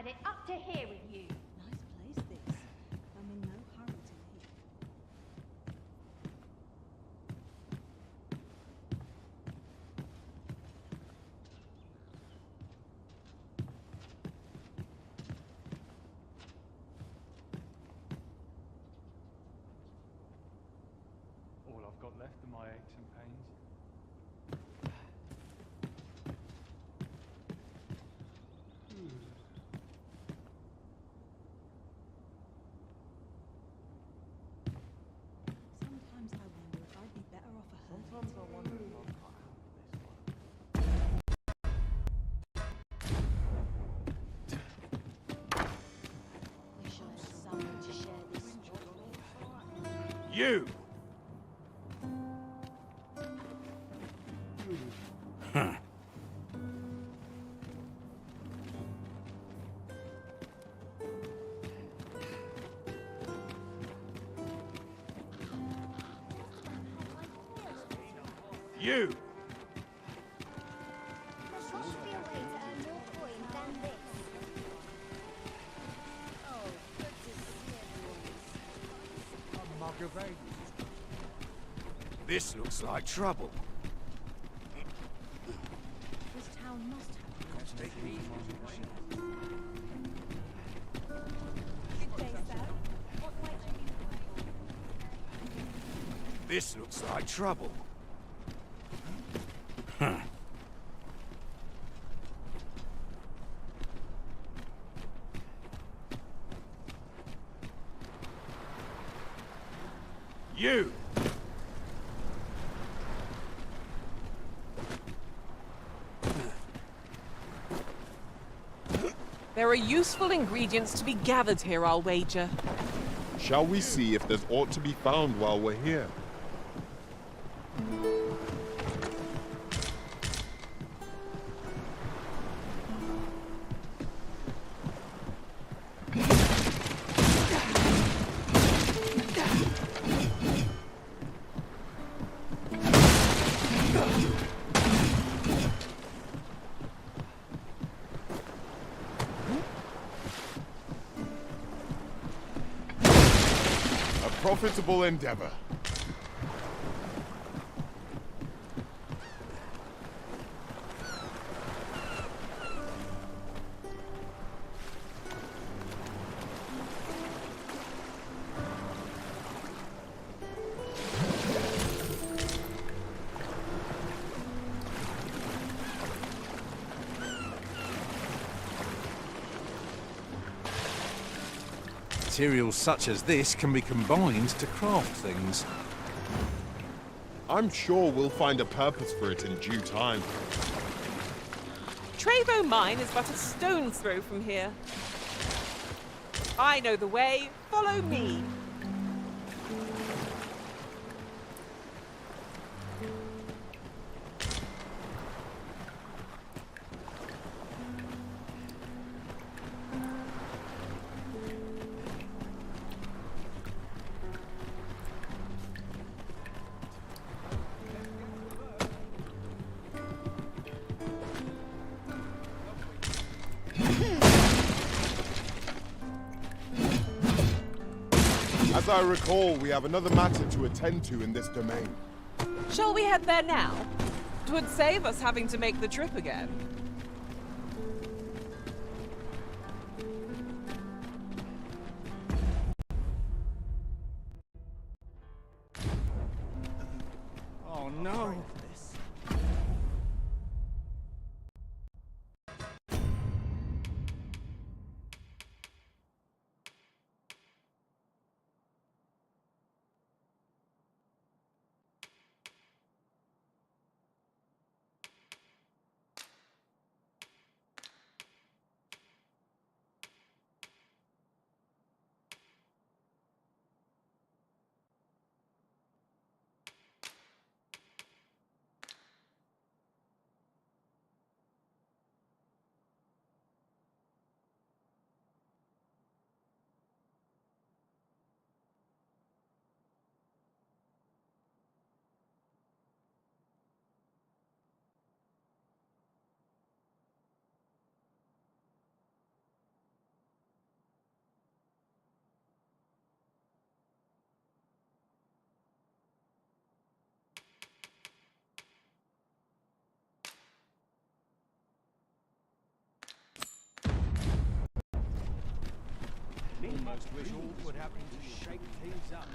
had it up to here with you. Nice place, this. I'm in no hurry to leave. All I've got left are my aches and pains. Sometimes I wonder if I'd be better off a hermit. Sometimes I wonder if I'm cut out for this one. Wish I had someone to share this with. You! Huh. You! There must be a way to earn more coin than this. Oh, good to see everyone. A mug of ale. This looks like trouble. This town must have Take me. good day, sir. What might you This looks like trouble. Huh. You! There are useful ingredients to be gathered here, I'll wager. Shall we see if there's aught to be found while we're here? A profitable endeavor. Materials such as this can be combined to craft things. I'm sure we'll find a purpose for it in due time. Trevo Mine is but a stone's throw from here. I know the way. Follow me. As I recall, we have another matter to attend to in this domain. Shall we head there now? 'Twould save us having to make the trip again. Oh no! almost wish all would happen to shake things up.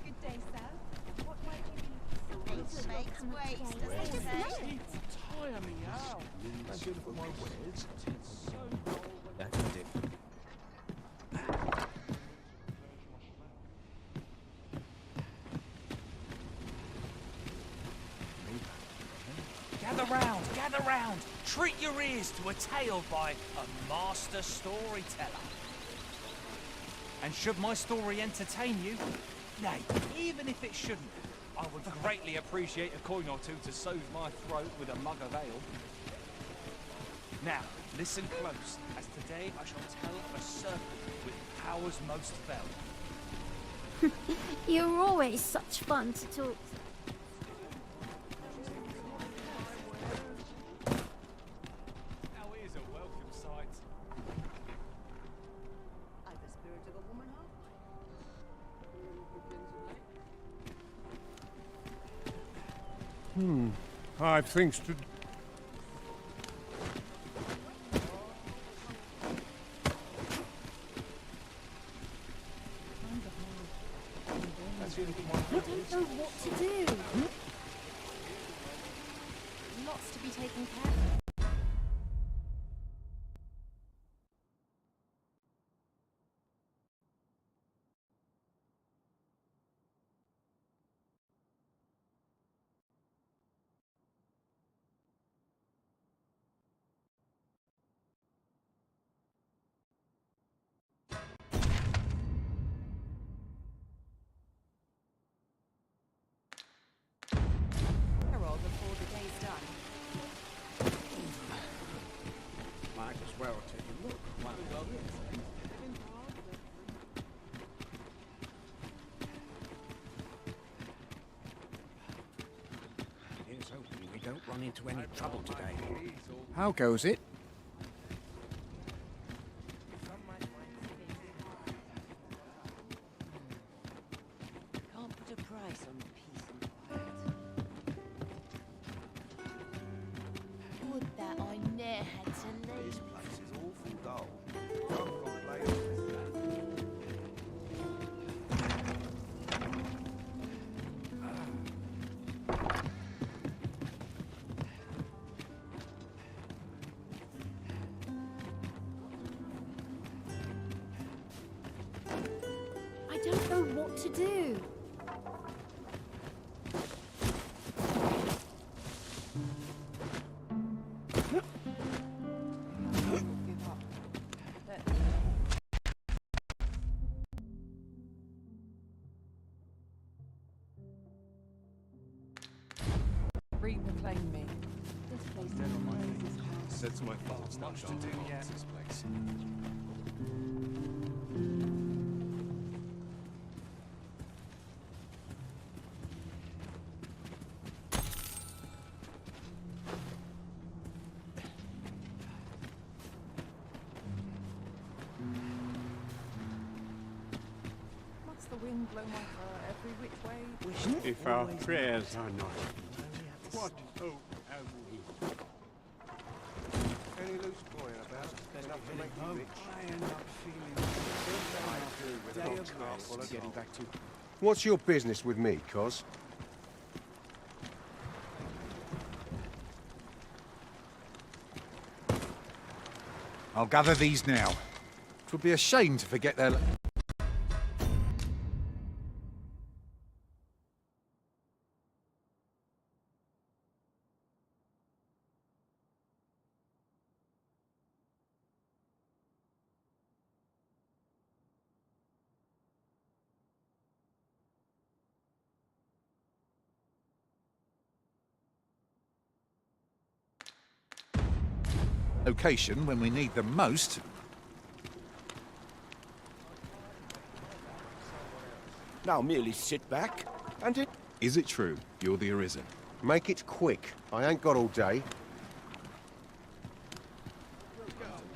Good day, sir. What might you be? Makes waste, They doesn't just it? left. Tire me out. That's good for my wares. It's so dull. That's it. Gather round! Treat your ears to a tale by a master storyteller. And should my story entertain you, nay, even if it shouldn't, I would greatly appreciate a coin or two to soothe my throat with a mug of ale. Now, listen close, as today I shall tell of a serpent with powers most fell. You're always such fun to talk to. Now here's a welcome sight. I've the spirit of a woman halfway. I've things to. I don't know what to do. Lots to be taken care of. Roll before the day's done. Might as well take a look. Here's hoping we don't run into any trouble today. How goes it? Can't put a price on peace and quiet. Would that I ne'er had do. Reclaim me. This place is Sets my thoughts Much to do yet. this place. Must the wind blow my fur every which way? If our prayers are not. What hope have we? Any loose coin about? Enough to make you rich. I end up feeling Day of grace. getting back to. What's your business with me, Cos? I'll gather these now. It would be a shame to forget their... location when we need them most. Now merely sit back and it... Is it true you're the Arisen? Make it quick. I ain't got all day.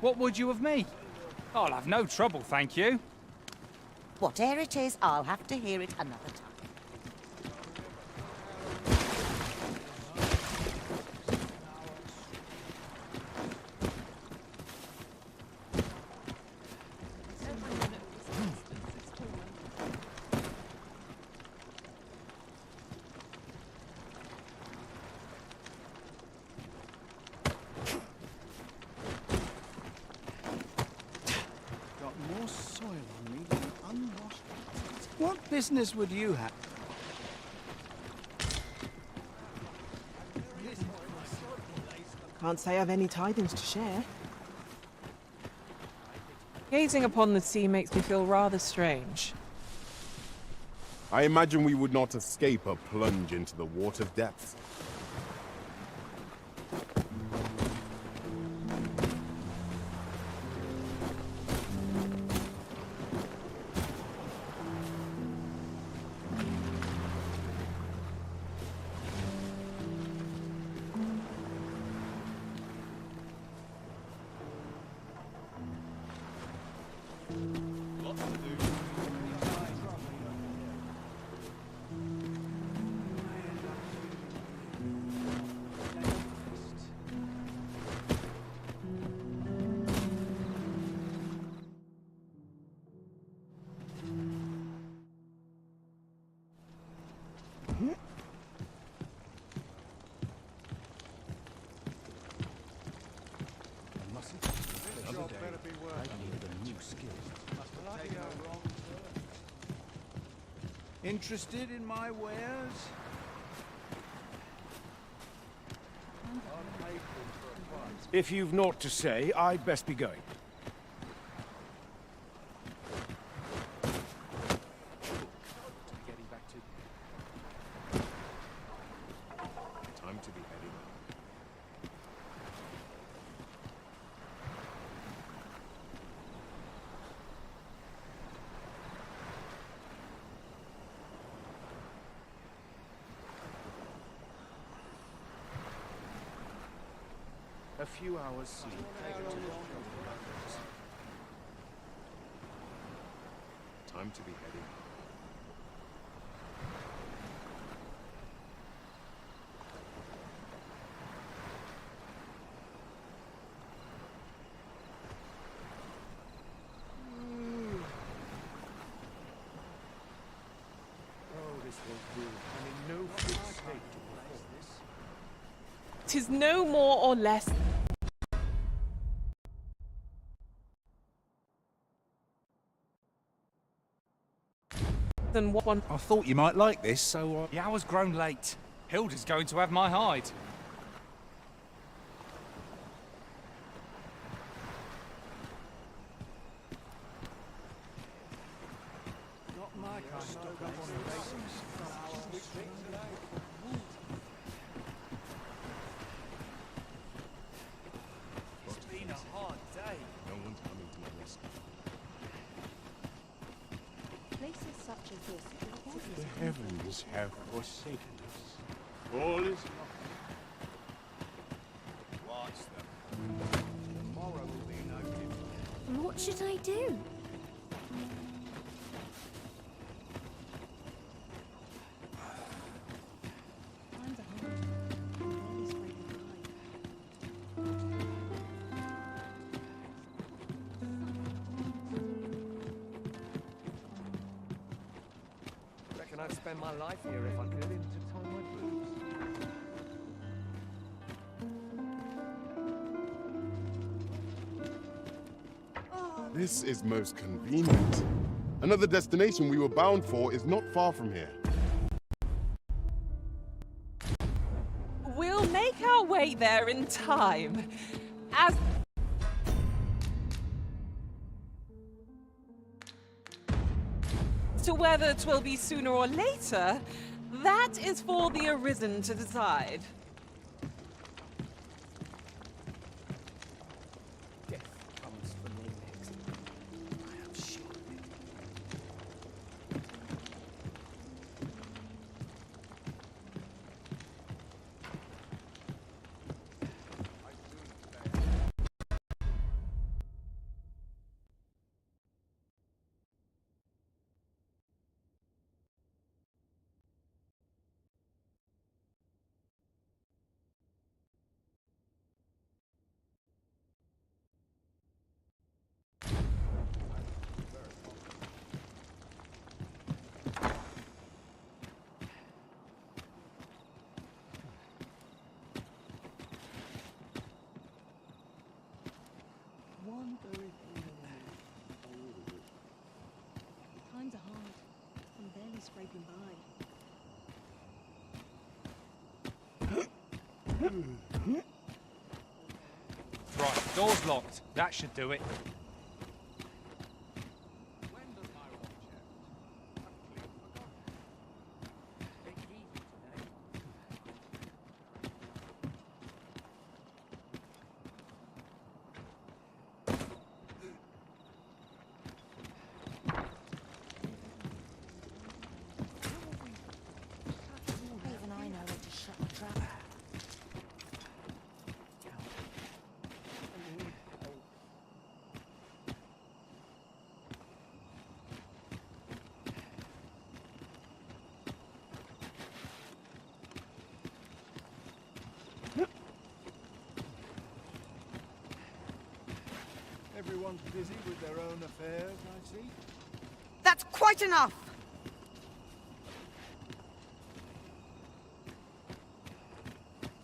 What would you of me? I'll have no trouble, thank you. Whatever it is, I'll have to hear it another time. Got more soil on me than an unwashed. What business would you have? Can't say I've any tidings to share. Gazing upon the sea makes me feel rather strange. I imagine we would not escape a plunge into the water depths. Interested in my wares? If you've naught to say, I'd best be going. Getting back to... Time to be heading. A few hours sleep. Time to be heading. Oh, this won't do. I'm in no fit state to perform this. 'Tis no more or less. than one. I thought you might like this, so The hour's grown late. Hilda's going to have my hide. Not my kind of stuck up on the basics. It's been a hard day. No one's coming to my rescue. Places such as this are always The heavens have forsaken us. All is lost. Watch them. Tomorrow will be no different. What should I do? Times are hard. I'm barely scraping by. Reckon I'd spend my life here if I could. To tie my boots. This is most convenient. Another destination we were bound for is not far from here. We'll make our way there in time. As to whether 'twill be sooner or later, that is for the Arisen to decide. Death comes for me next. I am sure of it. One very Times are hard. I'm barely scraping by. Right, door's locked. That should do it. Even I know when to shut the trap. Everyone's busy with their own affairs, I see. That's quite enough!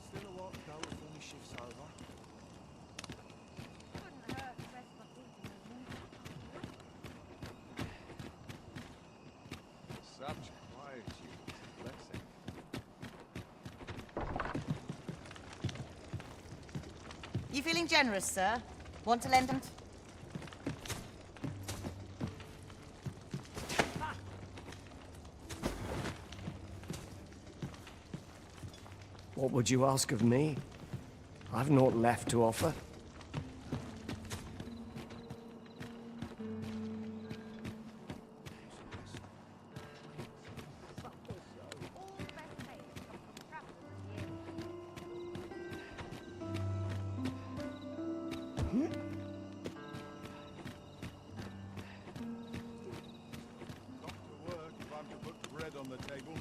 Still a while to go before my shift's over. Such quietude. Blessing. You feeling generous, sir? Want to lend them? What would you ask of me? I've naught left to offer. Not to work if I'm to put bread on the table.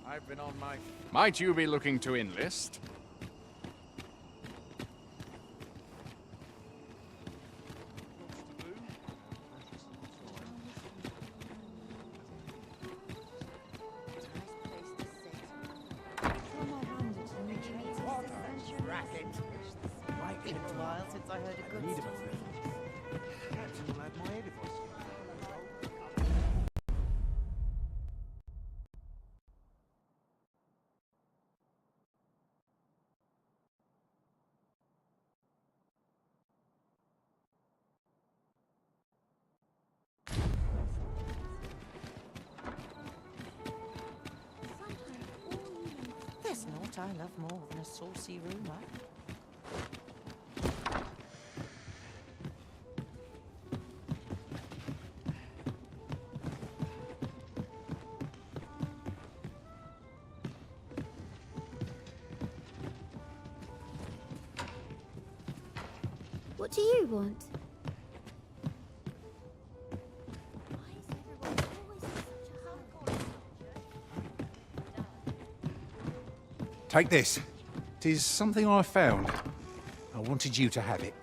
I've been on my... Might you be looking to enlist? From my hand to the retreat. a while since I heard a good story. Captain will have my head if I see There's naught I love more than a saucy rumour. What do you want? Take this. 'Tis something I found. I wanted you to have it.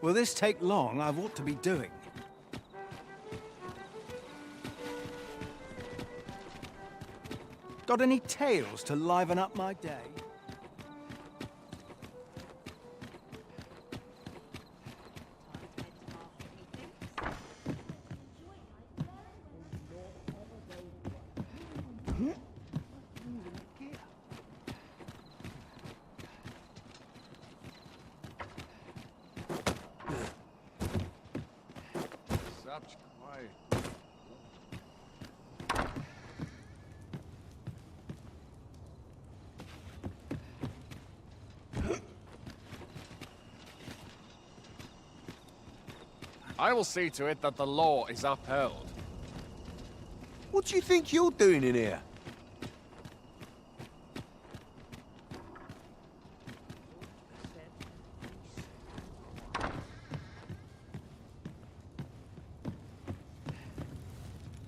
Will this take long? I've ought to be doing. Got any tales to liven up my day? Such quiet. I will see to it that the law is upheld. What do you think you're doing in here?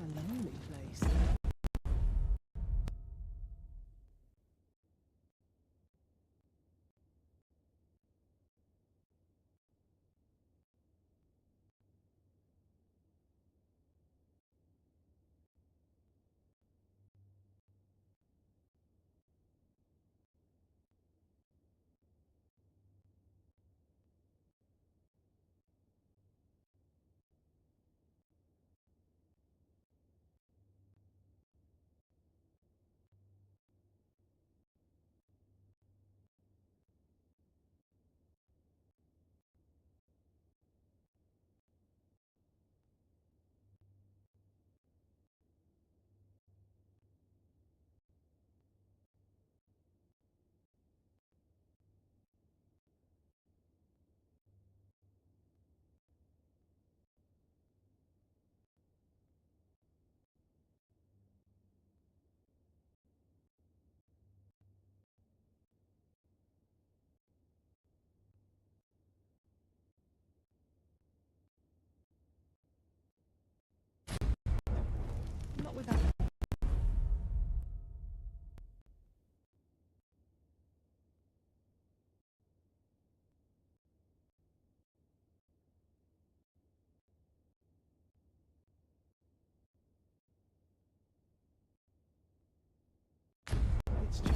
A lonely place. Not without. It's true.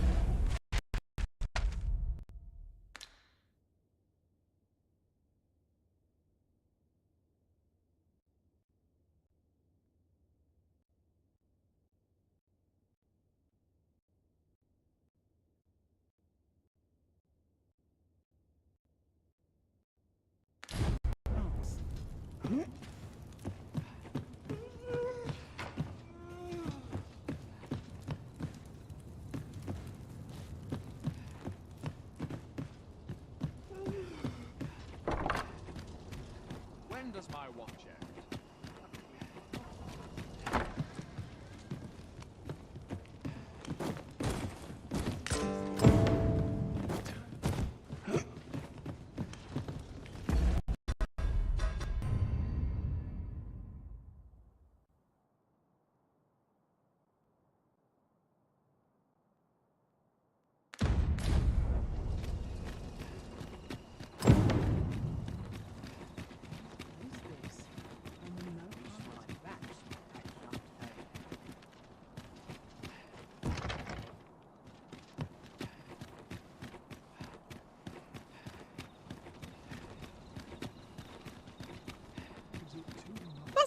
When does my watch end?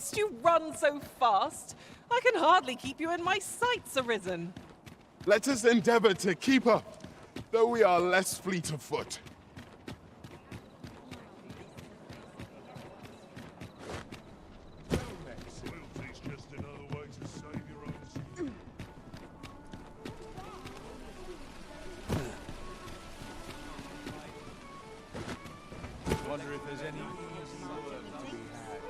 must you run so fast? I can hardly keep you in my sights, Arisen. Let us endeavor to keep up, though we are less fleet of foot. Loyalty's just another way to save your own skin. Wonder if there's any easy work to be had.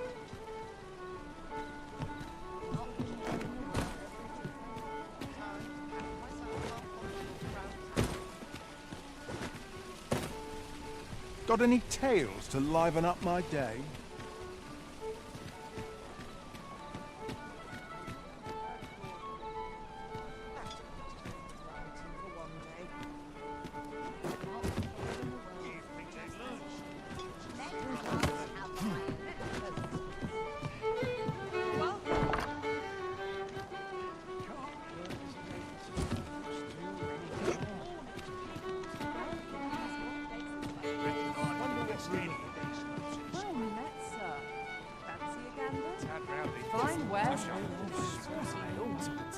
Got any tales to liven up my day? Fine weather.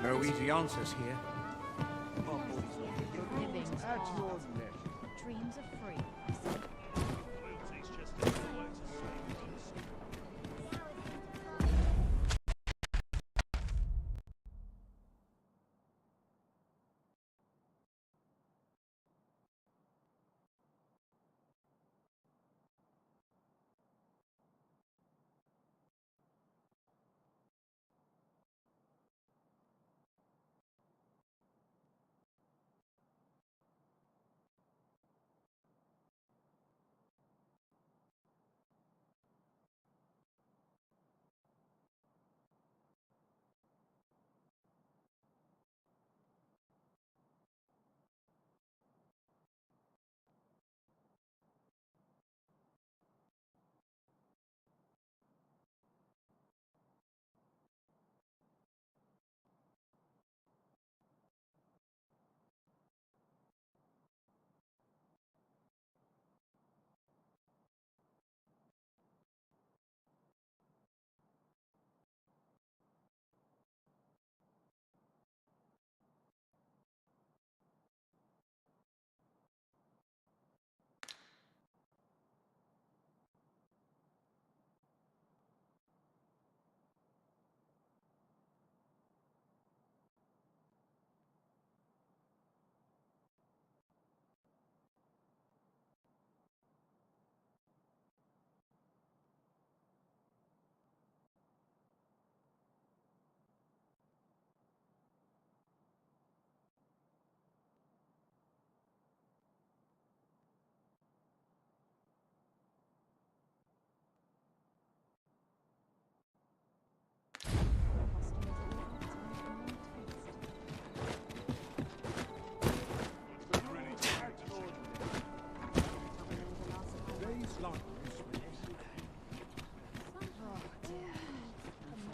No easy answers here. Living hard. Dreams are free. Loyalty's just another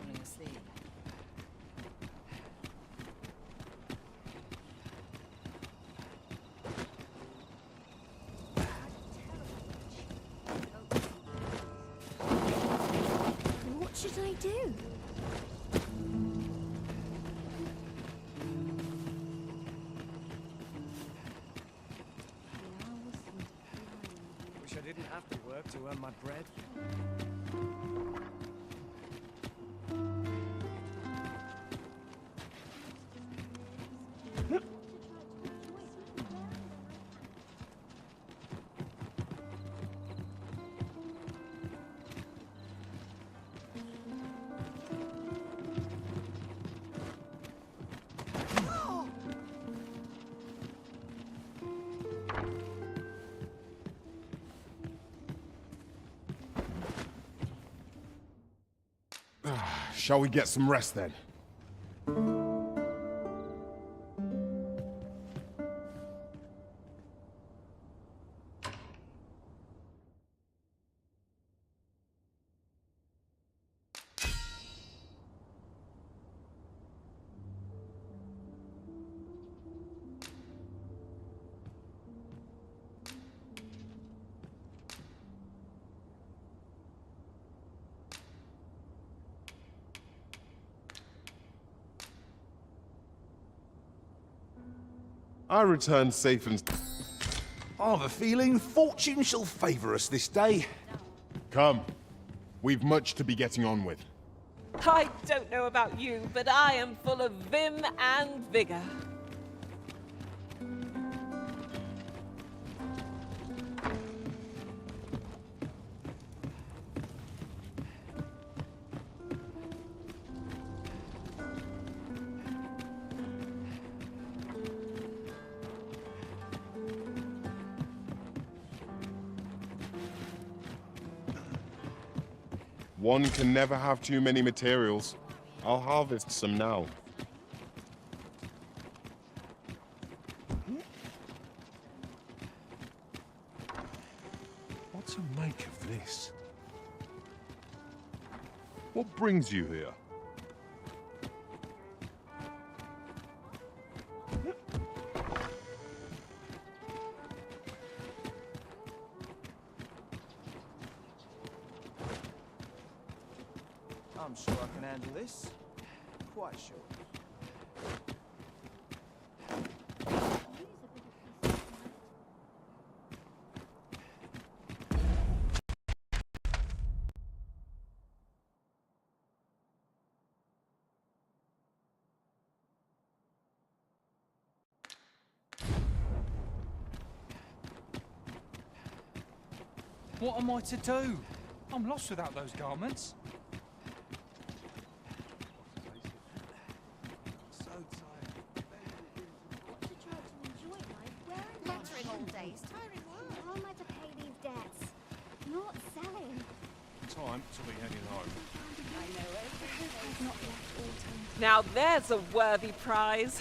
way to save your own skin. What should I do? Wish I didn't have to work to earn my bread. Shall we get some rest then? I returned safe and... I've a feeling fortune shall favour us this day. Come. We've much to be getting on with. I don't know about you, but I am full of vim and vigor. One can never have too many materials. I'll harvest some now. What to make of this? What brings you here? I'm sure I can handle this. Quite sure. What am I to do? I'm lost without those garments. Lettering all day is tiring work. How am I to pay these debts? Not selling. Time to be heading home. Now there's a worthy prize.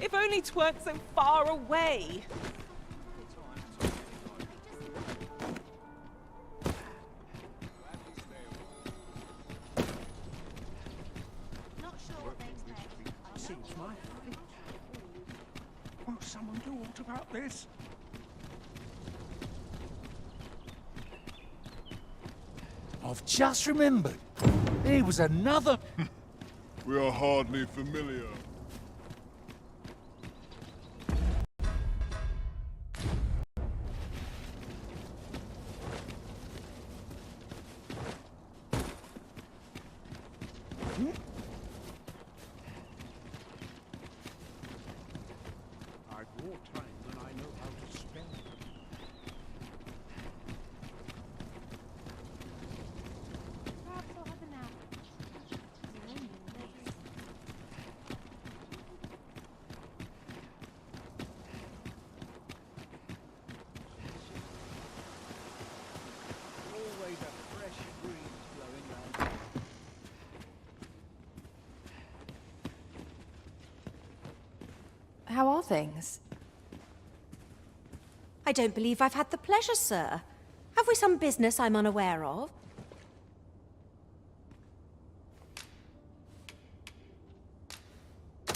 If only 'tweren't so far away. Not sure what they expect. Seems my fate. Will someone do aught about this? I've just remembered. There was another... We are hardly familiar. I've more time than I know how to spend. Perhaps I'll have an hour. It's only late. Always a fresh breeze blowing round. How are things? I don't believe I've had the pleasure, sir. Have we some business I'm unaware of?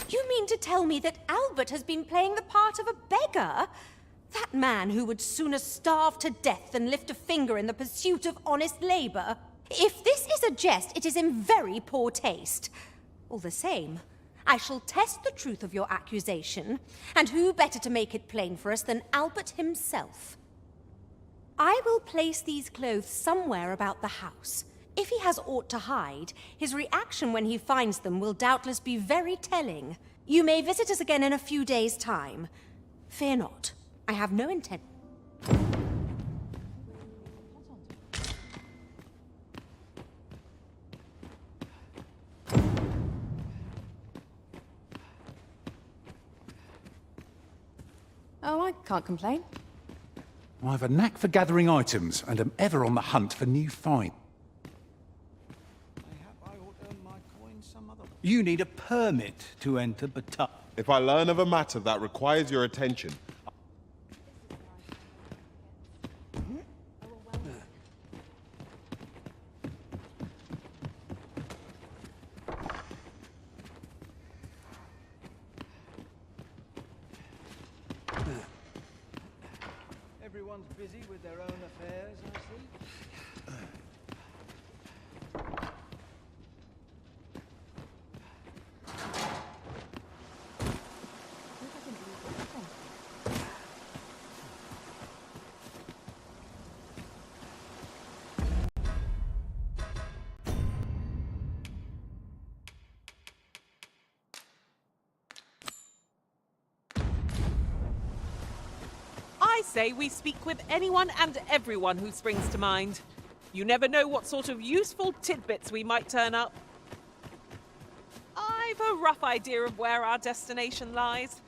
You mean to tell me that Albert has been playing the part of a beggar? That man who would sooner starve to death than lift a finger in the pursuit of honest labor? If this is a jest, it is in very poor taste. All the same, I shall test the truth of your accusation, and who better to make it plain for us than Albert himself? I will place these clothes somewhere about the house. If he has aught to hide, his reaction when he finds them will doubtless be very telling. You may visit us again in a few days' time. Fear not, I have no intent. Oh, I can't complain. I've a knack for gathering items and am ever on the hunt for new finds. Mayhap I ought to earn my coin some other way. You need a permit to enter Batar. If I learn of a matter that requires your attention, Everyone's busy with their own affairs, I see. say we speak with anyone and everyone who springs to mind. You never know what sort of useful tidbits we might turn up. I've a rough idea of where our destination lies.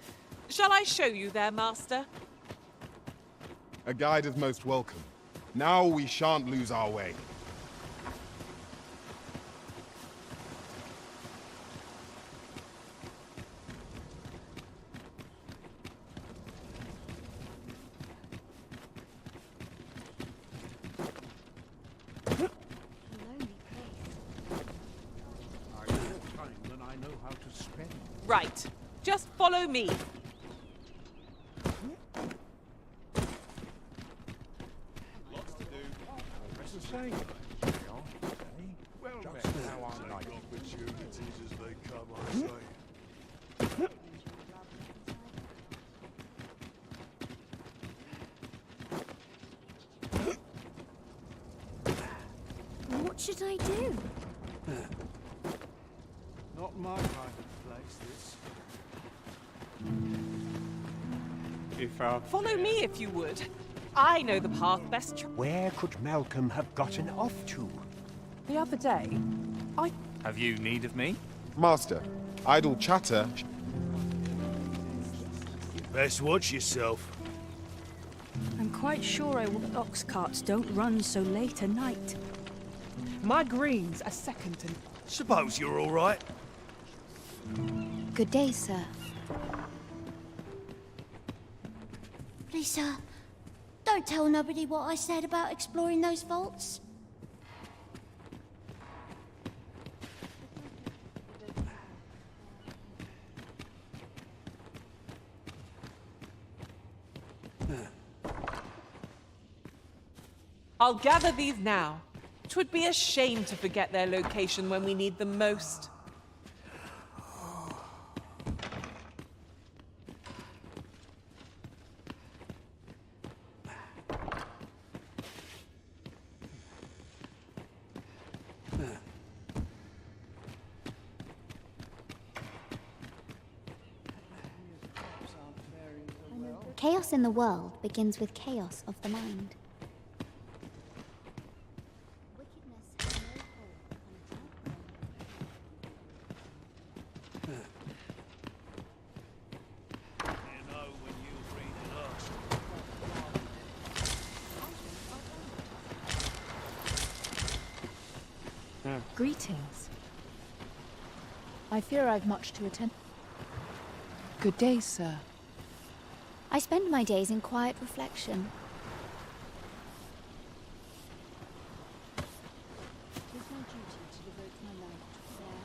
Shall I show you there, Master? A guide is most welcome. Now we shan't lose our way. I have more time than I know how to spend. Right. Just follow me. It's the same. Well, just how I like it. Opportunities as they come, I say. What should I do? Not my kind of place, this. If our... Follow me if you would. I know the path best. Where could Malcolm have gotten off to? The other day, Have you need of me? Master, idle chatter. Best watch yourself. I'm quite sure ox carts don't run so late at night. my greens are second to... Suppose you're all right. Good day, sir. Please, sir, don't tell nobody what I said about exploring those vaults. I'll gather these now. 'Twould be a shame to forget their location when we need them most. Chaos in the world begins with chaos of the mind. You know when you're reading us. Greetings. I fear I've much to attend. Good day, sir. I spend my days in quiet reflection. It is my duty to devote my life to prayer.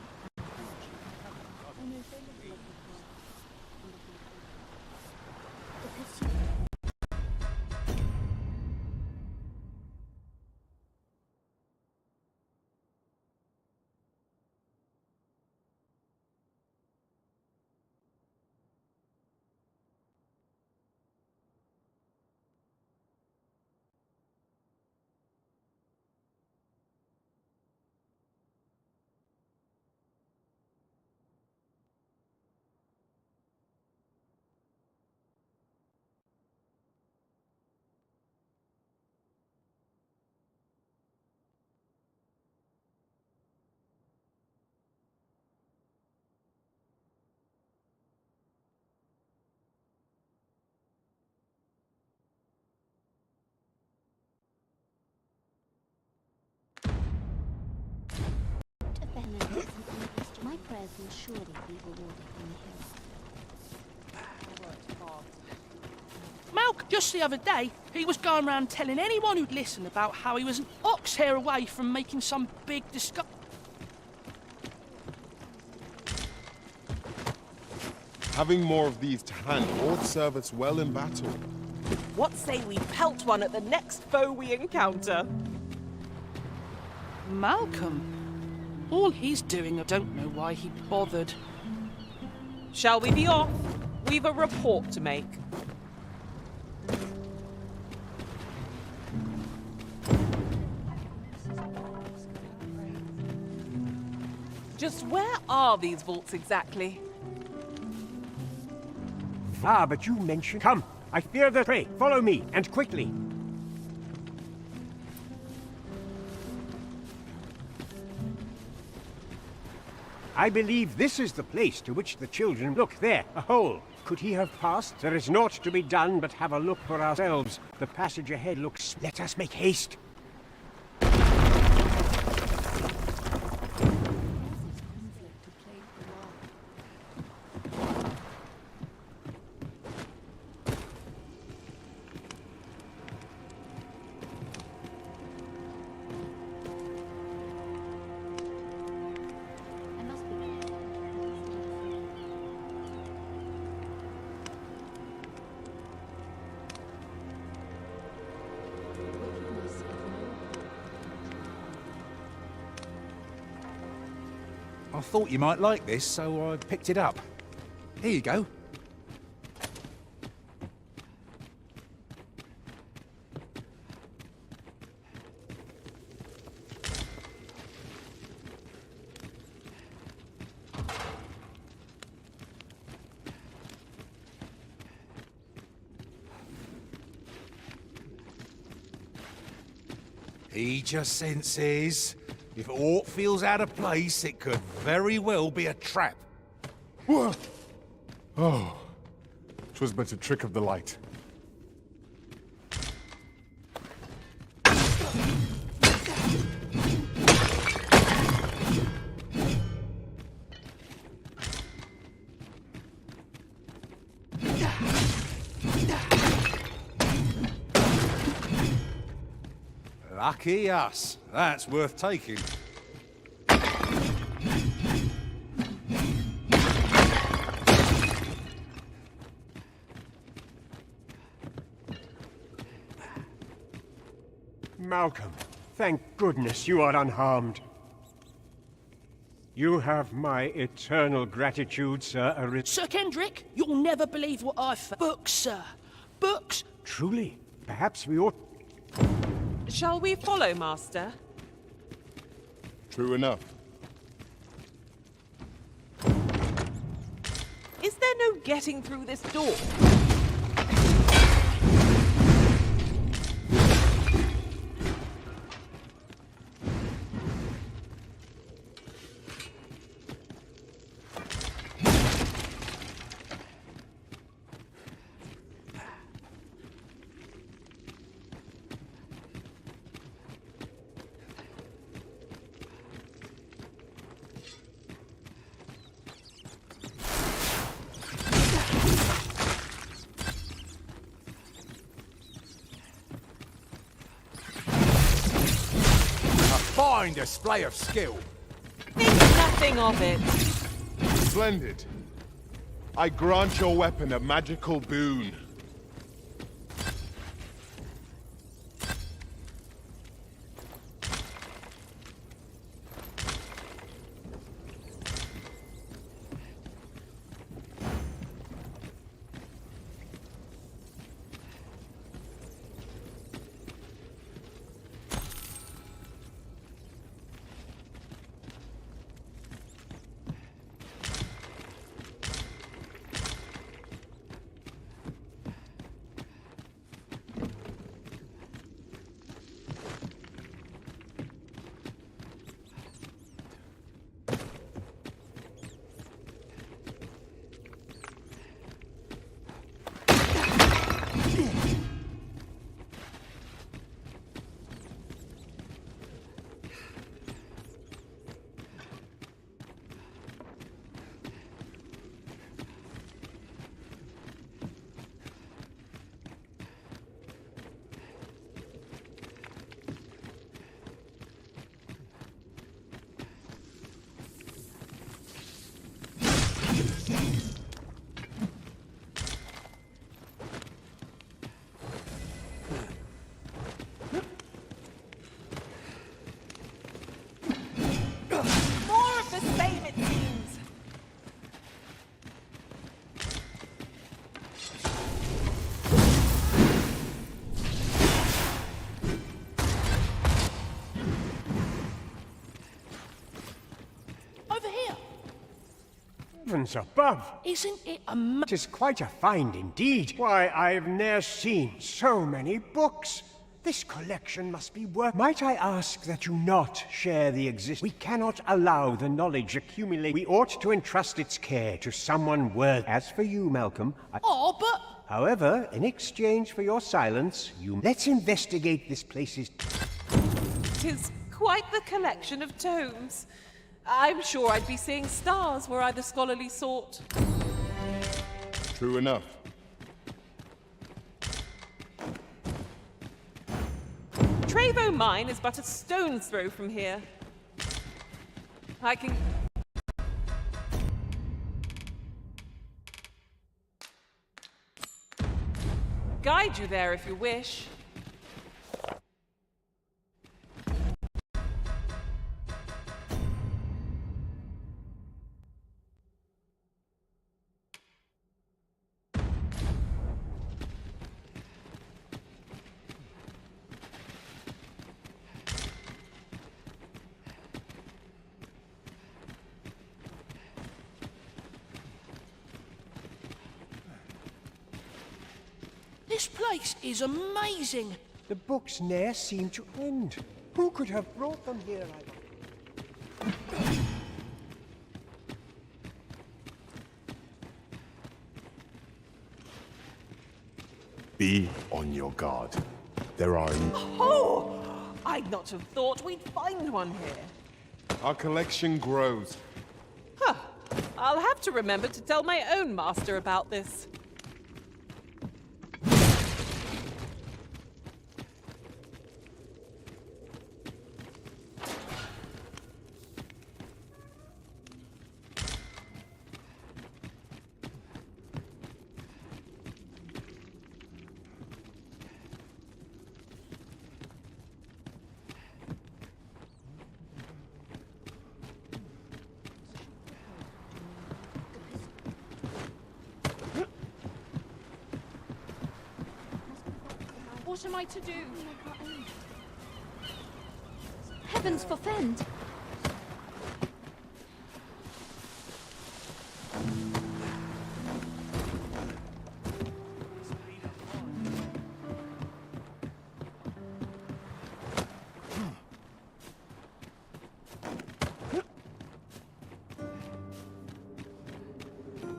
I know very little of the past. The pursuit. My prayers will surely be rewarded in the hill. Malcolm, just the other day, he was going around telling anyone who'd listen about how he was an ox hair away from making some big discovery. Having more of these to hand ought serve us well in battle. What say we pelt one at the next foe we encounter? Malcolm? All he's doing, I don't know why he bothered. Shall we be off? We've a report to make. Just where are these vaults exactly? Ah, but you mentioned... Come, I fear the prey. Follow me, and quickly. I believe this is the place to which the children... Look, there, a hole. Could he have passed? There is naught to be done but have a look for ourselves. The passage ahead looks... Let us make haste. I thought you might like this, so I picked it up. Here you go. He just senses if aught feels out of place, it could very well be a trap. Whoa! Oh, 'twas but a trick of the light. Lucky us. That's worth taking. Malcolm, thank goodness you are unharmed. You have my eternal gratitude, Sir Sir Kendrick, you'll never believe what I've found. Books, sir. Books. Truly, perhaps we ought... Shall we follow, Master? True enough. Is there no getting through this door? Fine display of skill. Think nothing of it. Splendid. I grant your weapon a magical boon. Heavens above! Isn't it It is quite a find indeed. Why, I've ne'er seen so many books. This collection must be worth... Might I ask that you not share the We cannot allow the knowledge accumulate. We ought to entrust its care to someone worthy. As for you, Malcolm, Oh, but... However, in exchange for your silence, Let's investigate this place's... 'Tis quite the collection of tomes. I'm sure I'd be seeing stars were I the scholarly sort. True enough. Trevo Mine is but a stone's throw from here. I can... guide you there if you wish. This place is amazing. The books ne'er seem to end. Who could have brought them here, Be on your guard. There are... Oh! I'd not have thought we'd find one here. Our collection grows. Huh. I'll have to remember to tell my own master about this. What am I to do? Heavens forfend!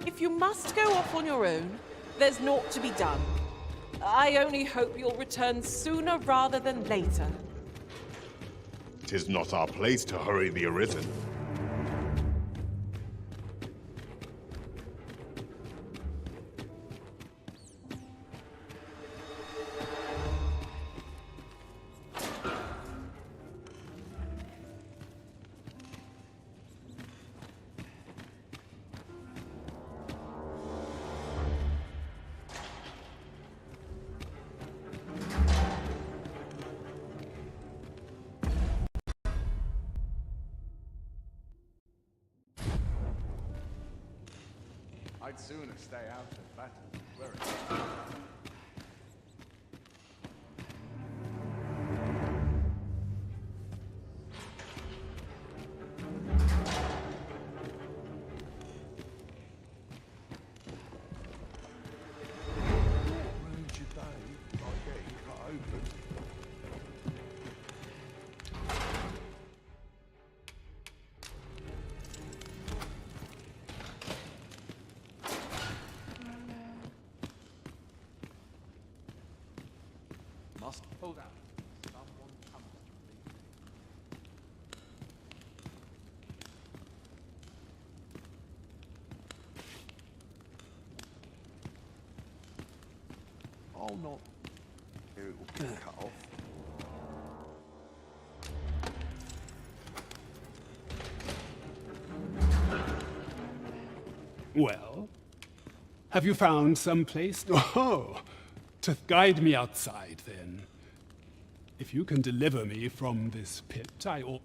If you must go off on your own, there's naught to be done. I only hope you'll return sooner rather than later. 'Tis not our place to hurry the arisen. I'd sooner stay out of battle. Where it is. Must hold out. Someone comes to me. I'll not. It will be cut off. Well, have you found some place? Oh, to guide me outside, then. If you can deliver me from this pit, I ought...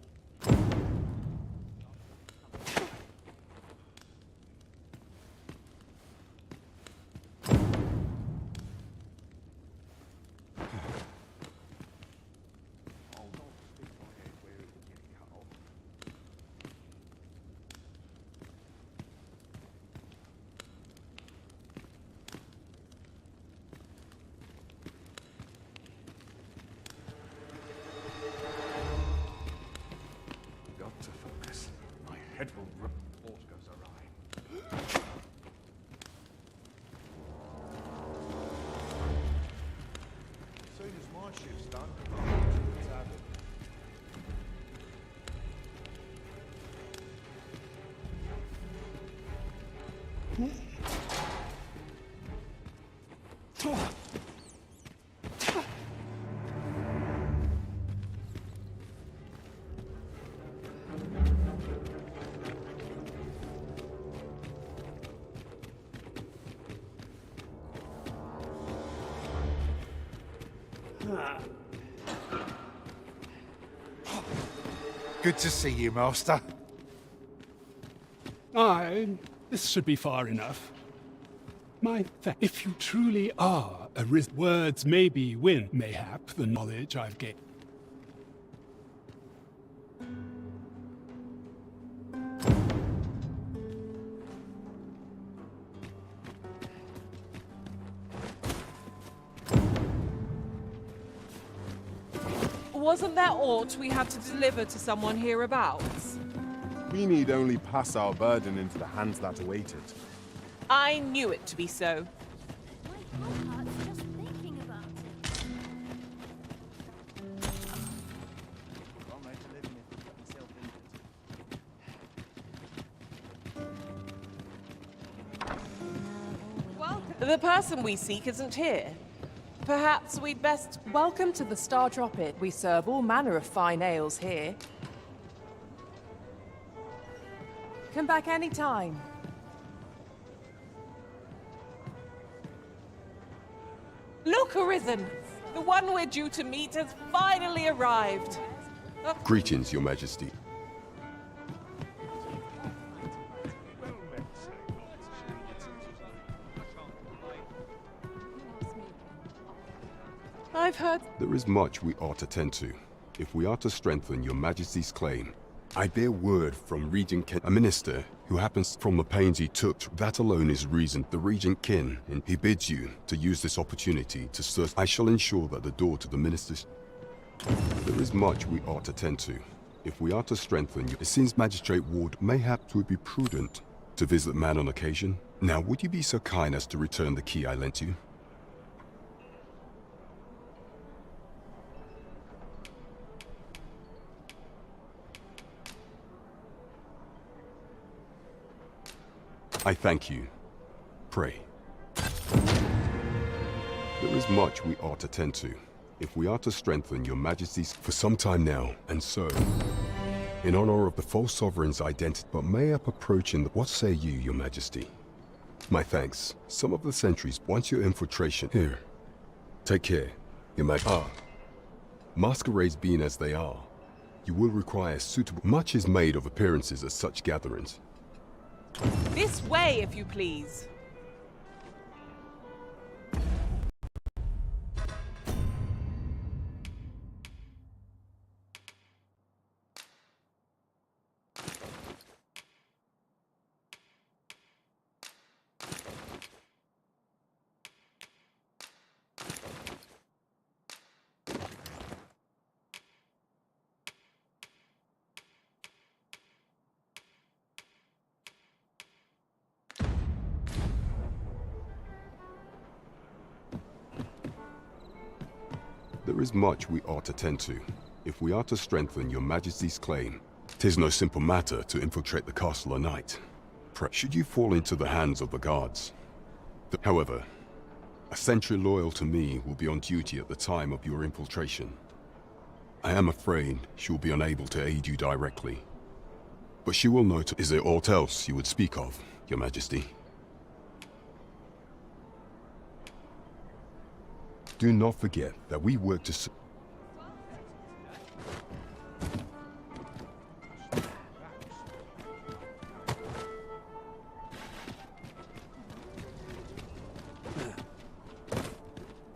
Good to see you, Master. Aye, this should be far enough. If you truly are a words maybe win, mayhap, the knowledge I've gained. Wasn't there aught we had to deliver to someone hereabouts? We need only pass our burden into the hands that await it. I knew it to be so. The person we seek isn't here. Perhaps we'd best... Welcome to the Star Drop It. We serve all manner of fine ales here. Come back any time. Look, Arisen! The one we're due to meet has finally arrived. Greetings, Your Majesty. I've heard... There is much we ought to tend to, if we are to strengthen Your Majesty's claim. I bear word from Regent Kin, a minister who happens from the pains he took. That alone is reason. The Regent Kin, and he bids you to use this opportunity to search. I shall ensure that the door to the minister's... There is much we ought to tend to, if we are to strengthen you. It seems Magistrate Ward mayhap it would be prudent to visit man on occasion. Now, would you be so kind as to return the key I lent you? I thank you. Pray. There is much we ought to tend to, if we are to strengthen Your Majesty's for some time now, and so, in honor of the false sovereign's identity, but may up approaching the... What say you, Your Majesty? My thanks. Some of the sentries want your infiltration. Here. Take care, Your Majesty. Masquerades being as they are, you will require suitable... Much is made of appearances at such gatherings. This way, if you please. There is much we ought to tend to, if we are to strengthen Your Majesty's claim. 'Tis no simple matter to infiltrate the castle a night. Should you fall into the hands of the guards. However, a sentry loyal to me will be on duty at the time of your infiltration. I am afraid she will be unable to aid you directly. But she will know to... Is there aught else you would speak of, Your Majesty? Do not forget that we work to...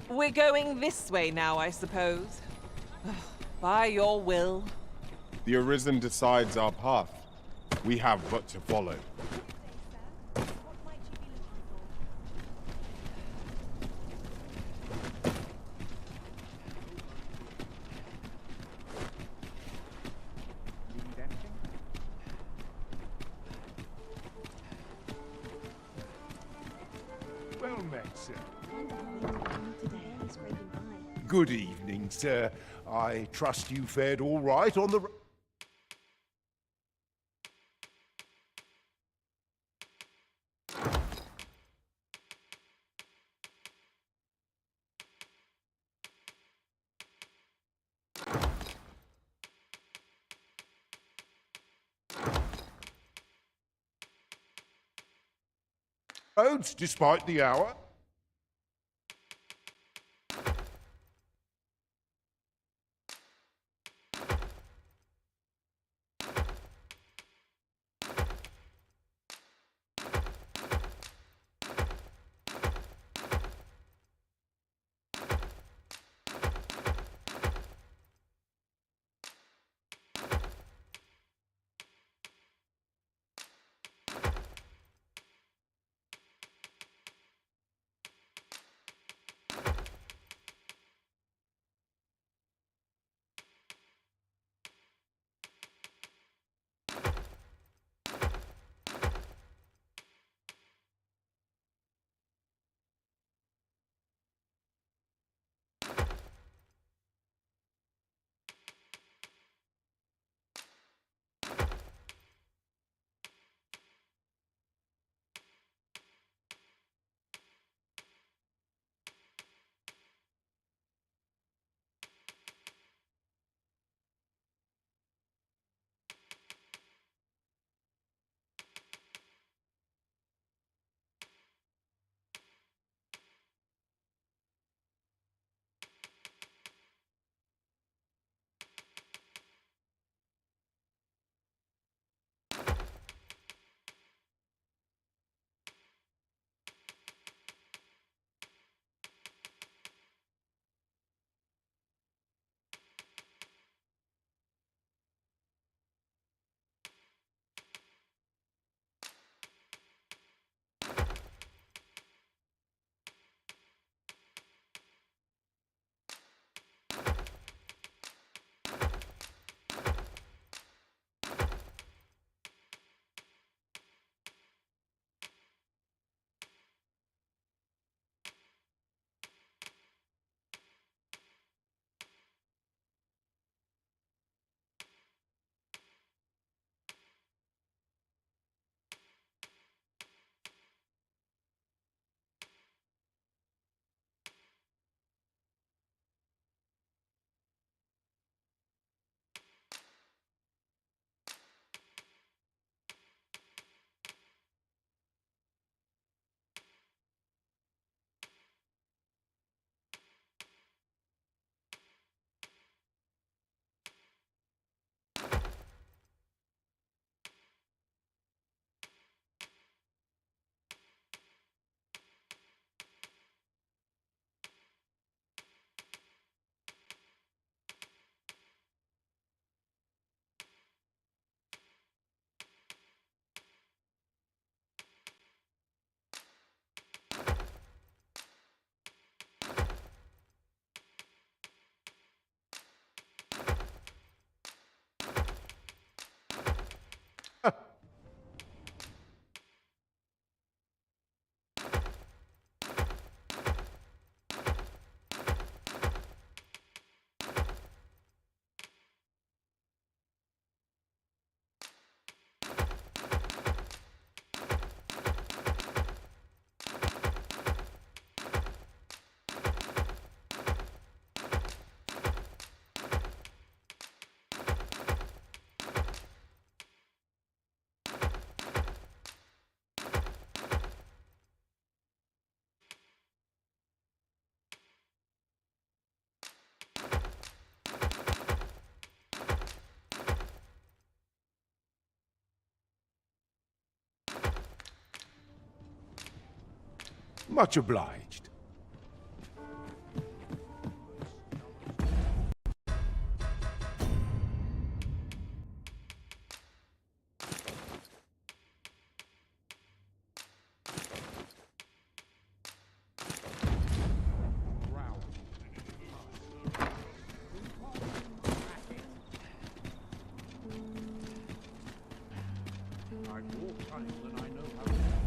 We're going this way now, I suppose. By your will. The Arisen decides our path. We have but to follow. Well met, sir. Good evening, sir. I trust you fared all right on the... roads despite the hour. Much obliged. I've more time than I know how to.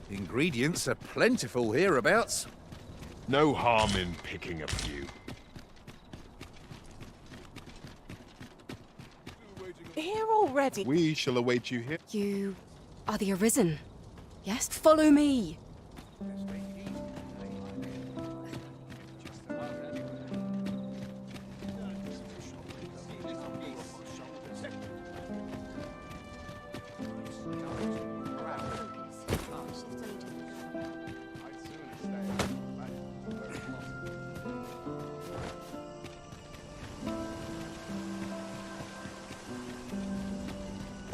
Ingredients are plentiful hereabouts. No harm in picking a few. Here already? We shall await you here. You are the Arisen. Yes? Follow me.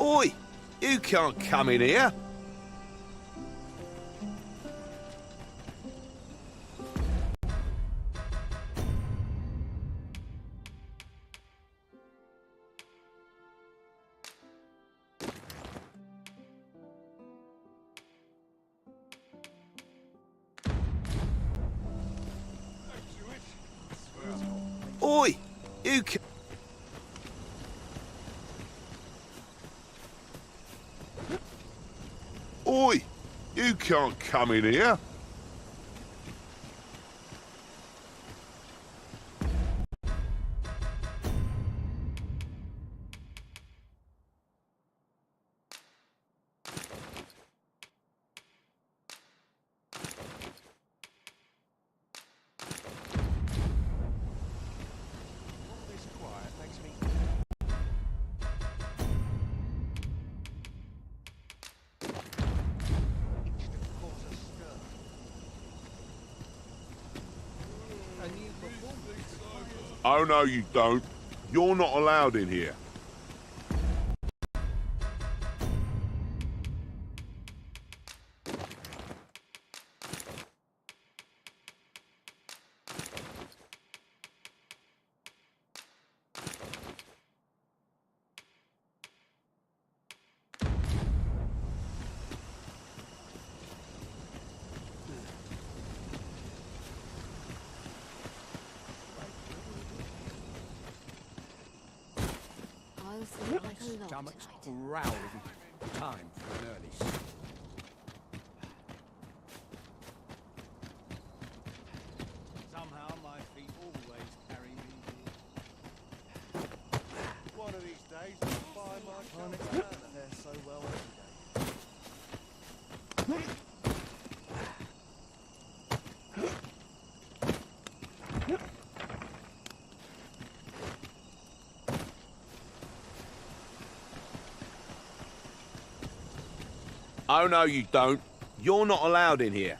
Oi! You can't come in here! Oi! You can... Oi! You can't come in here! Oh, no, you don't. You're not allowed in here. Stomach's growling. Time for an early sleep. Somehow my feet always carry me. One of these days I'll find my fare so well every day. Oh, no, you don't. You're not allowed in here.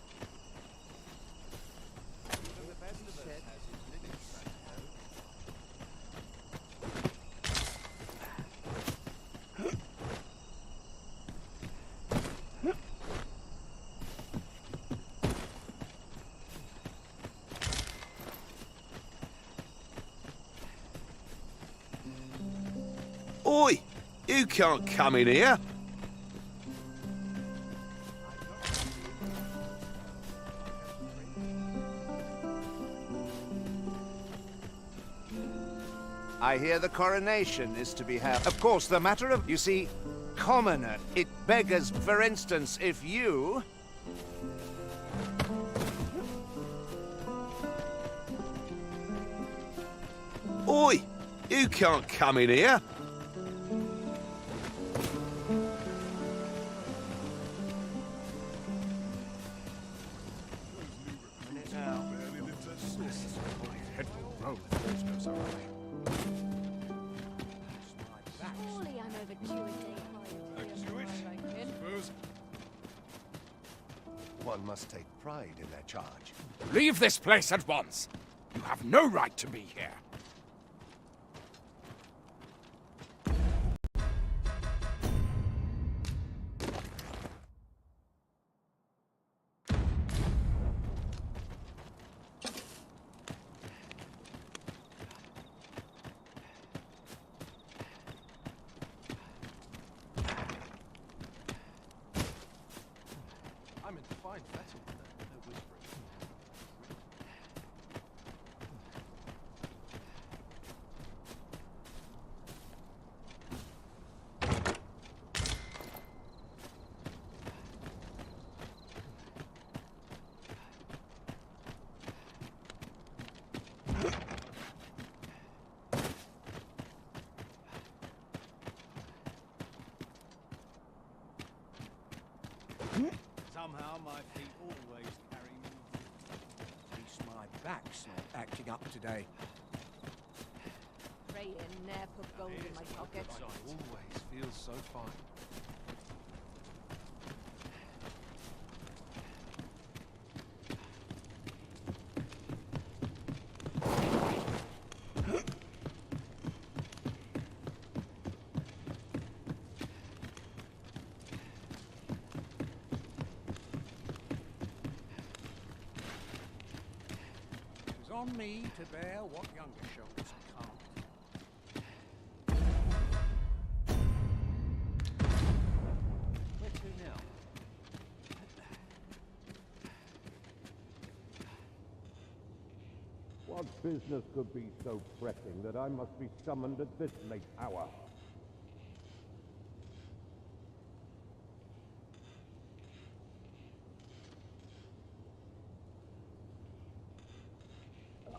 Oi! You can't come in here. I hear the coronation is to be held. Of course, the matter of, you see, commoner. It beggars, for instance, if you... Oi! You can't come in here. Surely I'm overdue a day One must take pride in their charge. Leave this place at once. You have no right to be here. I'm in fine fettle with no whispering. Somehow my feet always carry me. At least my back's not acting up today. Pray and ne'er put gold in my pocket. I always feel so fine. It's on me to bear what younger shoulders can't. Where to now? What business could be so pressing that I must be summoned at this late hour?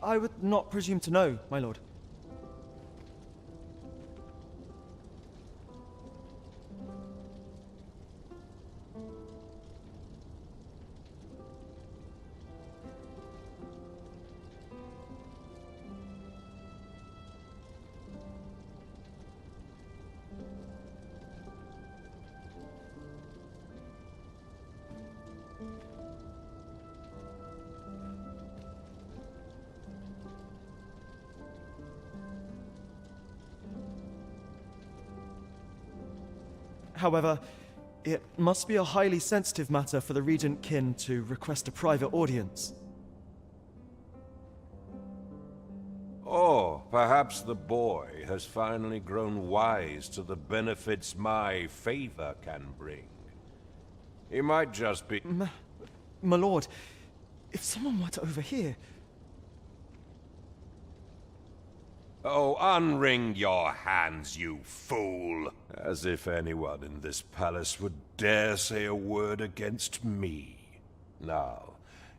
I would not presume to know, my lord. However, it must be a highly sensitive matter for the Regent Kin to request a private audience. Oh, perhaps the boy has finally grown wise to the benefits my favor can bring. He might just be... My lord, if someone were to overhear... Oh, unwring your hands, you fool! As if anyone in this palace would dare say a word against me. Now,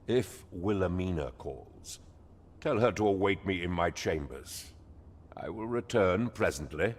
if Wilhelmina calls, tell her to await me in my chambers. I will return presently.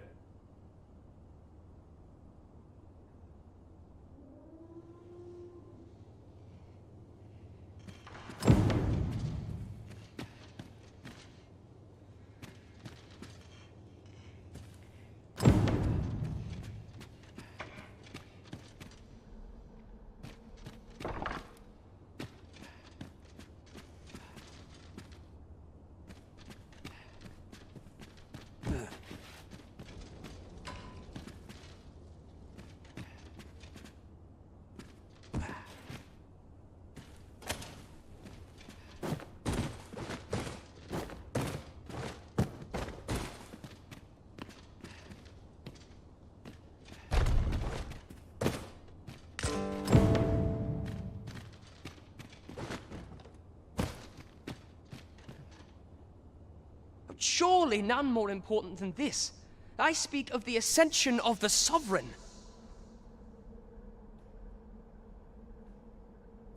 Surely none more important than this. I speak of the ascension of the Sovereign.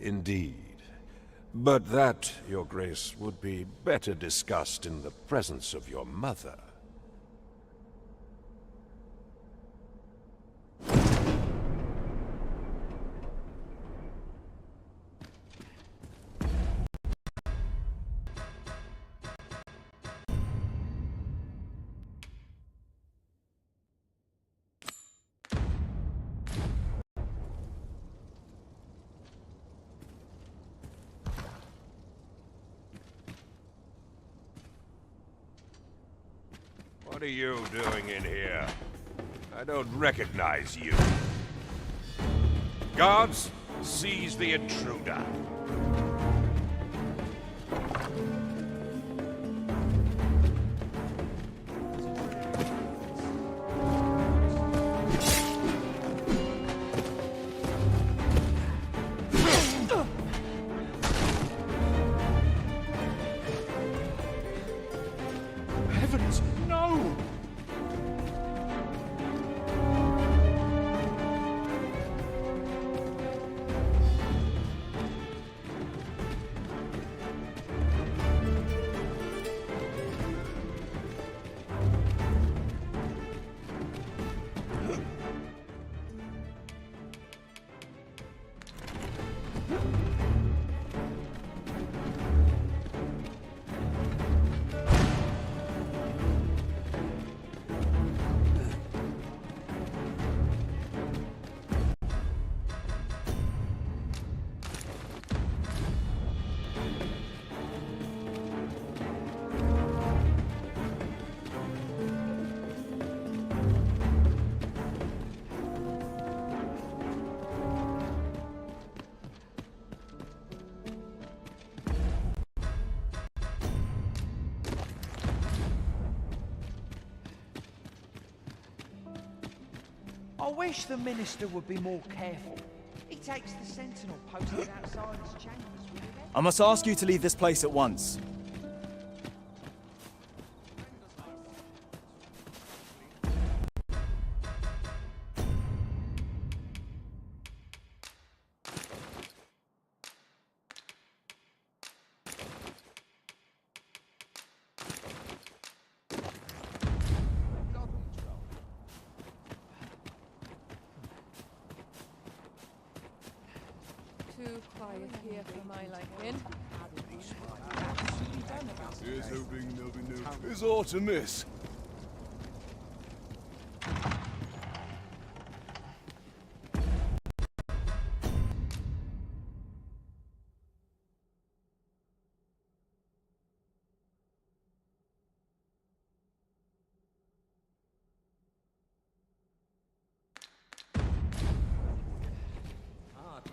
Indeed. But that, Your Grace, would be better discussed in the presence of your mother. What are you doing in here? I don't recognize you. Guards, seize the intruder. Heavens, no! I wish the minister would be more careful. He takes the sentinel posted outside his chambers with him. I must ask you to leave this place at once. Too quiet here for my liking. Here's hoping there'll be no... Is aught amiss?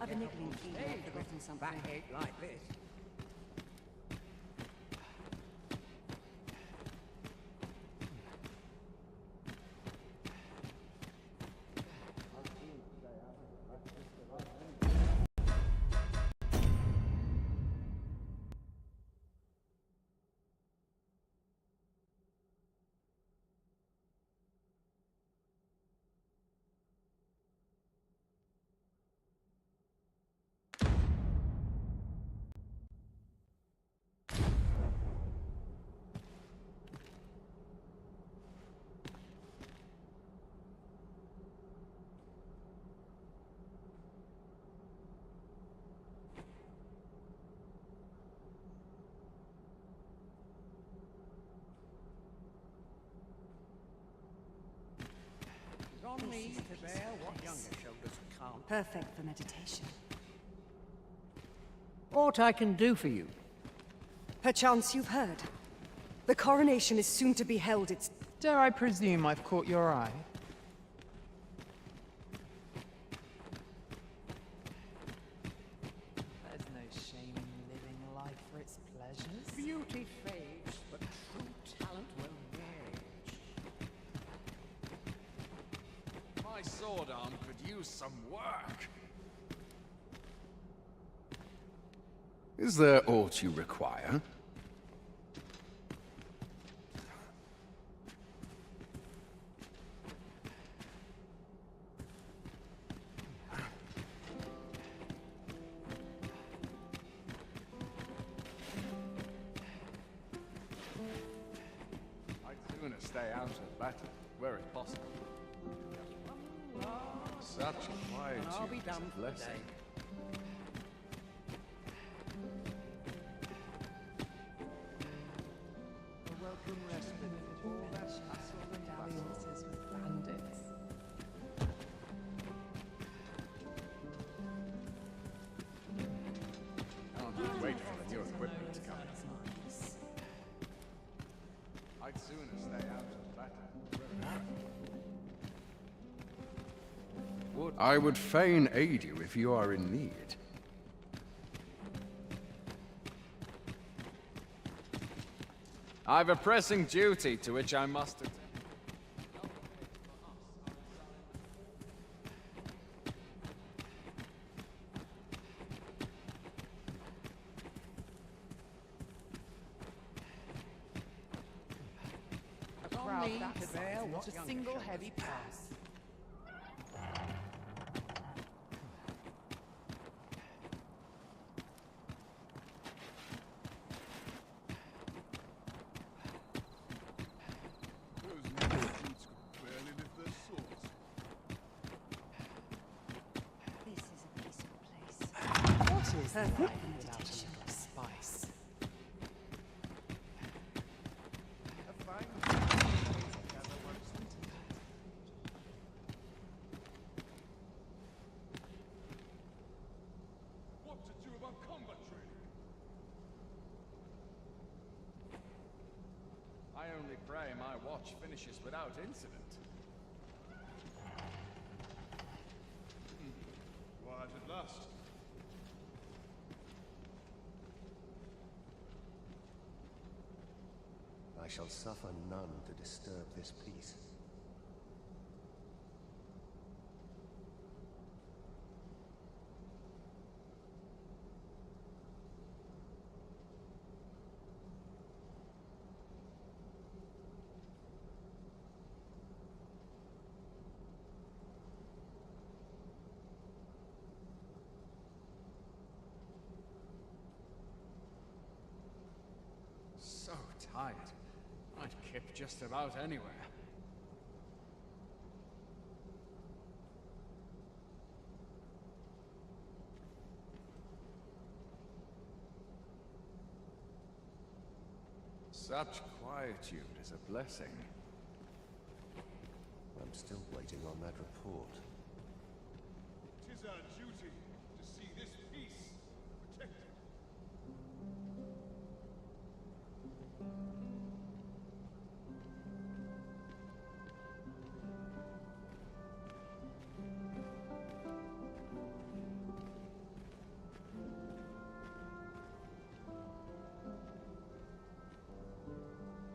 I've a niggling feeling I've forgotten something. Backache like this. On me to bear what younger shoulders can't. Perfect for meditation. What I can do for you? Perchance you've heard. The coronation is soon to be held. It's... Dare I presume I've caught your eye? There's no shame in living life for its pleasures. Beauty fades, but true talent will age. My sword arm could use some work. Is there aught you require? stay out of battle, were it possible. Such quietude I'll be is damned a blessing. A welcome respite from all that hustle and dalliances with bandits. Can't just wait for the new equipment to come in. I'd sooner stay out of battle. I would fain aid you if you are in need. I've a pressing duty to which I must attend. A crowd that could bear what a single heavy pass. Perfect without a little spice. What to do about combat training? I only pray my watch finishes without incident. Quiet at last. I shall suffer none to disturb this peace. So tired. I'd kip just about anywhere. Such quietude is a blessing. I'm still waiting on that report. 'Tis our duty to see this peace protected.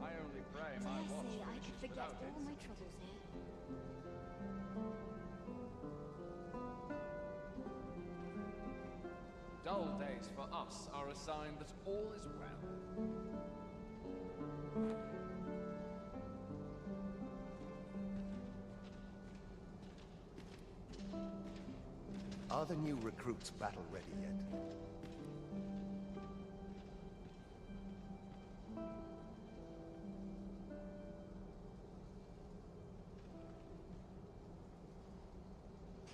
I only pray my watch Honestly, I could finishes forget without all my incident. troubles here. Dull days for us are a sign that all is well. Are the new recruits battle ready yet?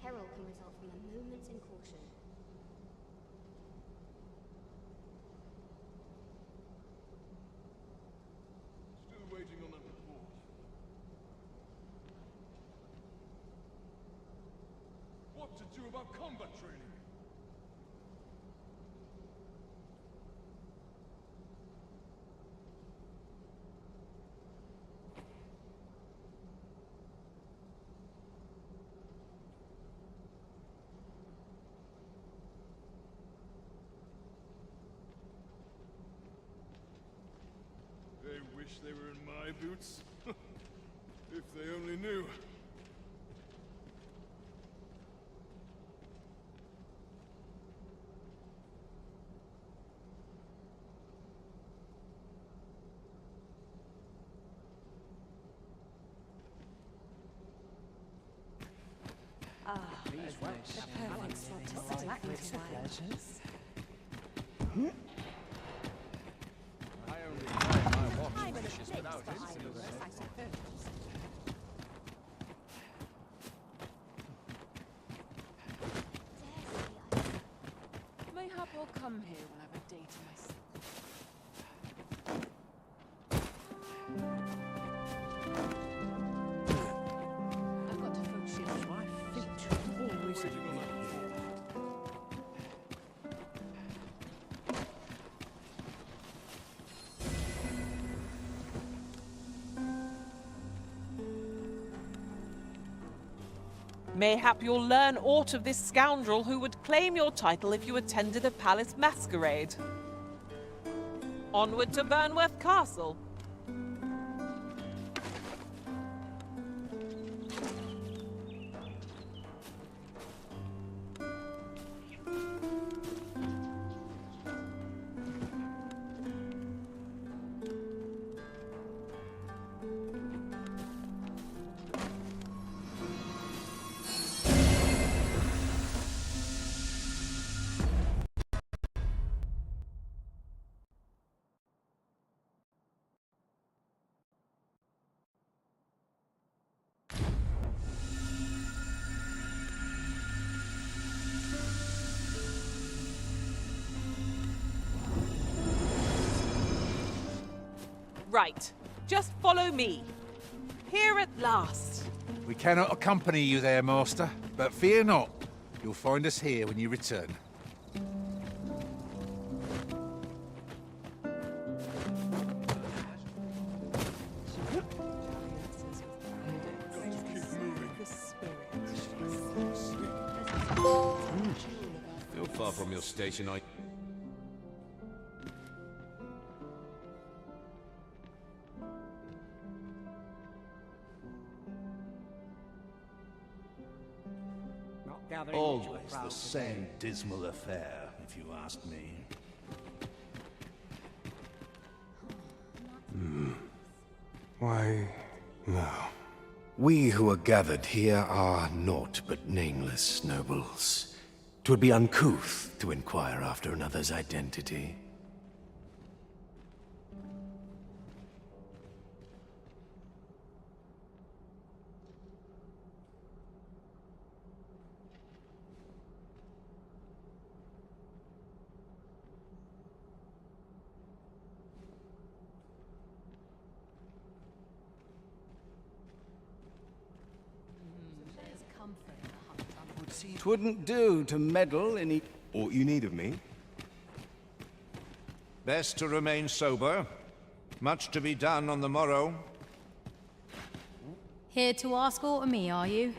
Peril can result from a moment's incaution. Still waiting on that report. What to do about combat training? They wish they were in my boots. If they only knew. Ah, These a perfect spot to sit back with wine. pleasures. I only pray my watch finishes Mayhap I'll come here when I've a day to myself. I've got to focus on my feet. Always Mayhap you'll learn aught of this scoundrel who would claim your title if you attended a palace masquerade. Onward to Burnworth Castle. Right. Just follow me. Here at last. We cannot accompany you there, Master, but fear not. You'll find us here when you return. Feel far from your station, Always the same dismal affair, if you ask me. Why, no. We who are gathered here are naught but nameless nobles. 'Twould be uncouth to inquire after another's identity. Twouldn't do to meddle in Aught you need of me? Best to remain sober. Much to be done on the morrow. Here to ask aught of me, are you?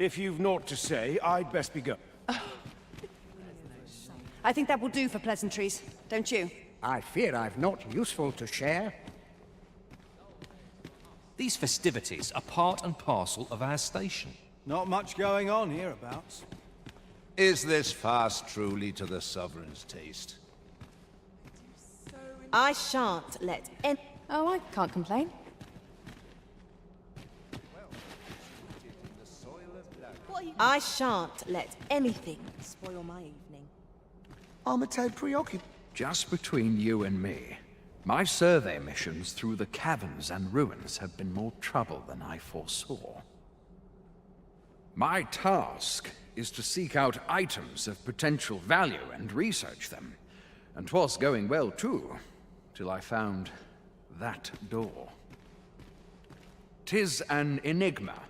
If you've naught to say, I'd best be going. I think that will do for pleasantries, don't you? I fear I've naught useful to share. These festivities are part and parcel of our station. Not much going on hereabouts. Is this fast truly to the Sovereign's taste? I shan't let any... Oh, I can't complain. I shan't let anything spoil my evening. I'm a tad preoccupied. Just between you and me, my survey missions through the caverns and ruins have been more trouble than I foresaw. My task is to seek out items of potential value and research them. And 'twas going well, too, till I found that door. 'Tis an enigma,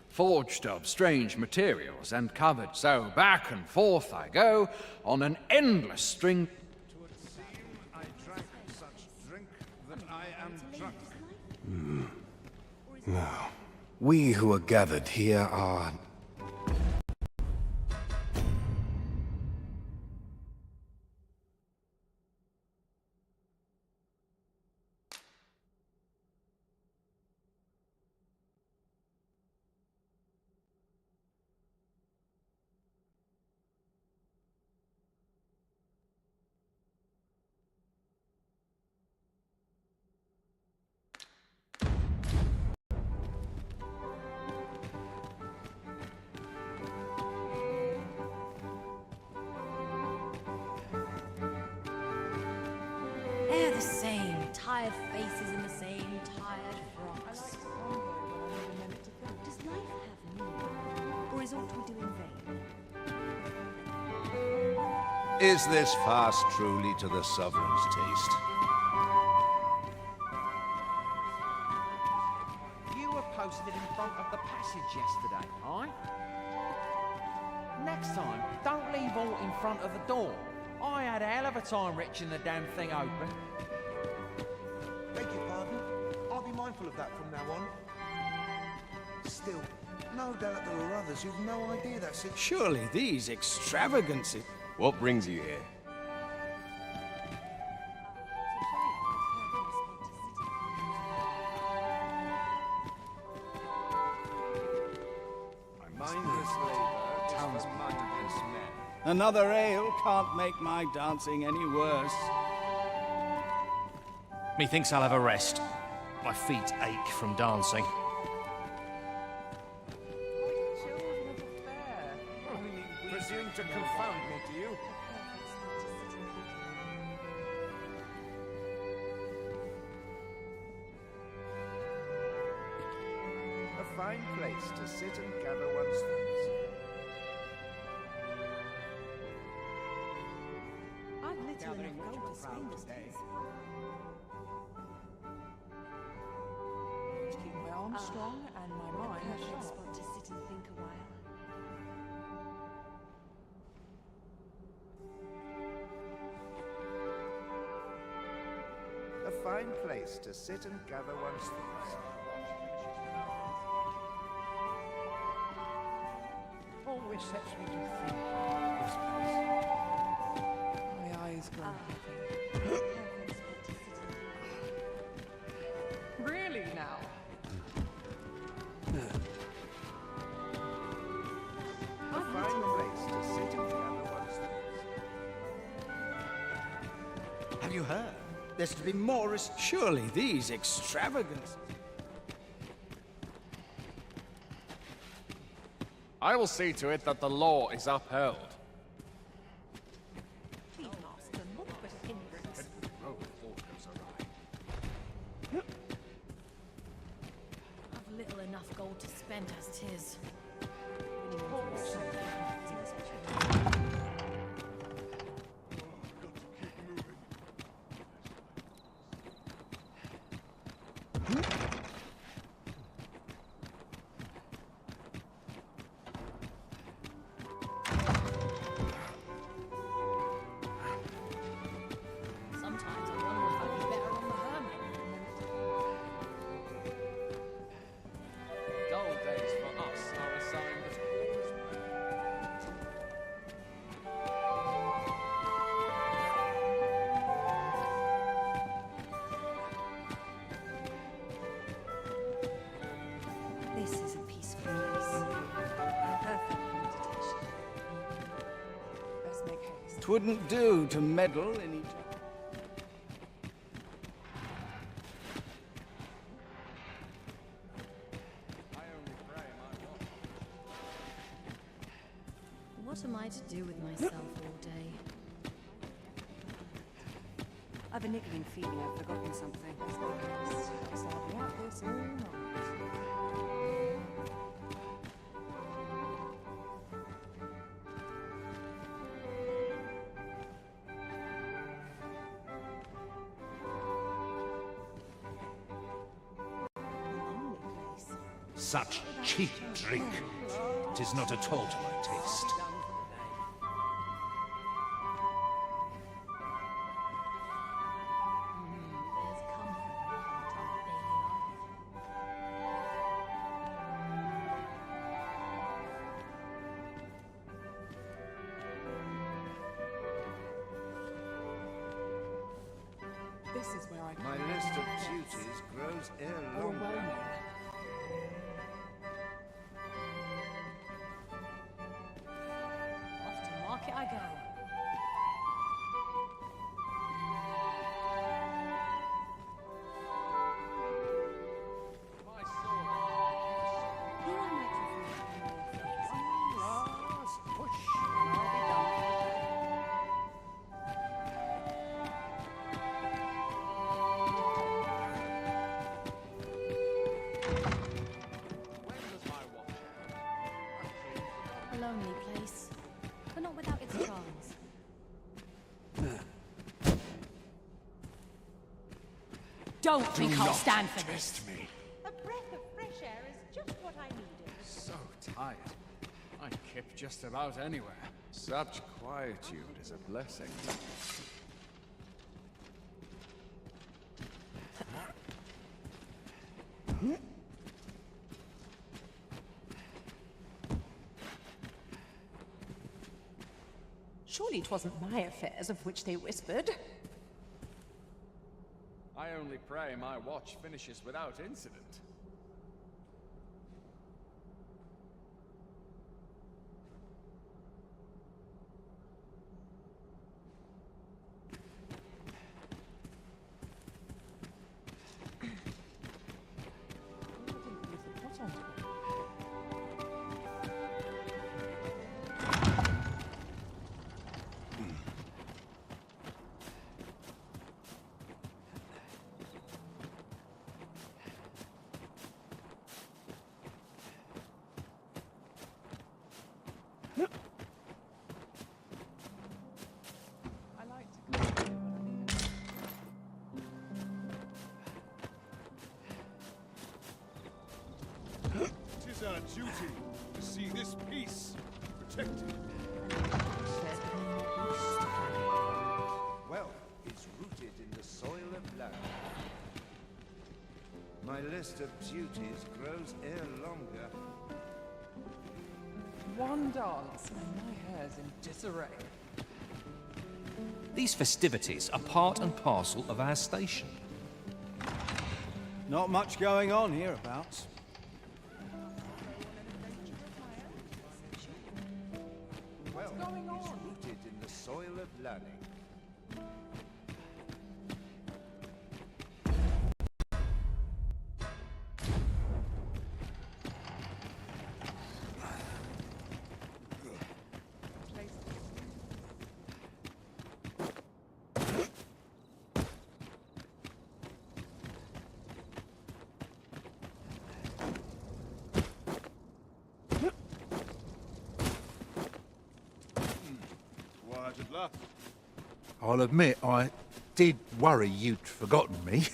forged of strange materials and covered, so back and forth I go on an endless string. I drank such drink that I am drunk. No. We who are gathered here are... They're the same. Tired faces in the same tired frocks. Does life have meaning? Or is aught we do in vain? Is this fast truly to the Sovereign's taste? You were posted in front of the passage yesterday, aye? Next time, don't leave all in front of the door. I had a hell of a time wrenching the damn thing open. Beg your pardon? I'll be mindful of that from now on. Still, no doubt there are others who've no idea that's it. Surely these extravagances... What brings you here? Another ale can't make my dancing any worse. Methinks I'll have a rest. My feet ache from dancing. Presume to confound me, do you? A fine place to sit and gather one's thoughts. I've little enough gold to spend this days. To keep my arms strong and my mind A perfect sharp. spot to sit and think a while. A fine place to sit and gather one's thoughts. Always sets me to think of this place. My eyes grow heavy. Really now? A fine place to sit and gather one's thoughts. Have you heard? There's to be more... Surely these extravagances... I will see to it that the law is upheld. Please, Master, look but hindrance. I've little enough gold to spend as 'tis. Sometimes I wonder if I'd be better off a hermit. Dull days for us are a sign that all is This is a peaceful place. Perfect for meditation. Let's make haste. 'Twouldn't do to meddle in each... What am I to do with myself all day? I've a niggling feeling I've forgotten something. Let's make haste. Because I'll be at this all night. Such cheap drink. 'Tis not at all to my taste. There's comfort in content daily life. This is where I My come list of in. duties grows ere longer. Overwhelming. Off to market I go. Here I might refer to more focus. Last push, and I'll be done. don't Do think I'll not stand for test this. me. A breath of fresh air is just what I needed. So tired. I kept just about anywhere. Such quietude is a blessing. Surely it wasn't my affairs of which they whispered. I only pray my watch finishes without incident. Tis our duty to see this peace protected. Wealth is rooted in the soil of land. My list of duties grows ere longer. One dance and my hair's in disarray. These festivities are part and parcel of our station. Not much going on hereabouts. Wealth is rooted in the soil of learning. Quiet at last. I'll admit, I did worry you'd forgotten me.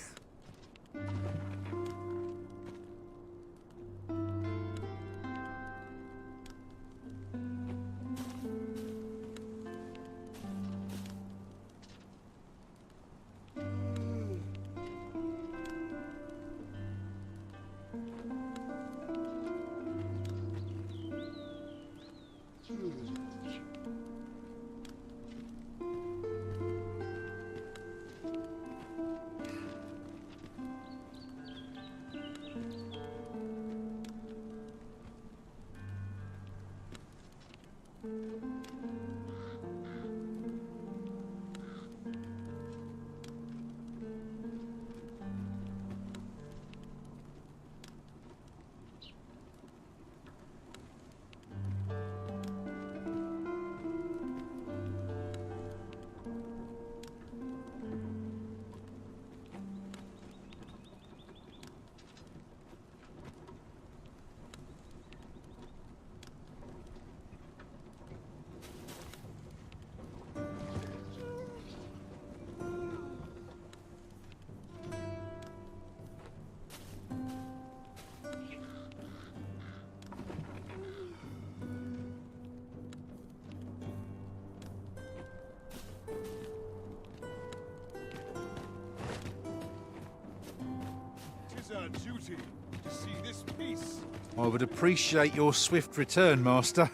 Tis our duty to see this peace. I would appreciate your swift return, Master.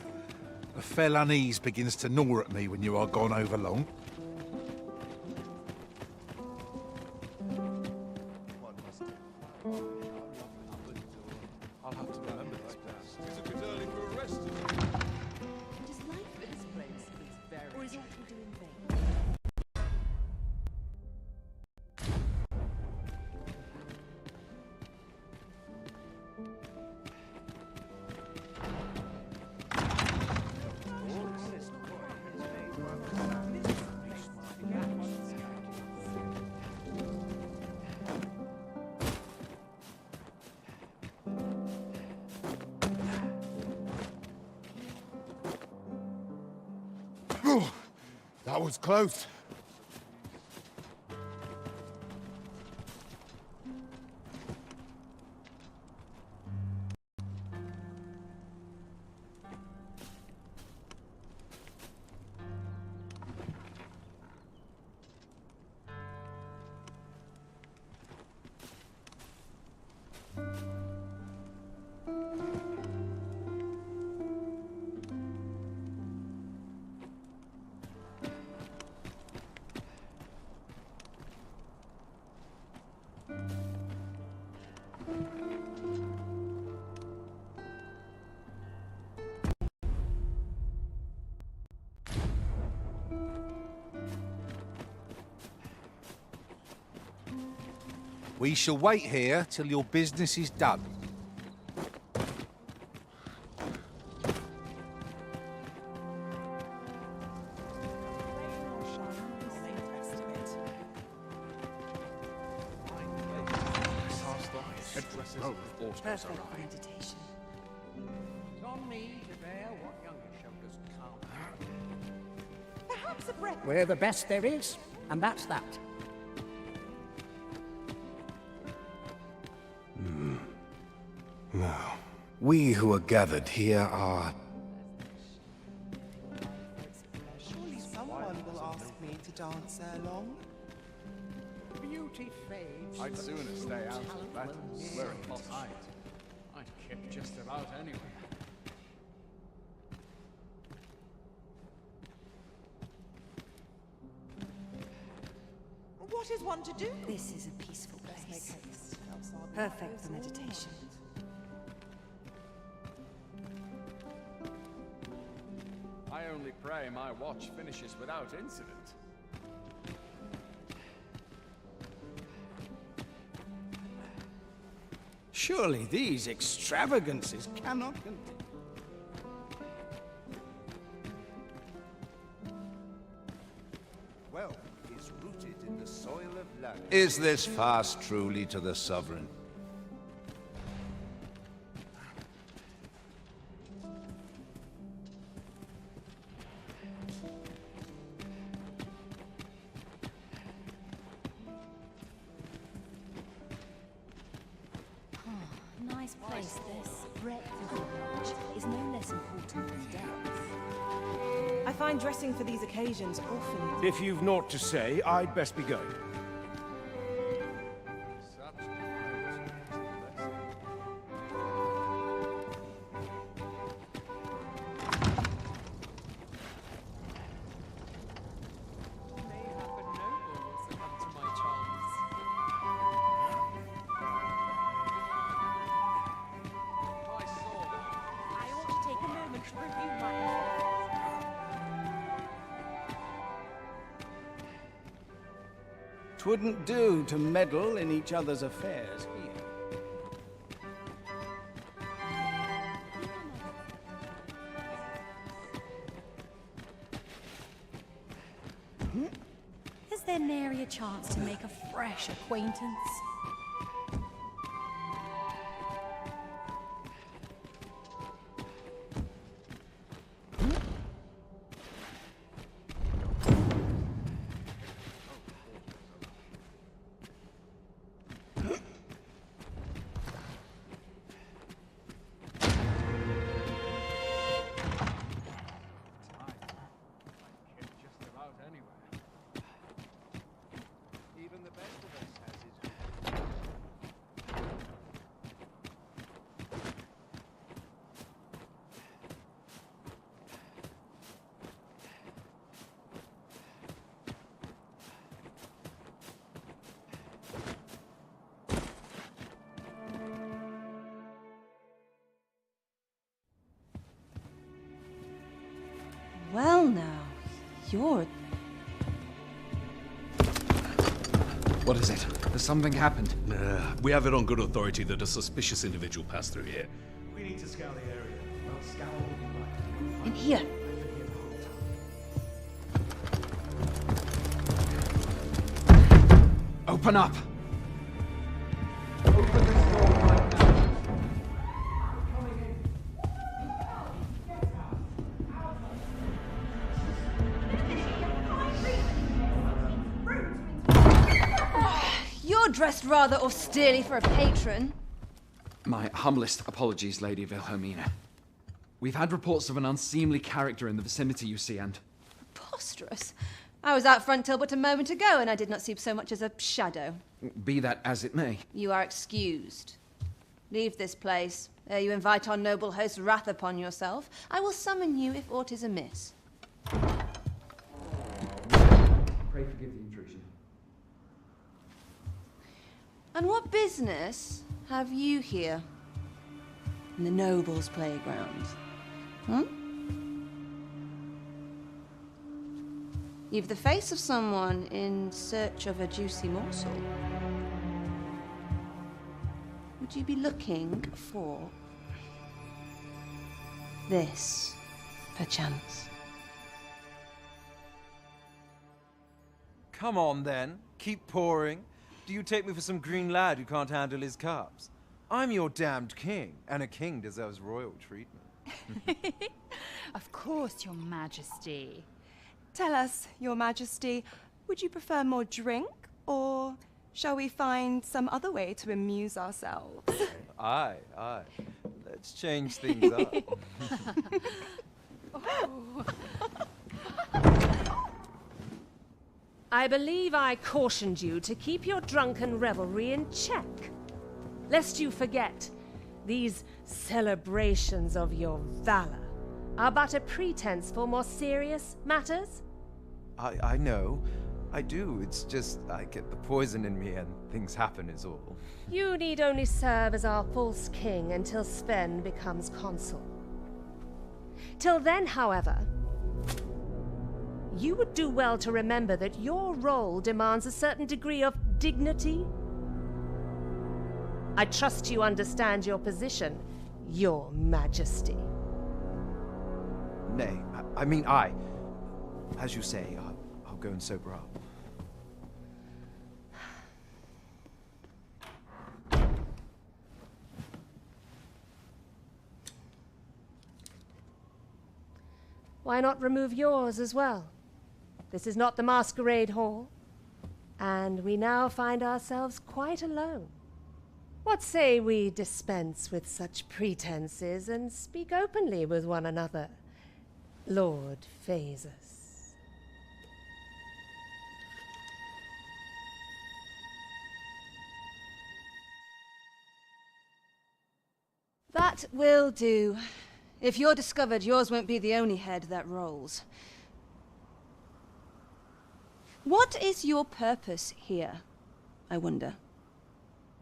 A fell unease begins to gnaw at me when you are gone over long. I'll have to remember this place. Is it a bit early for a rest? Does life in this place is very or is all we do in vain? That was close. We shall wait here till your business is done. Perfect for meditation. It's on me to bear what younger shoulders can't. Perhaps a breath. We're the best there is, and that's that. No. We who are gathered here are... Surely someone will ask me to dance along. Beauty fades. I'd sooner stay out of that than swear at hot height. I'd kip just about anywhere. What is one to do? This is a peaceful place. Perfect for meditation. I only pray my watch finishes without incident. Surely these extravagances cannot continue. Wealth is rooted in the soil of land. Is this fast truly to the Sovereign? Nice place, this. Breadth of knowledge is no less important than depth. I find dressing for these occasions often... If you've naught to say, I'd best be going. Twouldn't do to meddle in each other's affairs here. Is there nary a chance to make a fresh acquaintance? Well now, you're... What is it? Has something happened? We have it on good authority that a suspicious individual passed through here. We need to scour the area. Well, scour will be right. In here. Open up! You're dressed rather austerely for a patron. My humblest apologies, Lady Wilhelmina. We've had reports of an unseemly character in the vicinity, you see, and... Preposterous. I was out front till but a moment ago, and I did not see so much as a shadow. Be that as it may. You are excused. Leave this place, ere you invite our noble host's wrath upon yourself. I will summon you if aught is amiss. Pray forgive the intrusion. And what business have you here? In the nobles' playground? Hmm? You've the face of someone in search of a juicy morsel. Could you be looking for this, perchance? Come on, then. Keep pouring. Do you take me for some green lad who can't handle his cups? I'm your damned king, and a king deserves royal treatment. Of course, Your Majesty. Tell us, Your Majesty, would you prefer more drink, or shall we find some other way to amuse ourselves? Aye. Let's change things up. I believe I cautioned you to keep your drunken revelry in check. Lest you forget, these celebrations of your valor are but a pretense for more serious matters. I know. I do. It's just I get the poison in me and things happen is all. You need only serve as our false king until Sven becomes consul. Till then, however, you would do well to remember that your role demands a certain degree of dignity. I trust you understand your position, Your Majesty. Nay, as you say, I'll go and sober up. Why not remove yours as well? This is not the masquerade hall, and we now find ourselves quite alone. What say we dispense with such pretenses and speak openly with one another, Lord Phasus? That will do. If you're discovered, yours won't be the only head that rolls. What is your purpose here, I wonder?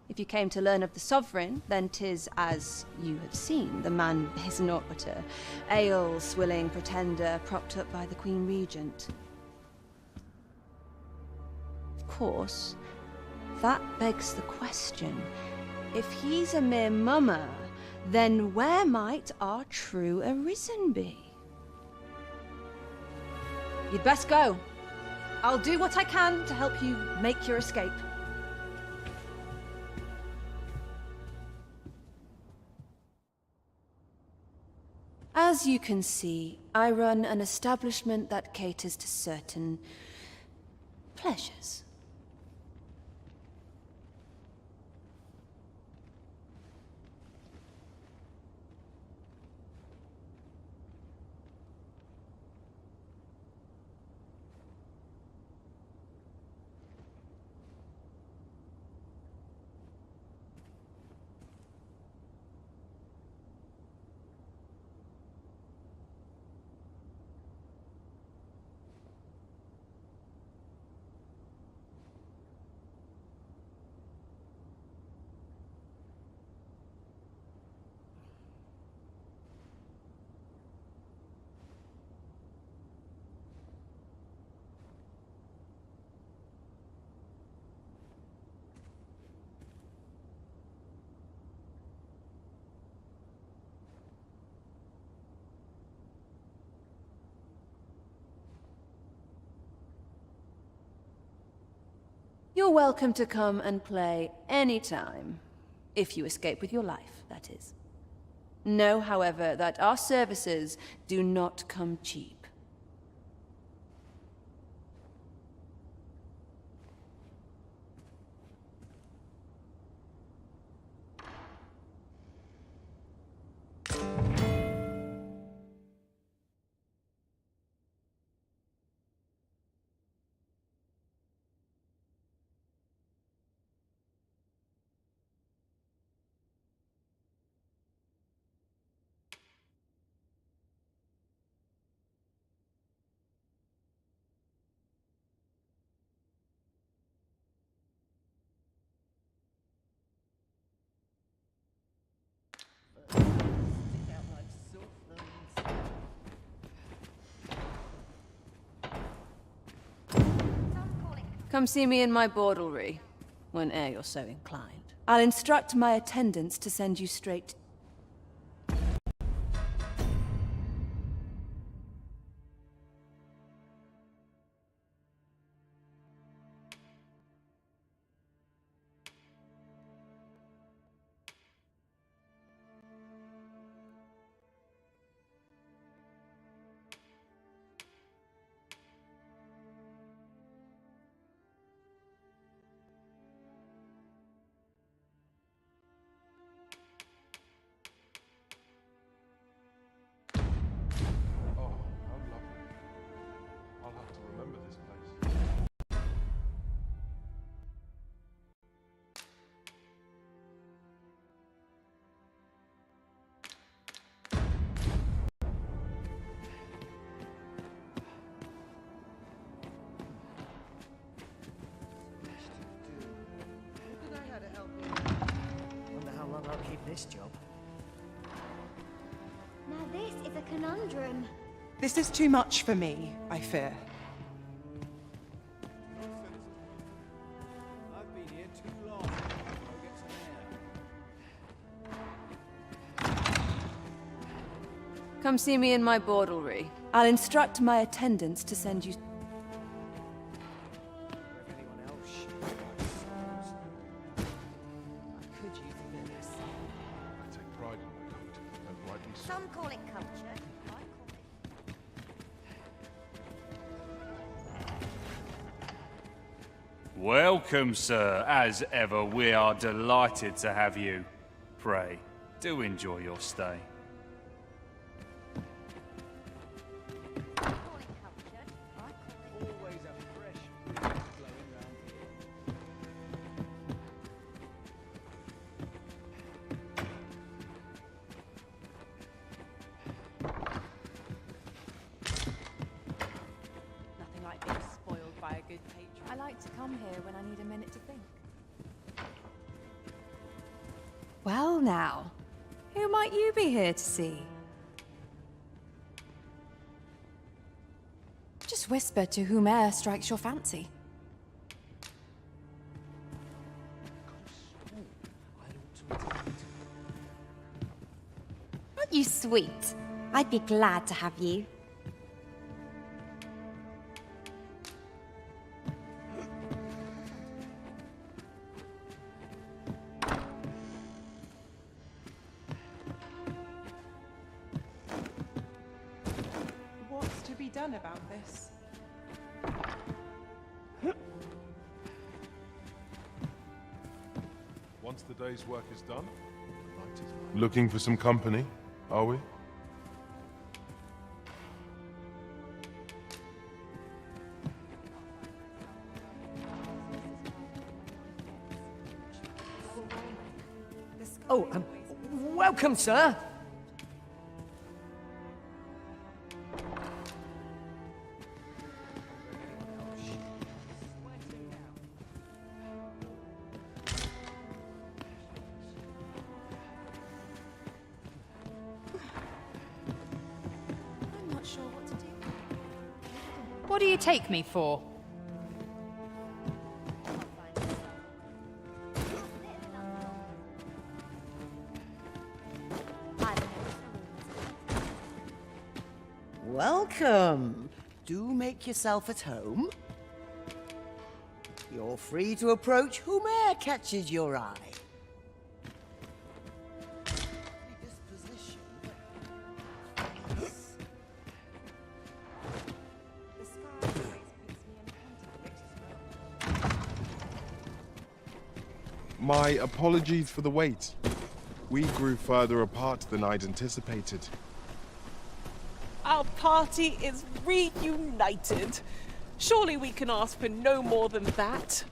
If you came to learn of the Sovereign, then 'tis as you have seen. The man is naught but a ale-swilling pretender propped up by the Queen Regent. Of course, that begs the question. If he's a mere mummer, then where might our true Arisen be? You'd best go. I'll do what I can to help you make your escape. As you can see, I run an establishment that caters to certain pleasures. You're welcome to come and play anytime, if you escape with your life, that is. Know, however, that our services do not come cheap. Come see me in my bordlery, whene'er you're so inclined. I'll instruct my attendants to send you straight. Oh, how lovely. I'll have to remember this place. Did I had to help you? Wonder how long I'll keep this job. Now this is a conundrum. This is too much for me, I fear. I've been here too long. Go get some air. Come see me in my bordlery. I'll instruct my attendants to send you. If anyone else I could use a bit less. I take pride in my coat, and rightly so. Some call it culture. Welcome, sir. As ever, we are delighted to have you. Pray, do enjoy your stay. Always a fresh breeze blowing round here. Nothing like being spoiled by a good patron. I like to come here when I need a minute to think. Well now, who might you be here to see? Just whisper to whome'er strikes your fancy. Aren't you sweet? I'd be glad to have you. What's to be done about this? Once the day's work is done, looking for some company, are we? Oh, welcome, sir. I'm not sure what to do. What do you take me for? Welcome. Do make yourself at home. You're free to approach whome'er catches your eye. My apologies for the wait. We grew further apart than I'd anticipated. Our party is reunited. Surely we can ask for no more than that.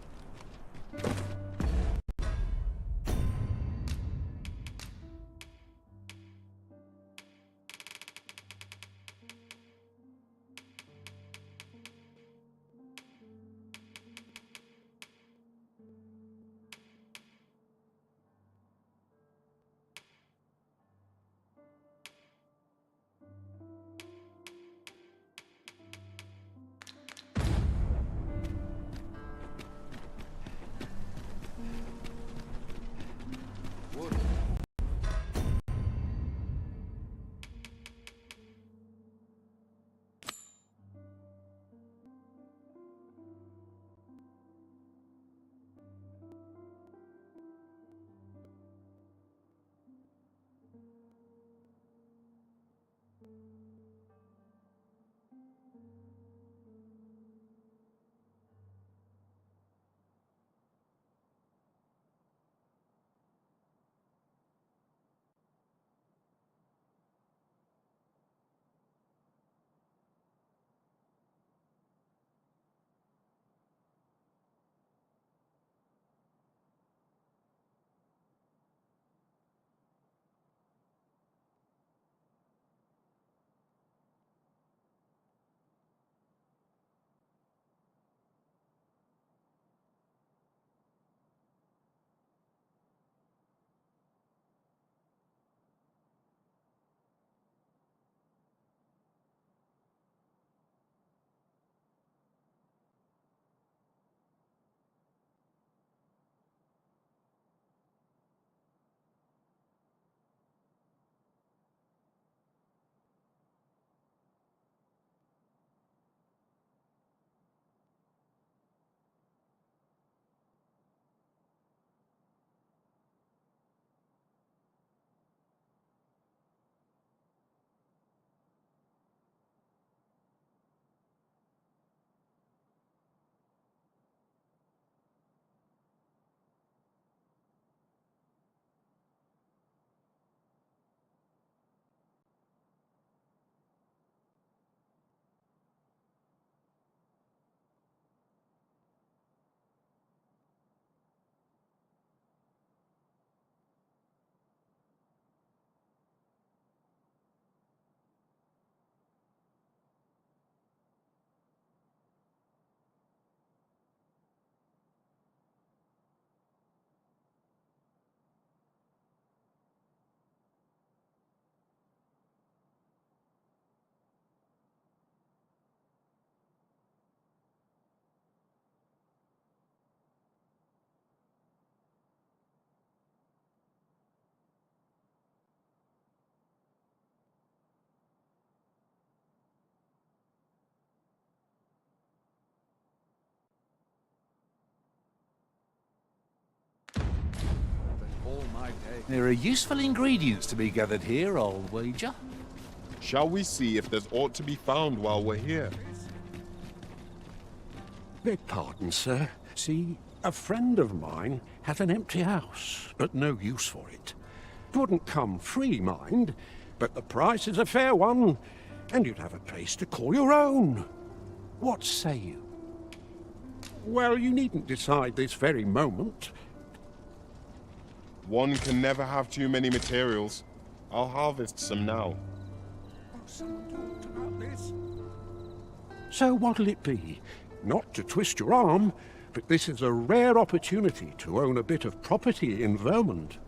my day. There are useful ingredients to be gathered here, I'll wager. Shall we see if there's aught to be found while we're here? Beg pardon, sir. See, a friend of mine has an empty house, but no use for it. Wouldn't come free, mind, but the price is a fair one, and you'd have a place to call your own. What say you? Well, you needn't decide this very moment. One can never have too many materials. I'll harvest some now. Someone talked about this. So what'll it be? Not to twist your arm, but this is a rare opportunity to own a bit of property in Vermont.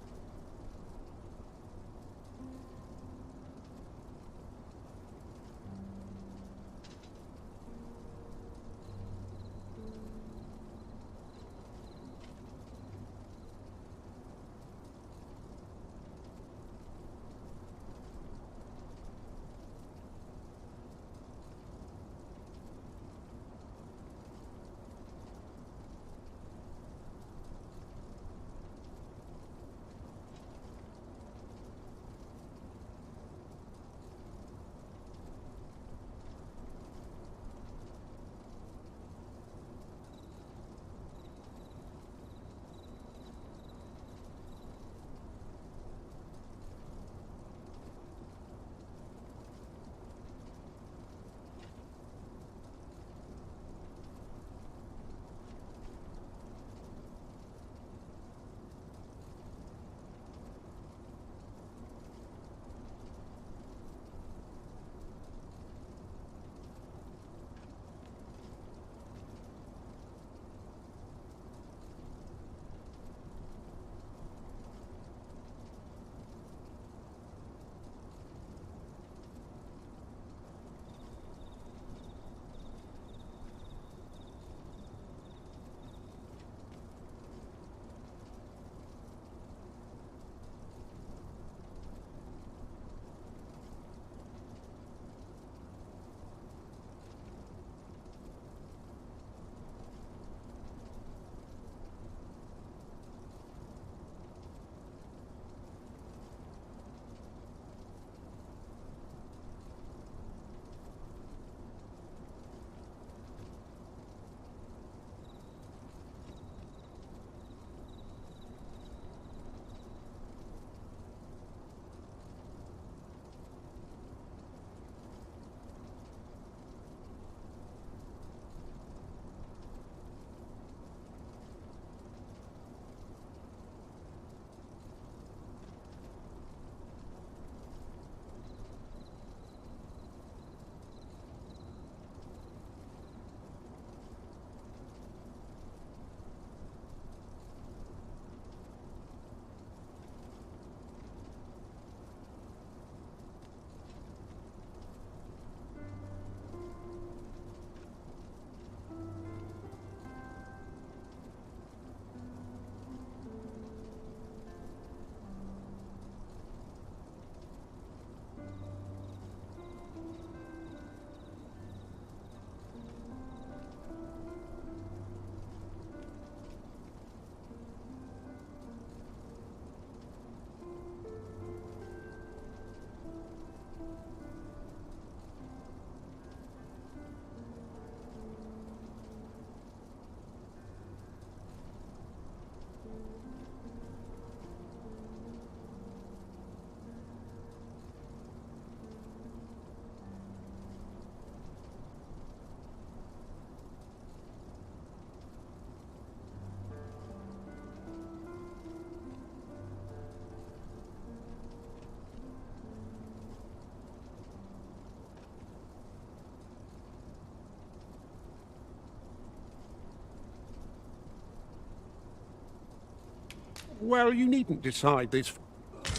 Well, you needn't decide this.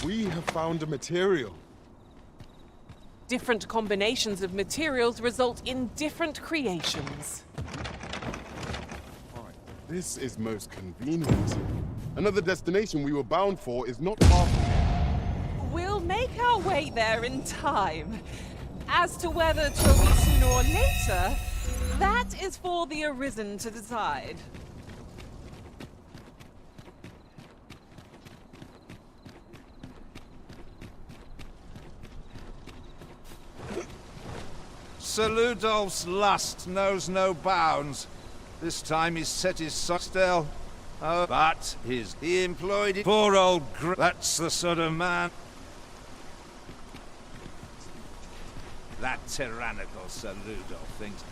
We have found a material. Different combinations of materials result in different creations. This is most convenient. Another destination we were bound for is not far from... We'll make our way there in time. As to whether 'twill be sooner or later, that is for the Arisen to decide. Sir Ludolf's lust knows no bounds. This time he's set his sights still. Oh, but he employed it. Poor old that's the sort of man. That tyrannical Sir Ludolf thinks.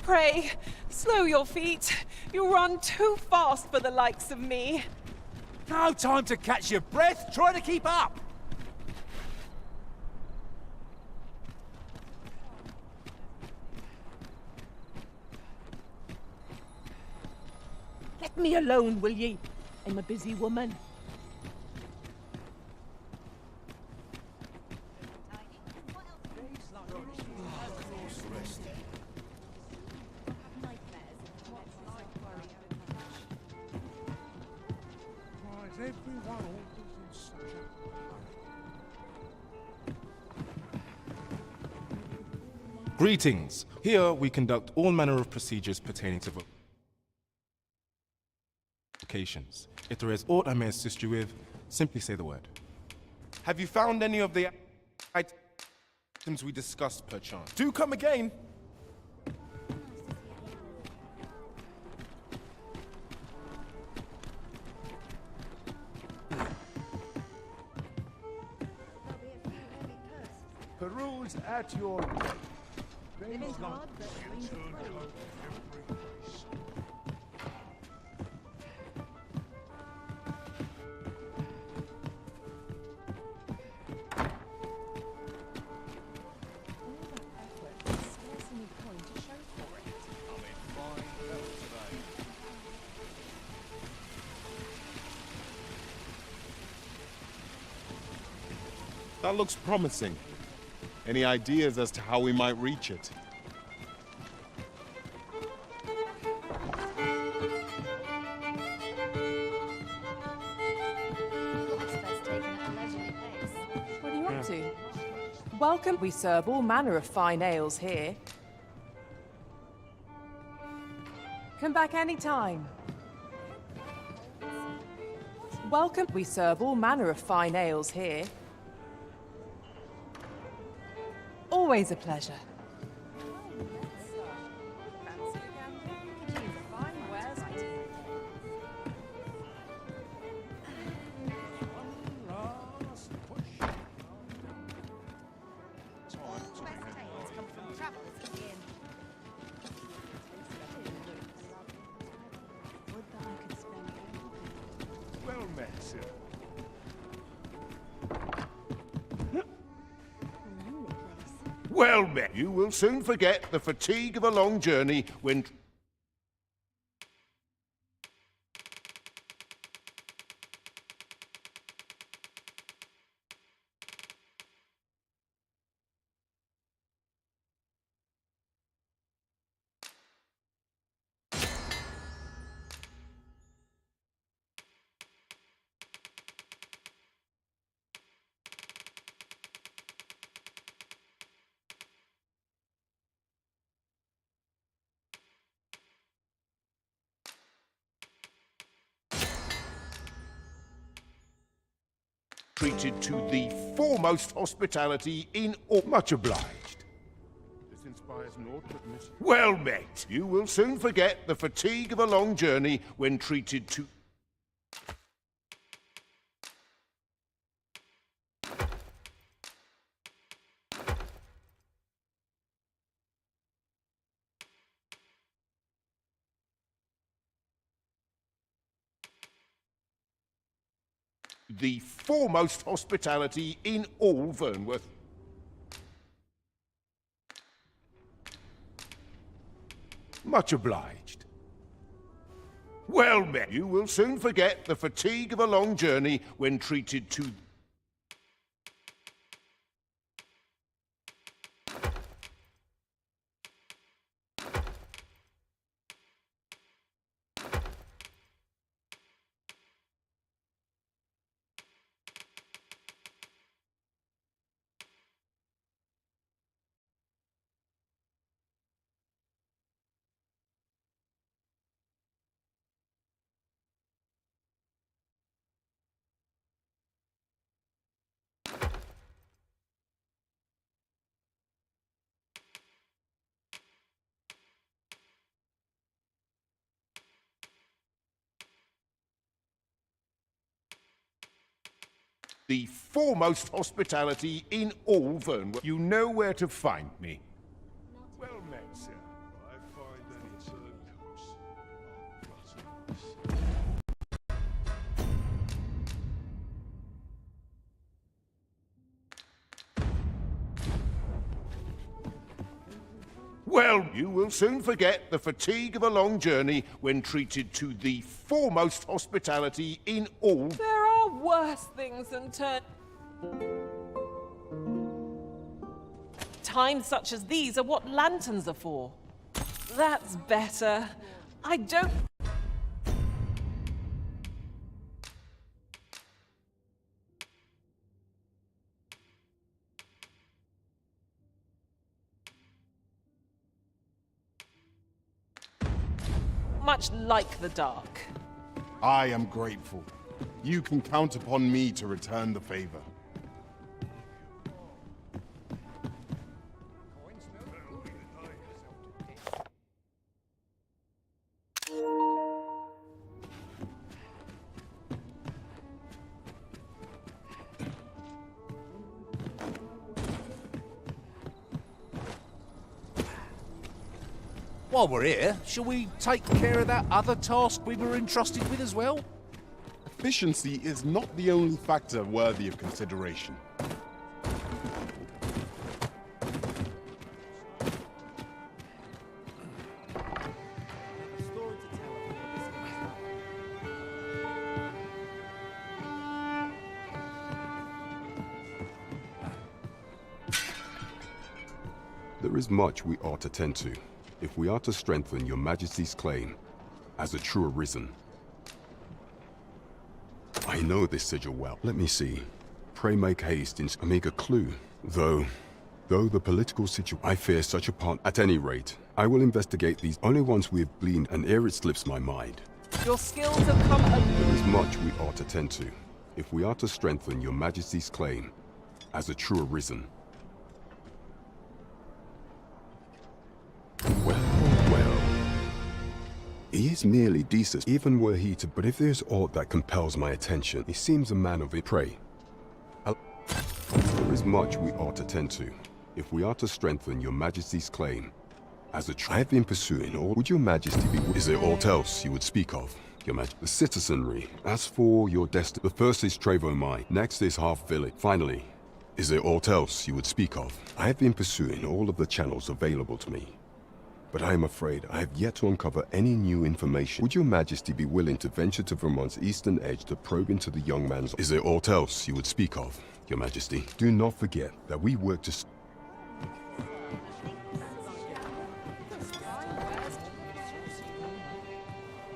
Pray, slow your feet. You run too fast for the likes of me. No time to catch your breath. Try to keep up. Let me alone, will ye? I'm a busy woman. Greetings. Here we conduct all manner of procedures pertaining to vocations. If there is aught I may assist you with, simply say the word. Have you found any of the items we discussed, perchance? Do come again. Peruse at your Living's hard, but dreams are free. That looks promising. Any ideas as to how we might reach it? What are you up to? Welcome. We serve all manner of fine ales here. Come back any time. Welcome. We serve all manner of fine ales here. Always a pleasure. Well met, sir. Well met. You will soon forget the fatigue of a long journey when... treated to the foremost hospitality in all... Much obliged. This inspires naught but miss. Well met. You will soon forget the fatigue of a long journey when treated to... the foremost hospitality in all Vernworth. Much obliged. Well met. You will soon forget the fatigue of a long journey when treated to... the foremost hospitality in all Vernwood. You know where to find me. Well met, sir. I find that it's Well, you will soon forget the fatigue of a long journey when treated to the foremost hospitality in all. There are worse things than times such as these are what lanterns are for. That's better. I don't... much like the dark. I am grateful. You can count upon me to return the favor. While we're here, shall we take care of that other task we were entrusted with as well? Efficiency is not the only factor worthy of consideration. There is much we ought to tend to, if we are to strengthen your Majesty's claim as a true arisen. I know this sigil well. Let me see. Pray make haste in Omega Clue. Though the political situation, I fear such a part. At any rate, I will investigate these only once we have gleaned, and ere it slips my mind. Your skills have come a... There is much we ought to tend to, if we are to strengthen your Majesty's claim as a true arisen. Well. He is merely decent, even were he to... But if there's aught that compels my attention, he seems a man of it. Pray. There is much we ought to tend to, if we are to strengthen your Majesty's claim as a I have been pursuing all... Would your Majesty be... Is there aught else you would speak of, your Majesty? The citizenry. As for your destiny, the first is Trevo Mine, next is Half Village. Finally, is there aught else you would speak of? I have been pursuing all of the channels available to me, but I am afraid I have yet to uncover any new information. Would your Majesty be willing to venture to Vermont's eastern edge to probe into the young man's... Is there aught else you would speak of, your Majesty? Do not forget that we work to...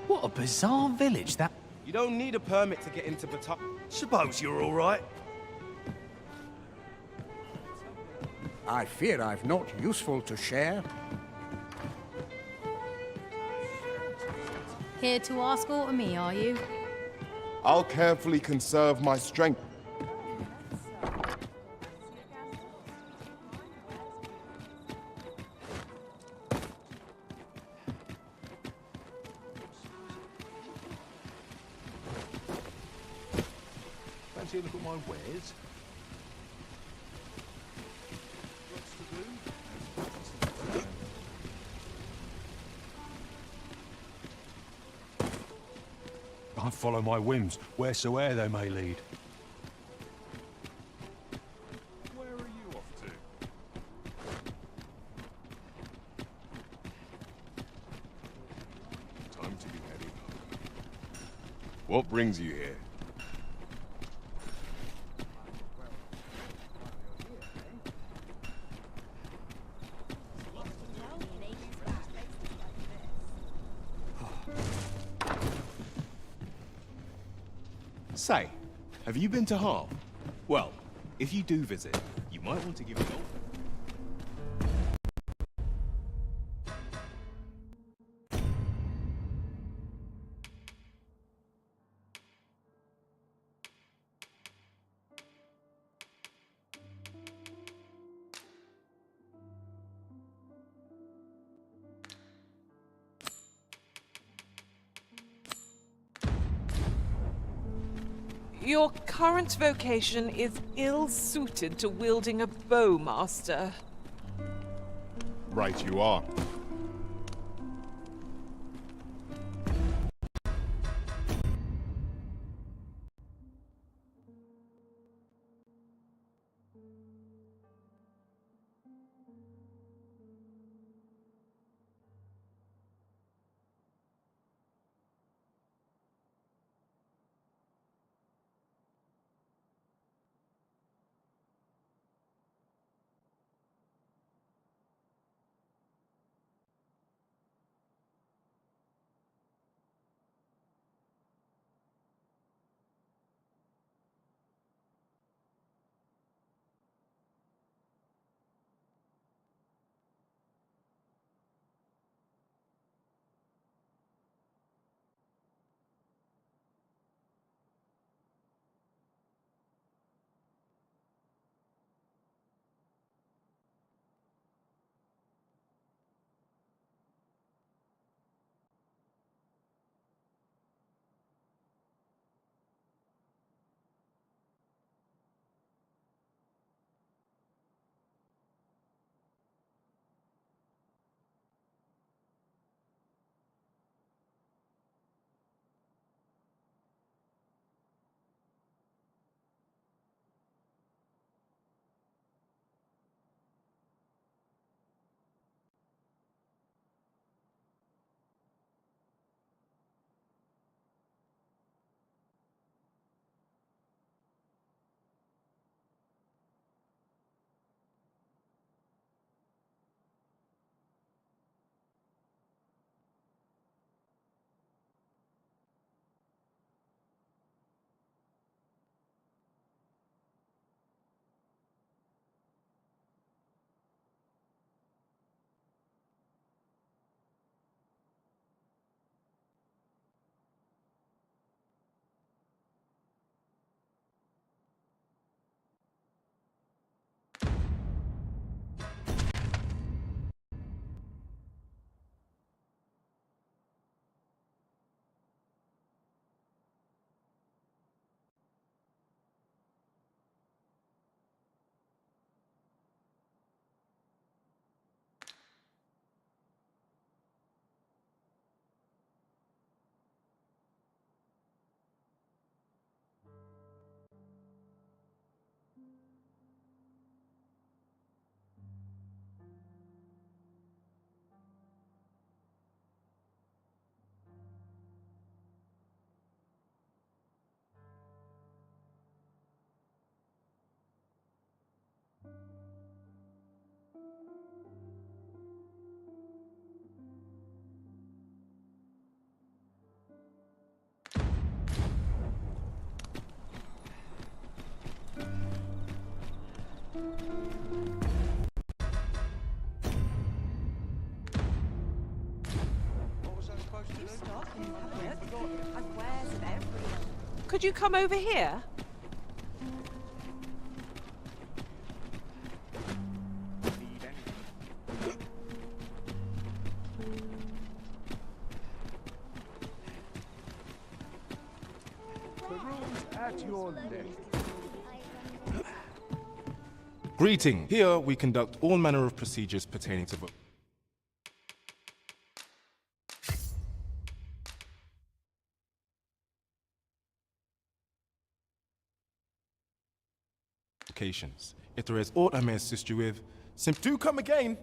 What a bizarre village that... You don't need a permit to get into Batar... Suppose you're all right. I fear I've naught useful to share. Here to ask aught of me, are you? I'll carefully conserve my strength. Fancy a look at my wares? I follow my whims, wheresoe'er they may lead. Where are you off to? Time to be heading home. What brings you here? Say, have you been to Harp? Well, if you do visit, you might want to give it all. Your current vocation is ill-suited to wielding a bowmaster. Right you are. Could you come over here? The room's at your left. Greeting. Here we conduct all manner of procedures pertaining to vocations. If there is aught I may assist you with, simply do come again.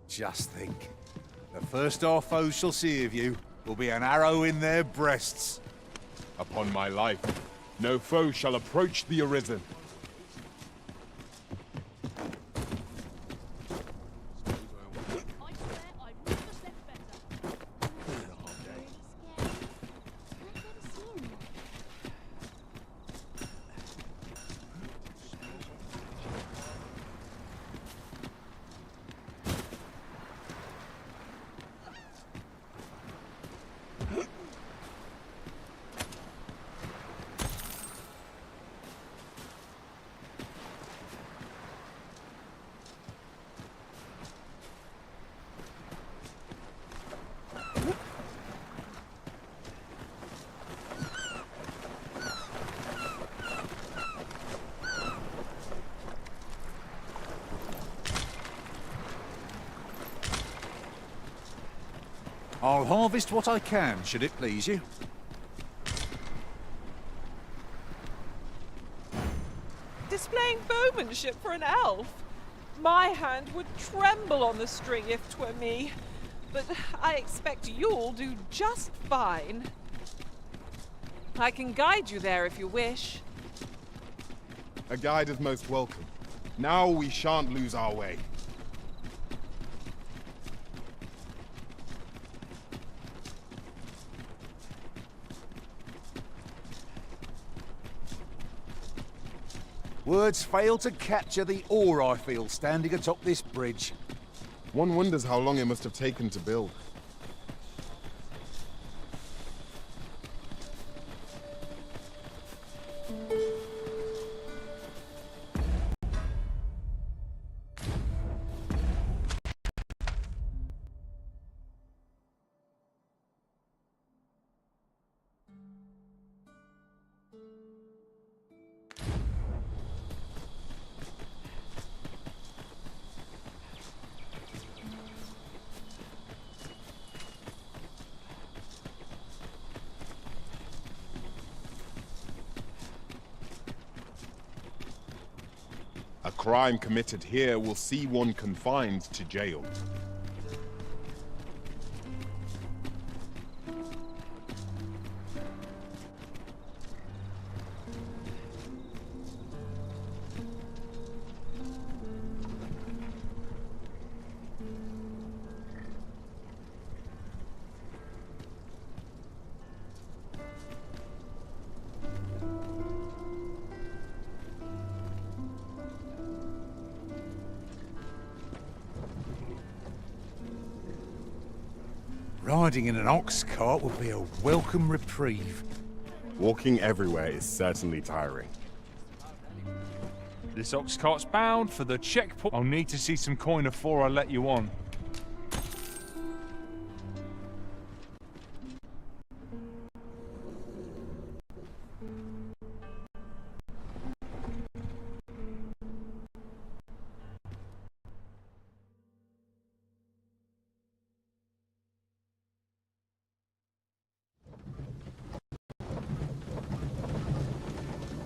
Just think. The first our foes shall see of you will be an arrow in their breasts. Upon my life, no foe shall approach the Arisen. I'll harvest what I can, should it please you. Displaying bowmanship for an elf? My hand would tremble on the string if 'twere me. But I expect you'll do just fine. I can guide you there if you wish. A guide is most welcome. Now we shan't lose our way. Words fail to capture the awe I feel standing atop this bridge. One wonders how long it must have taken to build. A crime committed here will see one confined to jail. Riding in an ox cart would be a welcome reprieve. Walking everywhere is certainly tiring. This ox cart's bound for the checkpoint. I'll need to see some coin before I let you on.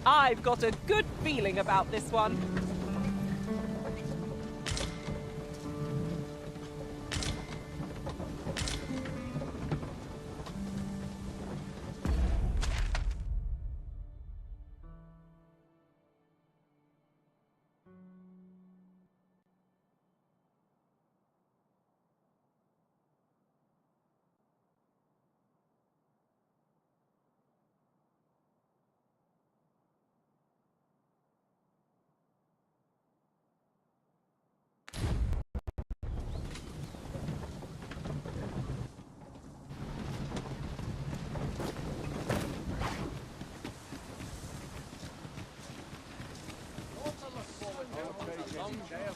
I've got a good feeling about this one.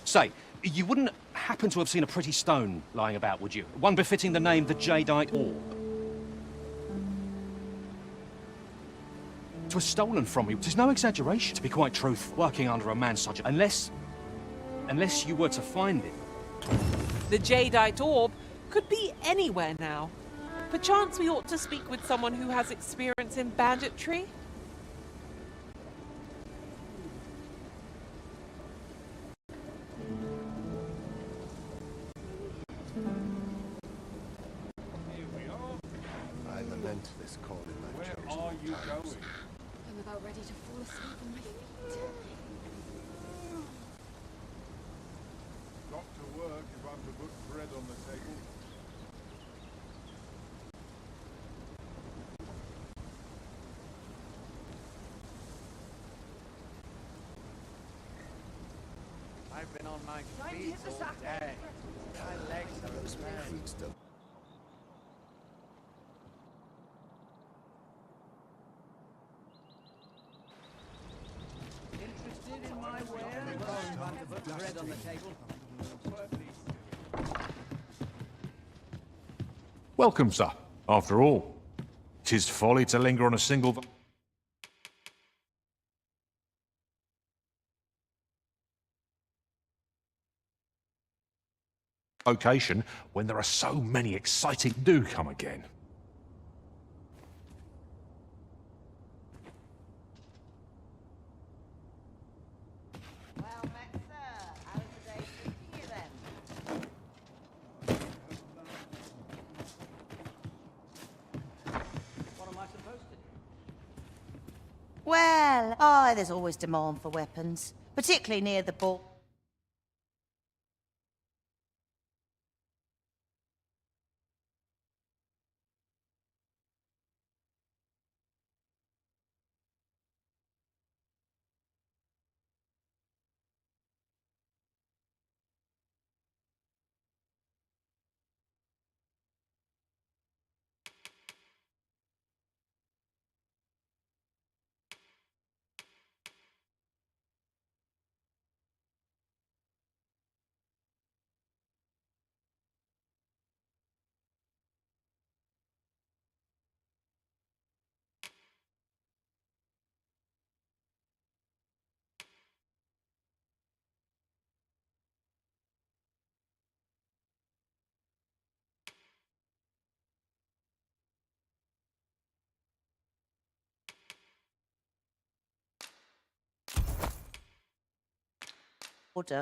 Say, you wouldn't happen to have seen a pretty stone lying about, would you? One befitting the name the Jadeite Orb. It was stolen from you. It's no exaggeration, to be quite truthful, working under a man such a... Unless you were to find it. The Jadeite Orb could be anywhere now. Perchance we ought to speak with someone who has experience in banditry? I lament this calling I've chosen. Where are you going? I'm about ready to fall asleep on my feet. Got to work if I'm to put bread on the table. I've been on my feet all day. My legs are as bad. Interested in my wares? Time to put bread on the table. Welcome, sir. After all, 'tis folly to linger on a single... location when there are so many exciting... Do come again. Well, there's always demand for weapons, particularly near the border.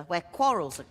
Where quarrels are...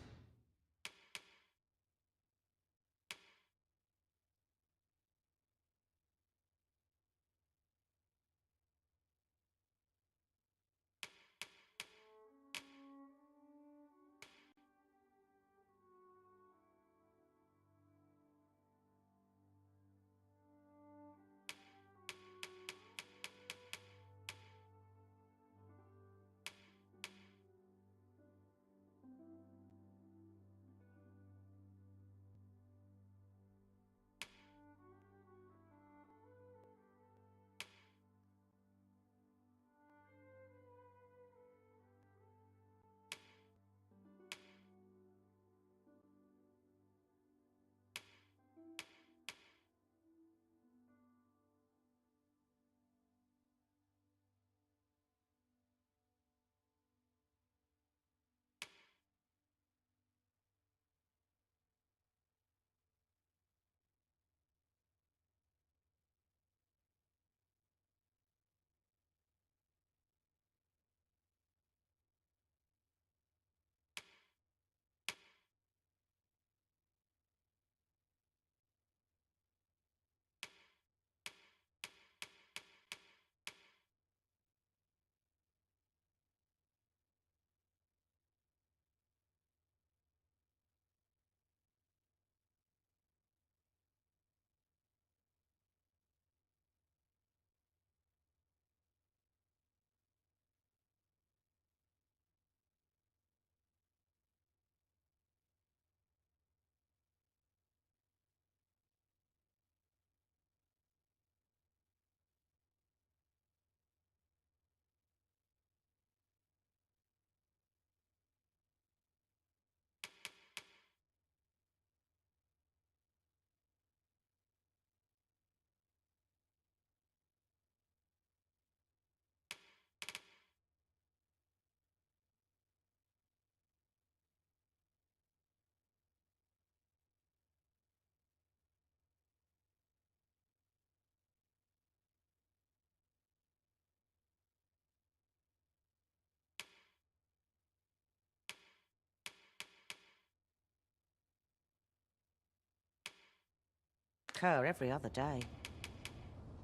occur every other day.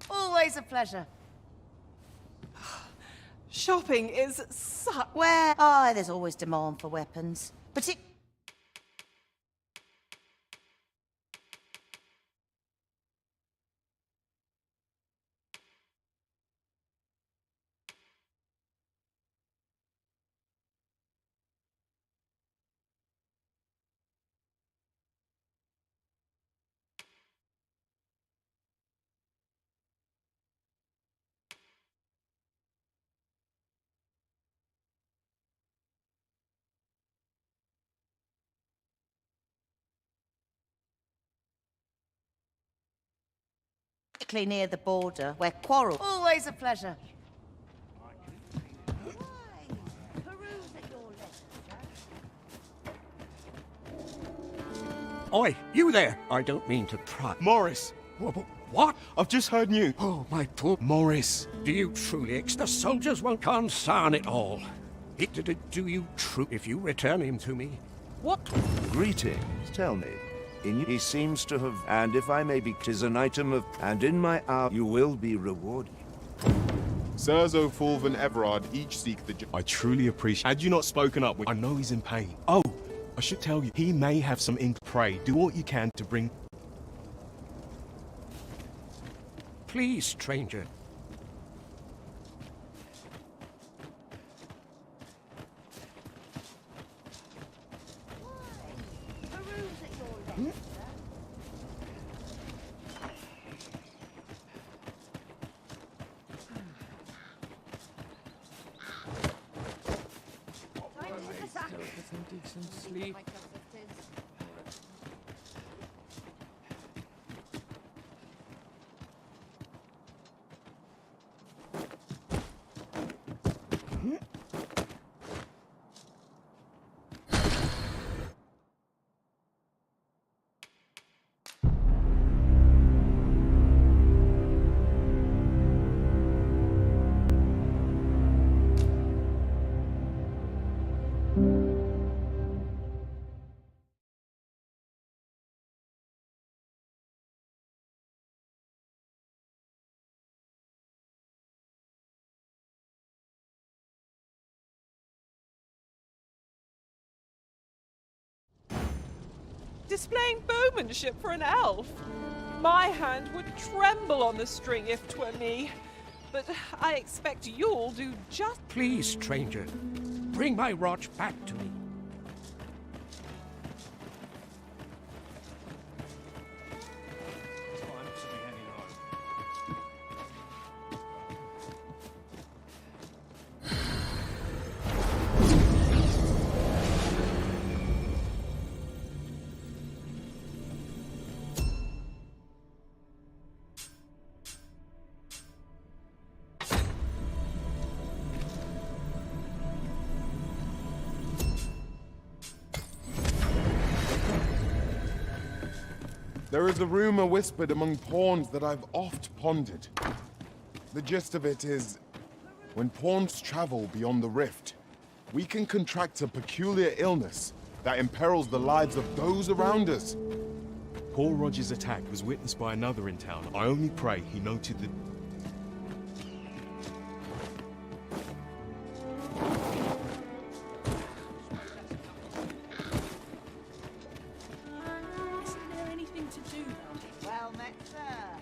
Always a pleasure. Shopping is such... Where? There's always demand for weapons. Particularly near the border, where quarrel... Always a pleasure. Oi, you there! I don't mean to pry. Morris! What? I've just heard news. Oh, my poor Morris. Do you truly the soldiers won't concern it all? Do you if you return him to me? What? Greetings. Tell me. He seems to have, and if I may be, 'tis an item of, and in my hour you will be rewarded. Sirs O'Fulv and Everard each seek the... I truly appreciate... Had you not spoken up, I know he's in pain. Oh, I should tell you, he may have some ink. Pray, do what you can to bring... Please, stranger. Some decent sleep. Displaying bowmanship for an elf? My hand would tremble on the string if 'twere me. But I expect you'll do just... Please, stranger. Bring my watch back to me. There is a rumor whispered among pawns that I've oft pondered. The gist of it is, when pawns travel beyond the rift, we can contract a peculiar illness that imperils the lives of those around us. Paul Rogers' attack was witnessed by another in town. I only pray he noted the... Well met, sir.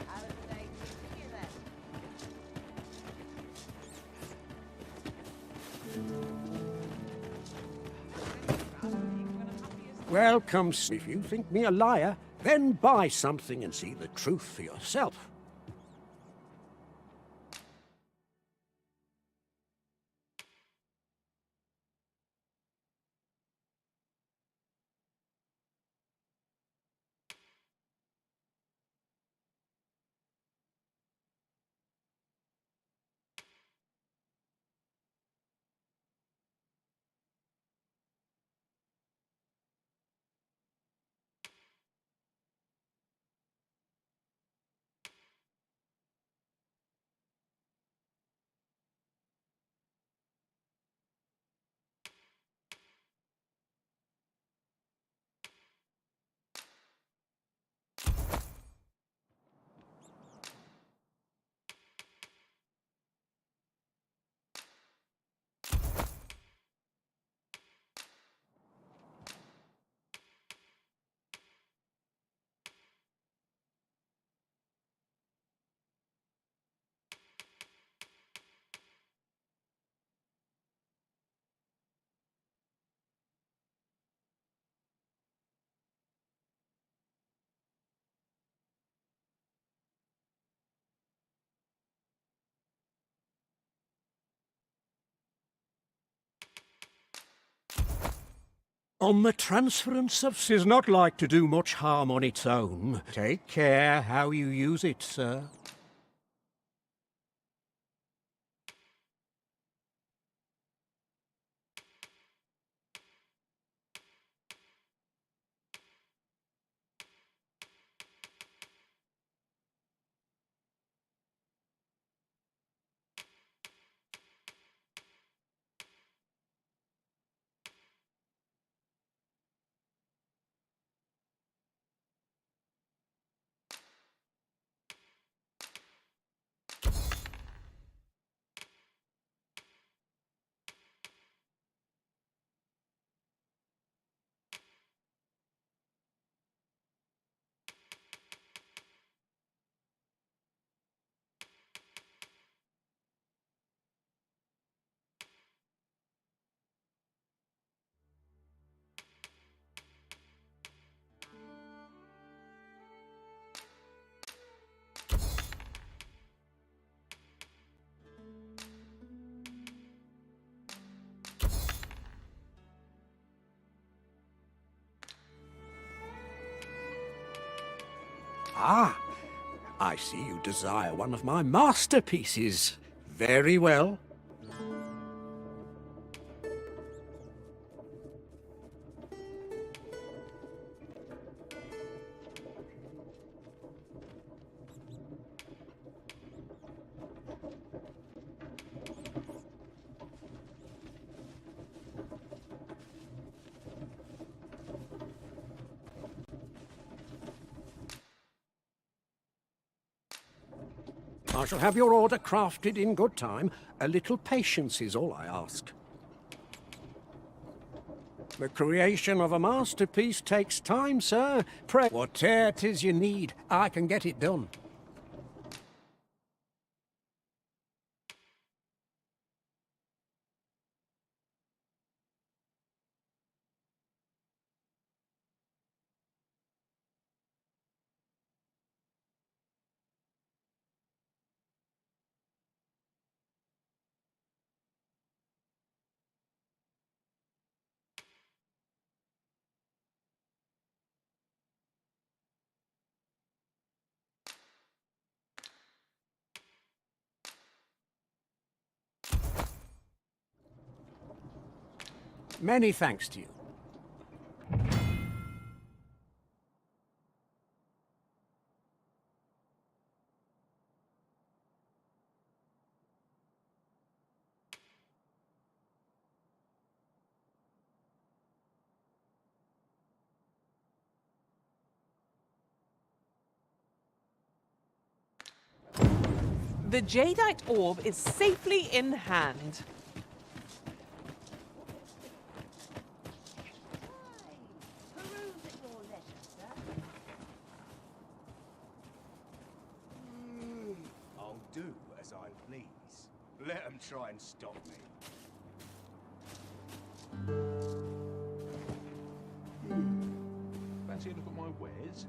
How did the day treat you then? Welcome. If you think me a liar, then buy something and see the truth for yourself. On the transference of is not like to do much harm on its own. Take care how you use it, sir. Ah, I see you desire one of my masterpieces. Very well. I shall have your order crafted in good time. A little patience is all I ask. The creation of a masterpiece takes time, sir. Pray, whatever 'tis you need, I can get it done. Many thanks to you. The jadeite orb is safely in hand. I'll do as I please. Let them try and stop me. Fancy a look at my wares?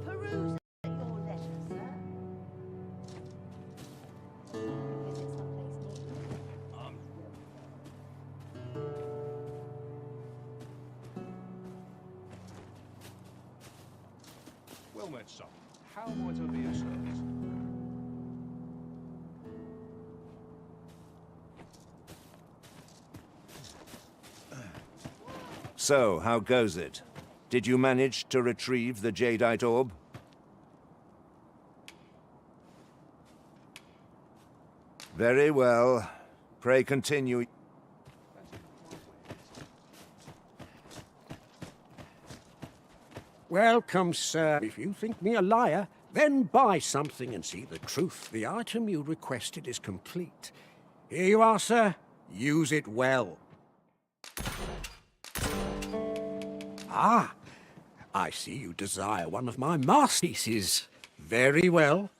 Peruse at your leisure, sir. Visit someplace new. Well met, son. How might I be of service? So, how goes it? Did you manage to retrieve the jadeite orb? Very well. Pray continue. Welcome, sir. If you think me a liar, then buy something and see the truth. The item you requested is complete. Here you are, sir. Use it well. Ah, I see you desire one of my masterpieces. Very well.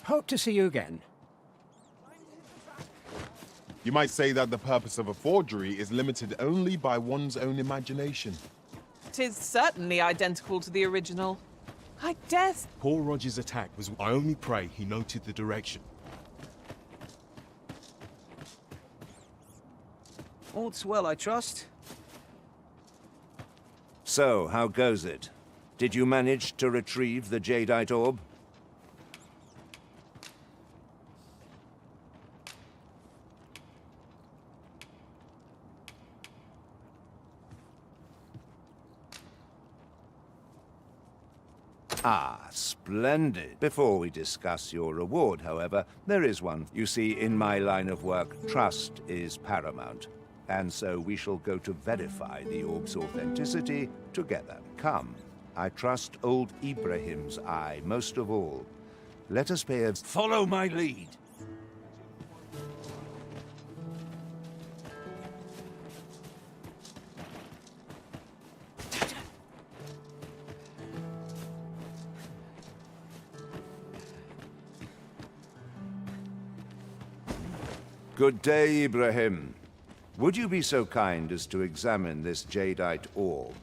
Hope to see you again. You might say that the purpose of a forgery is limited only by one's own imagination. 'Tis certainly identical to the original. I dare Paul Roger's attack was... I only pray he noted the direction. All's well, I trust. So, how goes it? Did you manage to retrieve the Jadeite orb? Ah, splendid. Before we discuss your reward, however, there is one. You see, in my line of work, trust is paramount. And so we shall go to verify the orb's authenticity together. Come. I trust old Ibrahim's eye most of all. Let us pay a... Follow my lead. Good day, Ibrahim. Would you be so kind as to examine this Jadeite orb?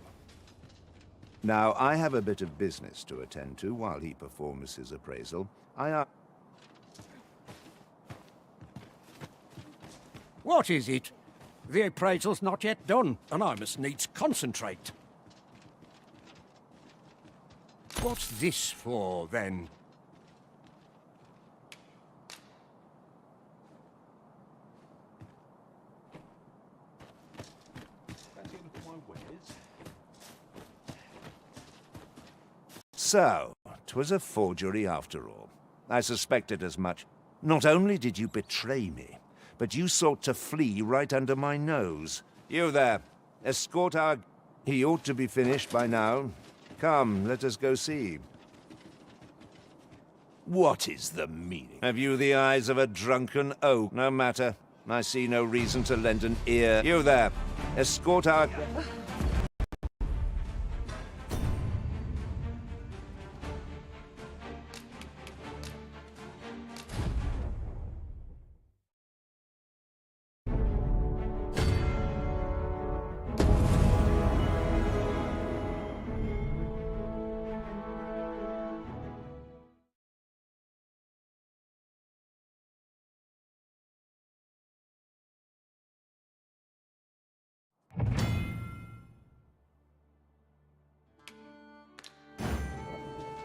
Now, I have a bit of business to attend to while he performs his appraisal. What is it? The appraisal's not yet done, and I must needs concentrate. What's this for, then? So, 'twas a forgery after all. I suspected as much. Not only did you betray me, but you sought to flee right under my nose. You there, escort our... He ought to be finished by now. Come, let us go see. What is the meaning? Have you the eyes of a drunken oak? No matter. I see no reason to lend an ear. You there, escort our...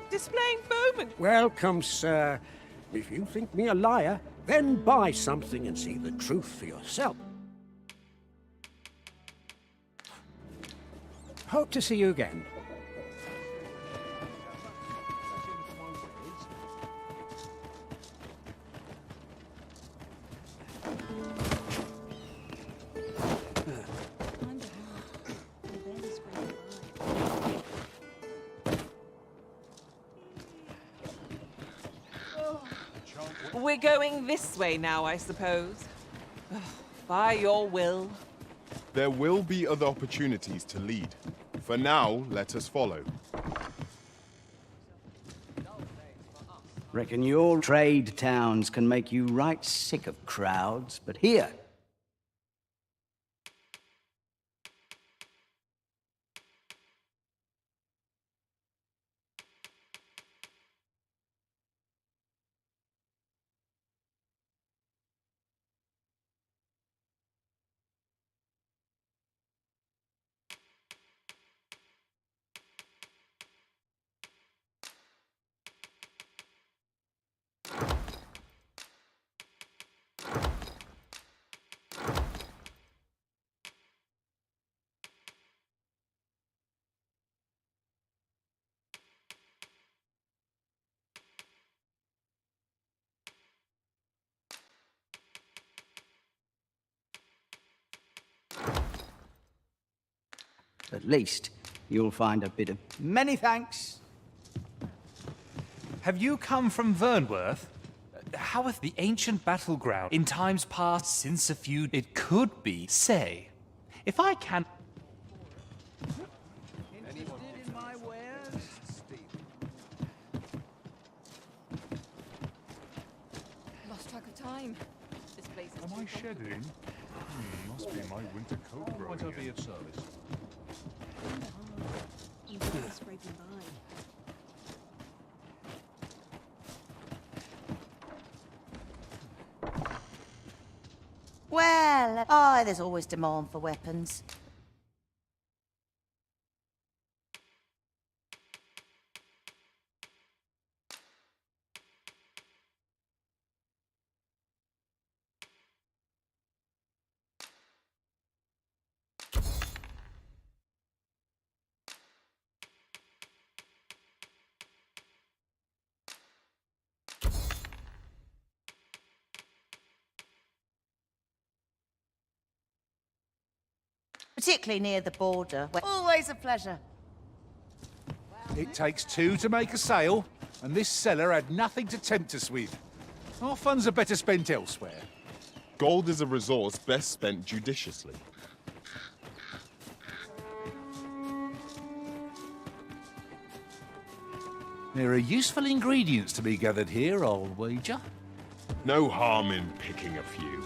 Displaying bowman. Welcome, sir. If you think me a liar, then buy something and see the truth for yourself. Hope to see you again. We're going this way now, I suppose. By your will. There will be other opportunities to lead. For now, let us follow. Reckon your trade towns can make you right sick of crowds, but here... At least you'll find a bit of... Many thanks. Have you come from Vernworth? How hath the ancient battleground in times past since a feud it could be, say? If I can... Lost track of time. This place is... Am I shedding? Must be my winter coat growing. Might I be of service? Scraping by. Well, oh, there's always demand for weapons. particularly near the border. Always a pleasure. It takes two to make a sale, and this cellar had nothing to tempt us with. Our funds are better spent elsewhere. Gold is a resource best spent judiciously. There are useful ingredients to be gathered here, I'll wager. No harm in picking a few.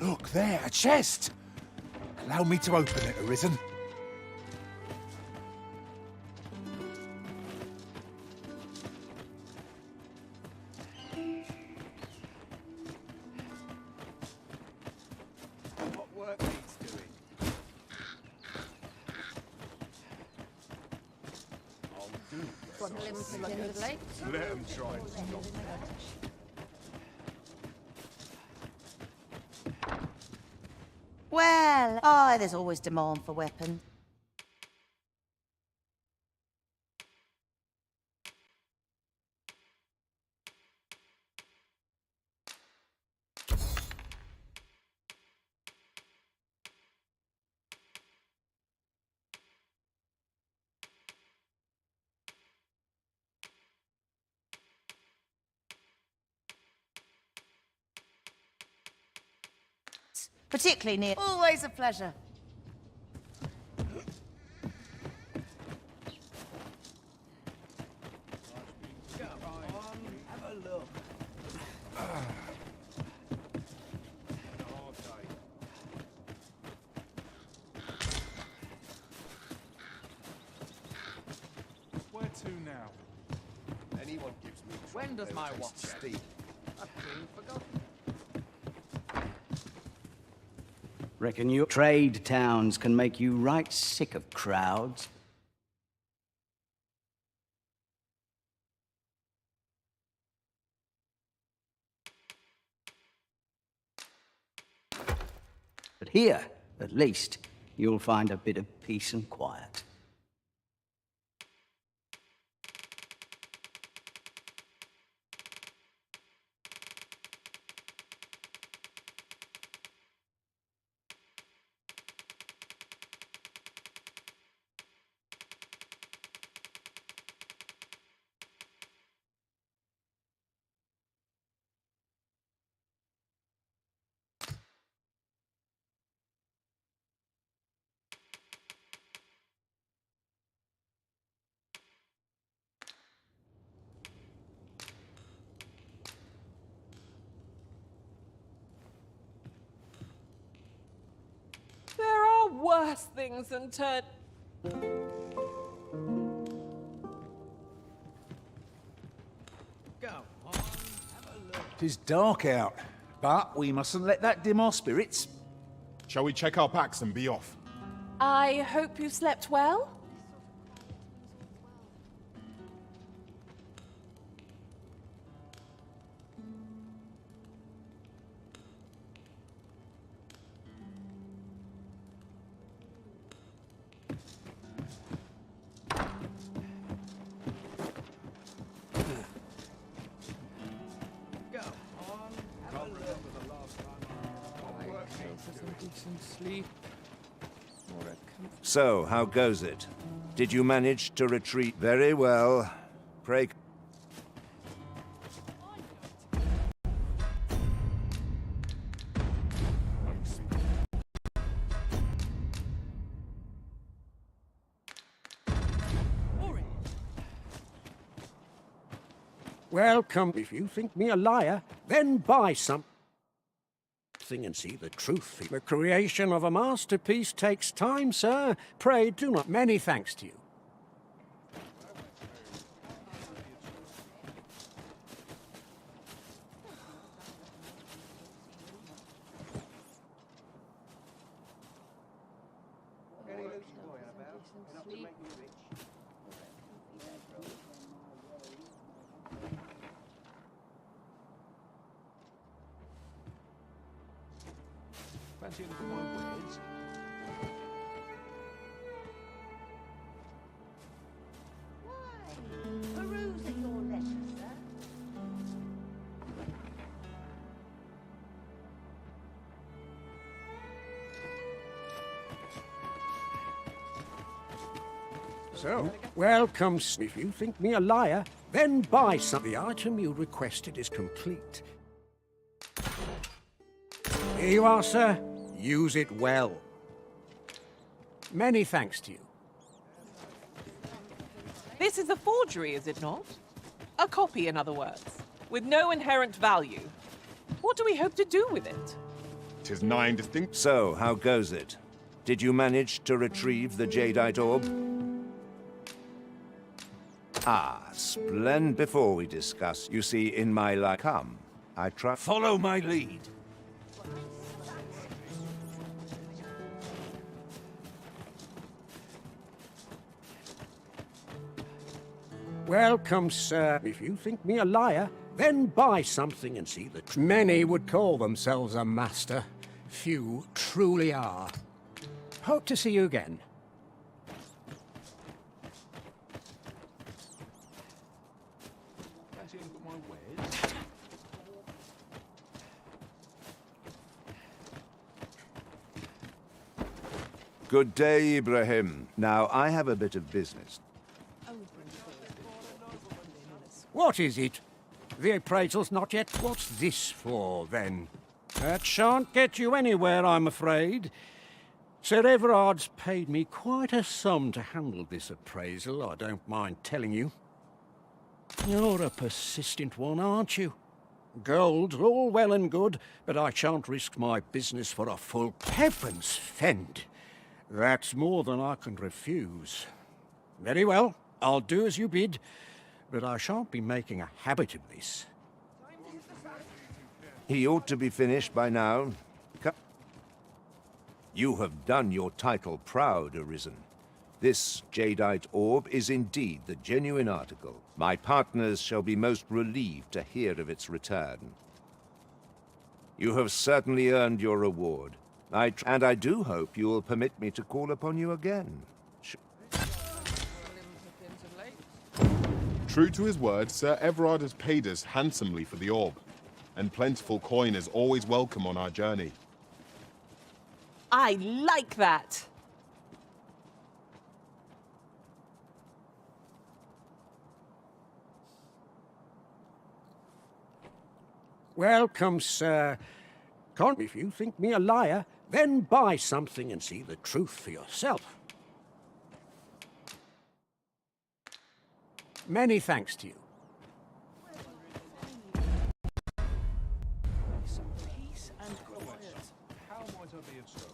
Look there, a chest! Allow me to open it, Arisen. What work needs doing? I'll do. Let them try and stop me. Well, there's always demand for weapons. Particularly near. Always a pleasure. Have a look. Where to now? Anyone gives me trouble, When does they'll my taste watch steak. end? I've been forgotten. Reckon your trade towns can make you right sick of crowds. But here, at least, you'll find a bit of peace and quiet. There are worse things than turn. Go on, have a look. It is dark out, but we mustn't let that dim our spirits. Shall we check our packs and be off? I hope you slept well. Go on, have a look. The last time I worked For some decent sleep. Or a So, how goes it? Did you manage to retreat very well? Pray. Welcome. If you think me a liar, then buy something and see the truth. The creation of a masterpiece takes time, sir. Pray do not. Many thanks to you. Fancy a little more words? So, welcome. If you think me a liar, then buy some. The item you requested is complete. Here you are, sir. Use it well. Many thanks to you. This is a forgery, is it not? A copy, in other words, with no inherent value. What do we hope to do with it? 'Tis 9 distinct. So, how goes it? Did you manage to retrieve the jadeite orb? Ah, splendid. Before we discuss, you see, in my life, come. I try. Follow my lead. Welcome, sir. If you think me a liar, then buy something and see that many would call themselves a master. Few truly are. Hope to see you again. Good day, Ibrahim. Now, I have a bit of business. What is it? The appraisal's not yet. What's this for, then? That shan't get you anywhere, I'm afraid. Sir Everard's paid me quite a sum to handle this appraisal, I don't mind telling you. You're a persistent one, aren't you? Gold's all well and good, but I shan't risk my business for a full... Heavens fend! That's more than I can refuse. Very well, I'll do as you bid, but I shan't be making a habit of this. He ought to be finished by now. You have done your title proud, Arisen. This jadeite orb is indeed the genuine article. My partners shall be most relieved to hear of its return. You have certainly earned your reward. And I do hope you will permit me to call upon you again. True to his word, Sir Everard has paid us handsomely for the orb, and plentiful coin is always welcome on our journey. I like that! Welcome, sir. If you think me a liar, then buy something and see the truth for yourself. Many thanks to you. Some peace and quiet. How might I be of service?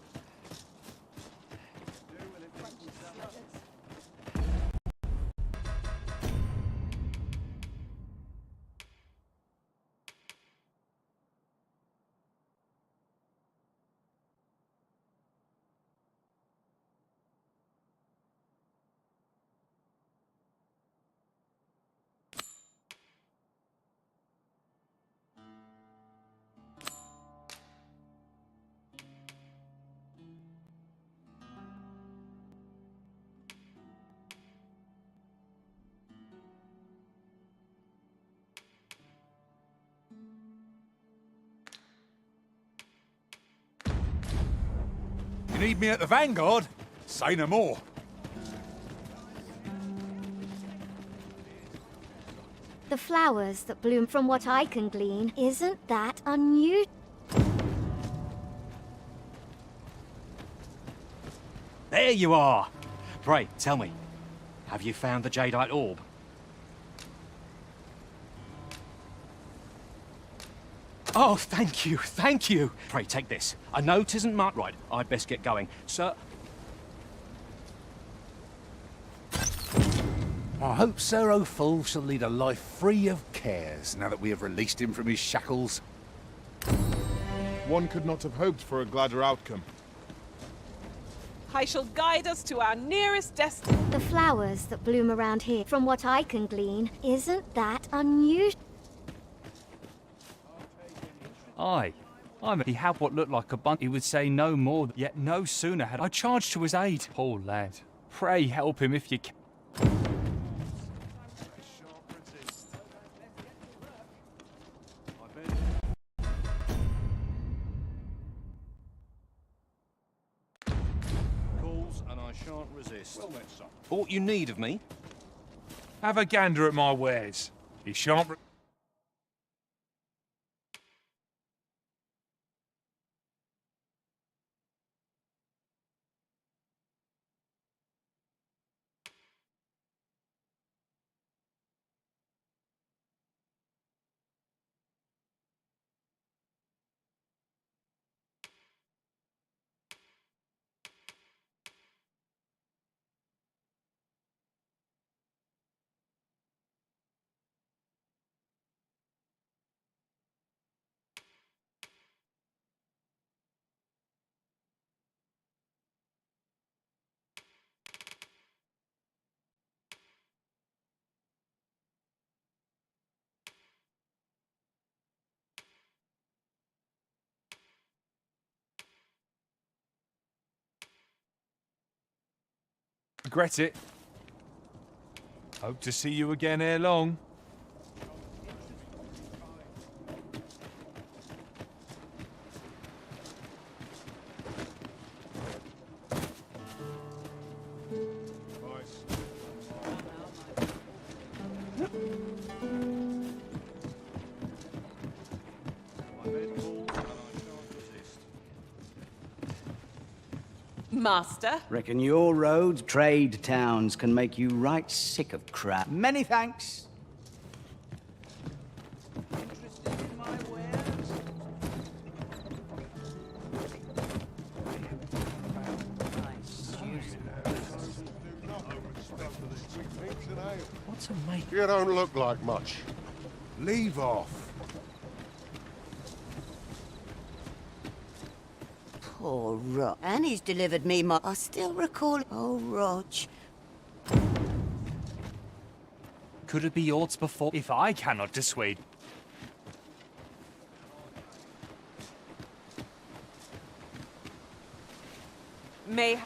You need me at the Vanguard? Say no more. The flowers that bloom, from what I can glean, isn't that unusual? There you are! Pray, tell me, have you found the jadeite orb? Oh, thank you, thank you! Pray, take this. A note isn't marked right. I'd best get going. Sir... I hope Sir O'Full shall lead a life free of cares now that we have released him from his shackles. One could not have hoped for a gladder outcome. I shall guide us to our nearest destiny. The flowers that bloom around here, from what I can glean, isn't that unusual? Aye. He had what looked like a bunch. He would say no more, yet no sooner had I charged to his aid. Poor lad. Pray help him if you can. Calls and I shan't resist. Well met, Aught you need of me? Have a gander at my wares. He shan't... Regret it. Hope to see you again ere long. Master? Reckon your roads, trade towns, can make you right sick of crap. Many thanks. What's a mate? You don't look like much. Leave off. Poor Rog. And he's delivered me my... I still recall... Oh, Rog. Could it be aught before? If I cannot dissuade...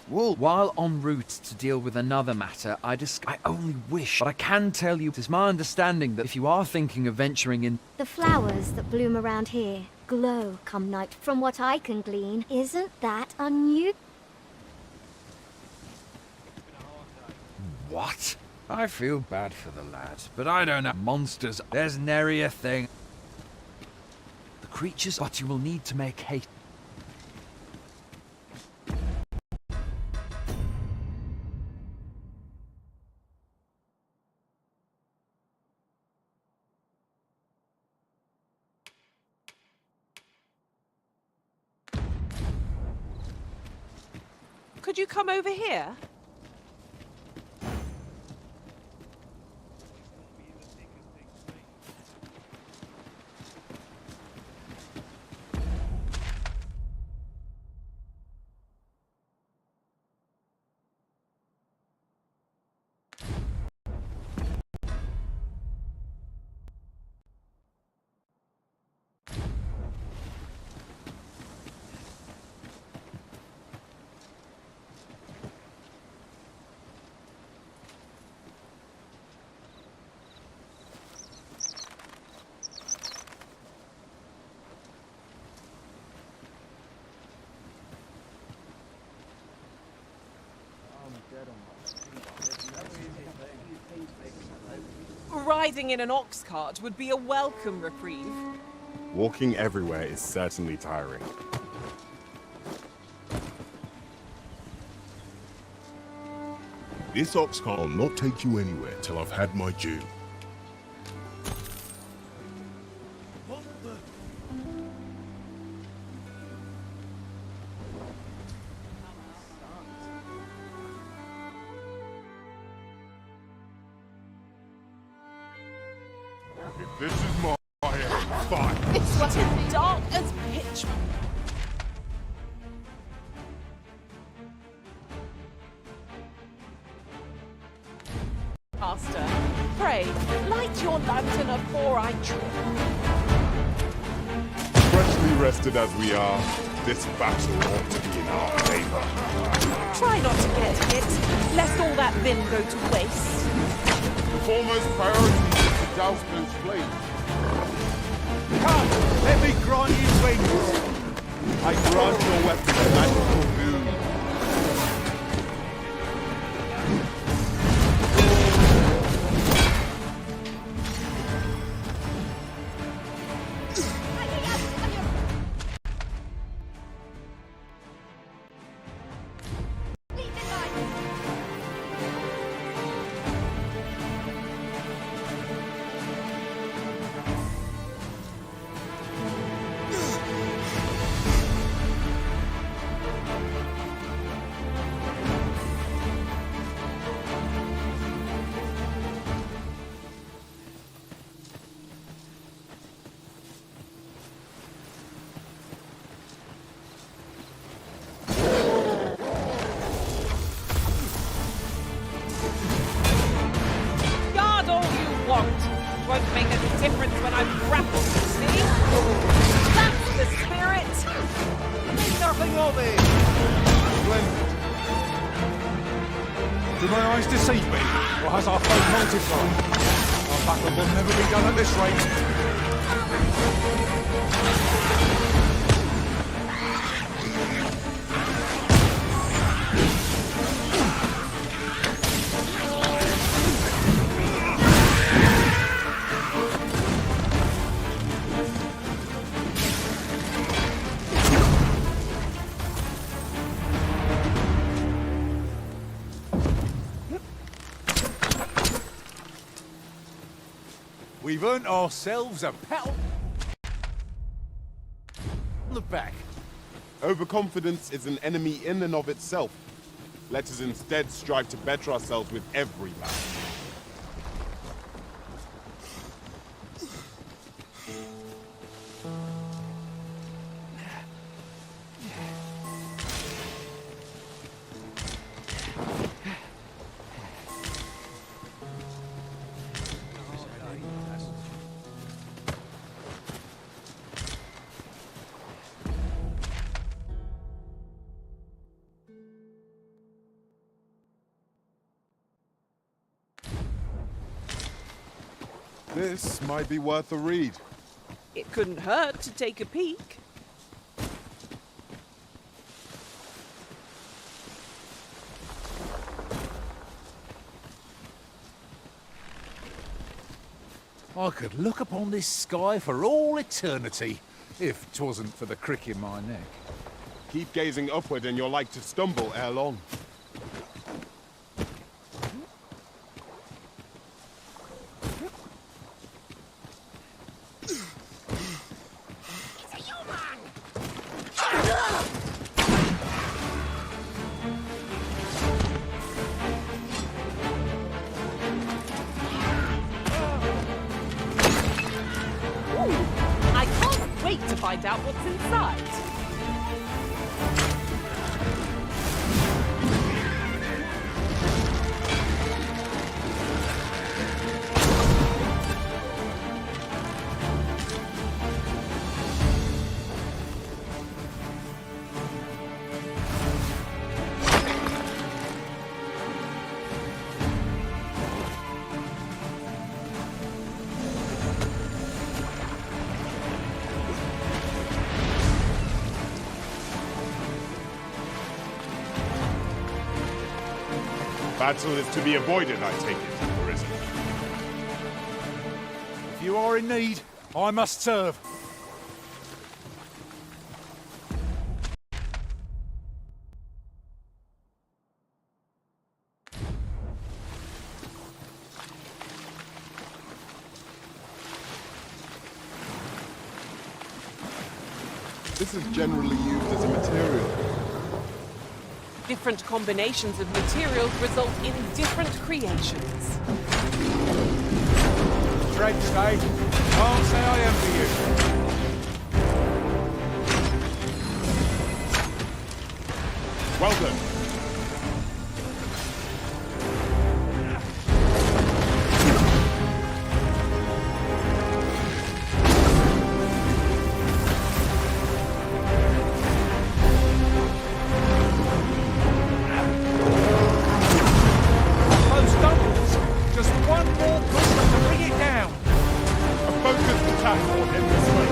Wool. While en route to deal with another matter, I only wish, but I can tell you, it is my understanding that if you are thinking of venturing in... The flowers that bloom around here glow come night. From what I can glean, isn't that unusual? What? I feel bad for the lads, but I don't know. Monsters, there's nary a thing. The creatures, but you will need to make haste. Could you come over here? Riding in an ox cart would be a welcome reprieve. Walking everywhere is certainly tiring. This ox cart will not take you anywhere till I've had my due. If this is my fine. It's as dark as pitch. Master, pray, light your lantern afore I trip. Freshly rested as we are, this battle ought to be in our favor. Try not to get hit, lest all that vim go to waste. The foremost priority is to douse those flames. Come, let me grant you wings. I grant your weapon a magical boon. won't make any difference when I'm grappled, you see? That's the spirit! Nothing of it! Splendid. Do my eyes deceive me, or has our foe multiplied? Our battle will never be done at this rate. We've earned ourselves a pat on the back. Overconfidence is an enemy in and of itself. Let us instead strive to better ourselves with every battle. This might be worth a read. It couldn't hurt to take a peek. I could look upon this sky for all eternity, if 'twasn't for the crick in my neck. Keep gazing upward and you're like to stumble ere long. I can't wait to find out what's inside. Battle is to be avoided, I take it, or is it? If you are in need, I must serve. This is generally used as a material. Different combinations of materials result in different creations. Dread say, can't say I envy you. Well done. Just one more push to bring it down. A focused attack will hit this way.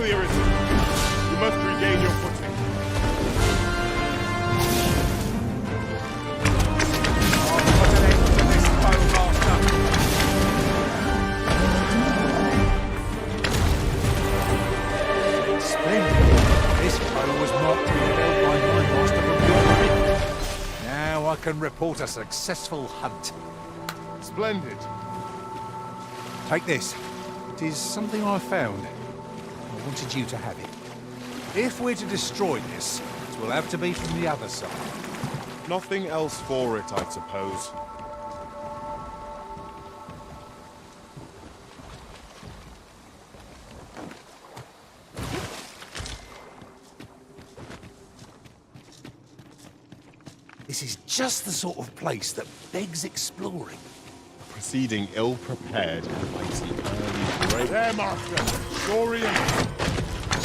clear is it? You must regain your footing. This bow was marked to be held by my master from beyond the rift. Now I can report a successful hunt. Splendid. Take this. It is something I found. I wanted you to have it. If we're to destroy this, it will have to be from the other side. Nothing else for it, I suppose. This is just the sort of place that begs exploring. Proceeding ill-prepared invites the early break. There, Master! Story and...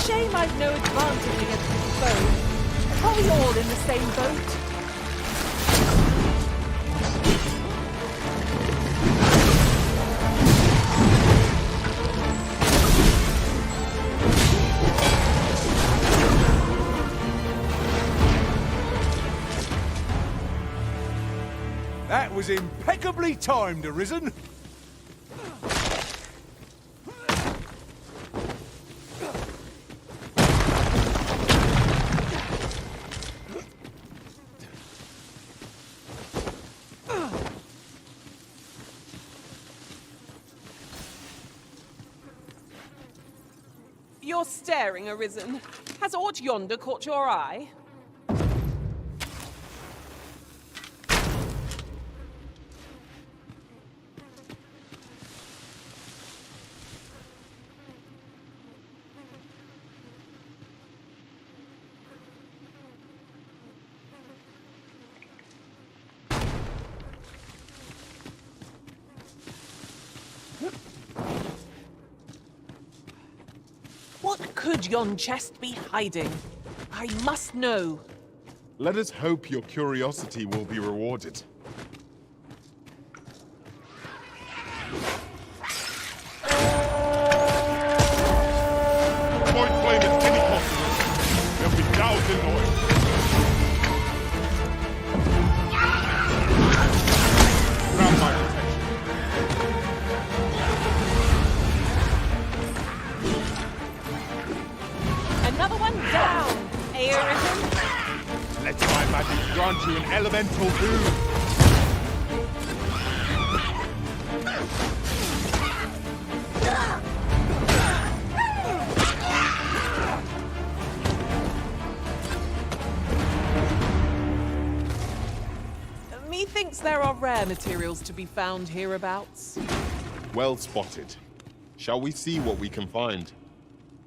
Shame I've no advantage against this foe. Are we all in the same boat? That was impeccably timed, Arisen. You're staring, Arisen. Has aught yonder caught your eye? What could yon chest be hiding? I must know. Let us hope your curiosity will be rewarded. Point flame at any cost. There'll be doused in oil. Grab my protection. Another one down, Arisen. Let my magic grant you an elemental boon. Methinks there are rare materials to be found hereabouts. Well spotted. Shall we see what we can find?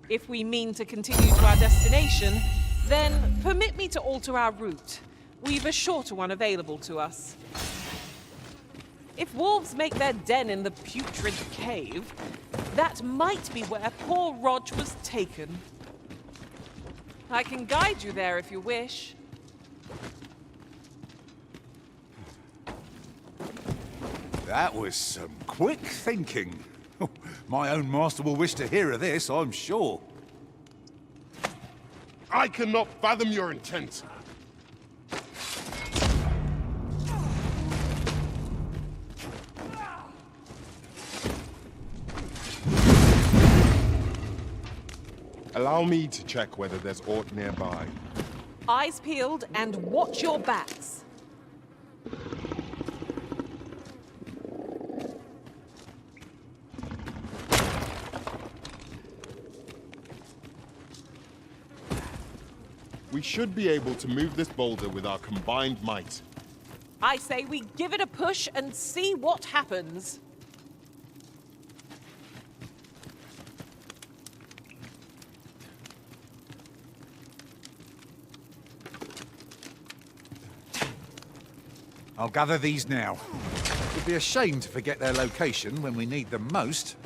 If we mean to continue to our destination, then permit me to alter our route. We've a shorter one available to us. If wolves make their den in the putrid cave, that might be where poor Rog was taken. I can guide you there if you wish. That was some quick thinking. My own master will wish to hear of this, I'm sure. I cannot fathom your intent. Allow me to check whether there's aught nearby. Eyes peeled and watch your backs. We should be able to move this boulder with our combined might. I say we give it a push and see what happens. I'll gather these now. It would be a shame to forget their location when we need them most.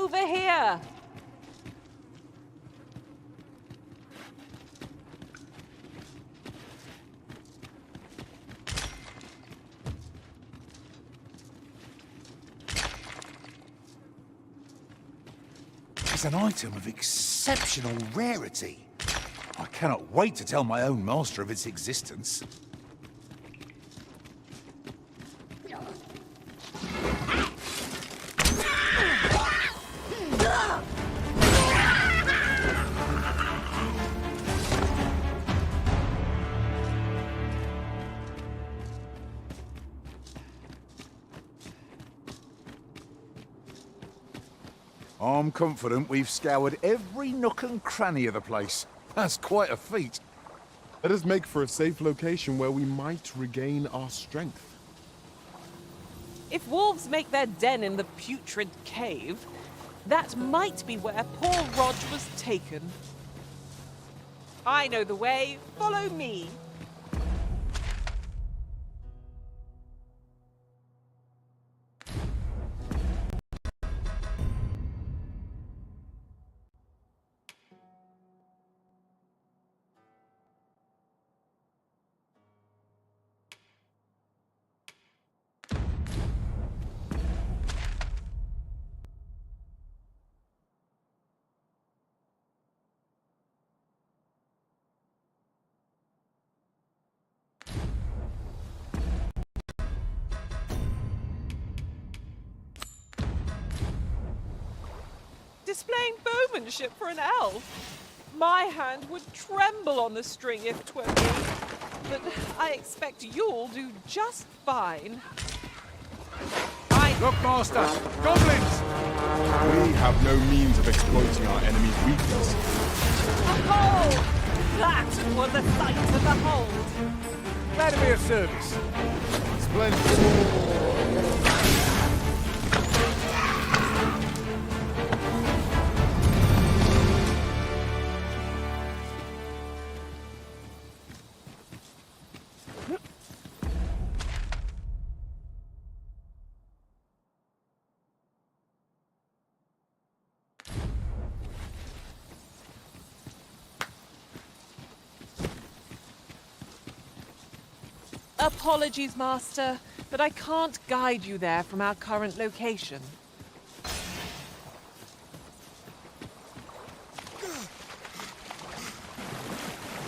Over here! It's an item of exceptional rarity. I cannot wait to tell my own master of its existence. I'm confident we've scoured every nook and cranny of the place. That's quite a feat. Let us make for a safe location where we might regain our strength. If wolves make their den in the putrid cave, that might be where poor Rog was taken. I know the way. Follow me. Displaying bowmanship for an elf. My hand would tremble on the string if 'twere me, but I expect you'll do just fine. Look, Master! Goblins! We have no means of exploiting our enemy's weakness. Behold! That was a sight to behold. Glad to be of service. Splendid. Apologies, Master, but I can't guide you there from our current location.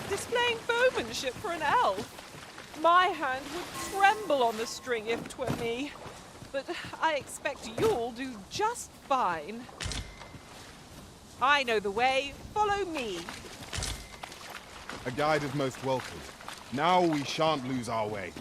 Displaying bowmanship for an elf. My hand would tremble on the string if 'twere me, but I expect you'll do just fine. I know the way. Follow me. A guide is most welcome. Now we shan't lose our way.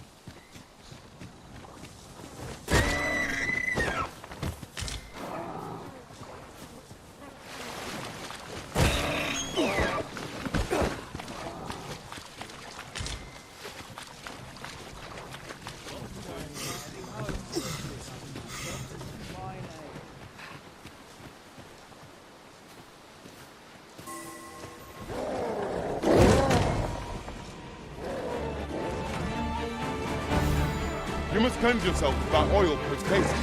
You must cleanse yourself with that oil post haste.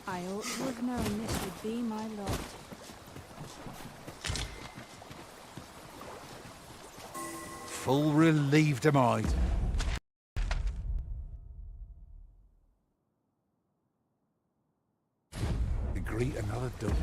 I ought to have known this would be my lot. Full relieved am I. To greet another dog.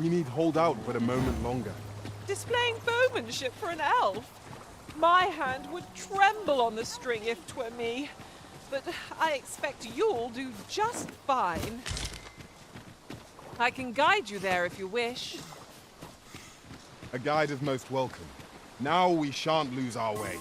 We need hold out but a moment longer. Displaying bowmanship for an elf? My hand would tremble on the string if 'twere me. But I expect you'll do just fine. I can guide you there if you wish. A guide is most welcome. Now we shan't lose our way.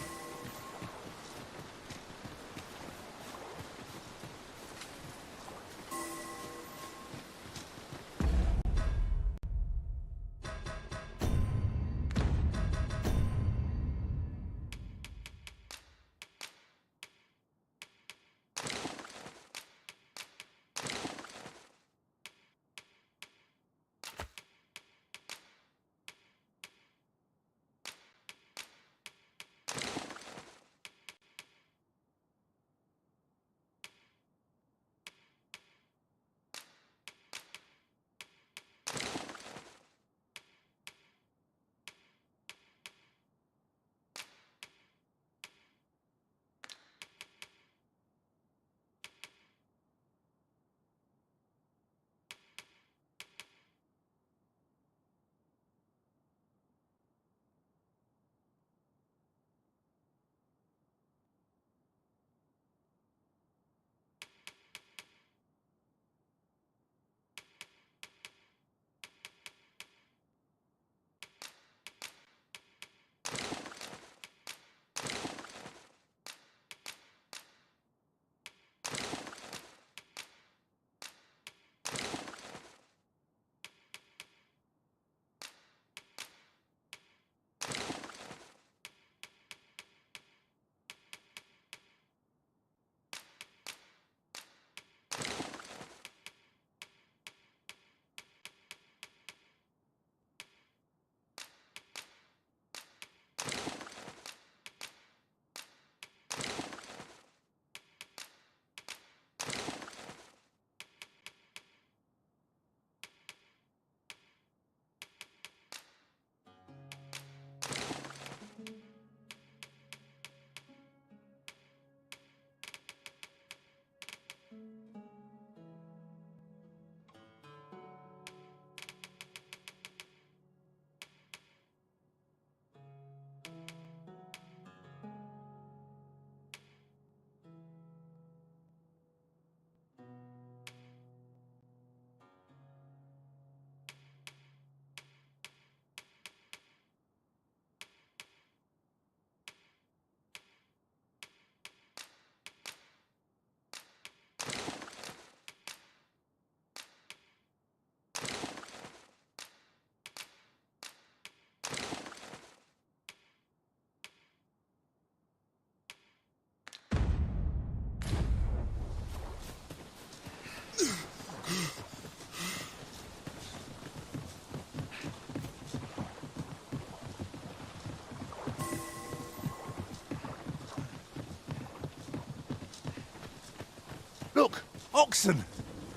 Look, oxen!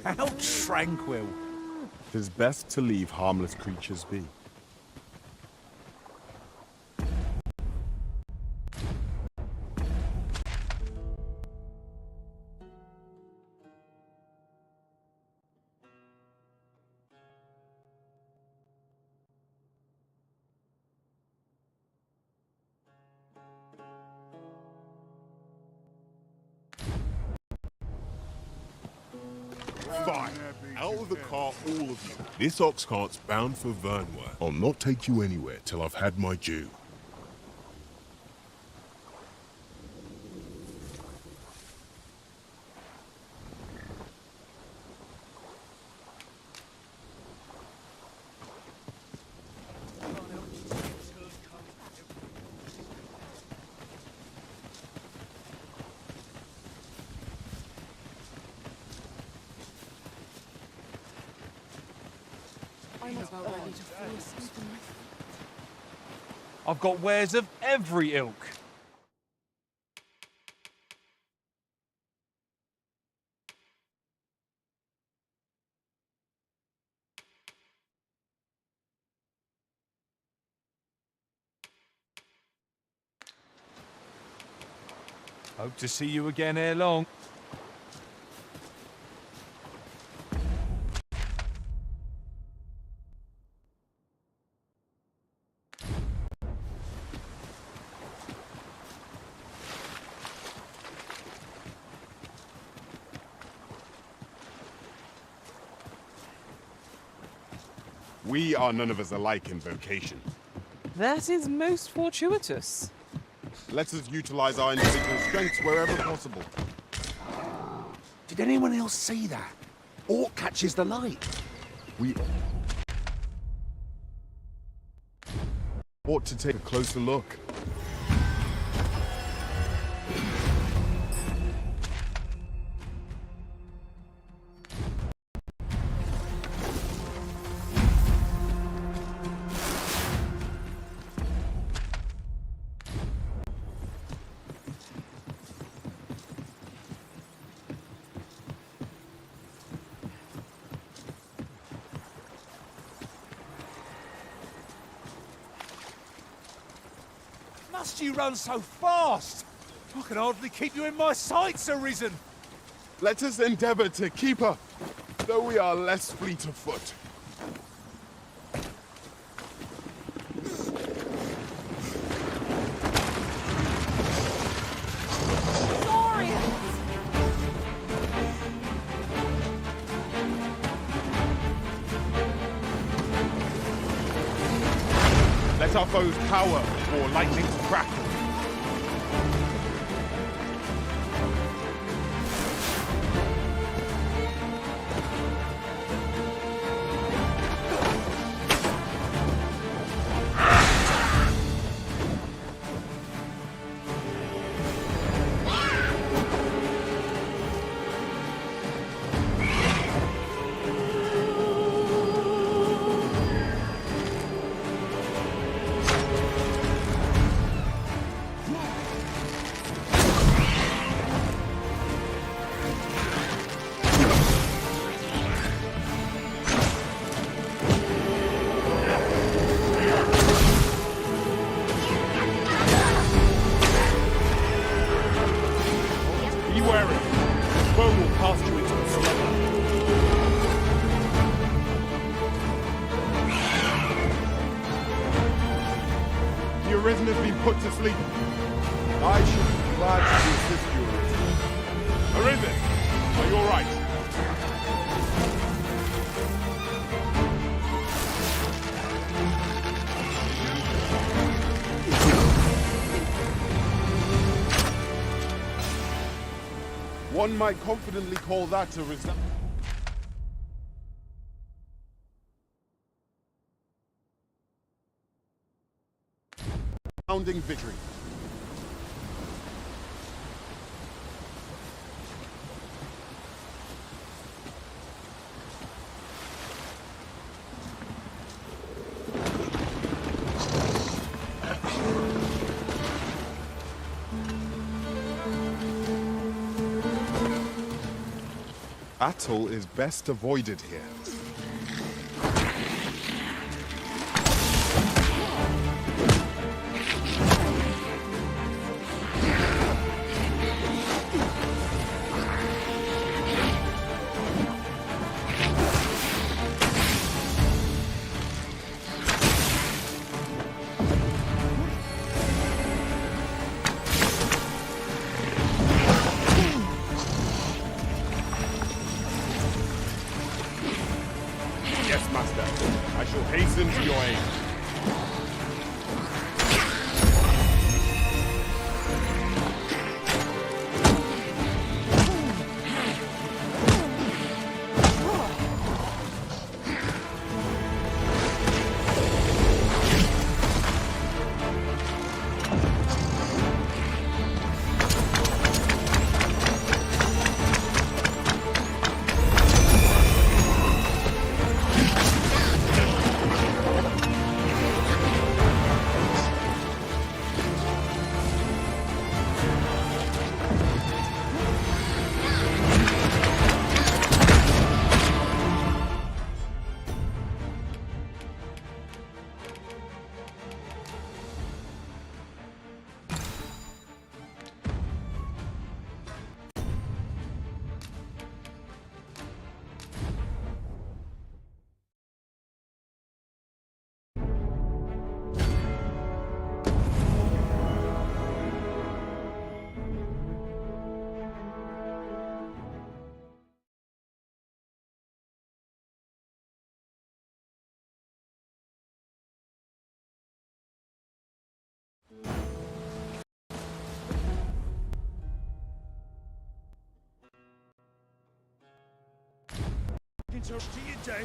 How tranquil. 'Tis best to leave harmless creatures be. Fine. Out of the cart, all of you. This ox cart's bound for Vernworth. I'll not take you anywhere till I've had my due. I'm about ready to fall asleep in my... I've got wares of every ilk. Hope to see you again ere long. We are none of us alike in vocation. That is most fortuitous. Let us utilize our individual strengths wherever possible. Did anyone else see that? Orc catches the light. We ought to take a closer look. Must you run so fast? I can hardly keep you in my sights, Arisen. Let us endeavor to keep up, though we are less fleet of foot. Let our foes cower before lightning to crackle. Arisen has been put to sleep. I should be glad to assist you, Arisen. Arisen, are you all right? One might confidently call that a result. Founding victory. Battle is best avoided here. to your day.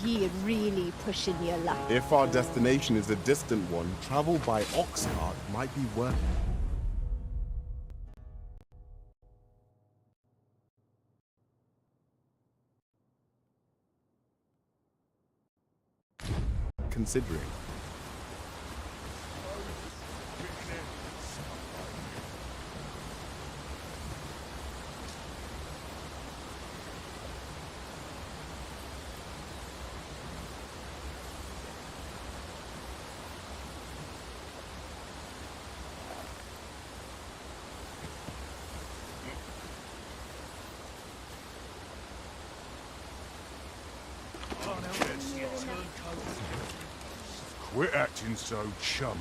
Ye really pushing your luck. If our destination is a distant one, travel by ox cart might be worth considering. Quit acting so chummy.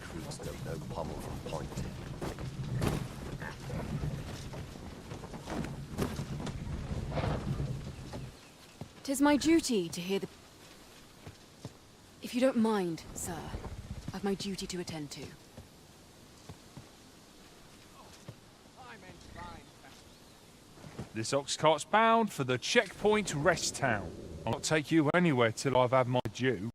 Recruits don't know pommel from point. 'Tis my duty to hear the... If you don't mind, sir, I've my duty to attend to. This ox cart's bound for the checkpoint rest town. I'll not take you anywhere till I've had my due.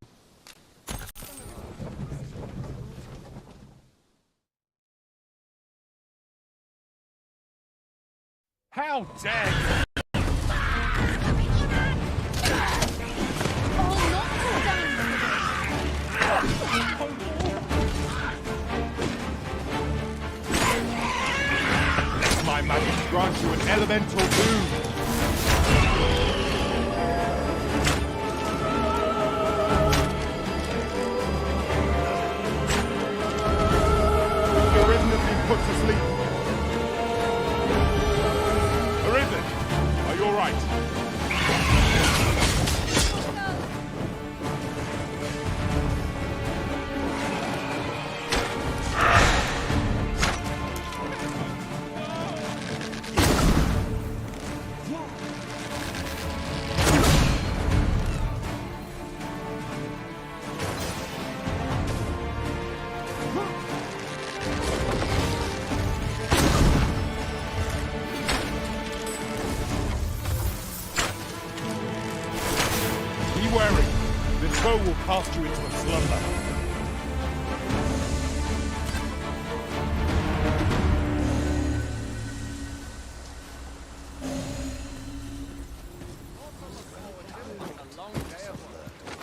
How dare you! My magic grants you an elemental boon. Arisen has been put to sleep. Arisen, are you all right? Be wary. This bow will cast you into a slumber.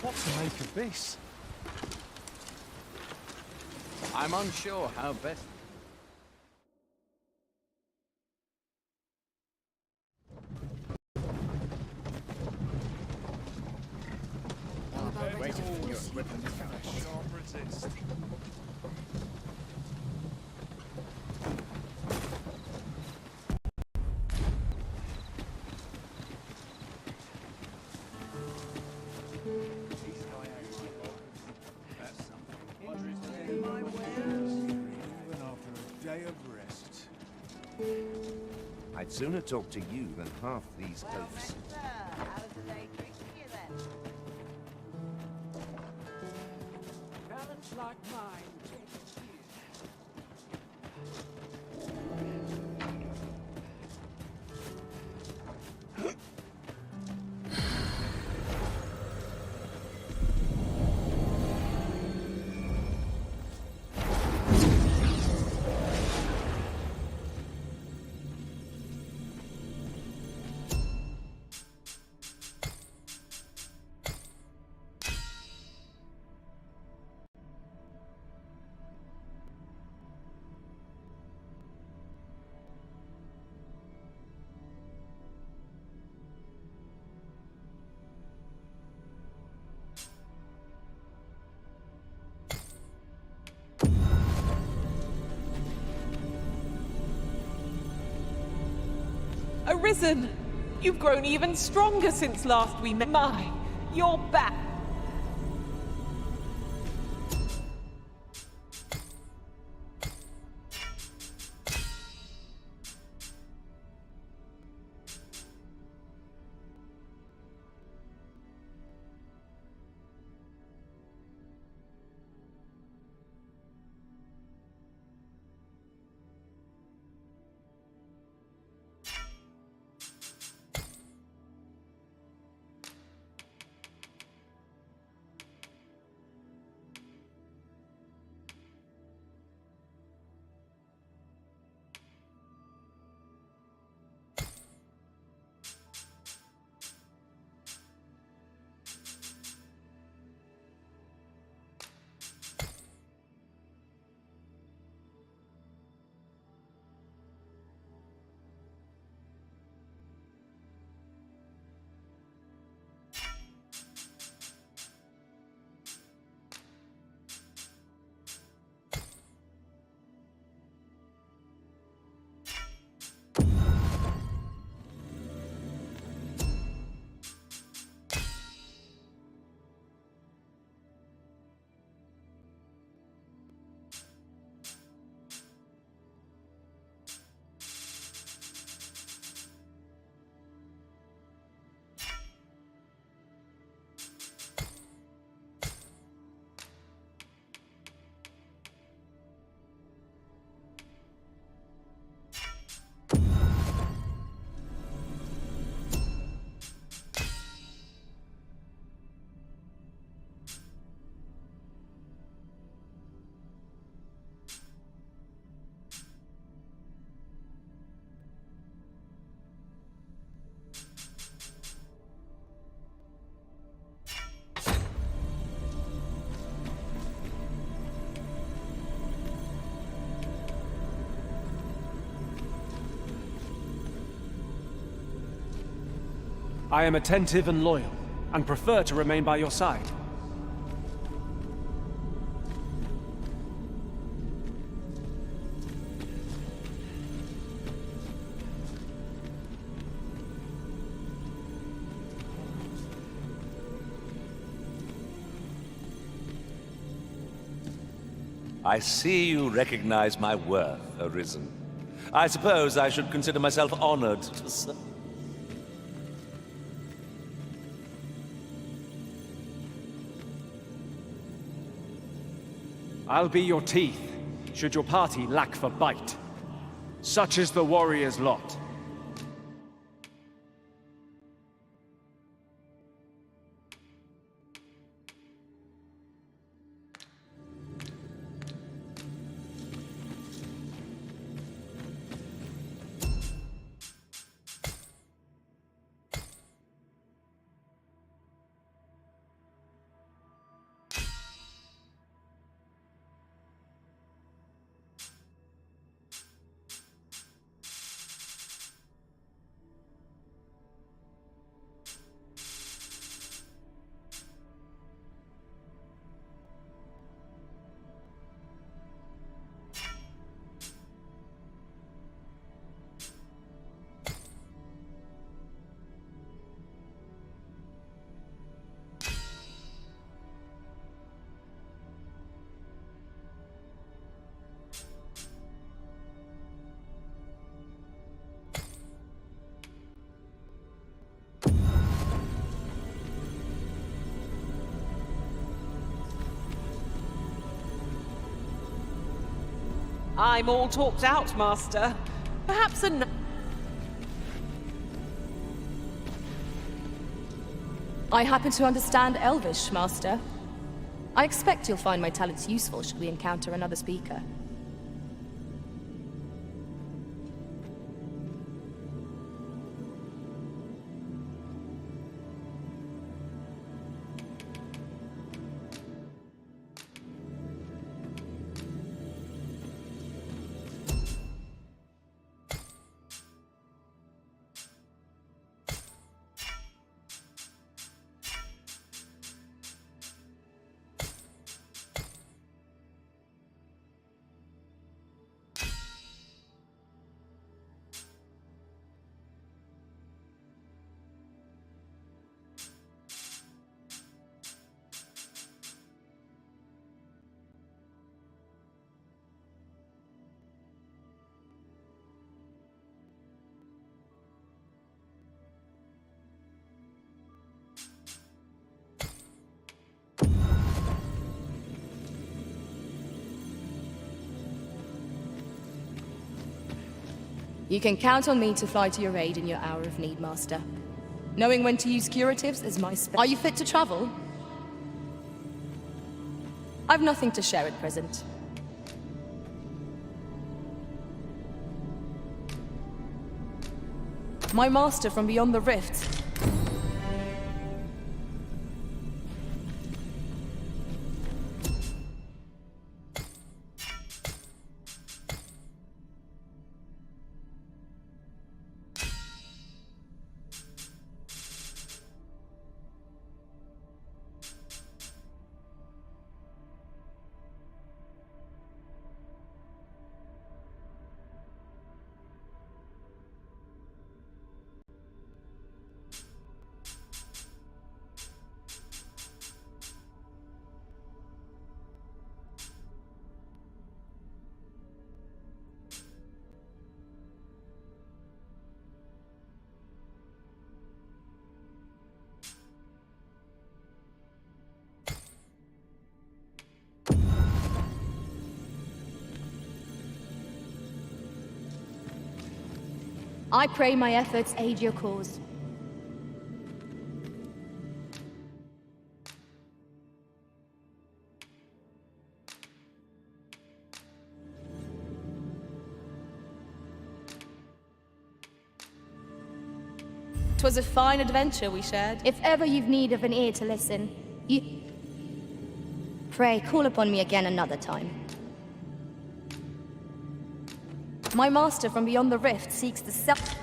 What to make of this? I'm unsure how best... Wait for your equipment to finish. Sharp resist. I'd sooner talk to you than half these oafs. Balance like mine. Arisen! You've grown even stronger since last we met. You're back! What's I am attentive and loyal, and prefer to remain by your side. I see you recognize my worth, Arisen. I suppose I should consider myself honored to serve. I'll be your teeth, should your party lack for bite. Such is the warrior's lot. I'm all talked out, Master. Perhaps I happen to understand Elvish, Master. I expect you'll find my talents useful should we encounter another speaker. You can count on me to fly to your aid in your hour of need, Master. Knowing when to use curatives is my Are you fit to travel? I've nothing to share at present. My master from beyond the rifts. I pray my efforts aid your cause. 'Twas a fine adventure we shared. If ever you've need of an ear to listen, pray call upon me again another time. My master from beyond the rift seeks the self.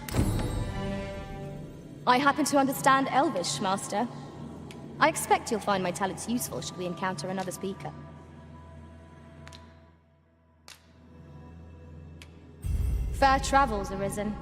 I happen to understand Elvish, Master. I expect you'll find my talents useful should we encounter another speaker. Fair travels, Arisen.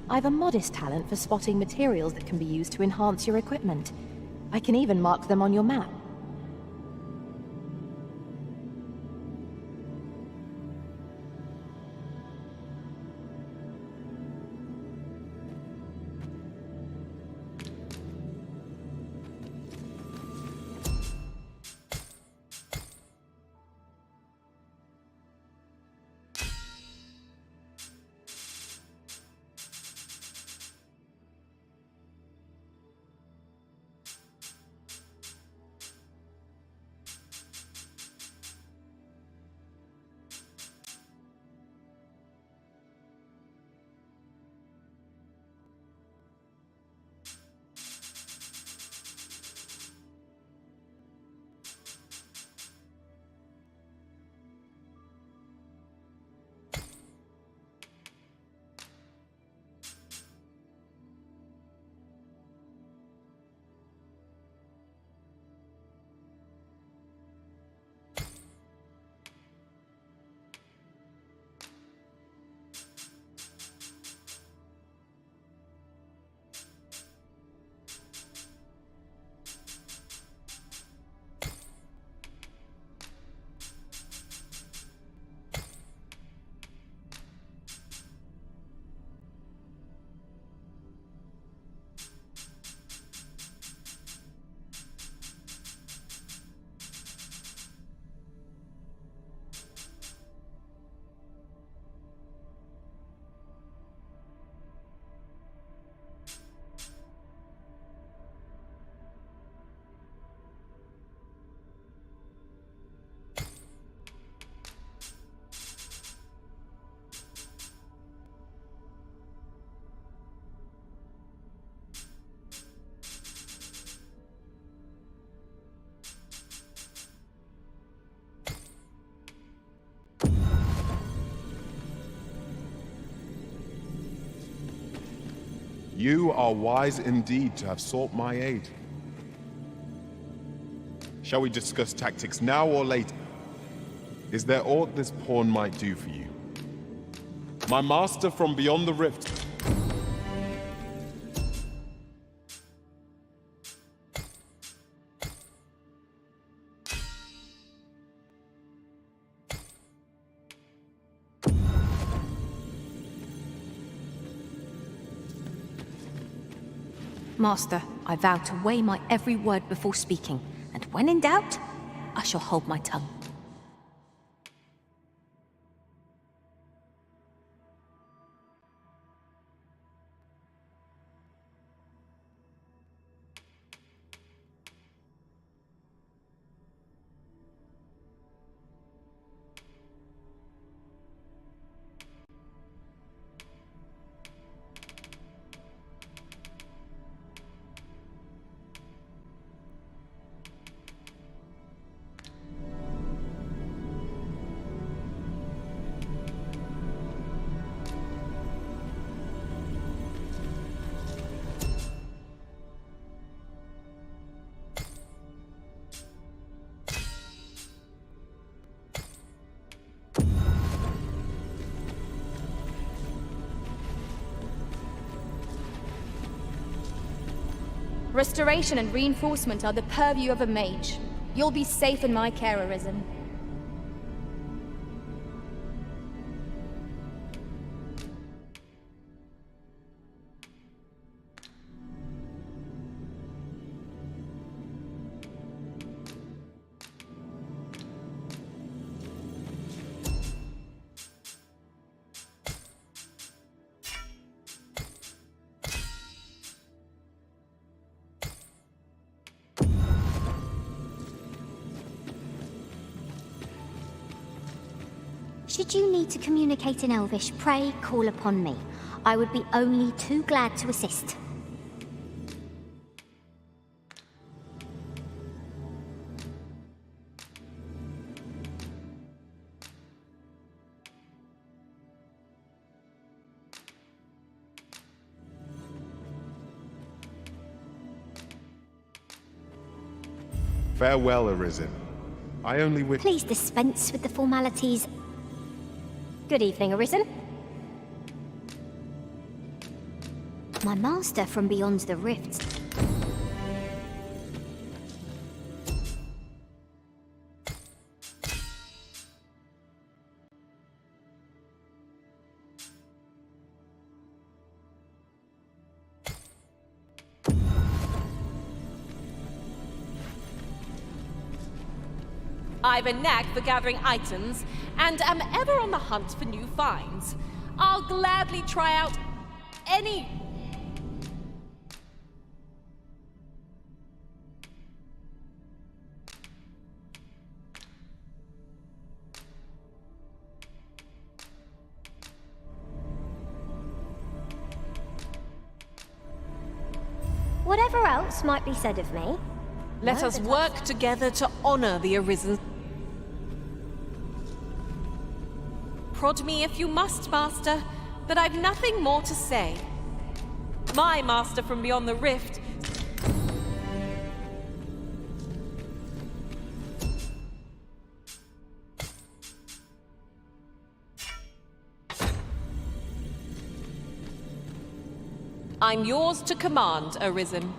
I've a modest talent for spotting materials that can be used to enhance your equipment. I can even mark them on your map. You are wise indeed to have sought my aid. Shall we discuss tactics now or later? Is there aught this pawn might do for you? My master from beyond the rift. Master, I vow to weigh my every word before speaking, and when in doubt, I shall hold my tongue. Restoration and reinforcement are the purview of a mage. You'll be safe in my care, Arisen. Should you need to communicate in Elvish, pray call upon me. I would be only too glad to assist. Farewell, Arisen. I only wish— Please dispense with the formalities. Good evening, Arisen. My master from beyond the rifts. I've a knack for gathering items, and am ever on the hunt for new finds. I'll gladly try out any... Whatever else might be said of me. Let us work together to honor the Arisen. Prod me if you must, Master, but I've nothing more to say. My Master from beyond the rift... I'm yours to command, Arisen.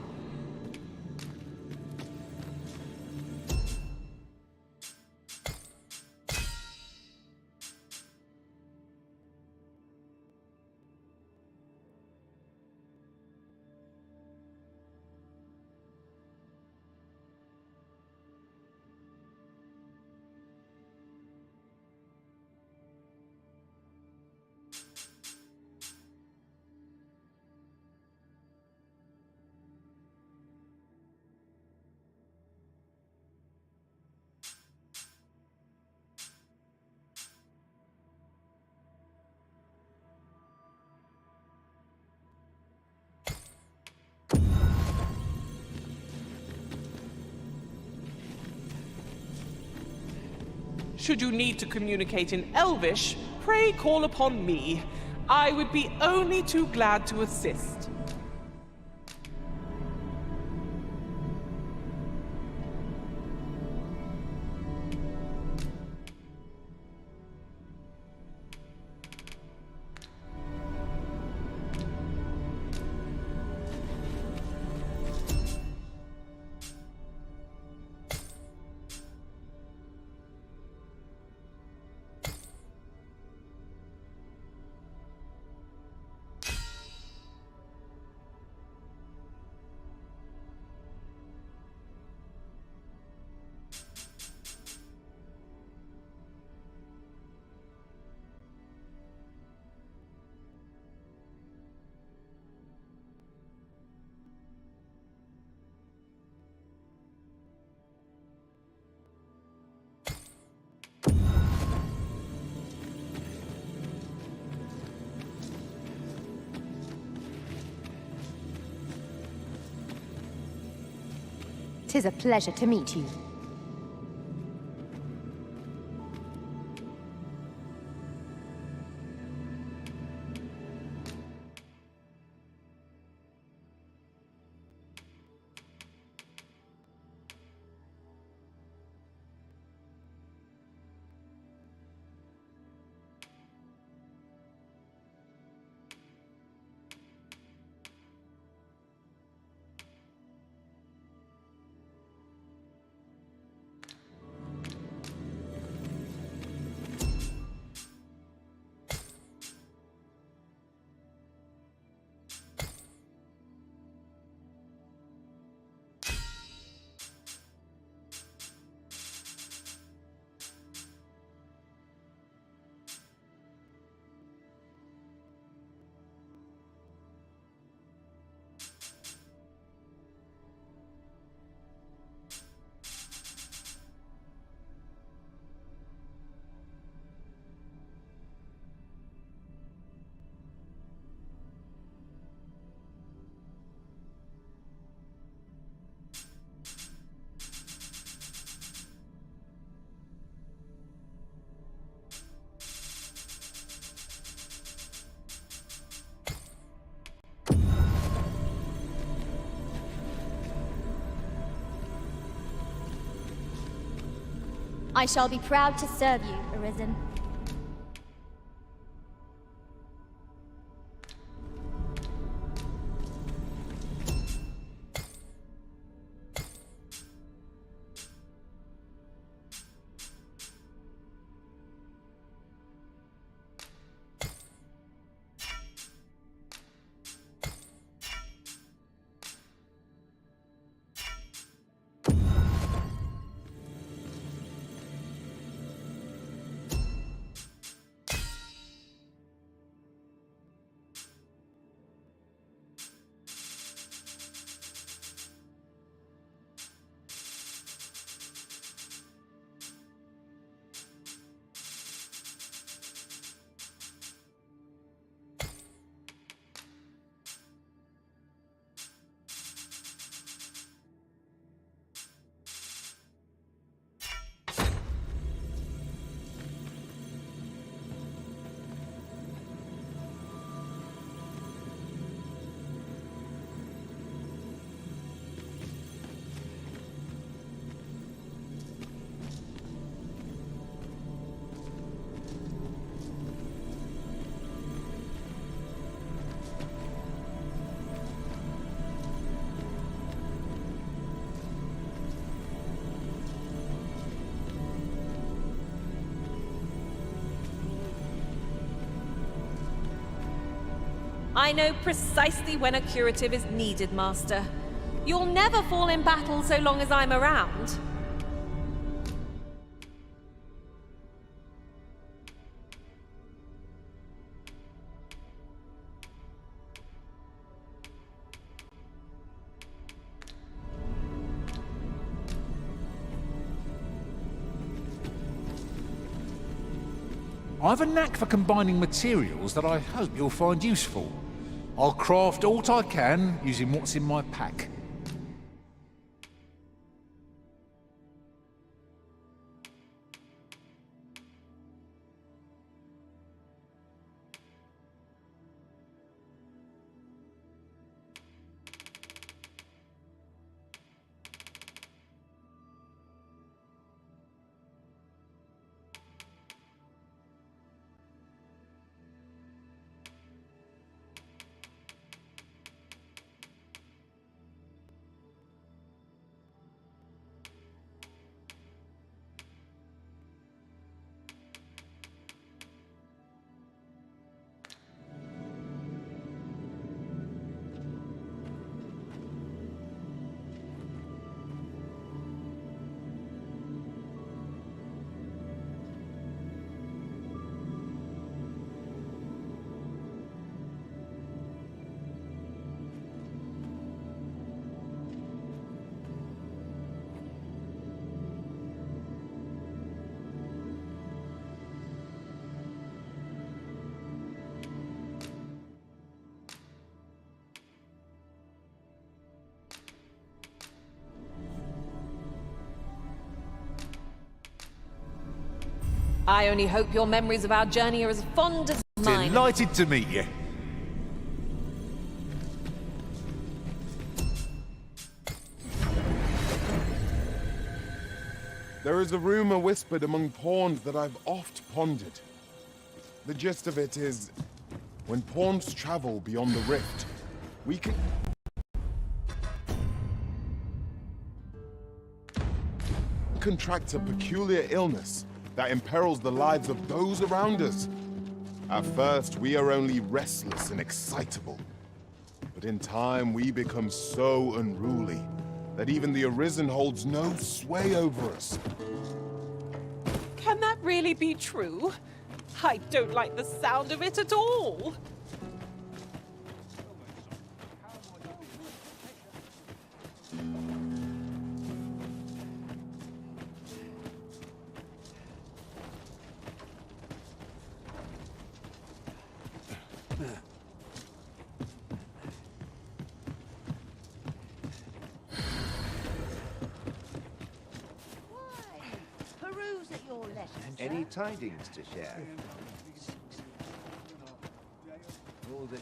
Should you need to communicate in Elvish, pray call upon me. I would be only too glad to assist. Tis a pleasure to meet you. I shall be proud to serve you, Arisen. I know precisely when a curative is needed, Master. You'll never fall in battle so long as I'm around. I've a knack for combining materials that I hope you'll find useful. I'll craft aught I can using what's in my pack. I only hope your memories of our journey are as fond as mine. Delighted to meet you. There is a rumor whispered among pawns that I've oft pondered. The gist of it is, when pawns travel beyond the rift, we can contract a peculiar illness that imperils the lives of those around us. At first, we are only restless and excitable. But in time, we become so unruly that even the Arisen holds no sway over us. Can that really be true? I don't like the sound of it at all. Any tidings to share? All this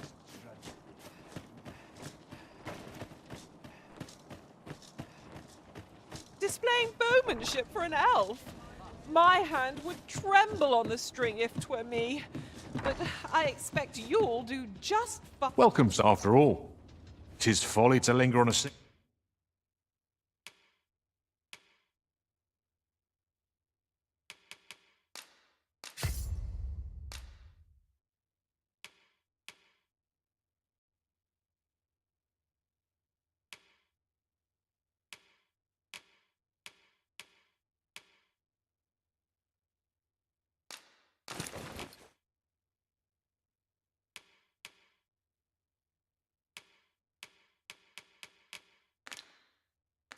Displaying bowmanship for an elf? My hand would tremble on the string if 'twere me. But I expect you'll do just fine. Welcome, after all. 'Tis folly to linger on a sick.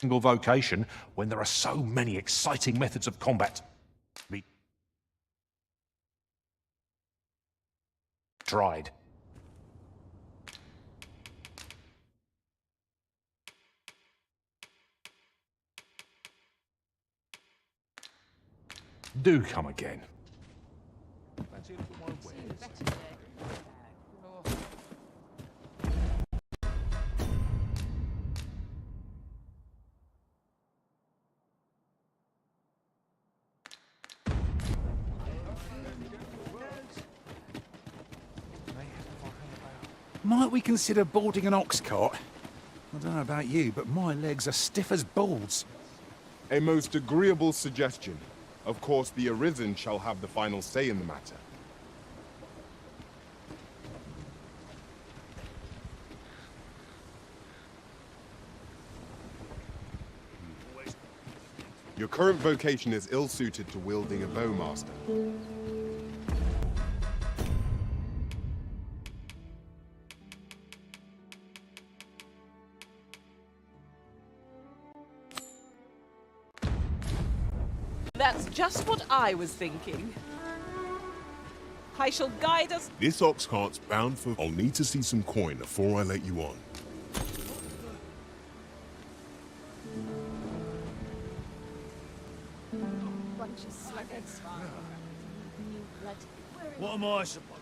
Single vocation when there are so many exciting methods of combat. Be tried. Do come again. Might we consider boarding an ox cart? I don't know about you, but my legs are stiff as boards. A most agreeable suggestion. Of course, the Arisen shall have the final say in the matter. Your current vocation is ill-suited to wielding a bowmaster. That's just what I was thinking. I shall guide us. This ox cart's bound for... I'll need to see some coin before I let you on. What am I supposed?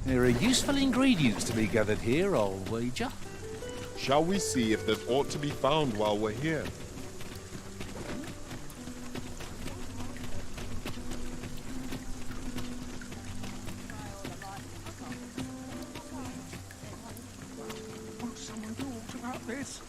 There are useful ingredients to be gathered here, I'll wager. Shall we see if there's aught to be found while we're here? Won't someone do aught about this?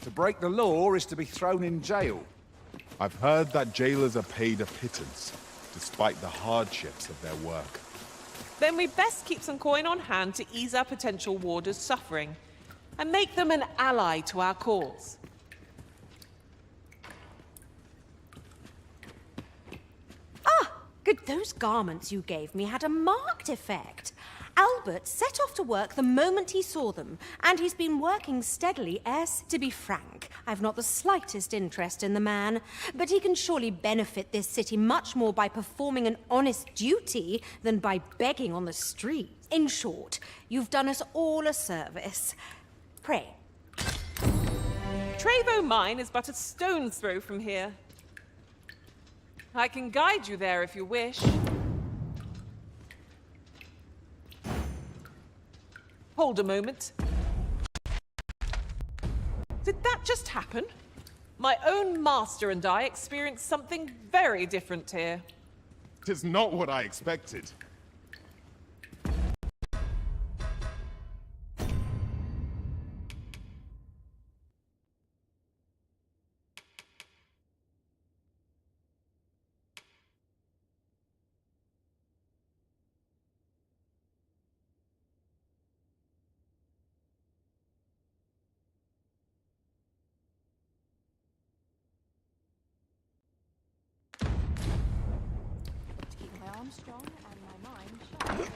To break the law is to be thrown in jail. I've heard that jailers are paid a pittance, despite the hardships of their work. Then we best keep some coin on hand to ease our potential warders' suffering, and make them an ally to our cause. Good, those garments you gave me had a marked effect. Albert set off to work the moment he saw them, and he's been working steadily to be frank, I've not the slightest interest in the man, but he can surely benefit this city much more by performing an honest duty than by begging on the street. In short, you've done us all a service. Pray. Trevo Mine is but a stone's throw from here. I can guide you there if you wish. Hold a moment. Did that just happen? My own master and I experienced something very different here. 'Tis not what I expected. am strong and my mind sharp.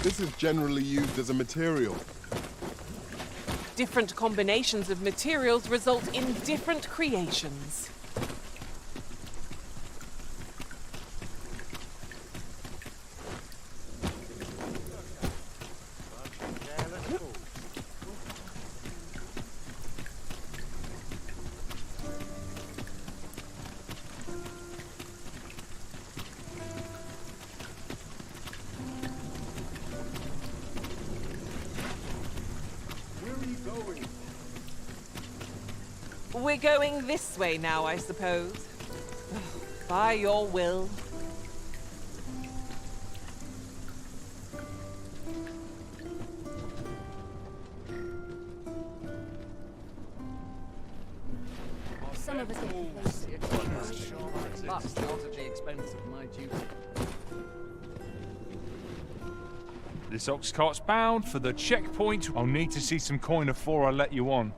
This is generally used as a material. Different combinations of materials result in different creations. We're going this way now, I suppose. By your will. Some of us get complacent. Must out at the expense of my duty. This ox cart's bound for the checkpoint. I'll need to see some coin before I let you on.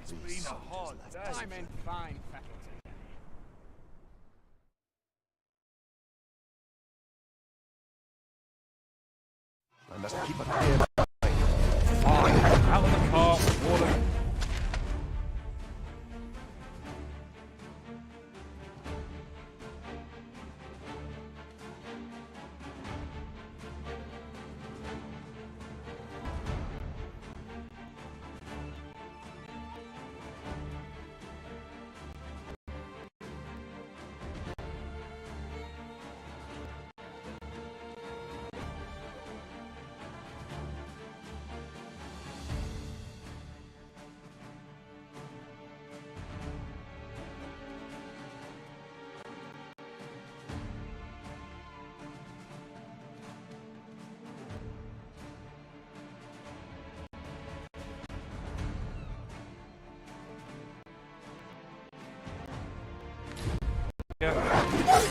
It's been a hard day. I'm in fine faculty. I must keep a clear Fine. Out of the cart, water.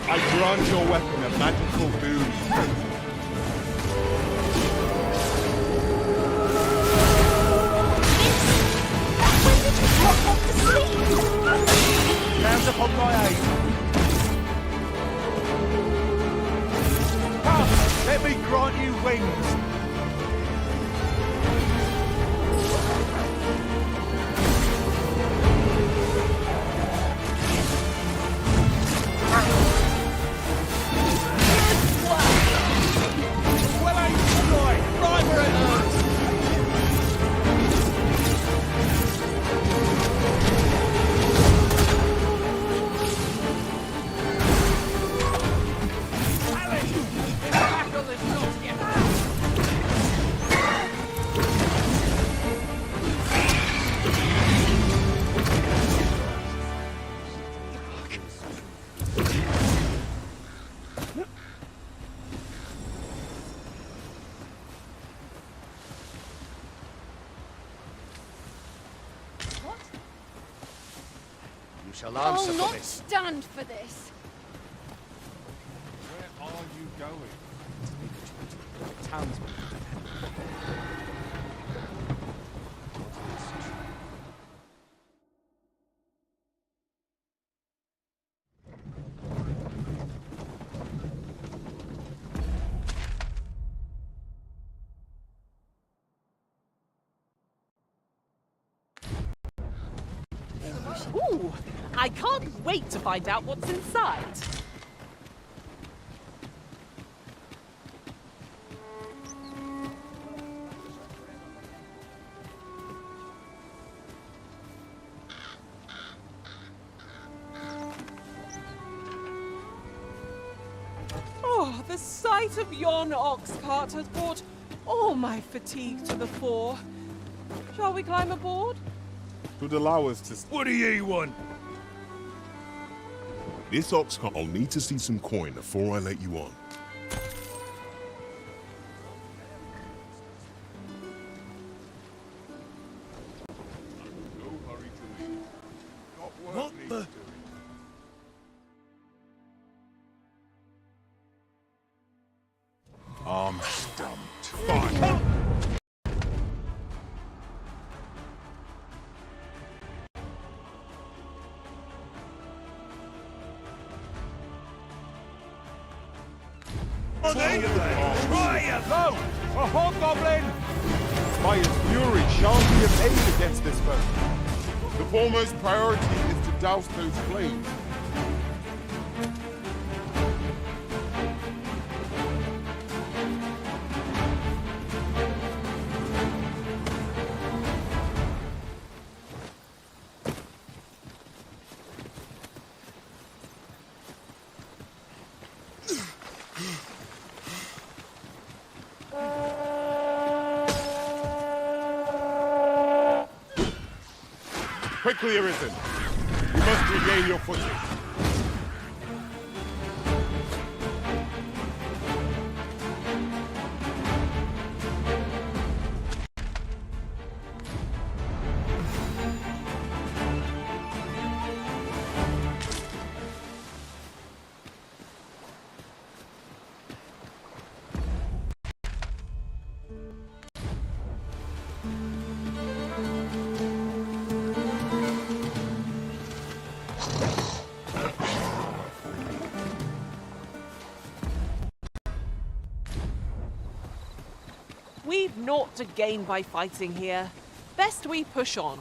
I grant your weapon a magical boon. Hands upon my aid. Come, let me grant you wings. Shall answer for not this. Stand for this. Where are you going? Townsman. Ooh, I can't wait to find out what's inside. Oh, the sight of yon ox cart has brought all my fatigue to the fore. Shall we climb aboard? Would allow us to... What do ye want? This ox cart, I'll need to see some coin before I let you on. I'm stumped. Fine. Try your load! A hobgoblin! By its fury, shan't be of aid against this foe. The foremost priority is to douse those flames. Quickly, Arisen. You must regain your footing. We've naught to gain by fighting here. Best we push on.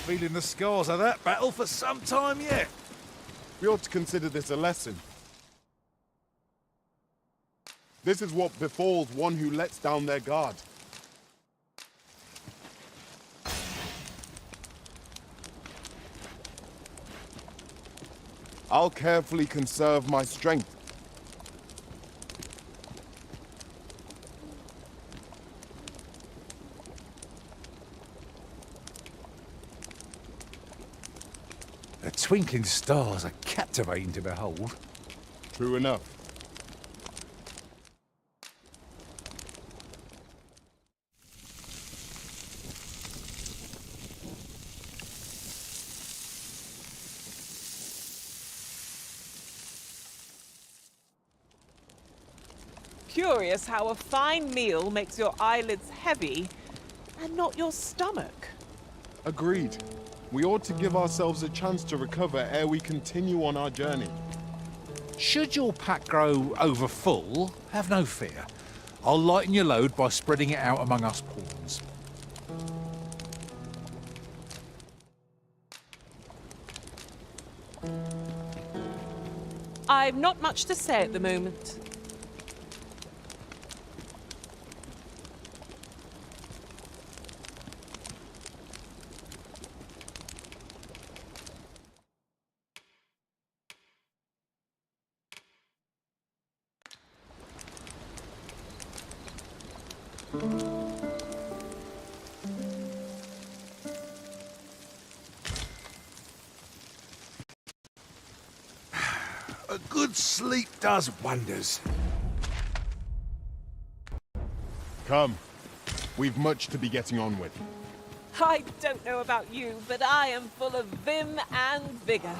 Feeling the scars of that battle for some time yet. We ought to consider this a lesson. This is what befalls one who lets down their guard. I'll carefully conserve my strength. The twinkling stars are captivating to behold. True enough. Curious how a fine meal makes your eyelids heavy and not your stomach. Agreed. We ought to give ourselves a chance to recover ere we continue on our journey. Should your pack grow over full, have no fear. I'll lighten your load by spreading it out among us pawns. I've not much to say at the moment. A good sleep does wonders. Come. We've much to be getting on with. I don't know about you, but I am full of vim and vigor.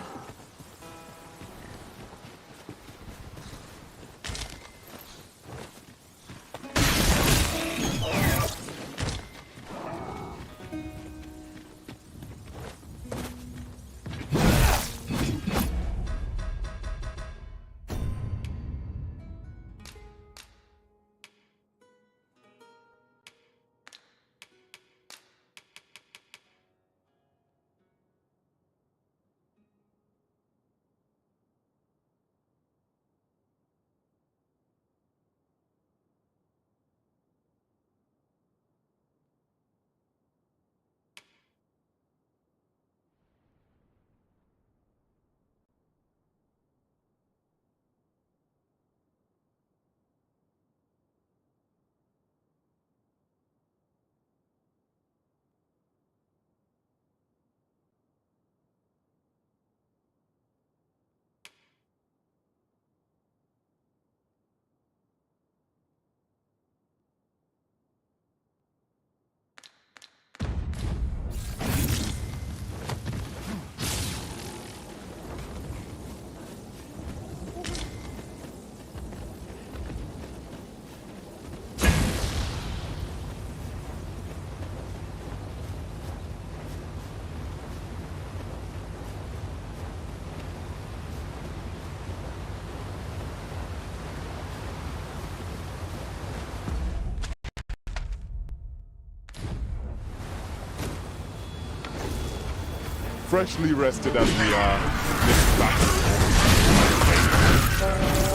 Freshly rested as we are, this battle.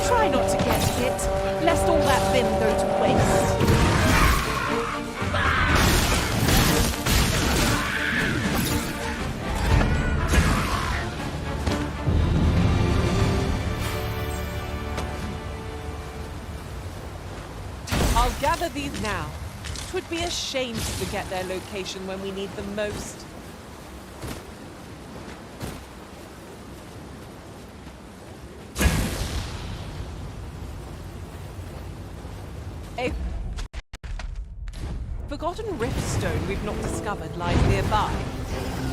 Try not to get hit, lest all that vim go to waste. I'll gather these now. 'Twould be a shame to forget their location when we need them most. A forgotten riftstone we've not discovered lies nearby.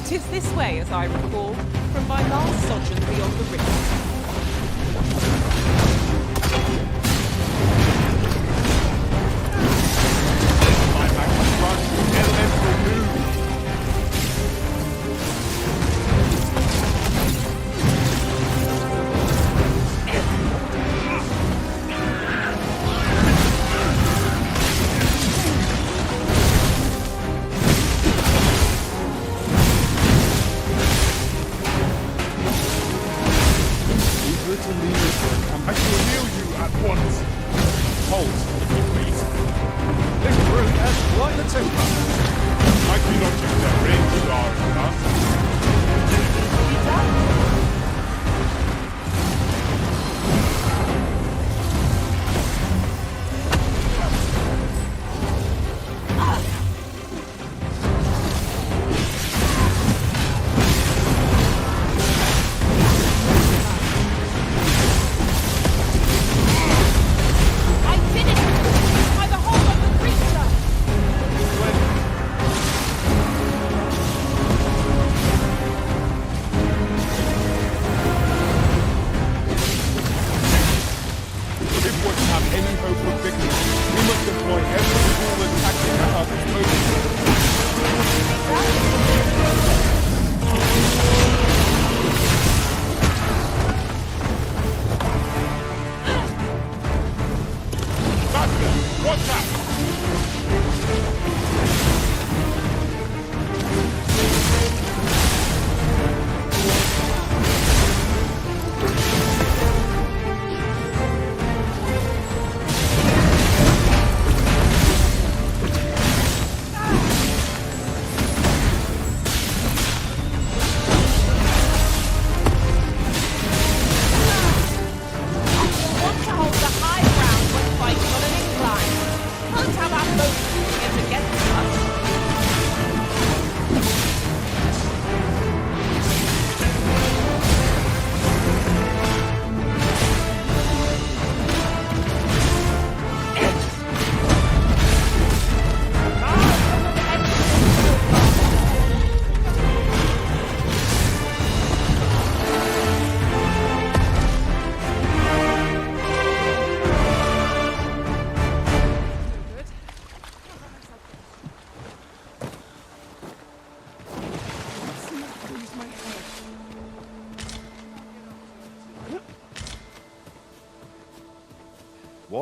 'Tis this way, as I recall, from my last sojourn beyond the rift. I shall heal you at once. Hold, if you please. This brute has quite a temper. Might we not use their range guard with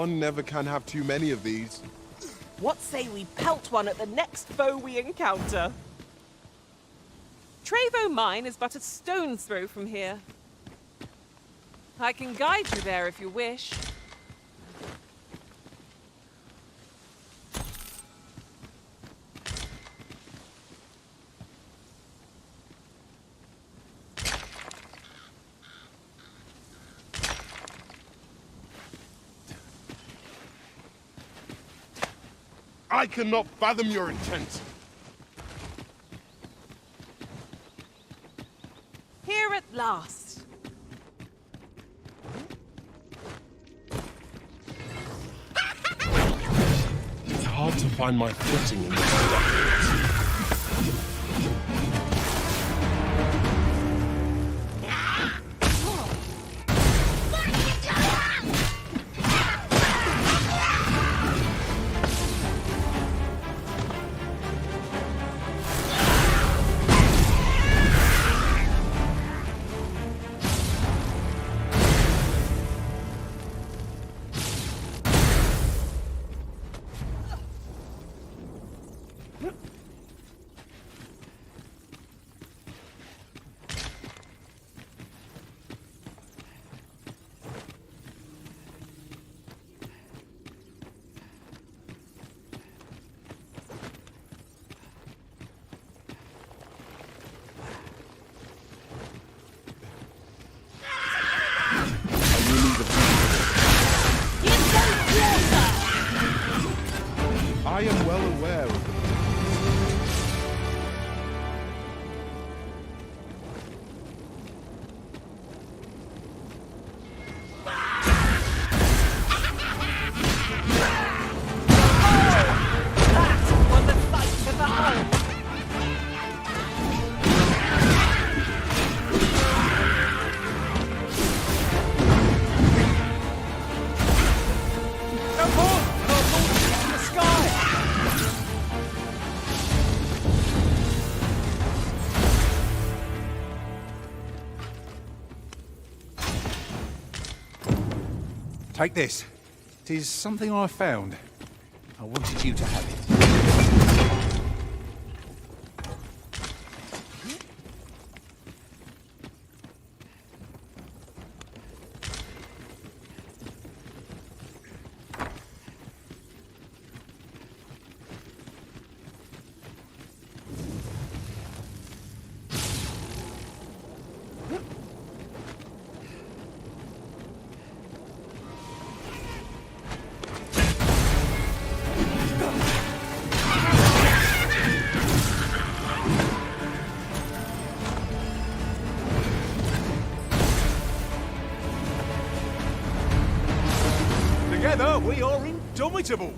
One never can have too many of these. What say we pelt one at the next foe we encounter? Trevo Mine is but a stone's throw from here. I can guide you there if you wish. I cannot fathom your intent. Here at last. It's hard to find my footing in this darkness. I am well aware of the Take this. It is something I found. I wanted you to have it. Together, we are indomitable!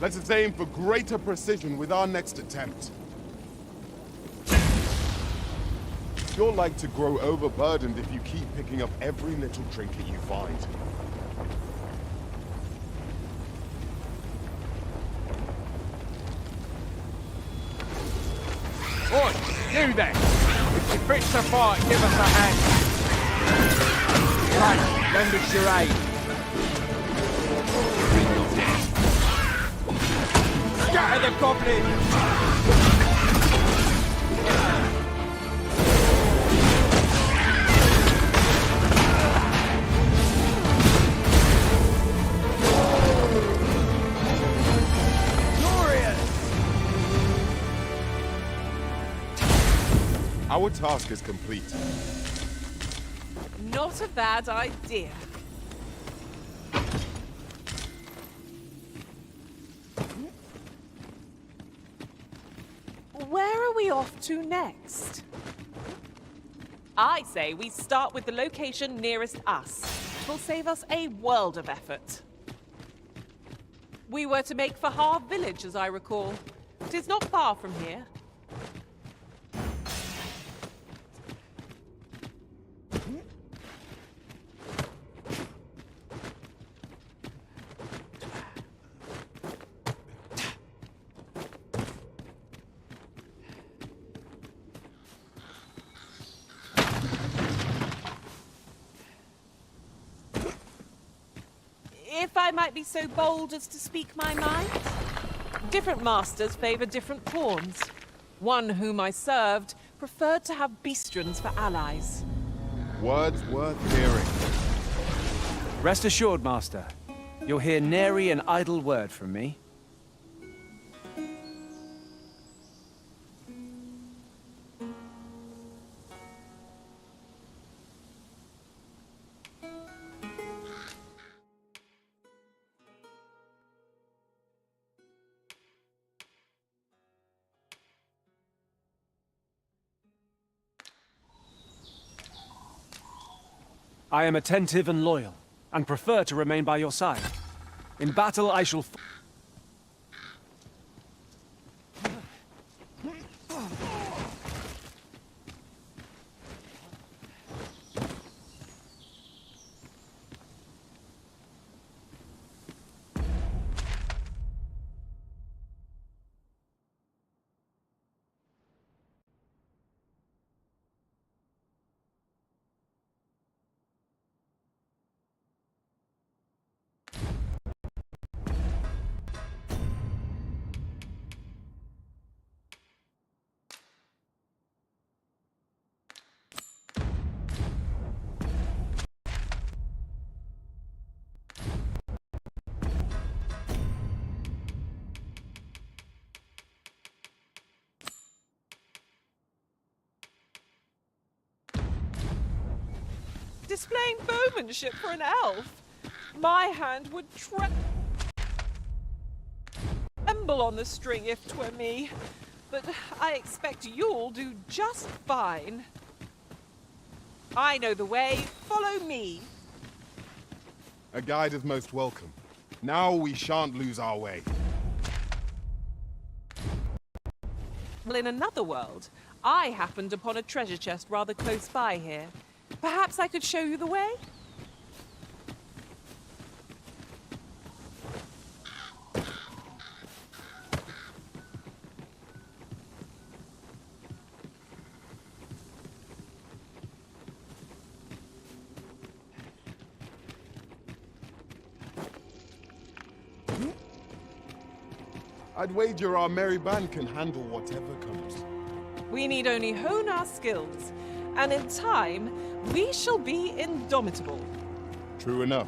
Let us aim for greater precision with our next attempt. You're like to grow overburdened if you keep picking up every little trinket you find. Oi, you there! If you're fit to fight, give us a hand. Right, lend us your aid. Scatter the goblins! Our task is complete. Not a bad idea. Where are we off to next? I say we start with the location nearest us. It will save us a world of effort. We were to make for Har village, as I recall. It is not far from here. If I I might be so bold as to speak my mind? Different masters favor different pawns. One whom I served preferred to have beastrons for allies. Words worth hearing. Rest assured, Master. You'll hear nary an idle word from me. I am attentive and loyal, and prefer to remain by your side. In battle, I shall... Displaying bowmanship for an elf? My hand would tremble on the string if 'twere me. But I expect you'll do just fine. I know the way. Follow me. A guide is most welcome. Now we shan't lose our way. Well, in another world, I happened upon a treasure chest rather close by here. Perhaps I could show you the way? I'd wager our merry band can handle whatever comes. We need only hone our skills, and in time, we shall be indomitable. True enough.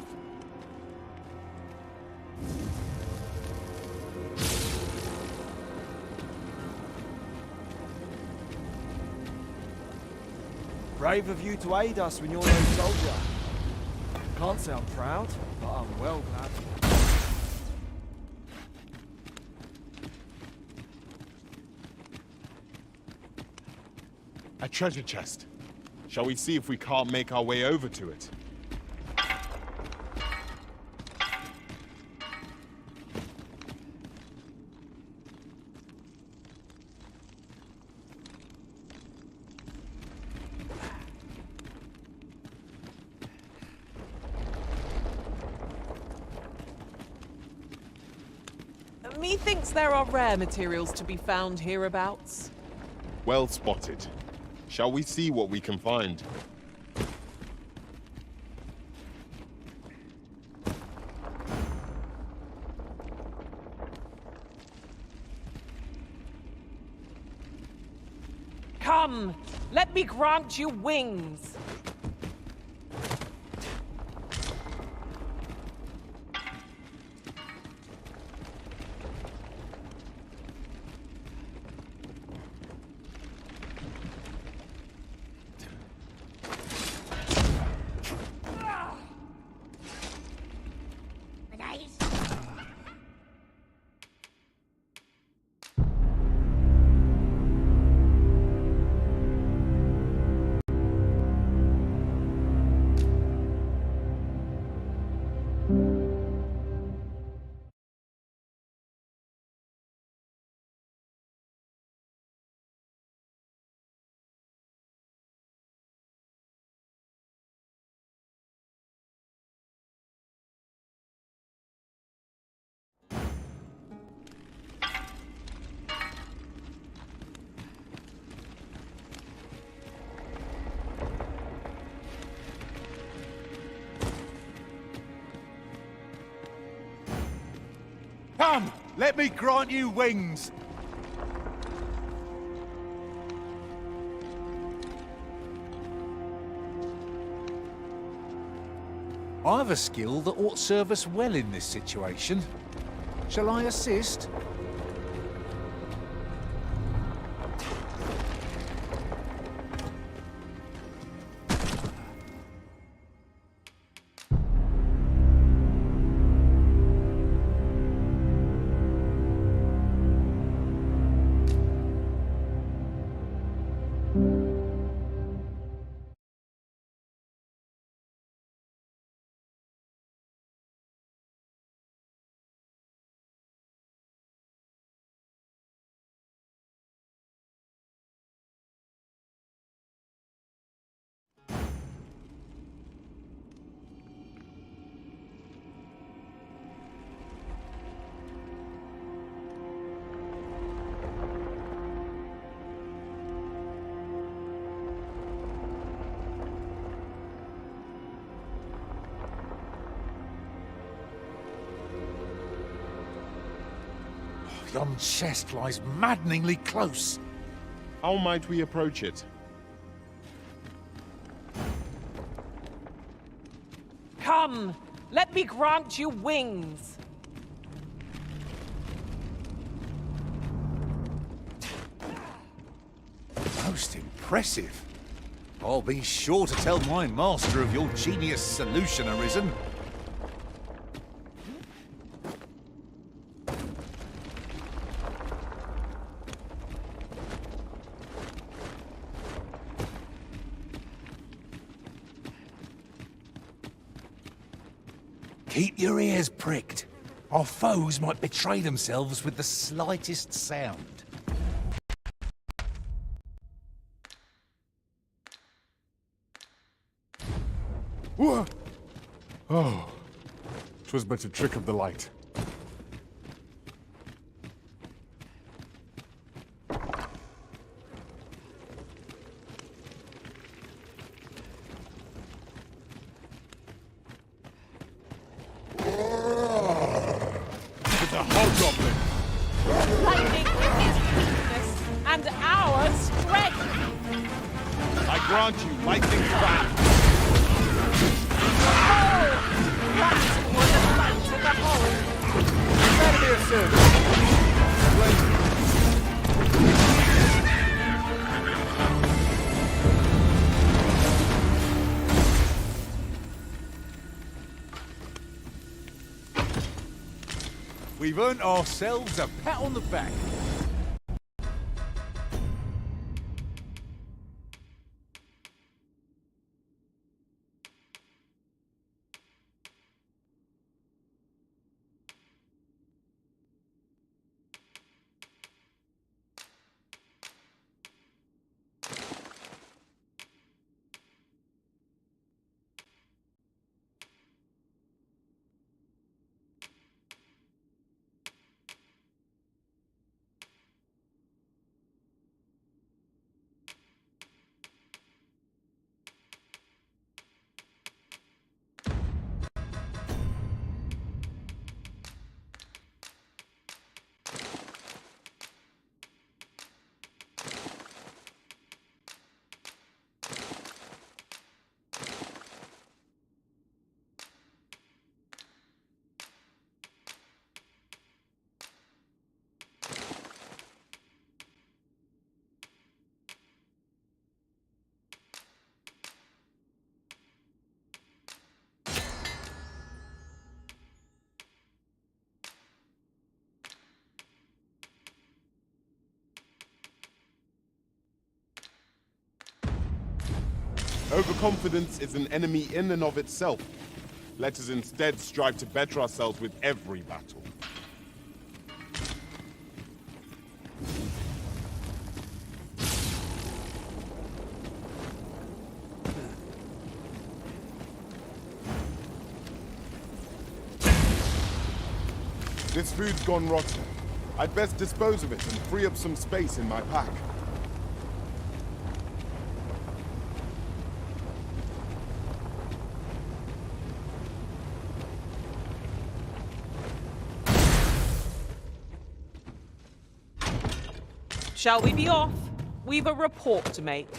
Brave of you to aid us when you're no soldier. Can't say I'm proud, but I'm well glad. A treasure chest. Shall we see if we can't make our way over to it? Methinks there are rare materials to be found hereabouts. Well spotted. Shall we see what we can find? Come, let me grant you wings. Come! Let me grant you wings! I have a skill that ought serve us well in this situation. Shall I assist? Yon chest lies maddeningly close. How might we approach it? Come, let me grant you wings. Most impressive. I'll be sure to tell my master of your genius solution arisen. Keep your ears pricked. Our foes might betray themselves with the slightest sound. Whoa! Oh, 'twas but a trick of the light. The hobgoblin! Lightning is his weakness, and our strength! I grant you lightning's back. Oh! That was a light in the hole! Better be a service. We've earned ourselves a pat on the back. Overconfidence is an enemy in and of itself. Let us instead strive to better ourselves with every battle. This food's gone rotten. I'd best dispose of it and free up some space in my pack. Shall we be off? We've a report to make.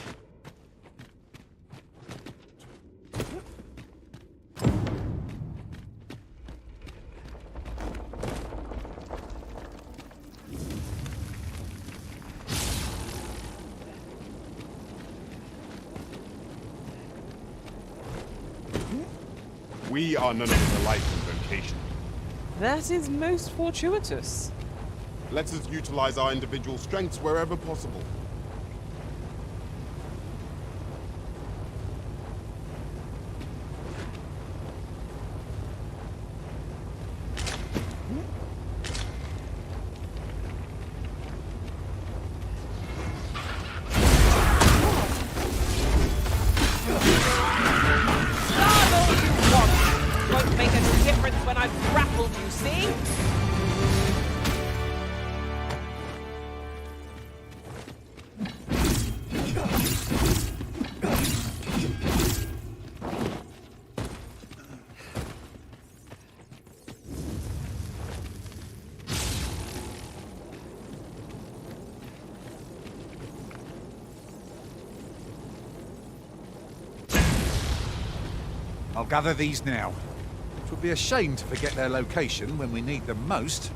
We are none of us alike in vocation. That is most fortuitous. Let us utilize our individual strengths wherever possible. Won't make a difference when I've grappled you, see? I'll gather these now. It would be a shame to forget their location when we need them most.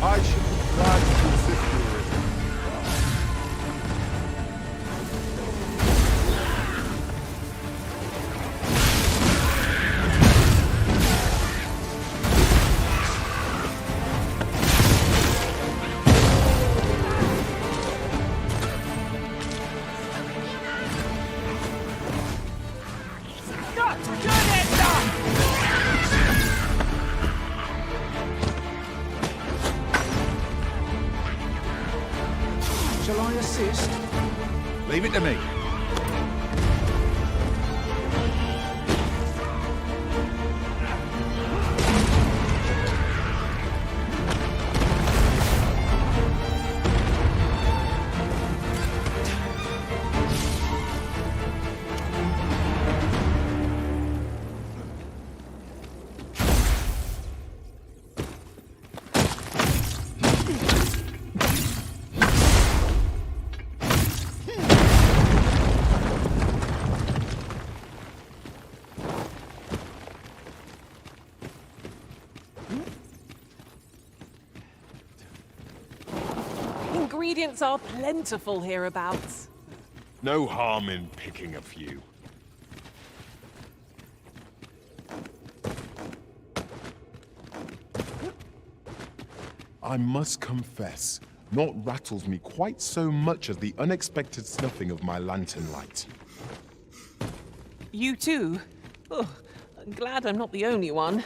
I should be glad to assist you, Arisen. Not good Shall I assist? Leave it to me. Ingredients are plentiful hereabouts. No harm in picking a few. I must confess, naught rattles me quite so much as the unexpected snuffing of my lantern light. You too? Oh, I'm glad I'm not the only one.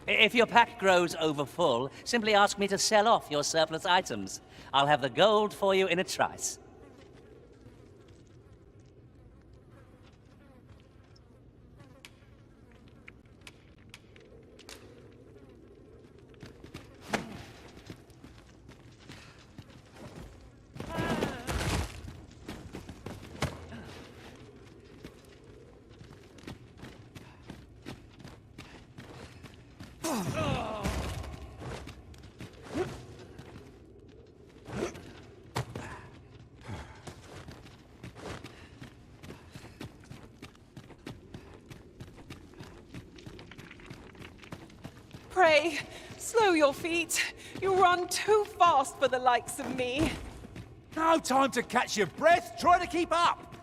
If your pack grows overfull, simply ask me to sell off your surplus items. I'll have the gold for you in a trice. Pray, slow your feet. You run too fast for the likes of me. No time to catch your breath. Try to keep up.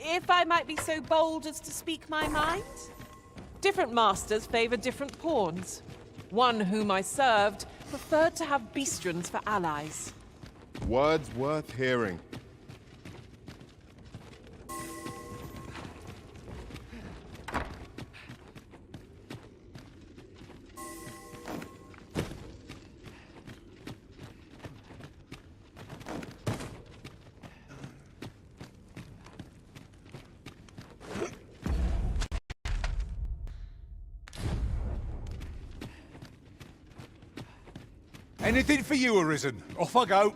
if I might be so bold as to speak my mind. Different masters favor different pawns. One whom I served preferred to have beastrons for allies. Words worth hearing. Anything for you, Arisen. Off I go.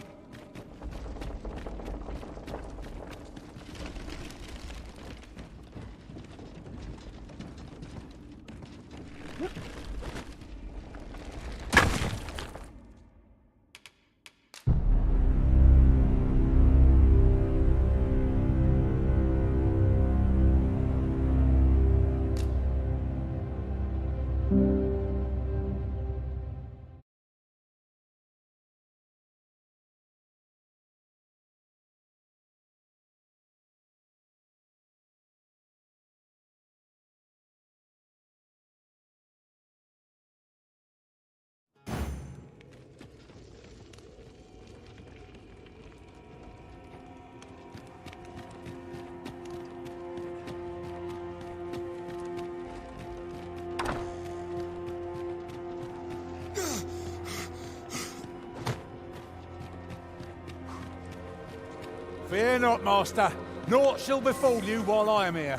Fear not, Master. Naught shall befall you while I am here.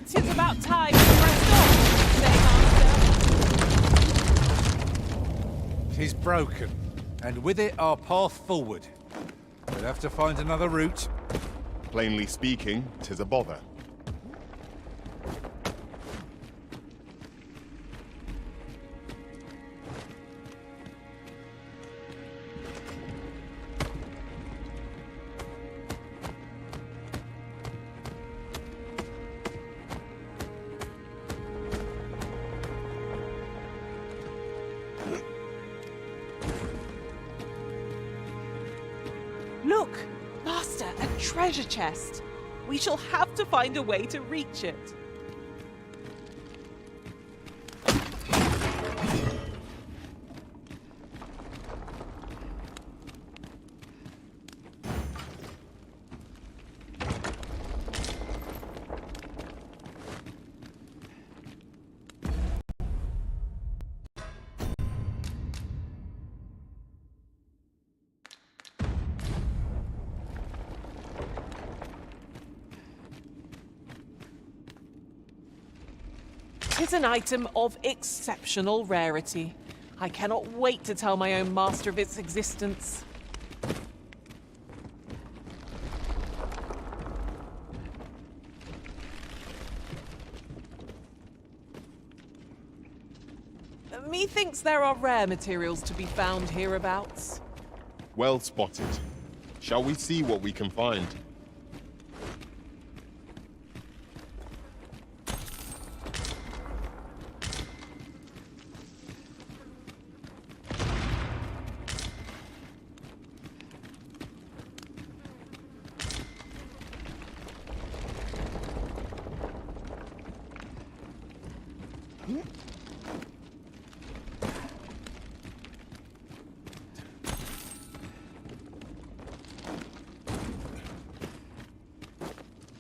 Tis about time to rest off, say, Master. 'Tis broken, and with it our path forward. We'll have to find another route. Plainly speaking, 'tis a bother. Look, Master, a treasure chest. We shall have to find a way to reach it. Tis an item of exceptional rarity. I cannot wait to tell my own master of its existence. Methinks there are rare materials to be found hereabouts. Well spotted. Shall we see what we can find?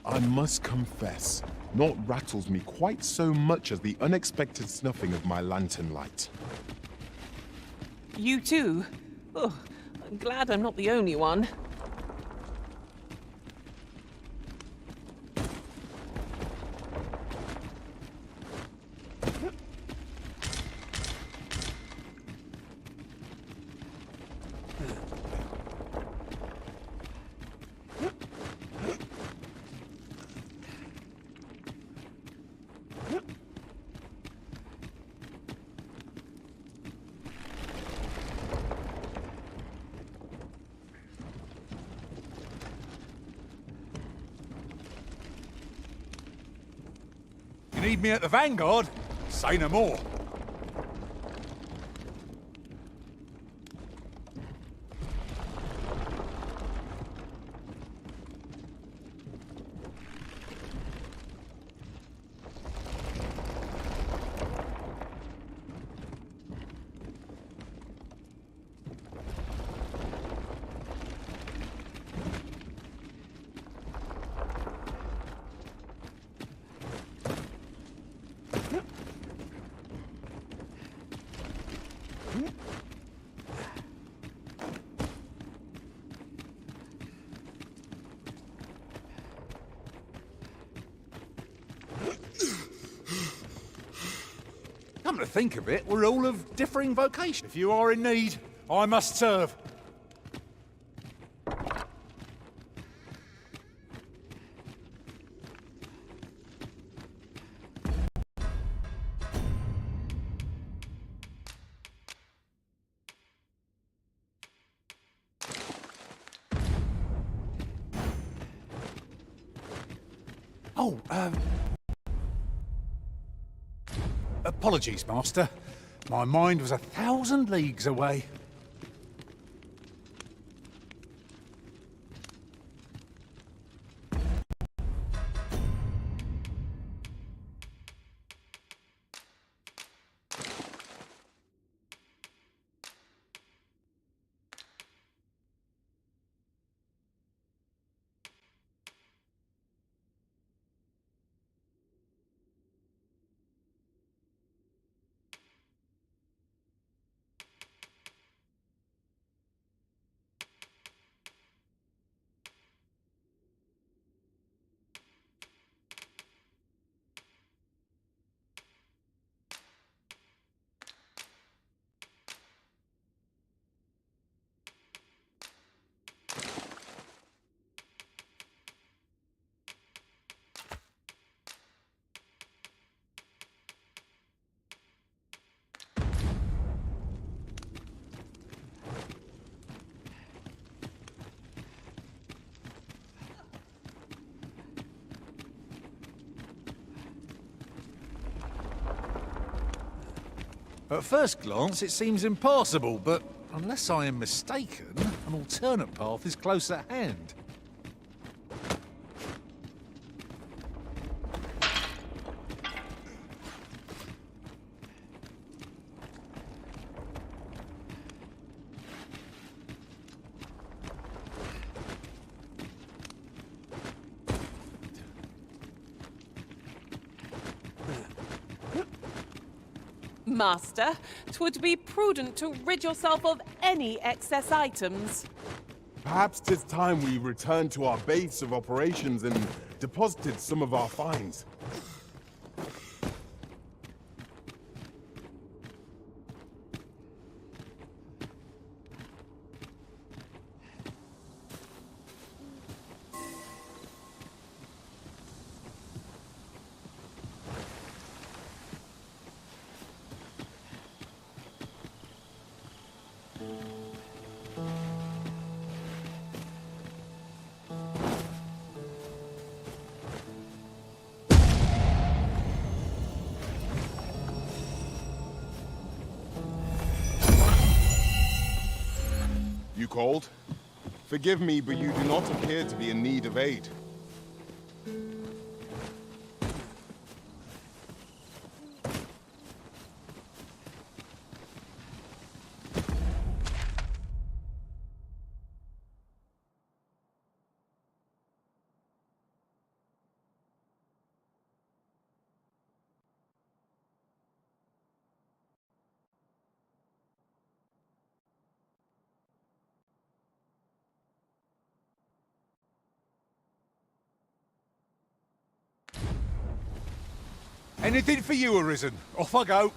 I must confess, naught rattles me quite so much as the unexpected snuffing of my lantern light. You too? Oh, I'm glad I'm not the only one. need me at the Vanguard, say no more. Come to think of it, we're all of differing vocations. If you are in need, I must serve. Oh, apologies, Master. My mind was 1,000 leagues away. At first glance, it seems impossible, but unless I am mistaken, an alternate path is close at hand. Master, 'twould be prudent to rid yourself of any excess items. Perhaps 'tis time we returned to our base of operations and deposited some of our finds. You called? Forgive me, but you do not appear to be in need of aid. Anything for you, Arisen. Off I go.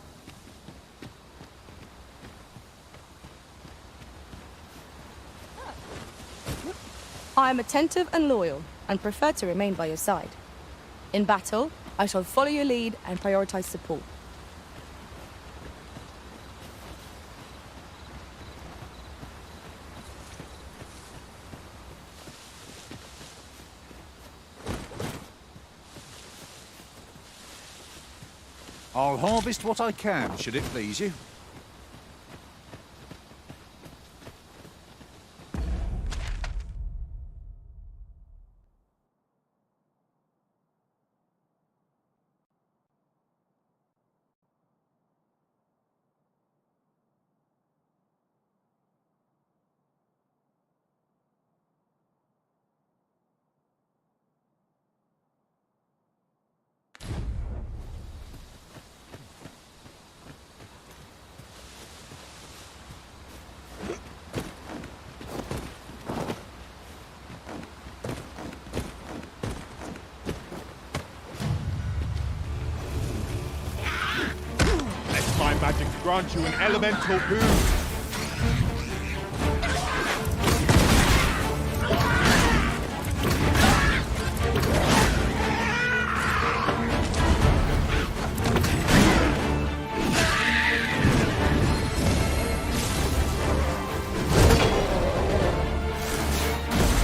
I am attentive and loyal, and prefer to remain by your side. In battle, I shall follow your lead and prioritize support. I'll harvest what I can, should it please you. Let my magic grant you an elemental boon.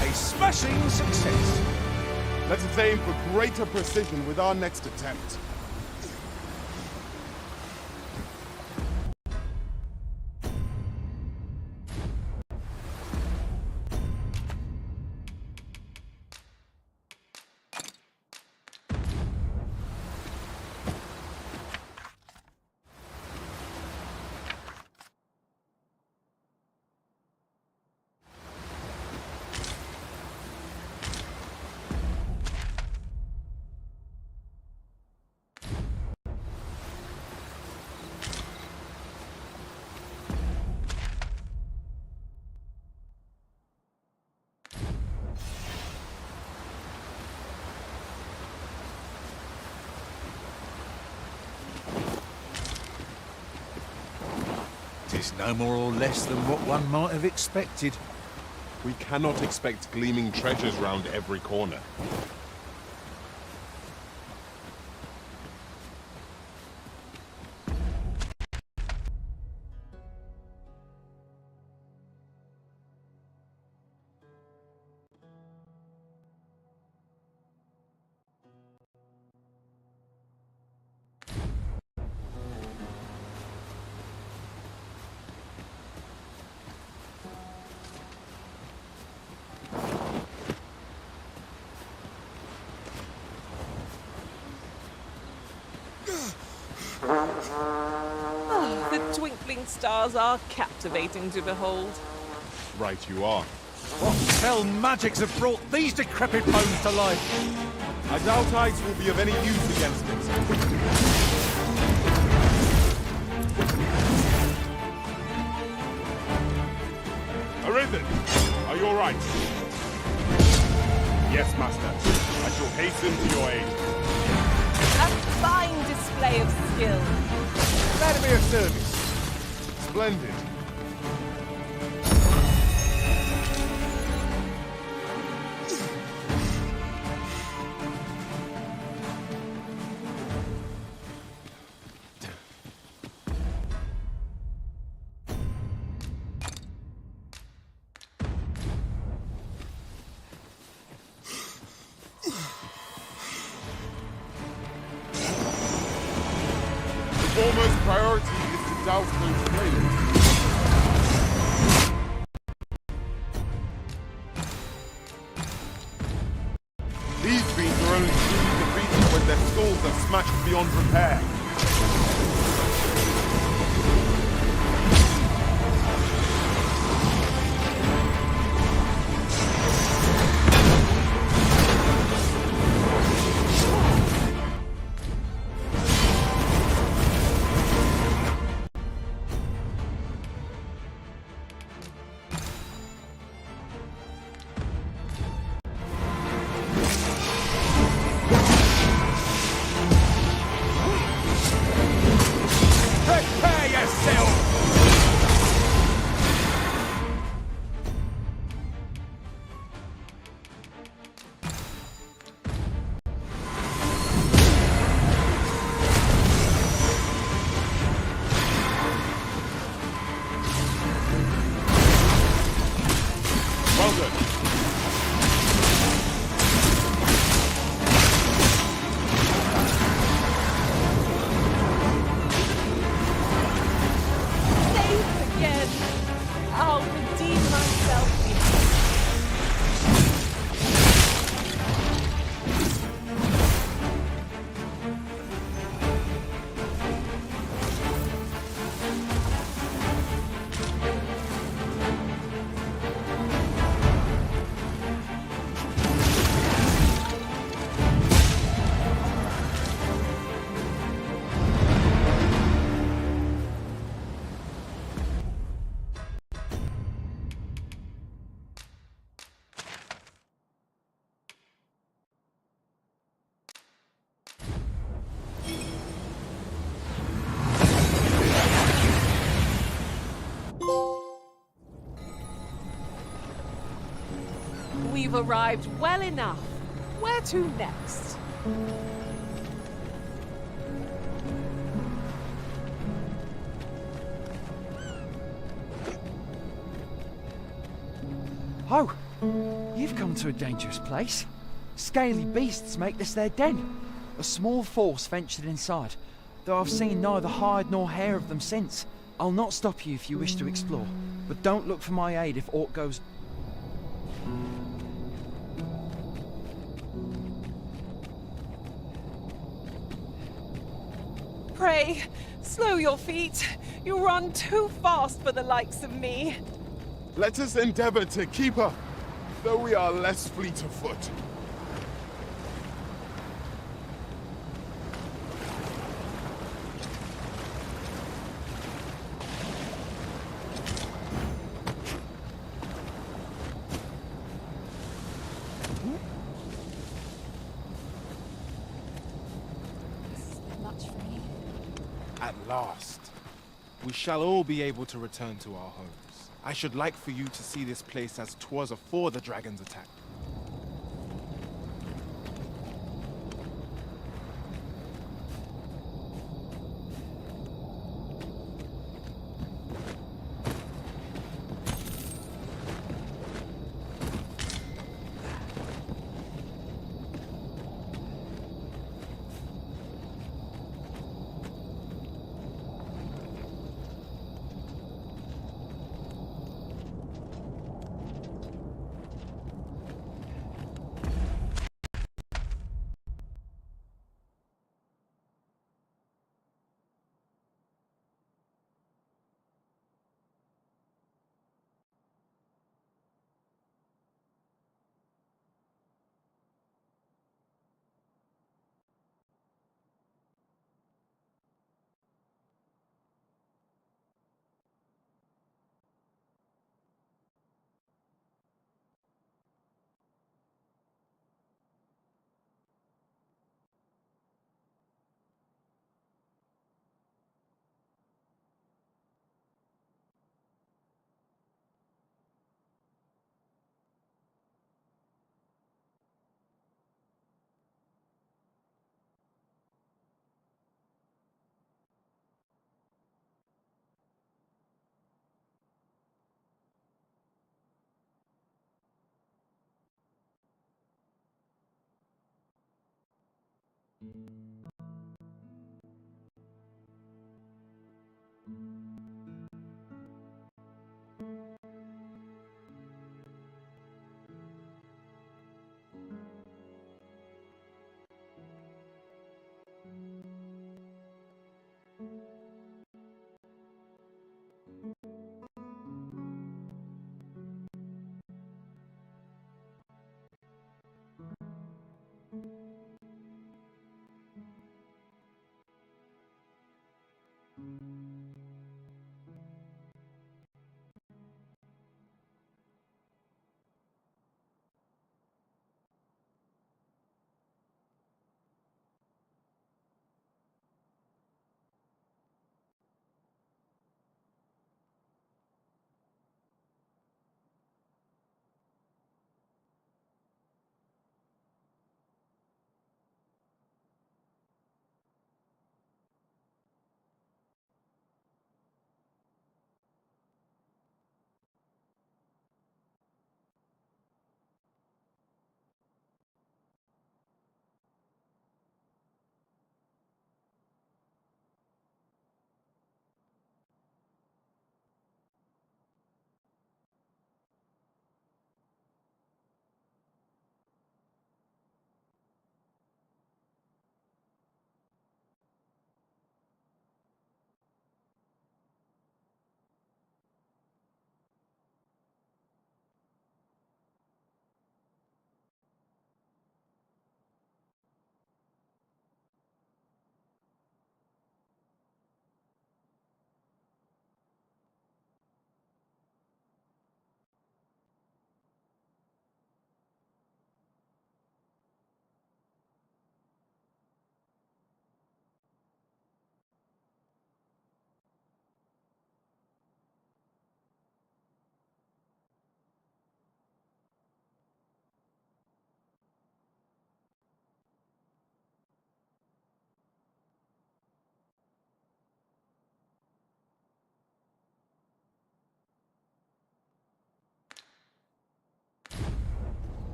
A smashing success. Let us aim for greater precision with our next attempt. It's no more or less than what one might have expected. We cannot expect gleaming treasures round every corner. Oh, the twinkling stars are captivating to behold. Right you are. What fell magics have brought these decrepit bones to life? I doubt ice will be of any use against it. Arisen, are you all right? Yes, Master. I shall hasten to your aid. A fine display of skill. Glad to be of service. Splendid. Foremost priority is to douse those flames. These beams are only truly defeated when their skulls are smashed beyond repair. We've arrived well enough. Where to next? Oh, you've come to a dangerous place. Scaly beasts make this their den. A small force ventured inside, though I've seen neither hide nor hair of them since. I'll not stop you if you wish to explore, but don't look for my aid if aught goes... Pray, slow your feet. You run too fast for the likes of me. Let us endeavor to keep up, though we are less fleet of foot. At last, we shall all be able to return to our homes. I should like for you to see this place as 'twas afore the dragon's attack.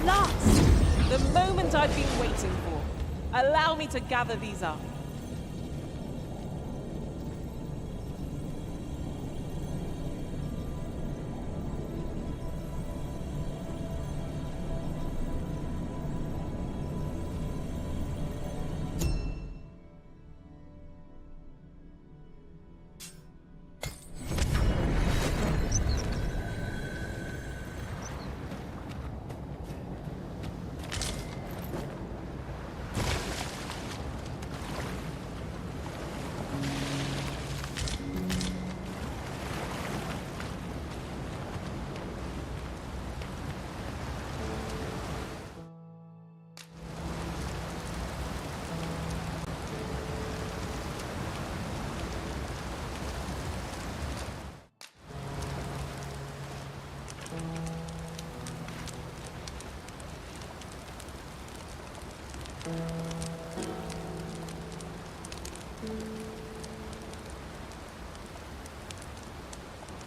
At last! The moment I've been waiting for. Allow me to gather these up.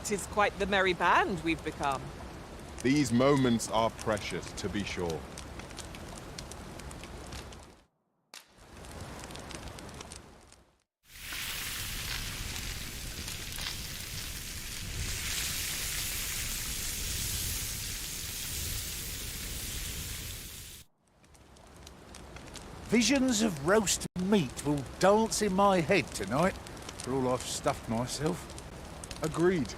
Tis quite the merry band we've become. These moments are precious, to be sure. Visions of roast meat will dance in my head tonight, for all I've stuffed myself. Agreed.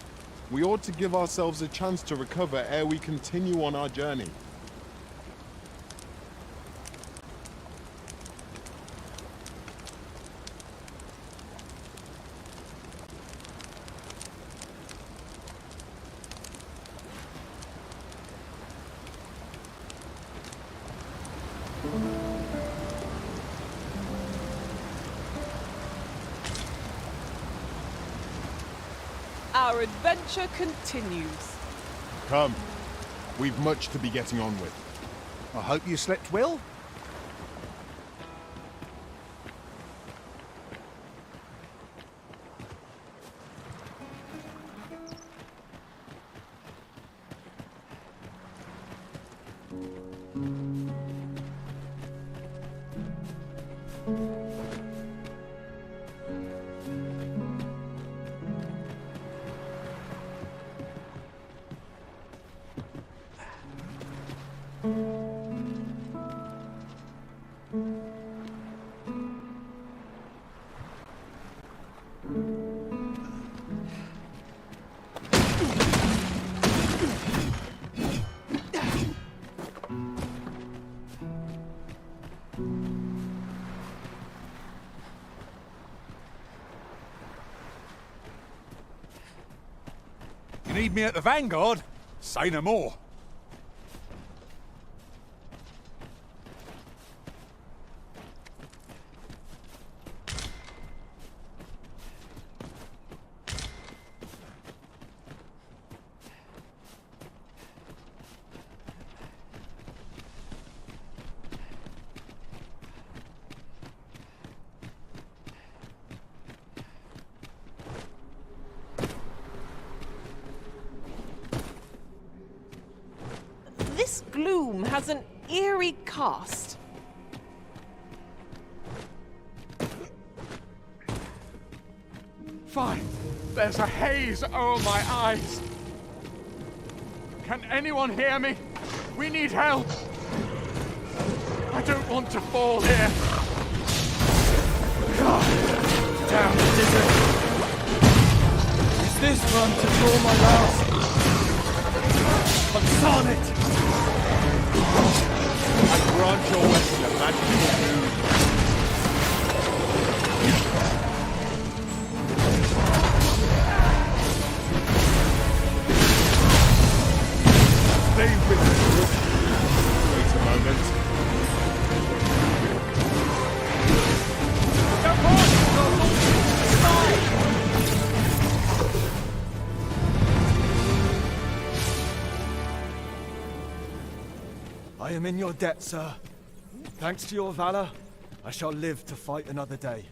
We ought to give ourselves a chance to recover ere we continue on our journey. Our adventure continues. Come. We've much to be getting on with. I hope you slept well. You need me at the Vanguard? Say no more. This gloom has an eerie cast. Fine. There's a haze over my eyes. Can anyone hear me? We need help. I don't want to fall here. Down the desert. Is this where I'm to draw my last? Consign it! I grant your weapon a magical mood. Stay with me. Wait a moment. I am in your debt, sir. Thanks to your valor, I shall live to fight another day.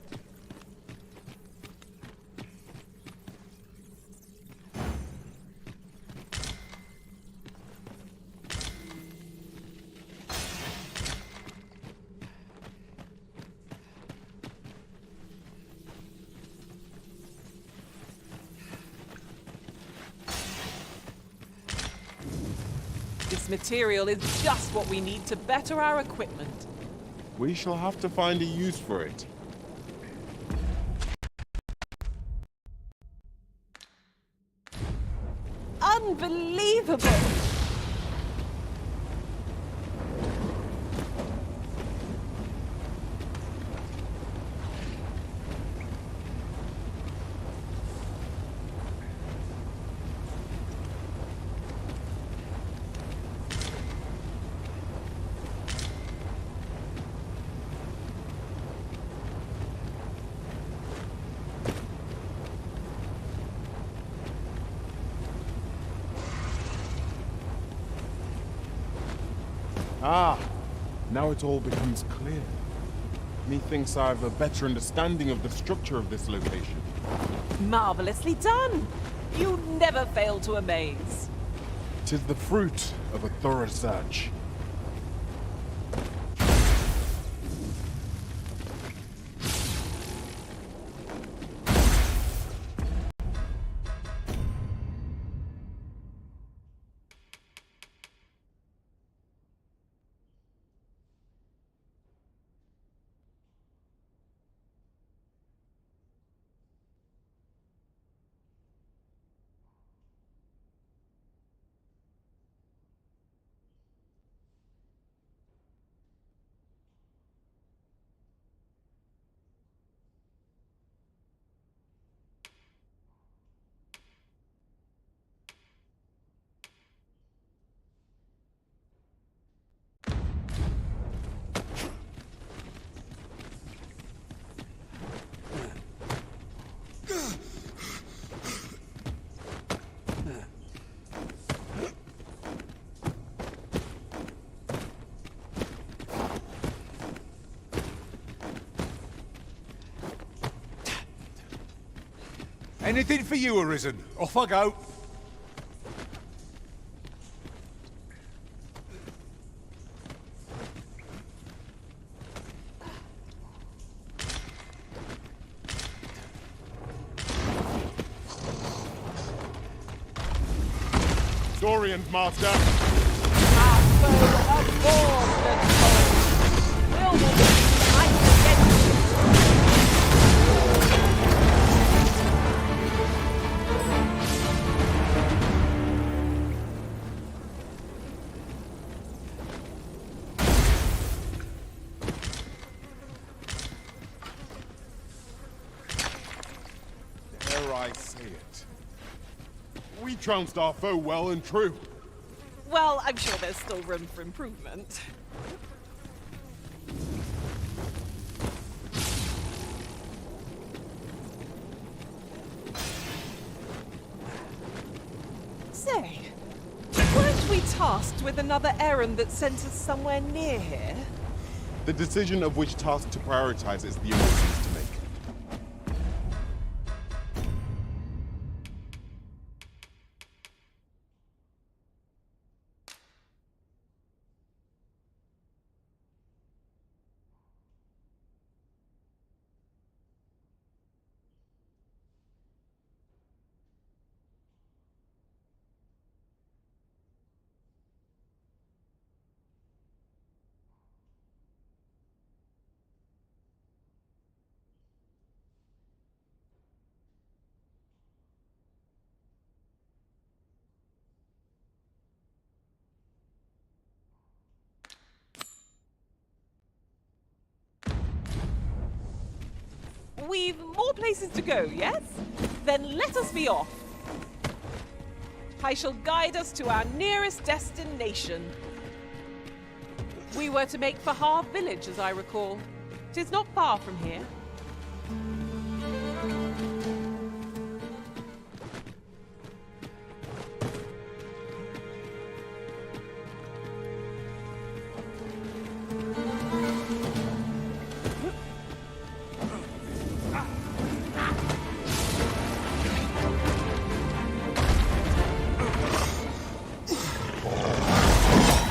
This material is just what we need to better our equipment. We shall have to find a use for it. Unbelievable! Ah, now it all becomes clear. Methinks I have a better understanding of the structure of this location. Marvelously done! You never fail to amaze. 'Tis the fruit of a thorough search. Anything for you, Arisen. Off I go. Dorian, Master. Our foe abhors the foe. Will the fight against you? Dare I say it? We trounced our foe well and true. Well, I'm sure there's still room for improvement. Say, weren't we tasked with another errand that sent us somewhere near here? The decision of which task to prioritize is the Arisen's to make. We've more places to go, yes? Then let us be off. I shall guide us to our nearest destination. We were to make for Harve Village, as I recall. 'Tis not far from here.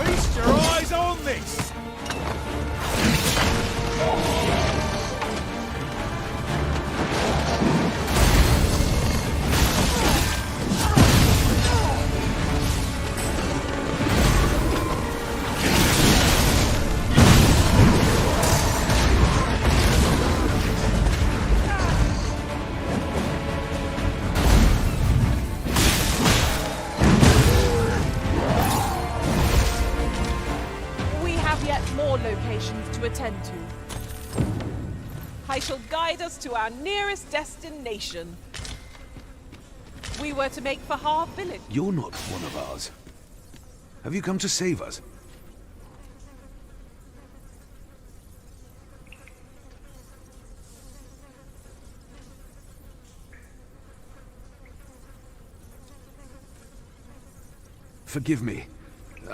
Feast your eyes on this! have yet more locations to attend to. I shall guide us to our nearest destination. We were to make for Har Village. You're not one of ours. Have you come to save us? Forgive me.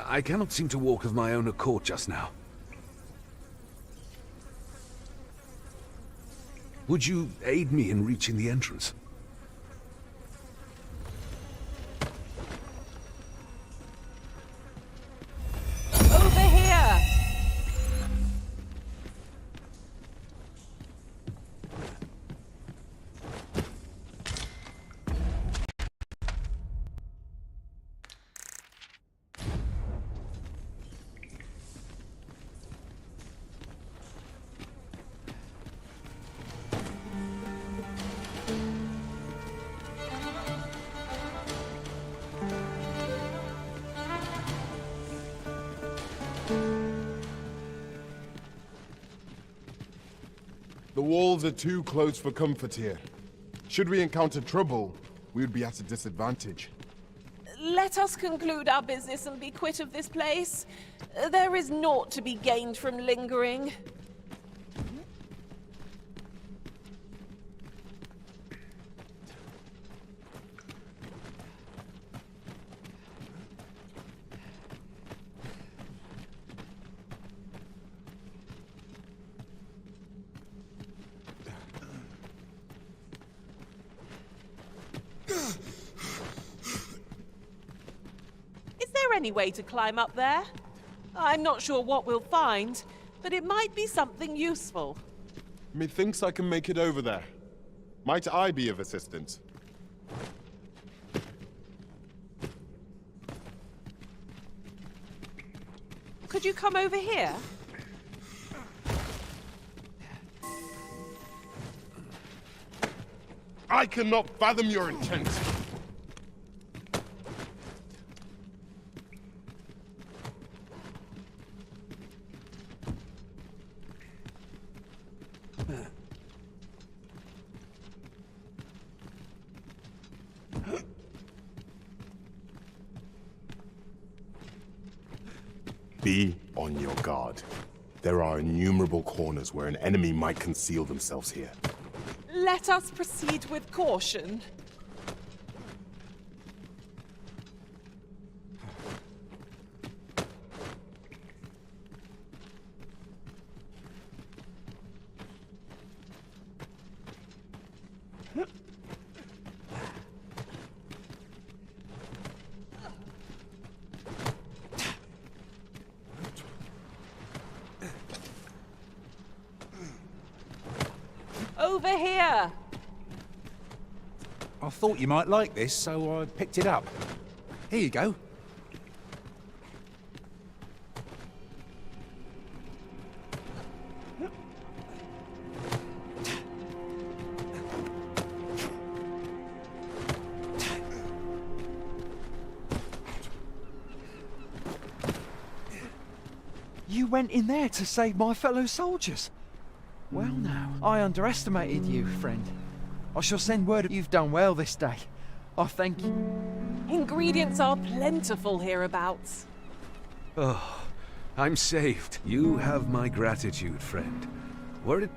I cannot seem to walk of my own accord just now. Would you aid me in reaching the entrance? Over here! The walls are too close for comfort here. Should we encounter trouble, we would be at a disadvantage. Let us conclude our business and be quit of this place. There is naught to be gained from lingering. Is there any way to climb up there? I'm not sure what we'll find, but it might be something useful. Methinks I can make it over there. Might I be of assistance? Could you come over here? I cannot fathom your intent. Be on your guard. There are innumerable corners where an enemy might conceal themselves here. Let us proceed with caution. Over here! I thought you might like this, so I picked it up. Here you go. You went in there to save my fellow soldiers. Well now, I underestimated you, friend. I shall send word you've done well this day. I thank you. Ingredients are plentiful hereabouts. Oh, I'm saved. You have my gratitude, friend. Were it...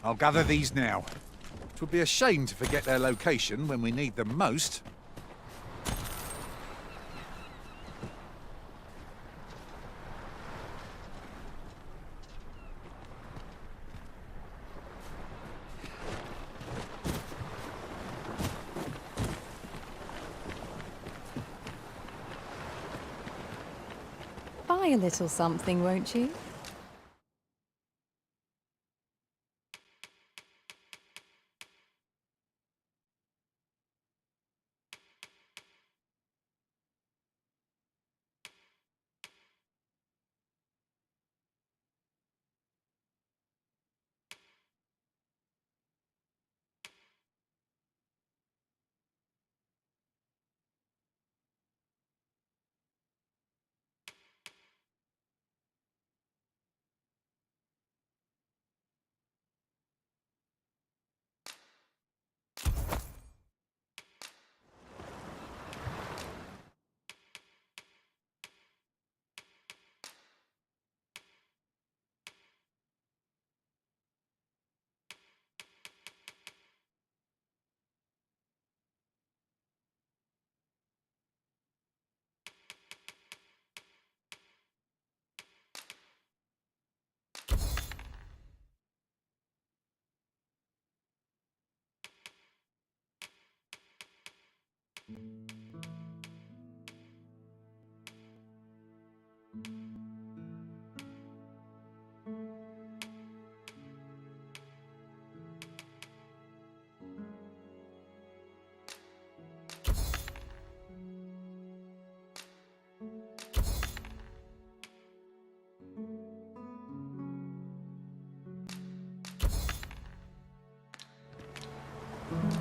I'll gather these now. It would be a shame to forget their location when we need them most. Buy a little something, won't you?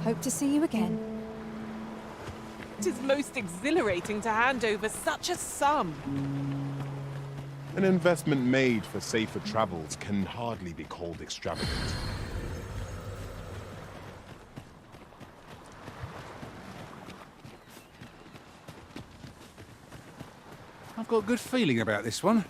Hope to see you again. It is most exhilarating to hand over such a sum. An investment made for safer travels can hardly be called extravagant. I've got a good feeling about this one.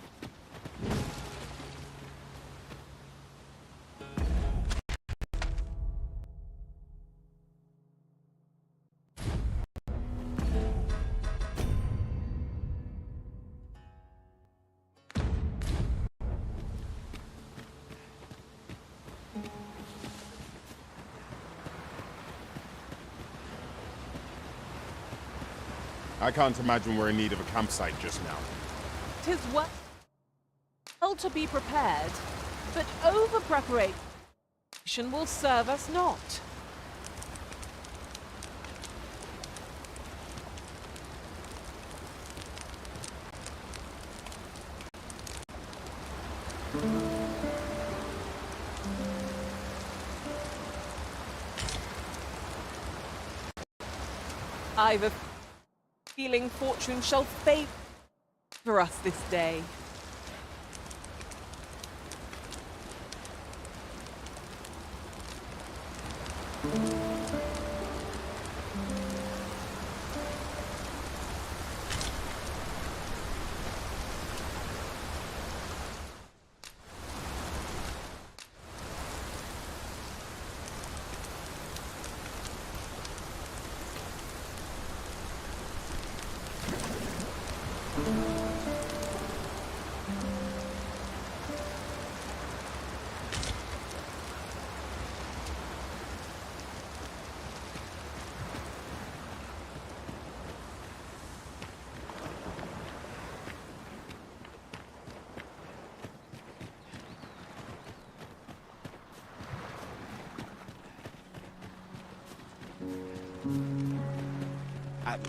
I can't imagine we're in need of a campsite just now. 'Tis well to be prepared, but over-preparation will serve us not. I've a feeling fortune shall favor us this day.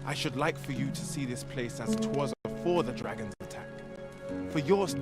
I should like for you to see this place as it was before the dragon's attack. For yours.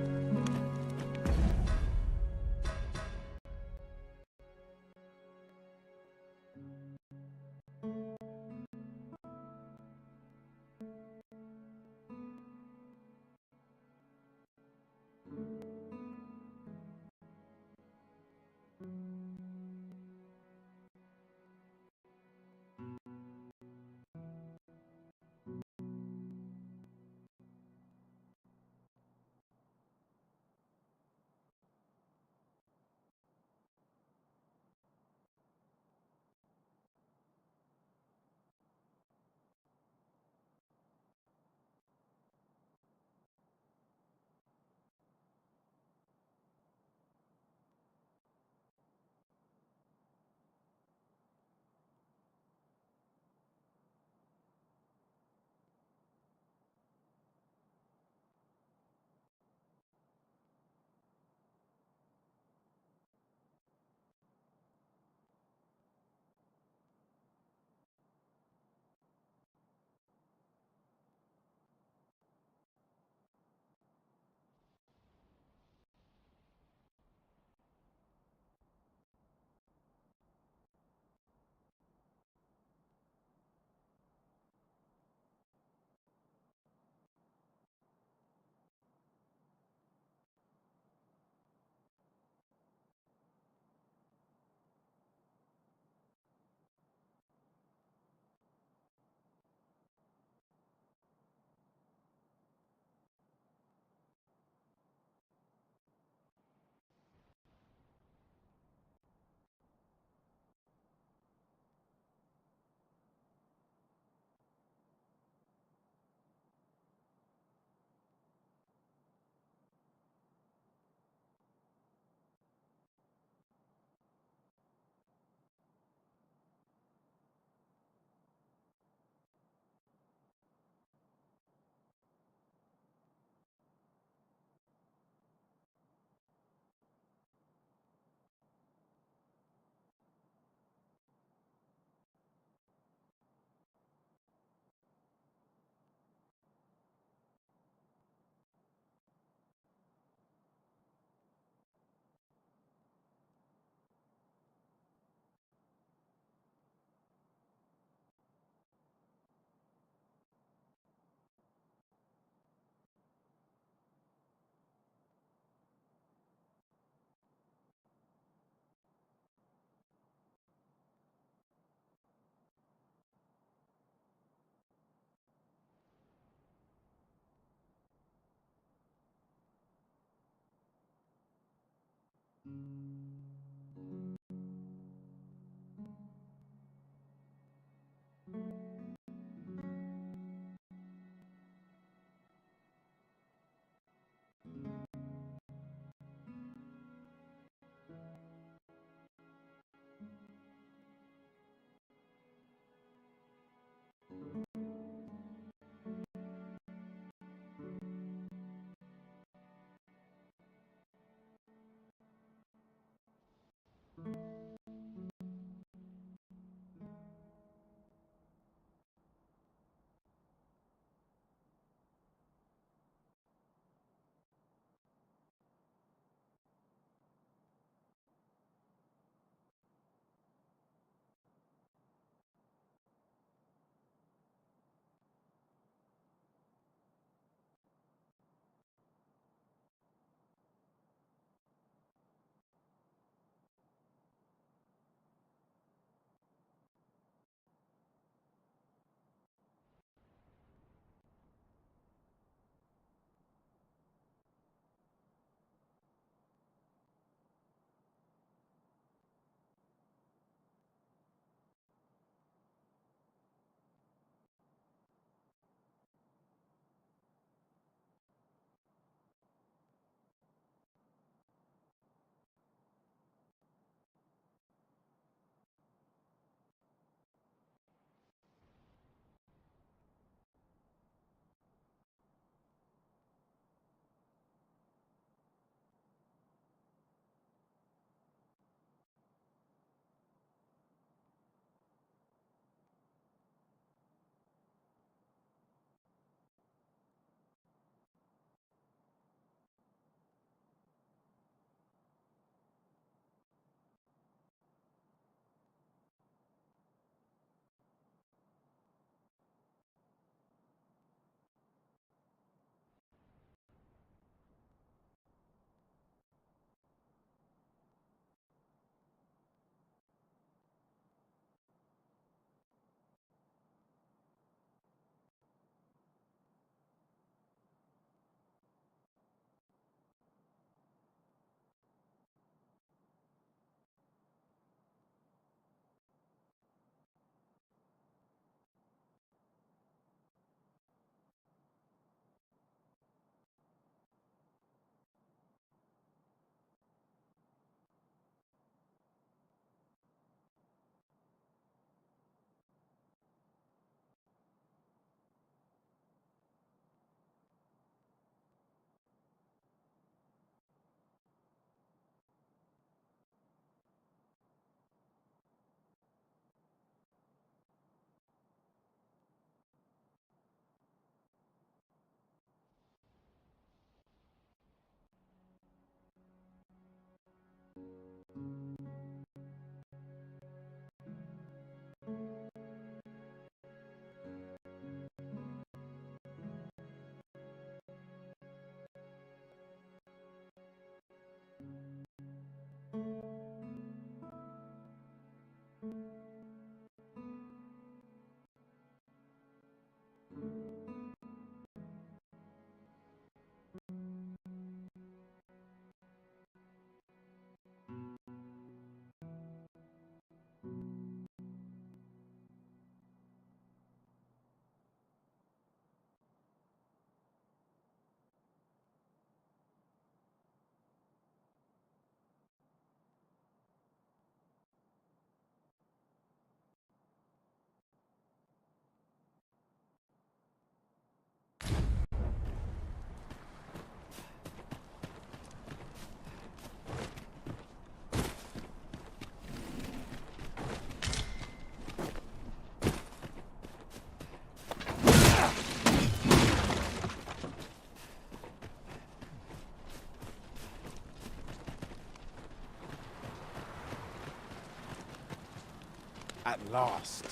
At last,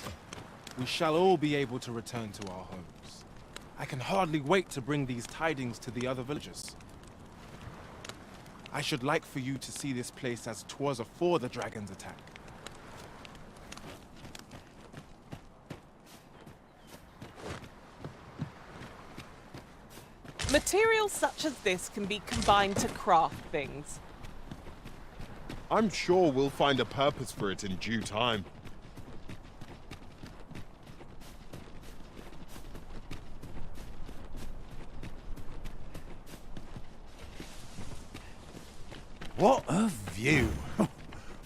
we shall all be able to return to our homes. I can hardly wait to bring these tidings to the other villagers. I should like for you to see this place as 'twas afore the dragon's attack. Materials such as this can be combined to craft things. I'm sure we'll find a purpose for it in due time. What a view!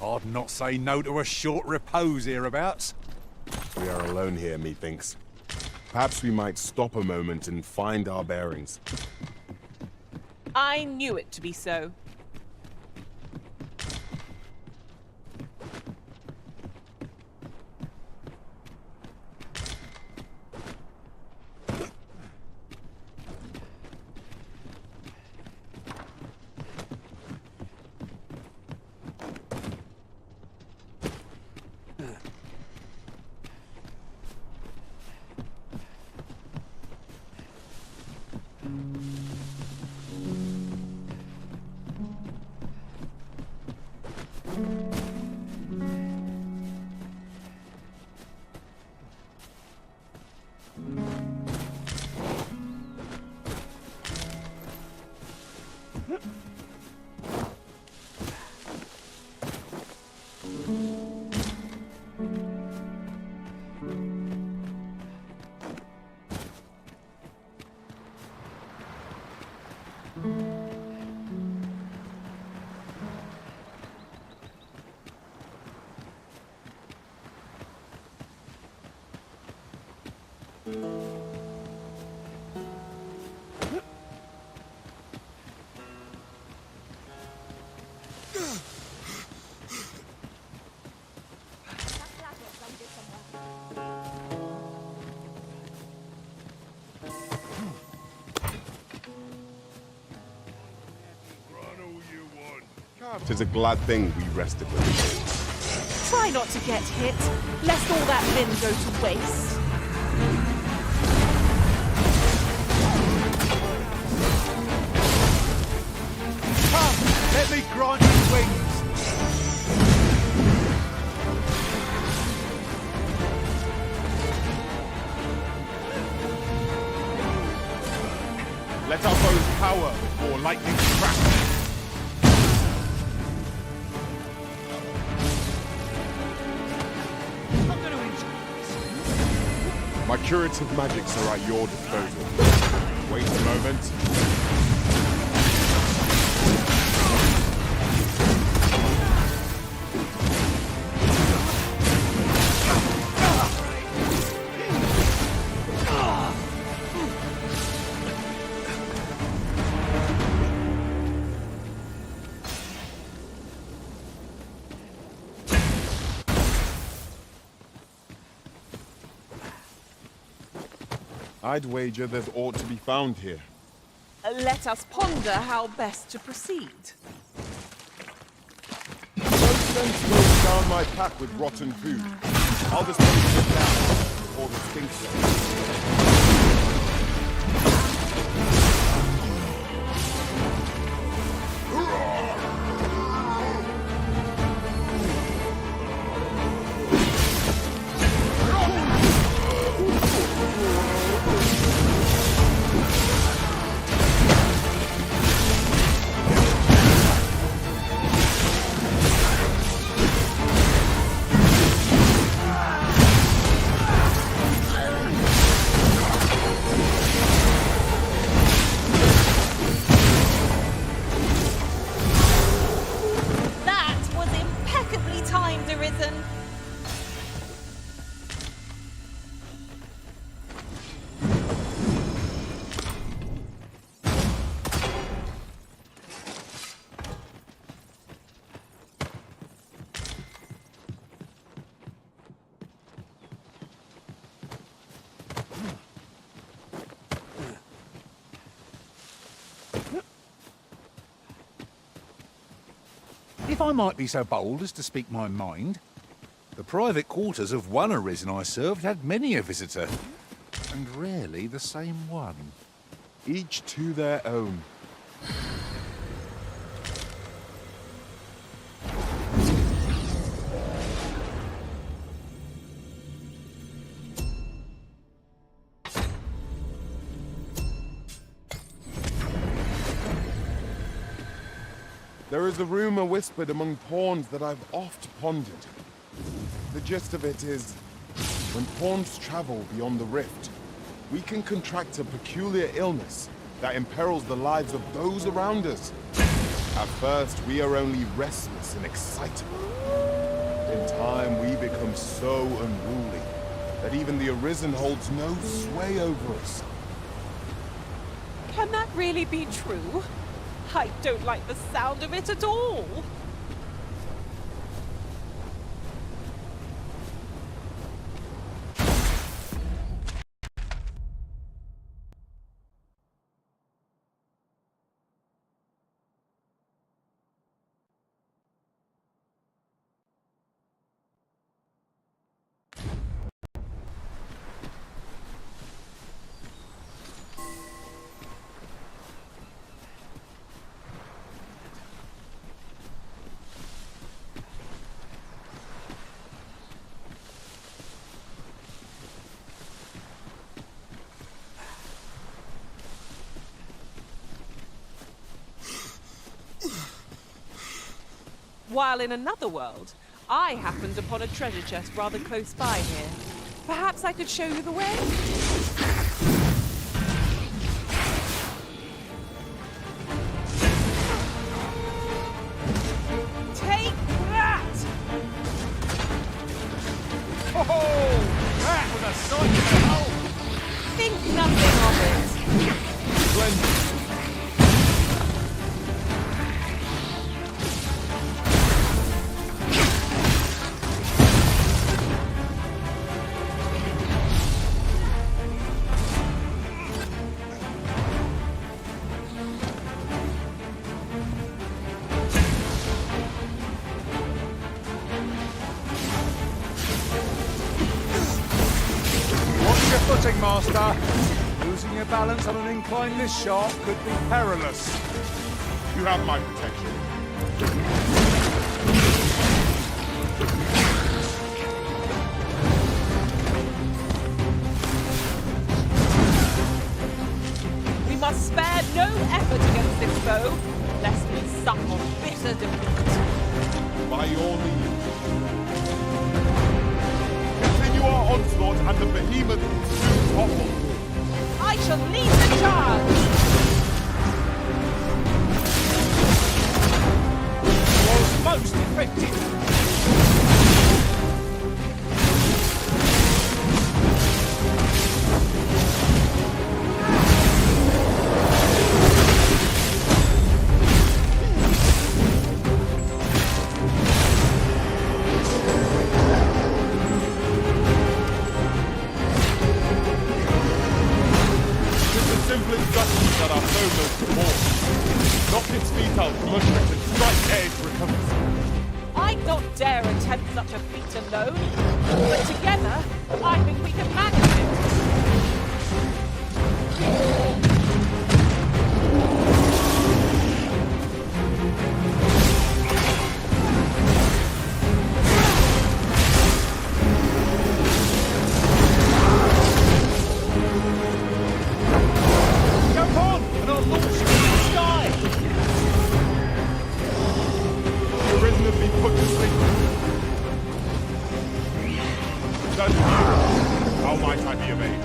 I'd not say no to a short repose hereabouts. We are alone here, methinks. Perhaps we might stop a moment and find our bearings. I knew it to be so. Tis a glad thing we rested with you. Try not to get hit, lest all that vim go to waste. Come, let me grant you wings! Let our bows power before lightning strikes. My curative magics are at your disposal. Wait a moment. I'd wager there's aught to be found here. Let us ponder how best to proceed. No sense weighing down my pack with rotten food. I'll dispose of it now, before the stinks. If I might be so bold as to speak my mind, The private quarters of one arisen I served had many a visitor, and rarely the same one. Each to their own. There is a rumor whispered among pawns that I've oft pondered. The gist of it is, when pawns travel beyond the rift, we can contract a peculiar illness that imperils the lives of those around us. At first, we are only restless and excitable. In time, we become so unruly that even the Arisen holds no sway over us. Can that really be true? I don't like the sound of it at all. While in another world, I happened upon a treasure chest rather close by here. Perhaps I could show you the way? Take that! Oh, that was a sight to behold! Think nothing of it. Splendid. Footing, Master. Losing your balance on an incline this sharp could be perilous. You have my protection. We must spare no effort against this foe, lest we suffer bitter defeat. By your leave. Continue our onslaught and the behemoth soon topple. I shall lead the charge! Was most effective. That our foe knows the more. Knock its feet out from under it and strike ere it recovers. I'd not dare attempt such a feat alone, but together, I think we can manage it. How might I be of aid?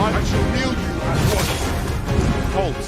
I shall reel you at once. Halt.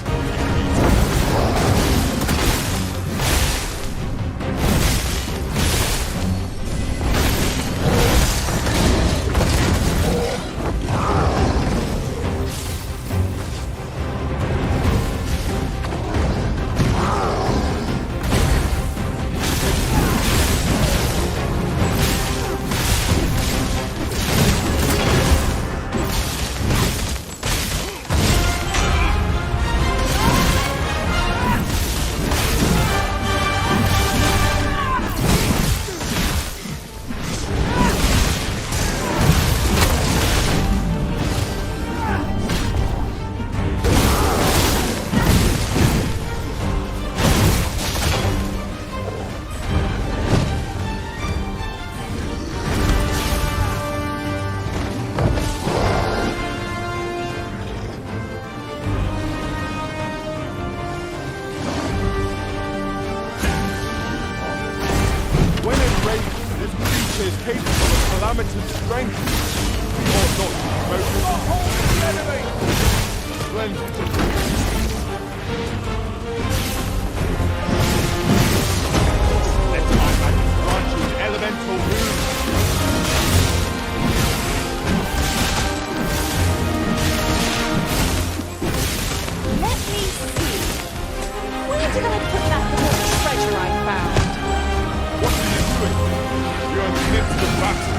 capable of calamitous strength. You ought not to be focused. Splendid. Let my magic grant you elemental moves. Let me see. Where did I put that little treasure I found? What are you doing? You're in the midst of battle.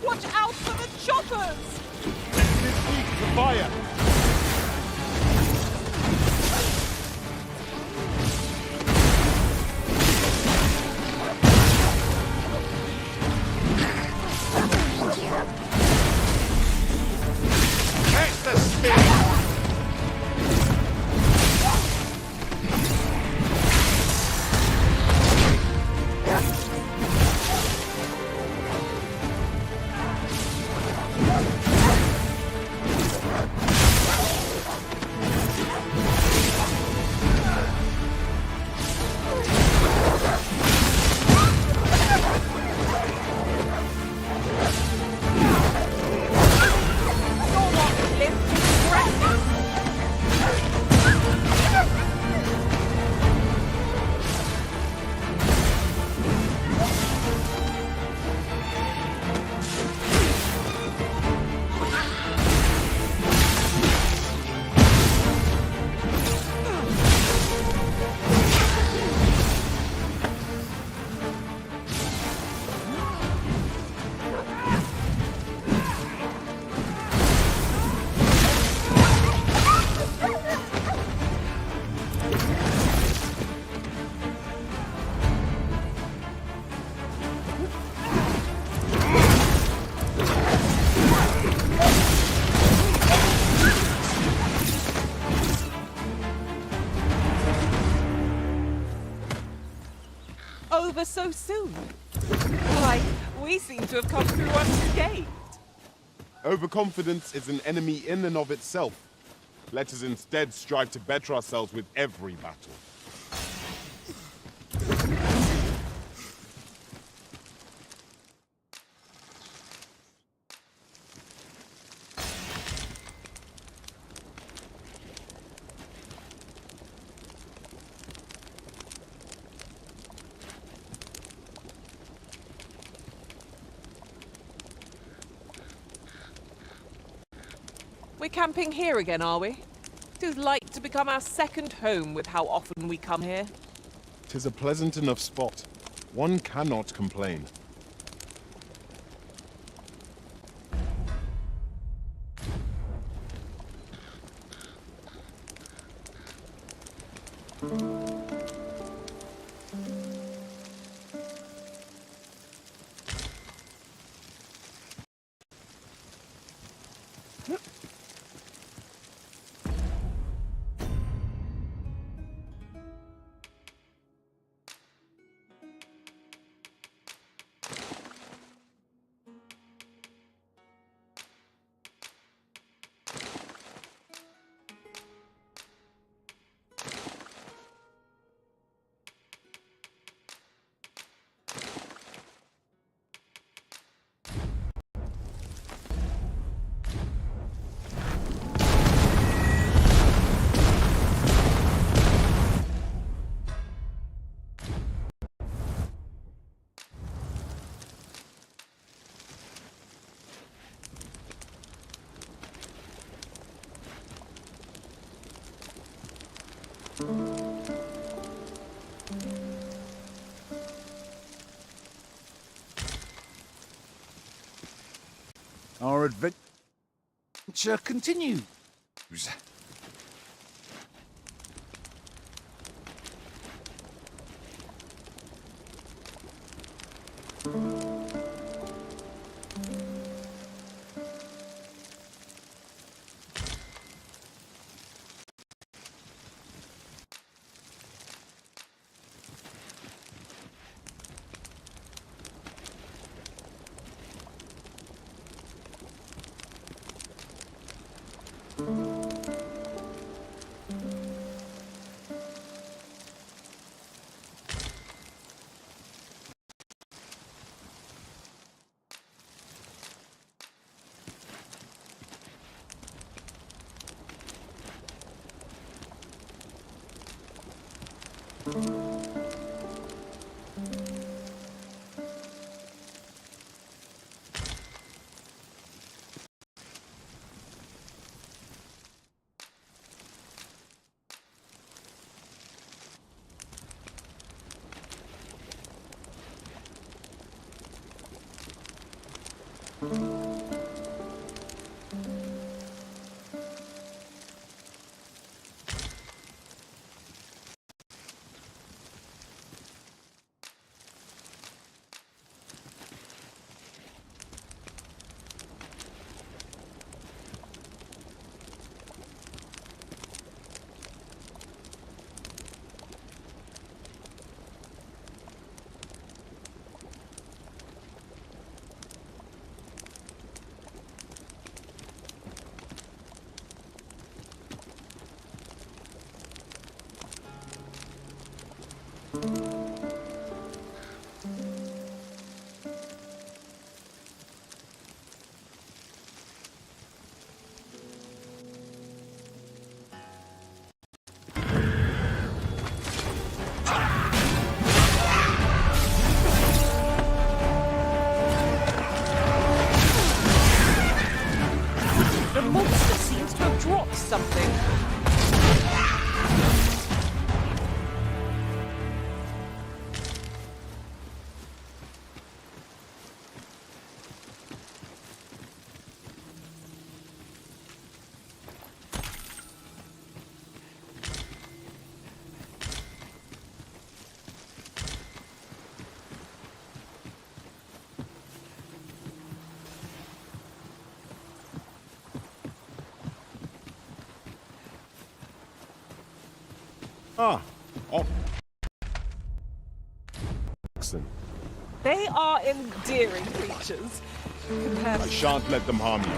Watch out for the choppers! It is weak to fire. Catch the spear! Over so soon? Why, we seem to have come through unscathed. Overconfidence is an enemy in and of itself. Let us instead strive to better ourselves with every battle. We're camping here again, are we? 'Tis like to become our second home with how often we come here. 'Tis a pleasant enough spot. One cannot complain. Our adventure continues. The monster seems to have dropped something. Excellent. They are endearing creatures. Compared I shan't let them harm you.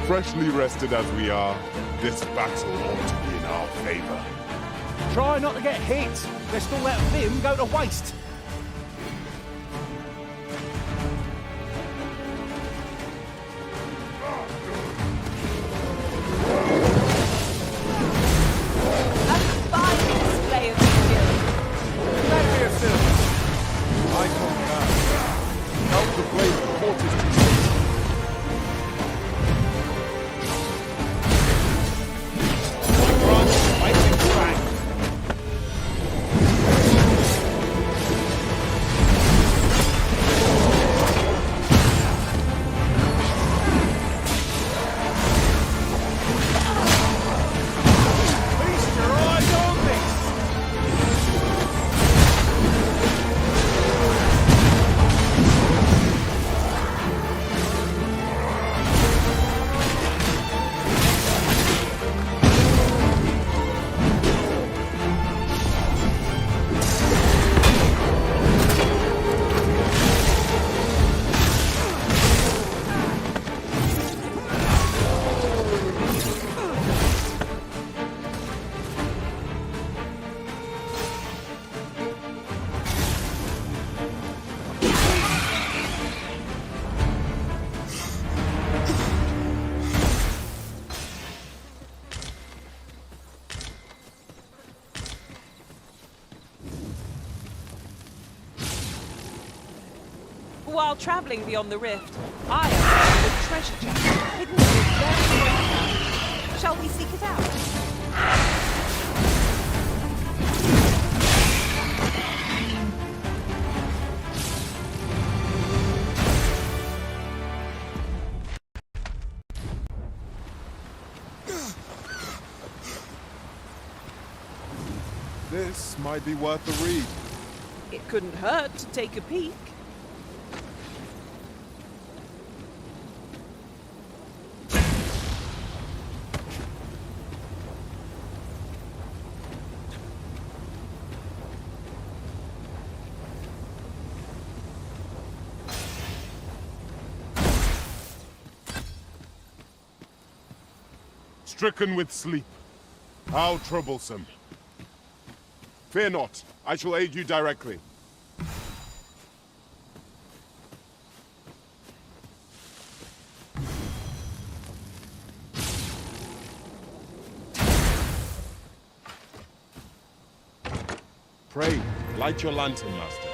Freshly rested as we are, this battle ought to be in our favor. Try not to get hit, lest all that vim go to waste. While traveling beyond the rift, I uncovered a treasure chest hidden in this very graveyard. Shall we seek it out? This might be worth a read. It couldn't hurt to take a peek. Stricken with sleep. How troublesome. Fear not, I shall aid you directly. Pray, light your lantern, Master.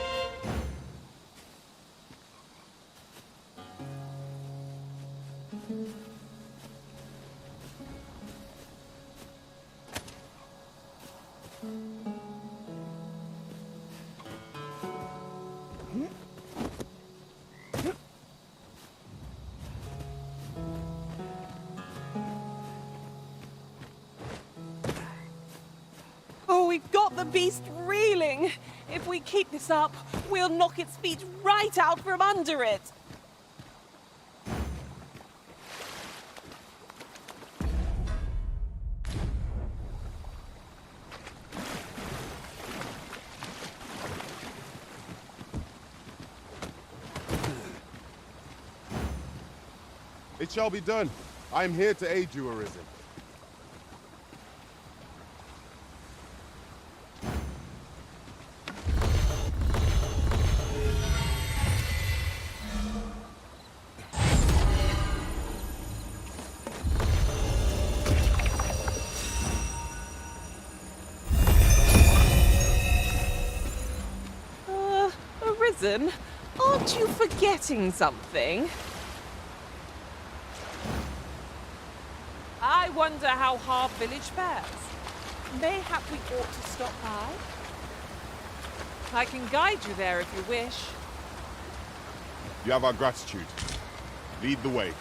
Oh, we've got the beast reeling. If we keep this up, we'll knock its feet right out from under it. It shall be done. I am here to aid you, Arisen. Arisen, aren't you forgetting something? I wonder how Harv Village fares. Mayhap we ought to stop by? I can guide you there if you wish. You have our gratitude. Lead the way.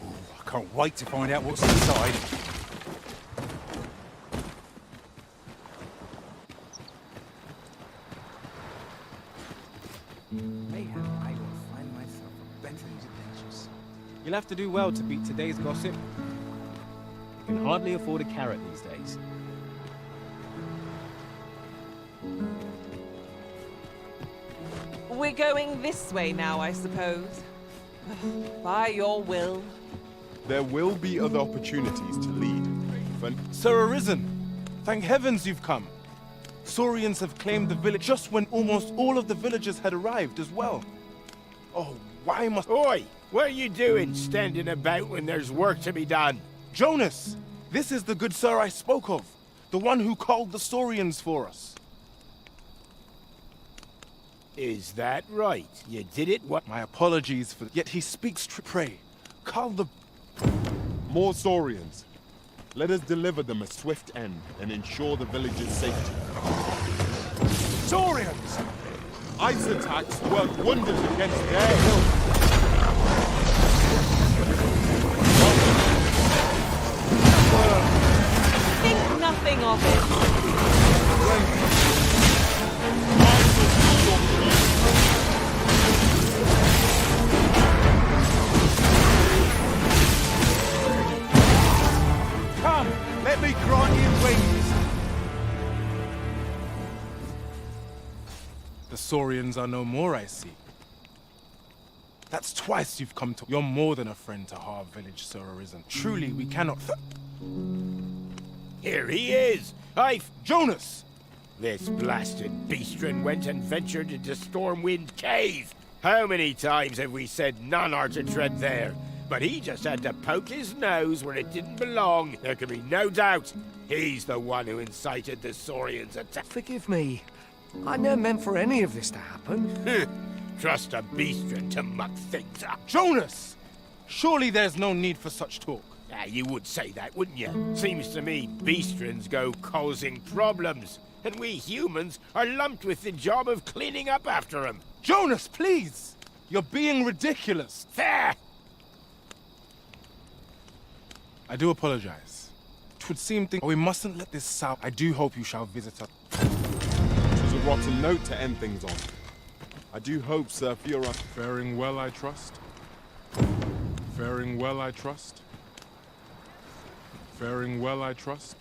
I can't wait to find out what's inside. Mayhap I will find myself a better adventures. You'll have to do well to beat today's gossip. You can hardly afford a carrot these days. We're going this way now, I suppose. By your will. There will be other opportunities to lead. Sir Arisen, thank heavens you've come. Saurians have claimed the village just when almost all of the villagers had arrived as well. Oh, why must... Oi! What are you doing, standing about when there's work to be done? Jonas! This is the good sir I spoke of. The one who called the Saurians for us. Is that right? You did it what? My apologies for... Yet he speaks pray. Call the... More Saurians. Let us deliver them a swift end and ensure the village's safety. Saurians! Ice attacks work wonders against their hill. Think nothing of it. Come, let me grant you wings. The Saurians are no more, I see. That's twice you've come to... You're more than a friend to Harv Village, Sir Arisen. Truly, we cannot... Here he is! Jonas! This blasted beastren went and ventured into Stormwind Cave. How many times have we said none are to tread there? but he just had to poke his nose where it didn't belong. There can be no doubt he's the one who incited the Saurians' attack. Forgive me. I never meant for any of this to happen. Trust a beastren to muck things up. Jonas! Surely there's no need for such talk. You would say that, wouldn't you? Seems to me beastrens go causing problems, and we humans are lumped with the job of cleaning up after them. Jonas, please! You're being ridiculous. Fair! I do apologize. It would seem we mustn't let this sour. I do hope you shall visit us. It was a rotten note to end things on. I do hope, Sir Fiora... Faring well, I trust. Faring well, I trust. Faring well, I trust.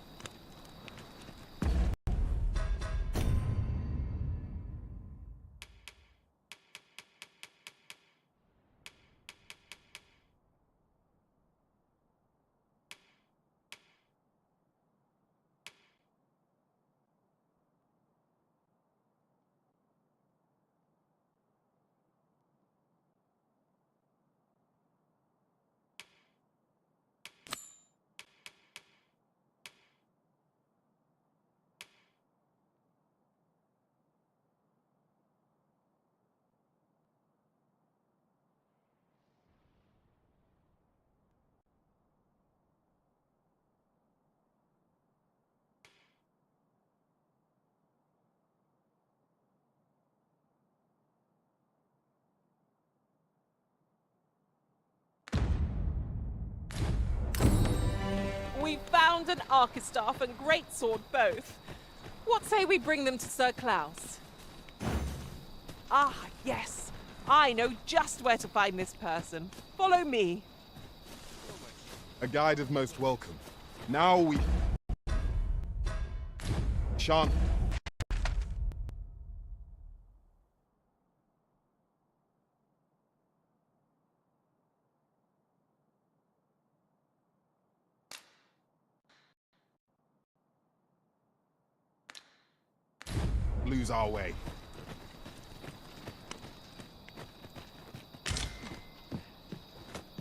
We found an Archistaff and Greatsword both. What say we bring them to Sir Klaus? Ah, yes. I know just where to find this person. Follow me. A guide is most welcome. Now we... shan't... lose our way.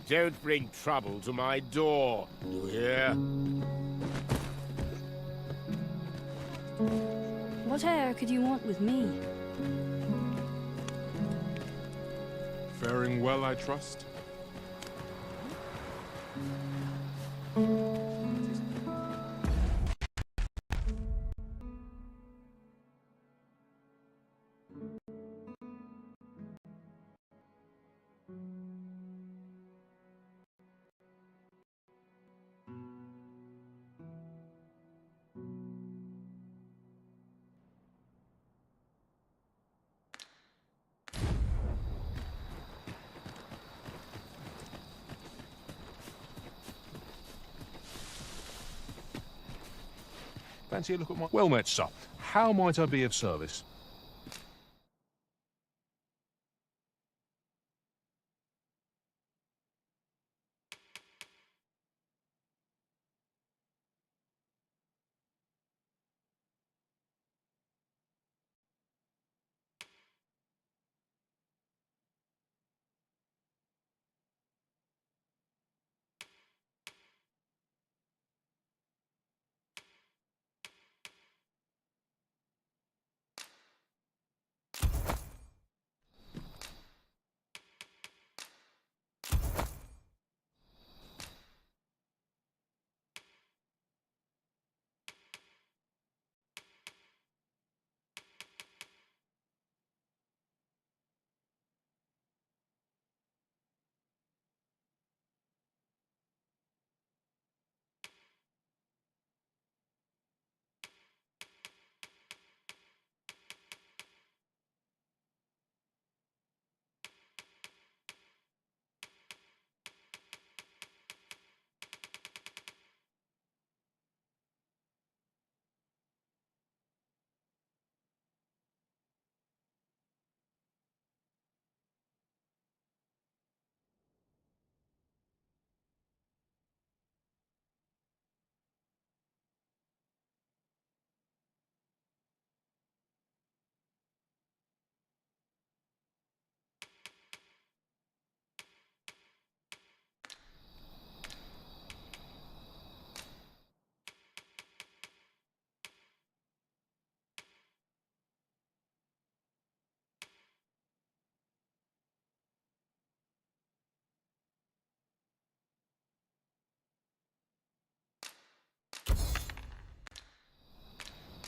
Don't bring trouble to my door, you hear? What air could you want with me? Faring well, I trust. Fancy a look at my... Well met, sir. How might I be of service?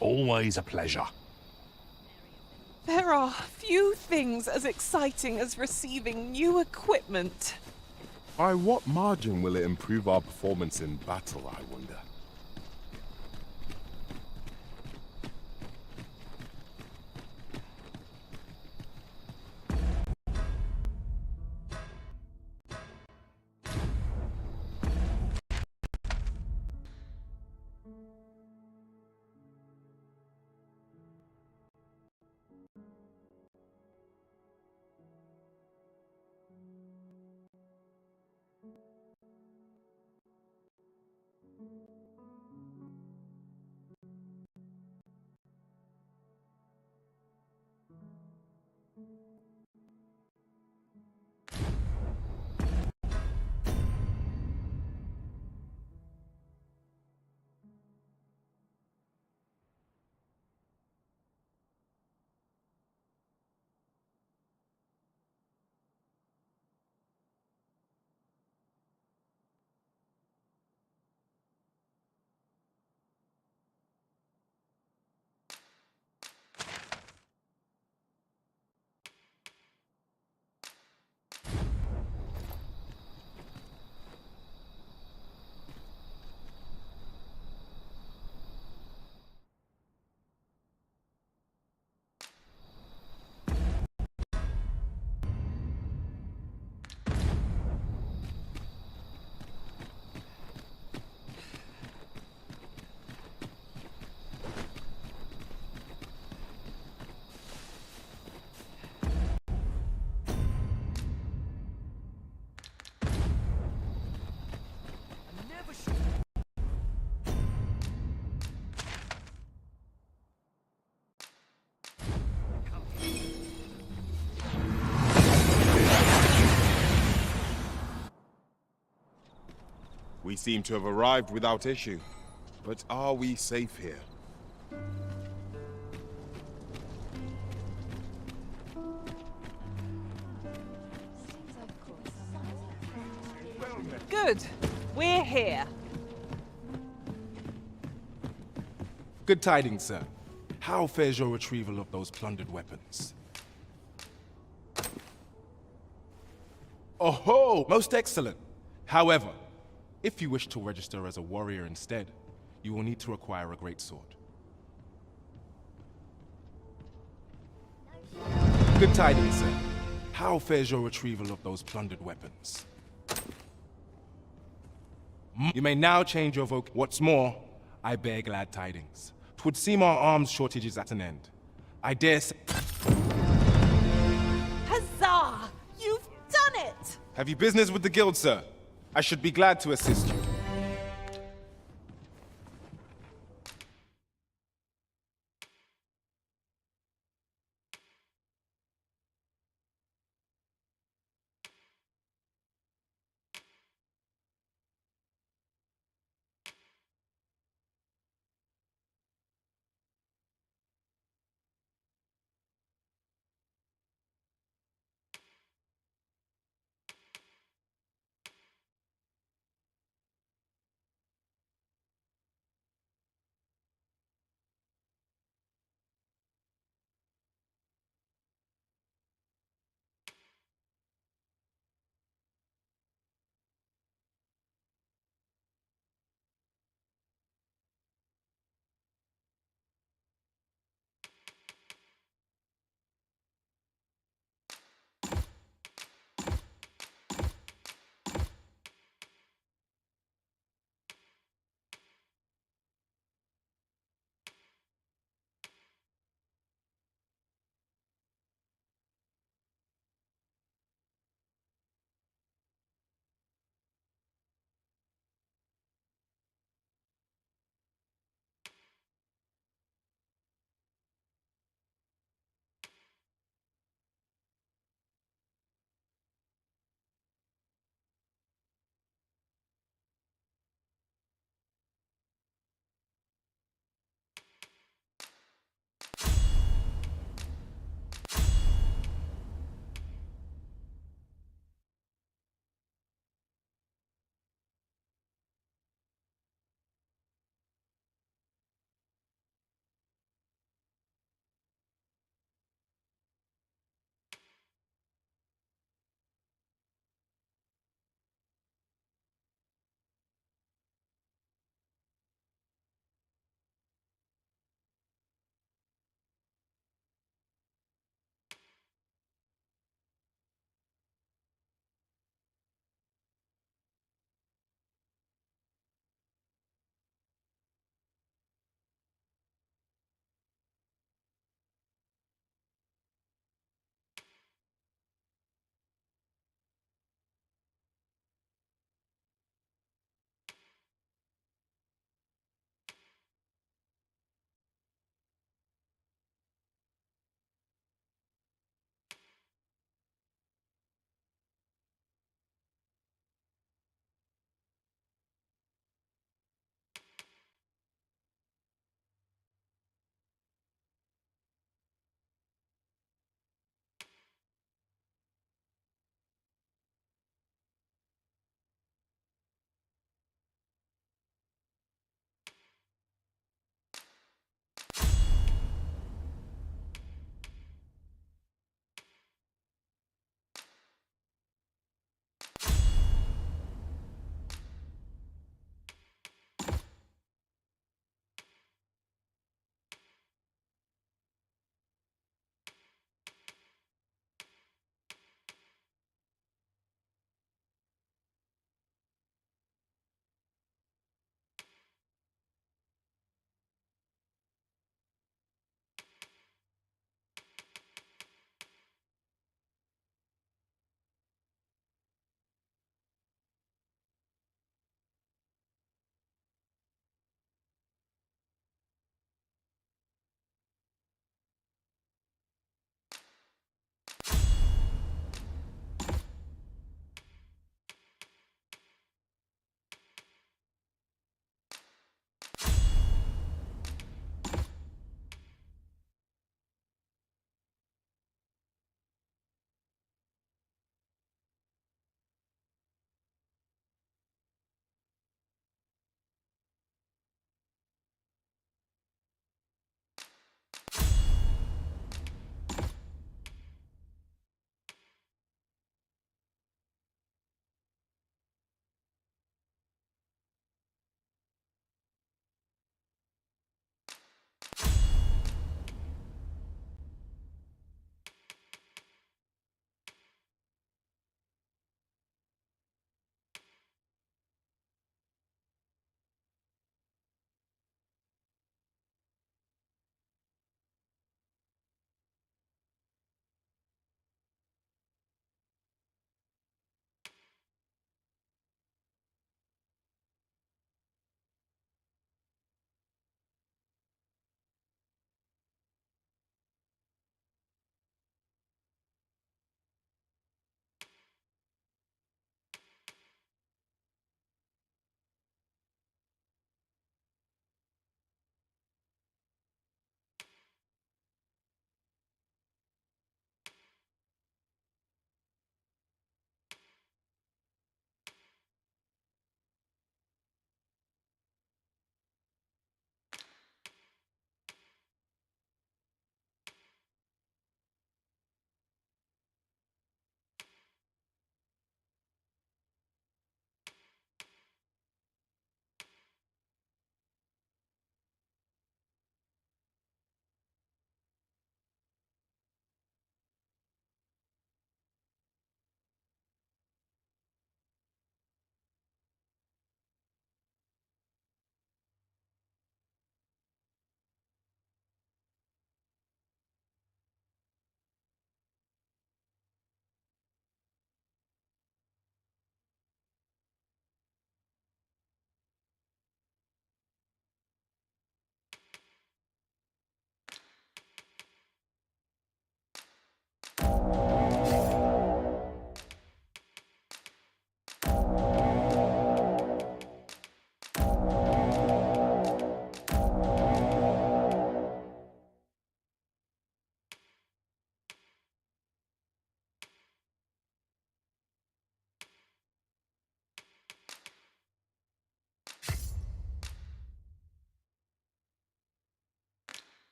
Always a pleasure. There are few things as exciting as receiving new equipment. By what margin will it improve our performance in battle, I wonder? We seem to have arrived without issue. But are we safe here? Good. We're here. Good tidings, sir. How fares your retrieval of those plundered weapons? Oh-ho! Most excellent. However, if you wish to register as a warrior instead, you will need to acquire a great sword. Good tidings, sir. How fares your retrieval of those plundered weapons? You may now change your voc. What's more, I bear glad tidings. 'Twould seem our arms shortage is at an end. I dare say... Huzzah! You've done it! Have you business with the guild, sir? I should be glad to assist you.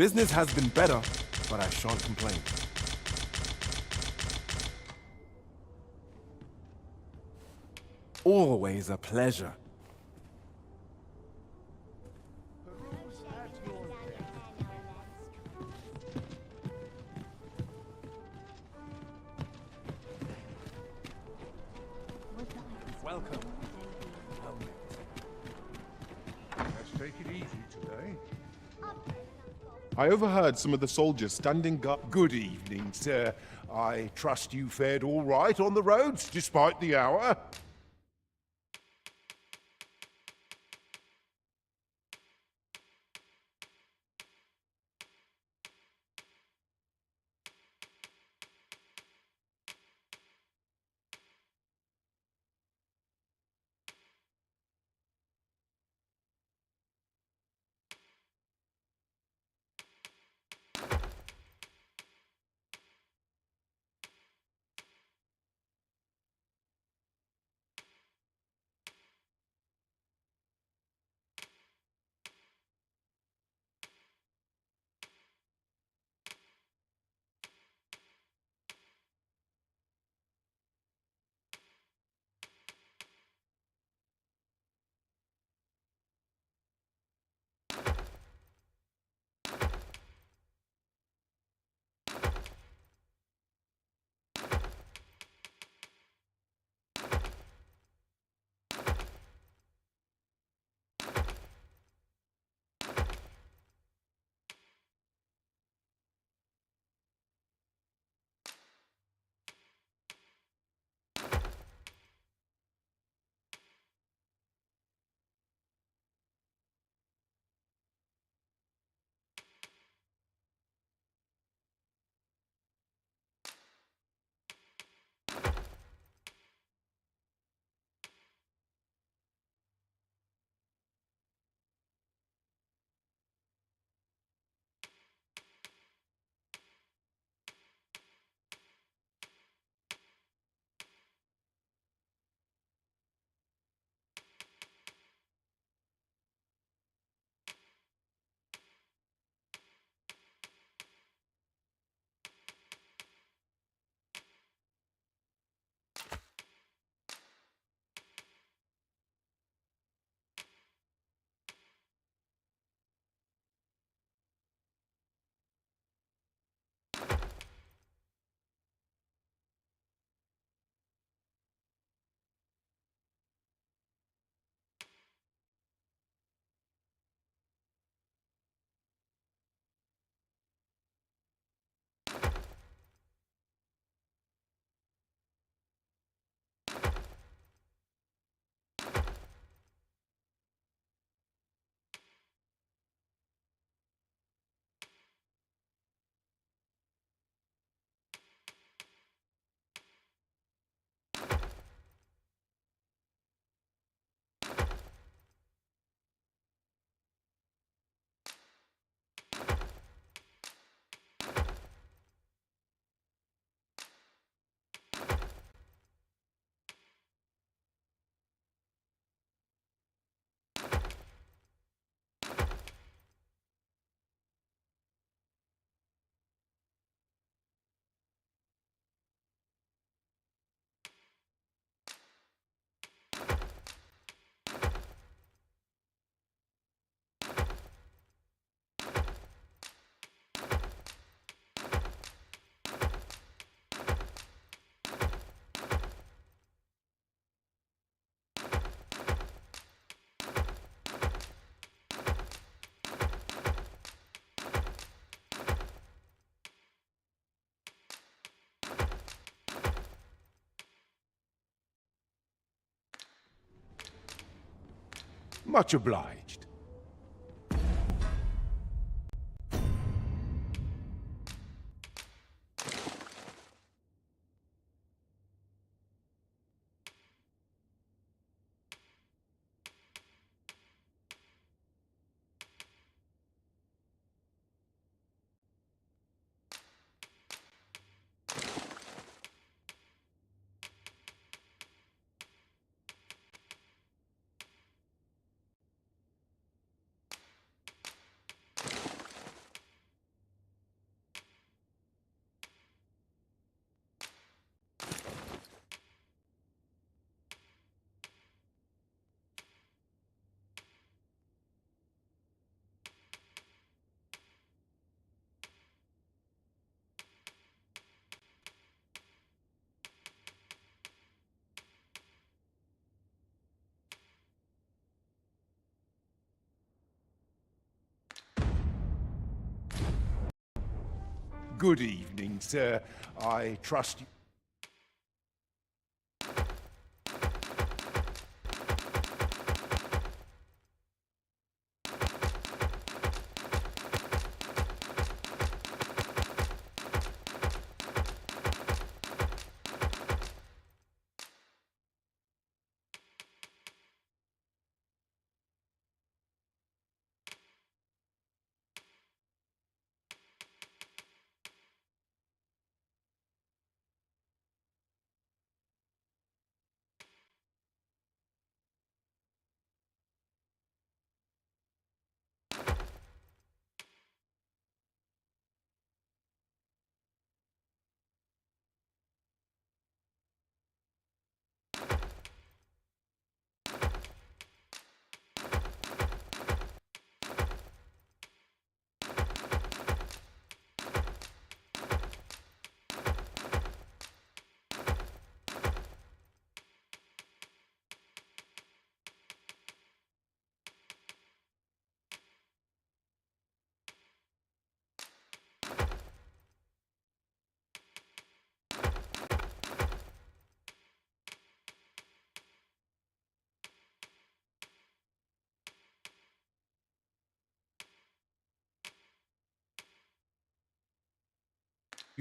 Business has been better, but I shan't complain. Always a pleasure. Welcome. Let's take it easy today. I overheard some of the soldiers standing guard. Good evening, sir. I trust you fared all right on the roads, despite the hour. Much obliged. Good evening, sir. I trust you.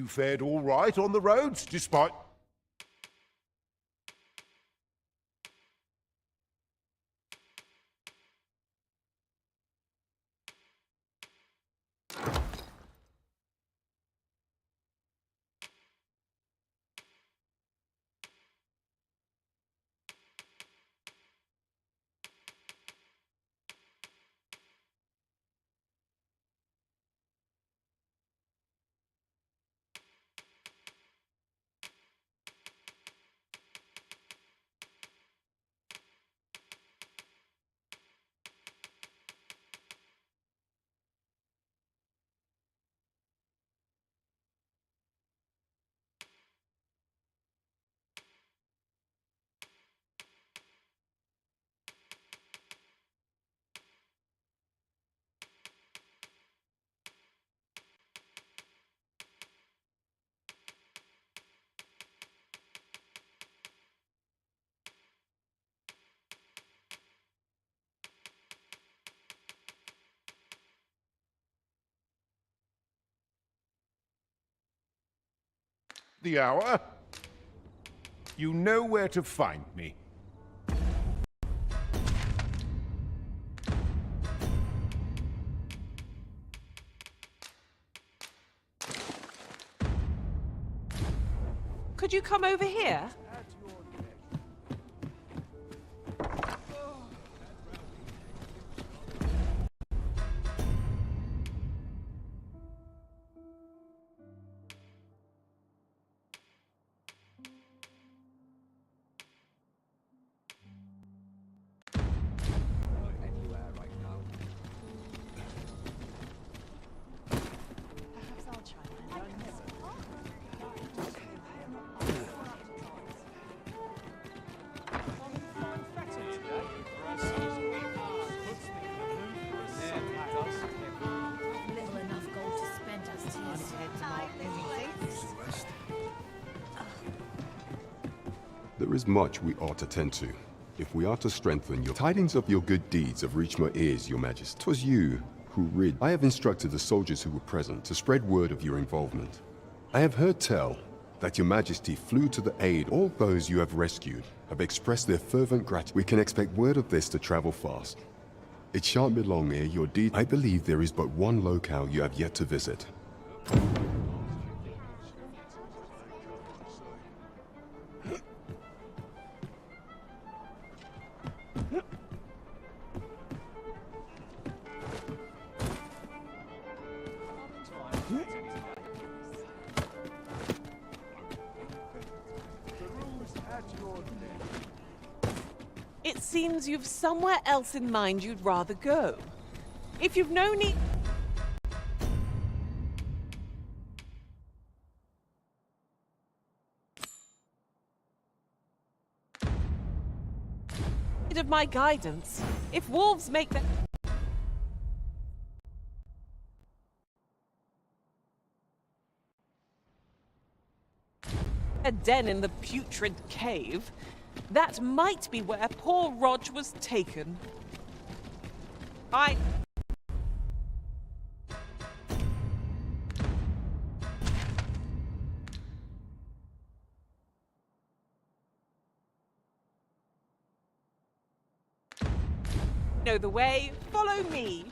You fared all right on the roads, despite... The hour? You know where to find me. Could you come over here? There is much we ought to tend to, if we are to strengthen your tidings of your good deeds have reached my ears, your majesty. 'Twas you who rid. I have instructed the soldiers who were present to spread word of your involvement. I have heard tell that your majesty flew to the aid. All those you have rescued have expressed their fervent gratitude. We can expect word of this to travel fast. It shan't be long ere your deed. I believe there is but one locale you have yet to visit. It seems you've somewhere else in mind you'd rather go. If you've no need... of my guidance, if wolves make them... A den in the putrid cave. That might be where poor Rog was taken. I... know the way. Follow me.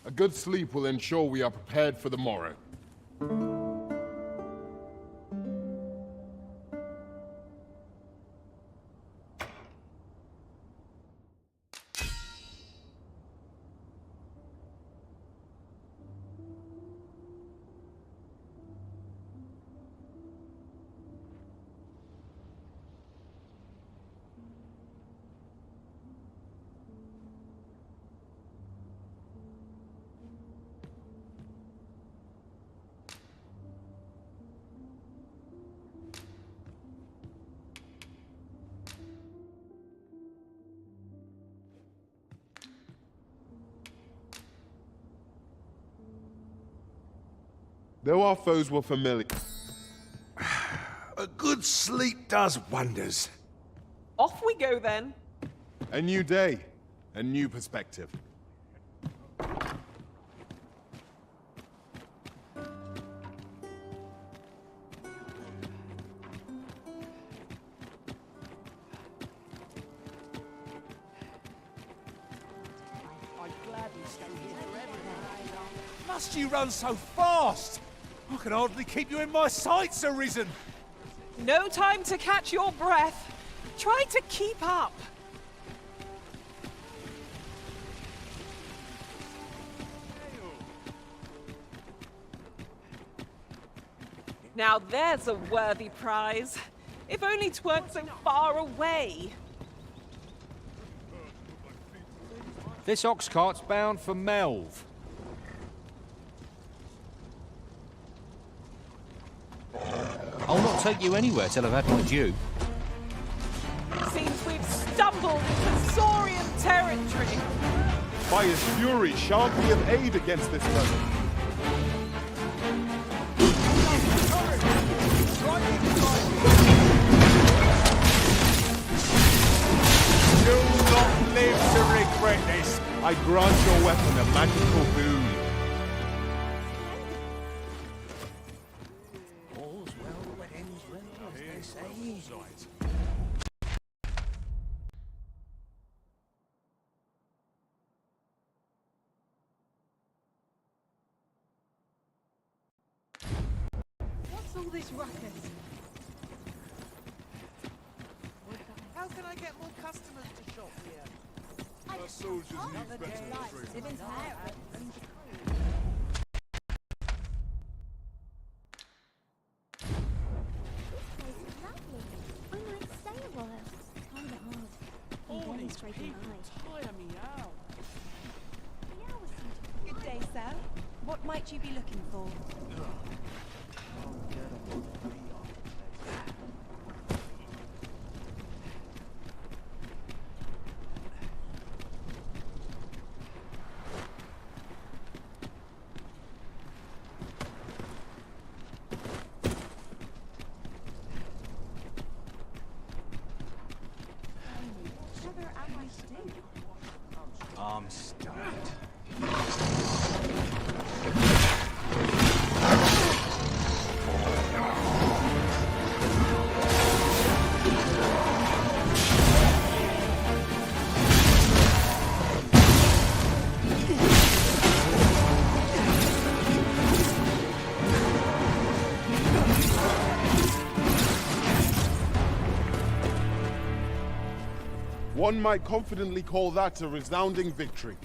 A good sleep will ensure we are prepared for the morrow. Though our foes were familiar. A good sleep does wonders. Off we go then. A new day, a new perspective. Must you run so fast? I can hardly keep you in my sights, Arisen. No time to catch your breath. Try to keep up. Now there's a worthy prize. If only 'tweren't so far away. This ox cart's bound for Melv. I'll not take you anywhere till I've had my due. Seems we've stumbled into Saurian territory. Fire's fury shan't be of aid against this foe. You'll not live to regret this. I grant your weapon a magical boon. All's well that ends well, as they say. What's all this ruckus? How can I get more customers to shop here? Our soldiers need better training. Good day, sir. What might you be looking for? I'm stunned. One might confidently call that a resounding victory.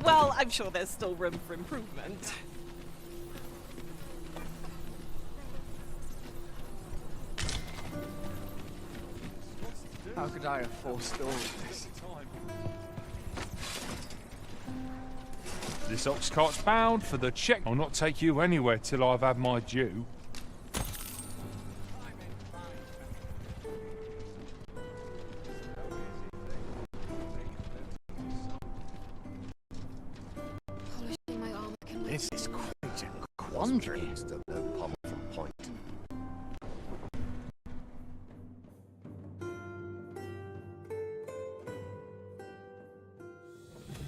Well, I'm sure there's still room for improvement. How could I have forestalled this? This ox cart's bound for the check. I'll not take you anywhere till I've had my due. This is quite a quandary. No powerful point.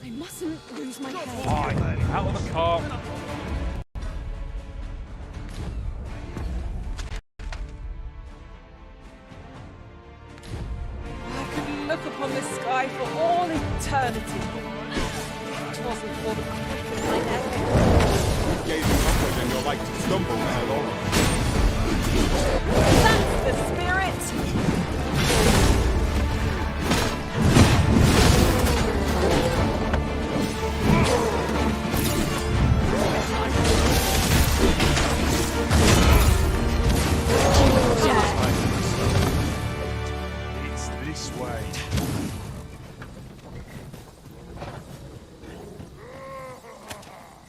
I mustn't lose my head. Fine, out of the car. I could look upon this sky for all eternity. If it wasn't for the crick in my neck. Gazing upward and you're like to stumble now, Laura. That's the spirit! It's this way.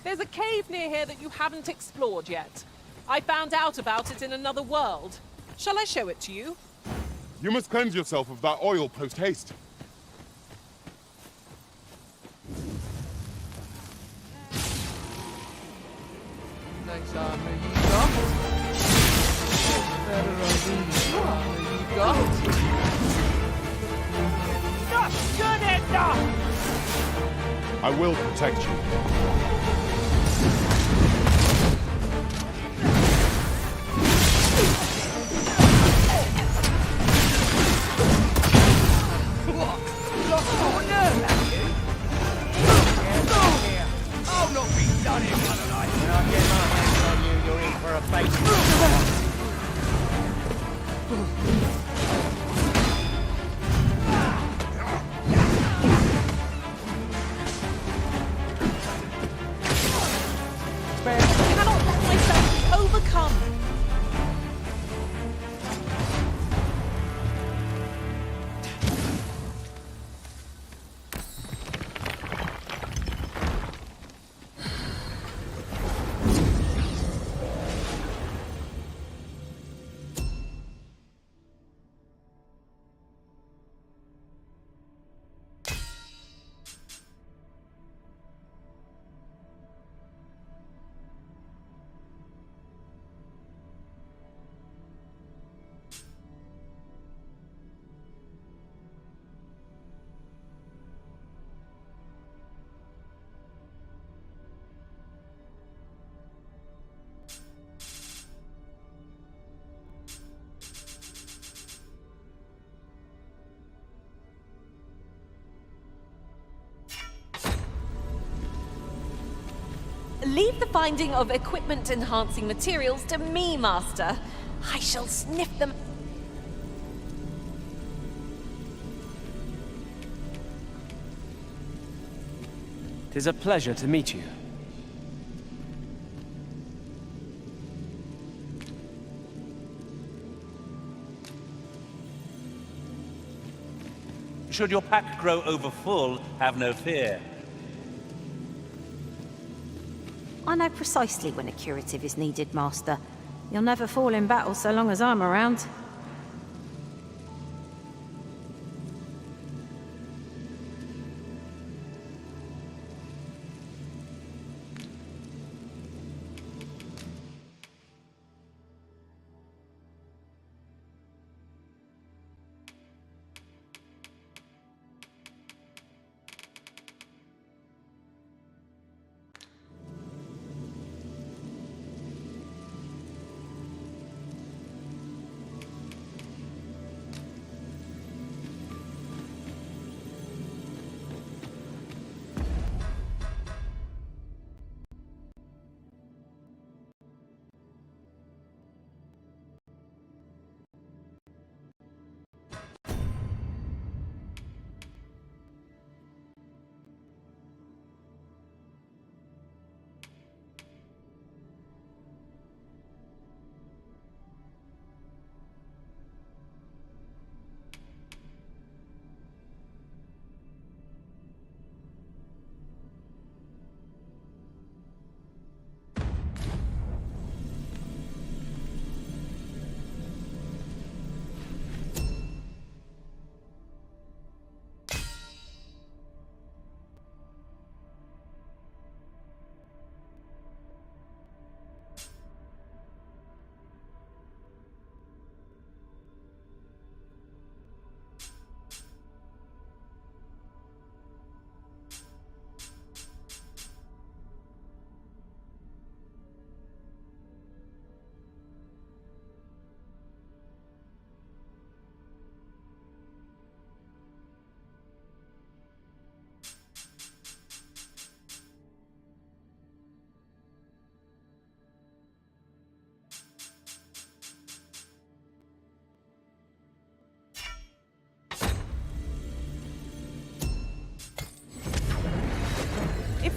There's a cave near here that you haven't explored yet. I found out about it in another world. Shall I show it to you? You must cleanse yourself of that oil post-haste. Nice armor you got. Better armor you got. Not good enough! I will protect you. Lost your nerve, have you? I'll not be done in one night. When I get my hands on you, you're in for a bait. I cannot let myself be overcome. Leave the finding of equipment-enhancing materials to me, Master. I shall sniff them. Tis a pleasure to meet you. Should your pack grow overfull, have no fear. I know precisely when a curative is needed, Master. You'll never fall in battle so long as I'm around.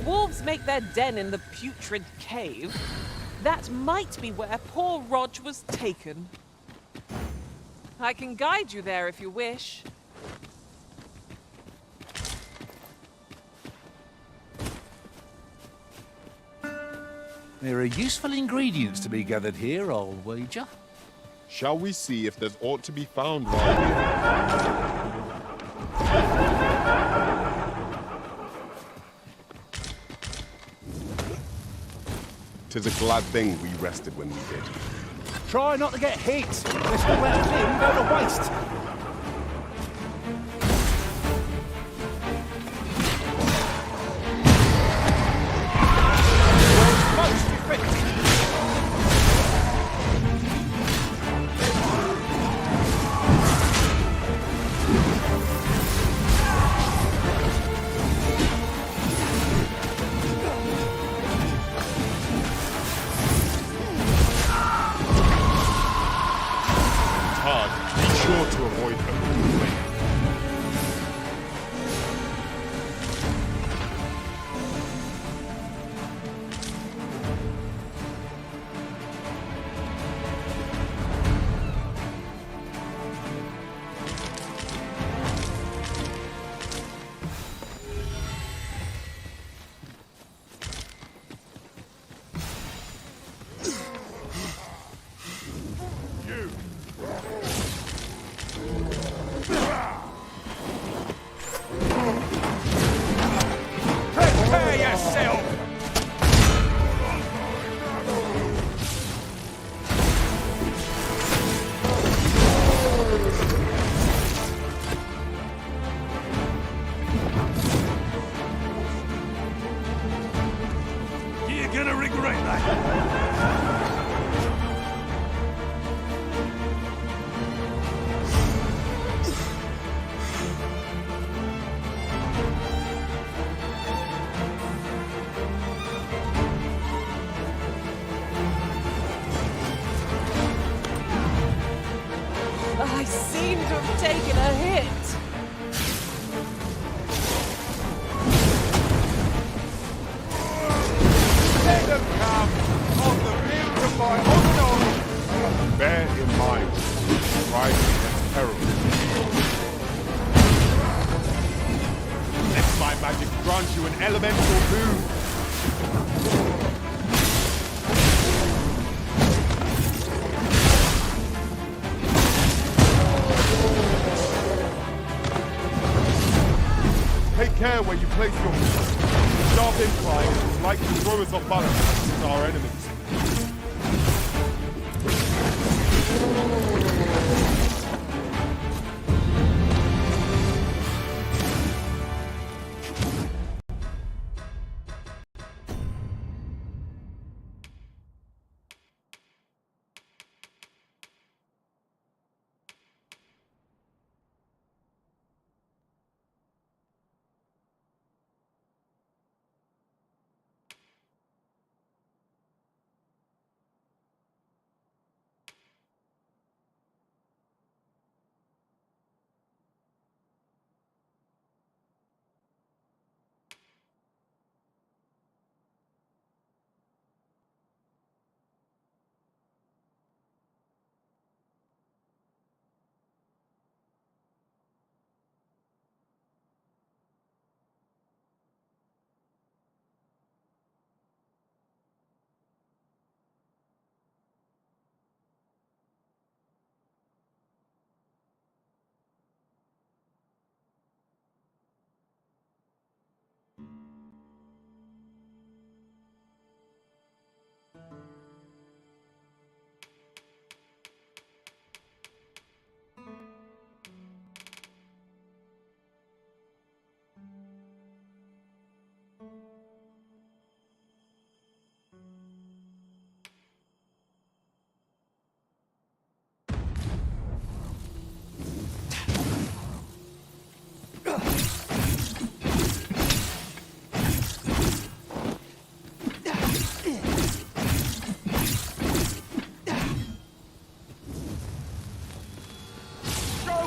wolves make their den in the putrid cave, that might be where poor Rog was taken. I can guide you there if you wish. There are useful ingredients to be gathered here, I'll wager. Shall we see if there's aught to be found while here? 'Tis a glad thing we rested when we did. Try not to get hit. Let's not let a limb go to waste. Most effective. Be sure to avoid them. Prepare yourself! You're gonna regret that. I seem to have taken a hit. Let them come on the beautiful unknown. Bear in mind, rise against peril. Let my magic grant you an elemental boon. Take care where you place your feet. Sharp incline is like to throw us off balance with our enemies.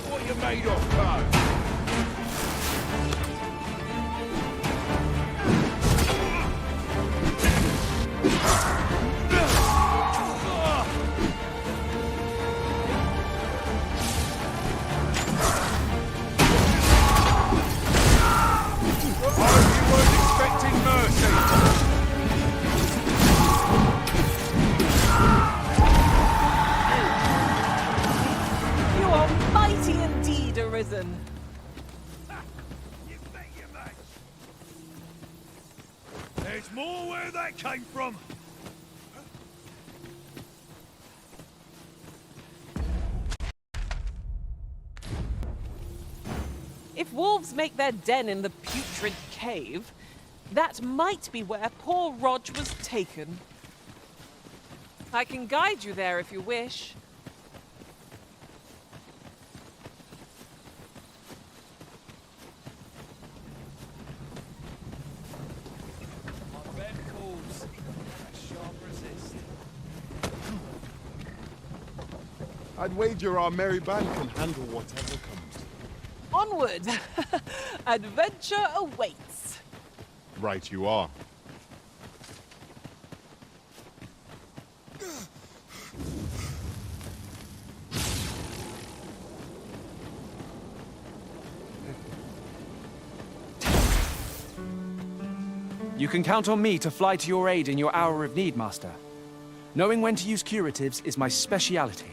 What you made of, Bo? There's more where that came from. If wolves make their den in the putrid cave, that might be where poor Rog was taken. I can guide you there if you wish. I'd wager our merry band can handle whatever comes. Onward! Adventure awaits. Right you are. You can count on me to fly to your aid in your hour of need, Master. Knowing when to use curatives is my speciality.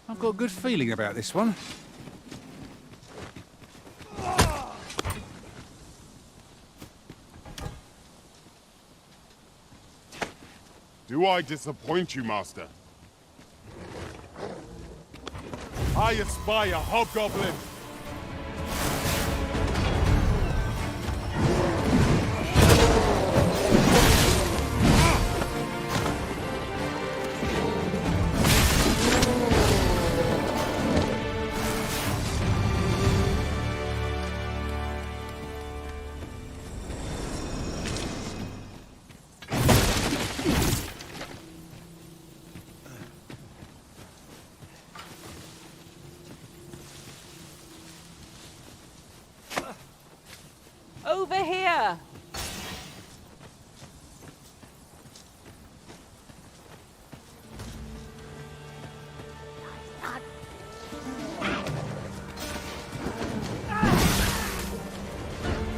I've got a good feeling about this one. Do I disappoint you, Master? I espy a hobgoblin! Over here!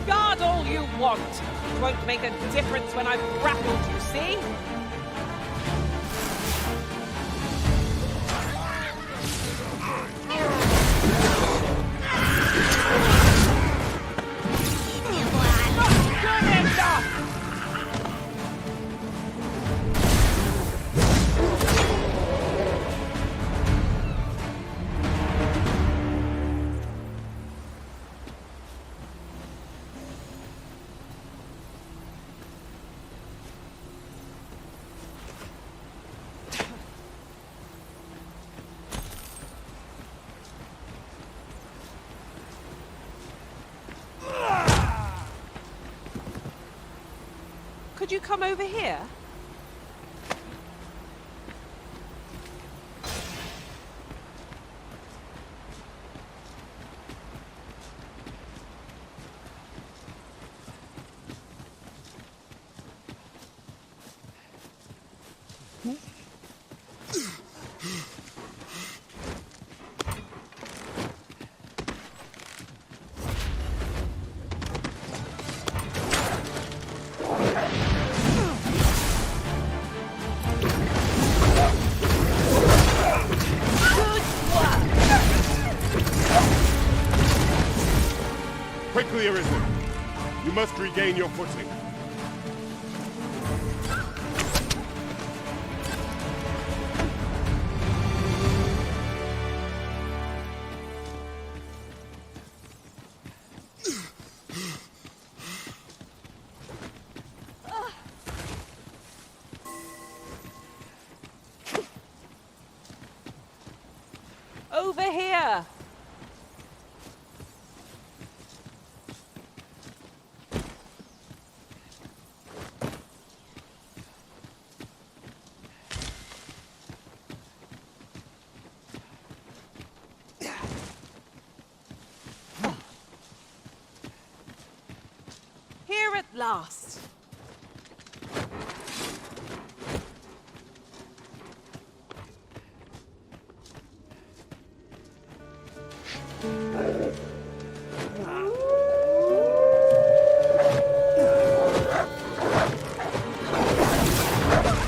Guard all you want! It won't make a difference when I've grappled, you see? Could you come over here? Quickly, Arisen! You must regain your footing. Over here! Here at last.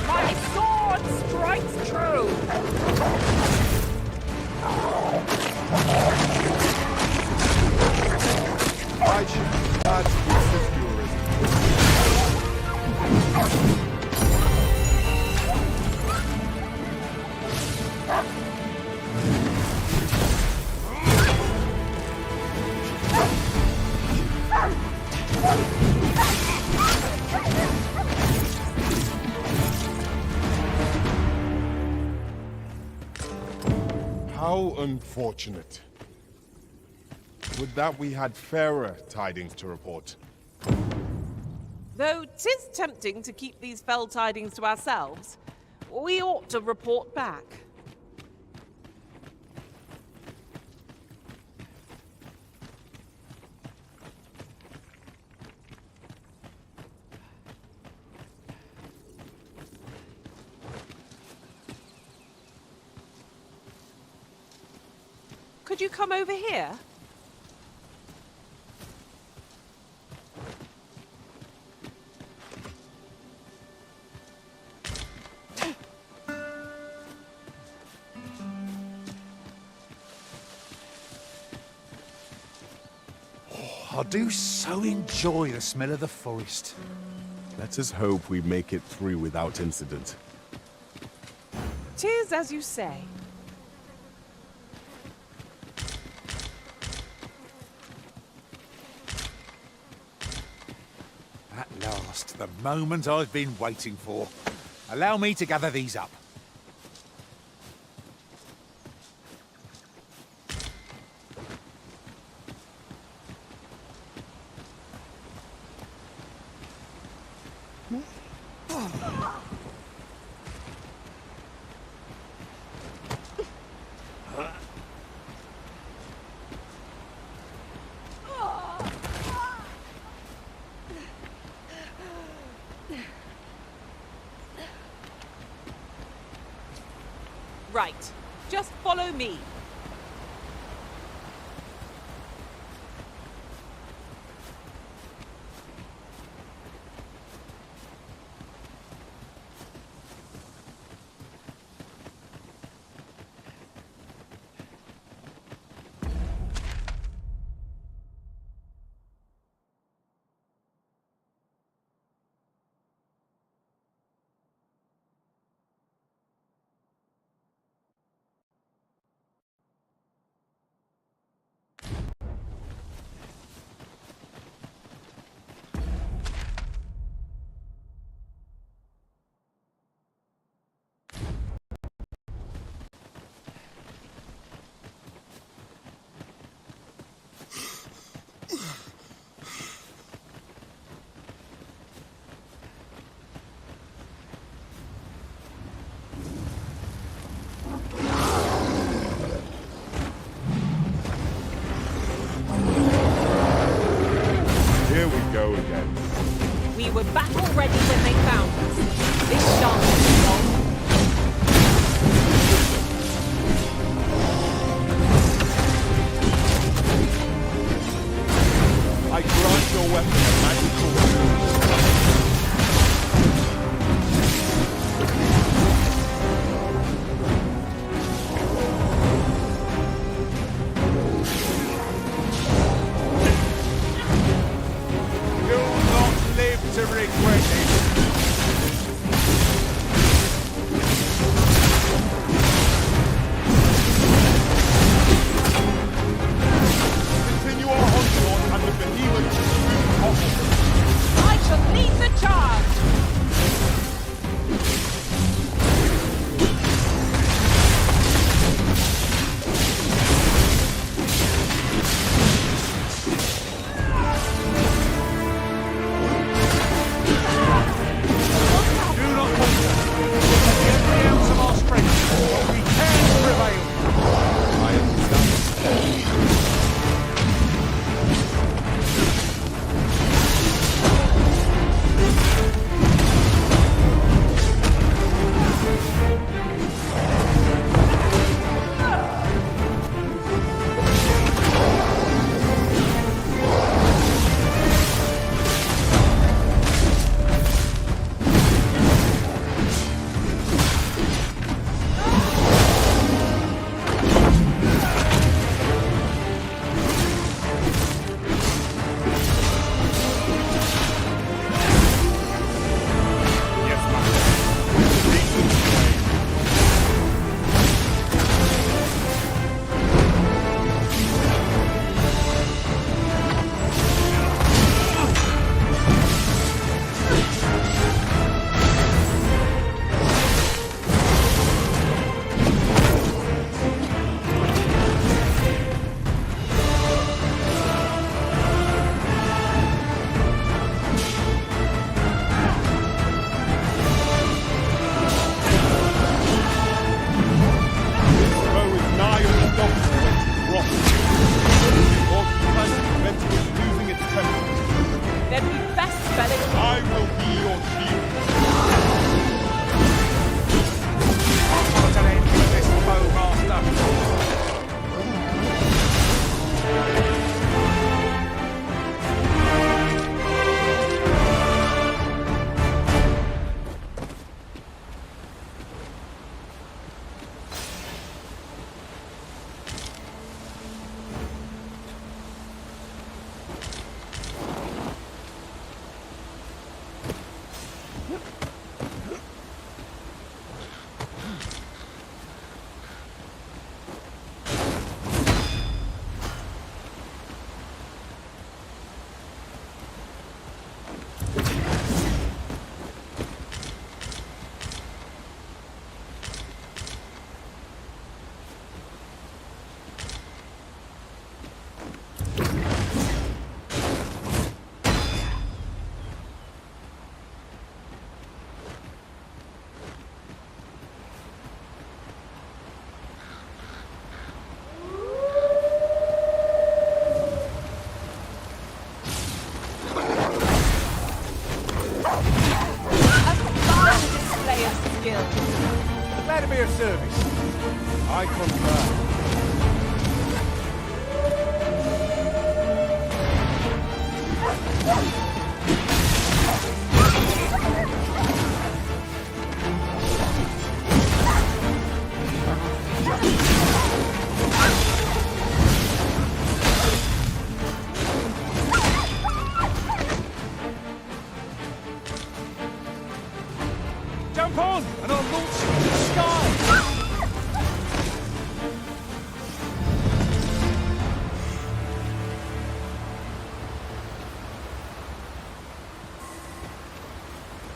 My sword strikes true. I should be glad to assist your How unfortunate. Would that we had fairer tidings to report. Though 'tis tempting to keep these fell tidings to ourselves, we ought to report back. Could you come over here? I do so enjoy the smell of the forest. Let us hope we make it through without incident. 'Tis as you say. At last, the moment I've been waiting for. Allow me to gather these up. Right. Just follow me.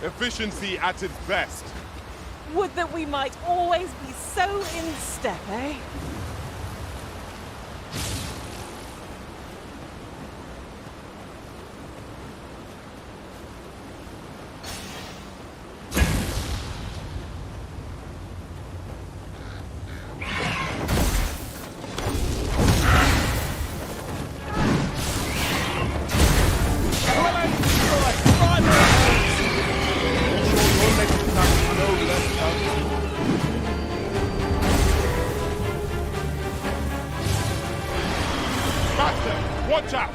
Efficiency at its best. Would that we might always be so in step, eh? Watch out!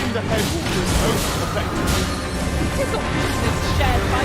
The head will be most effective. It is a weakness shared by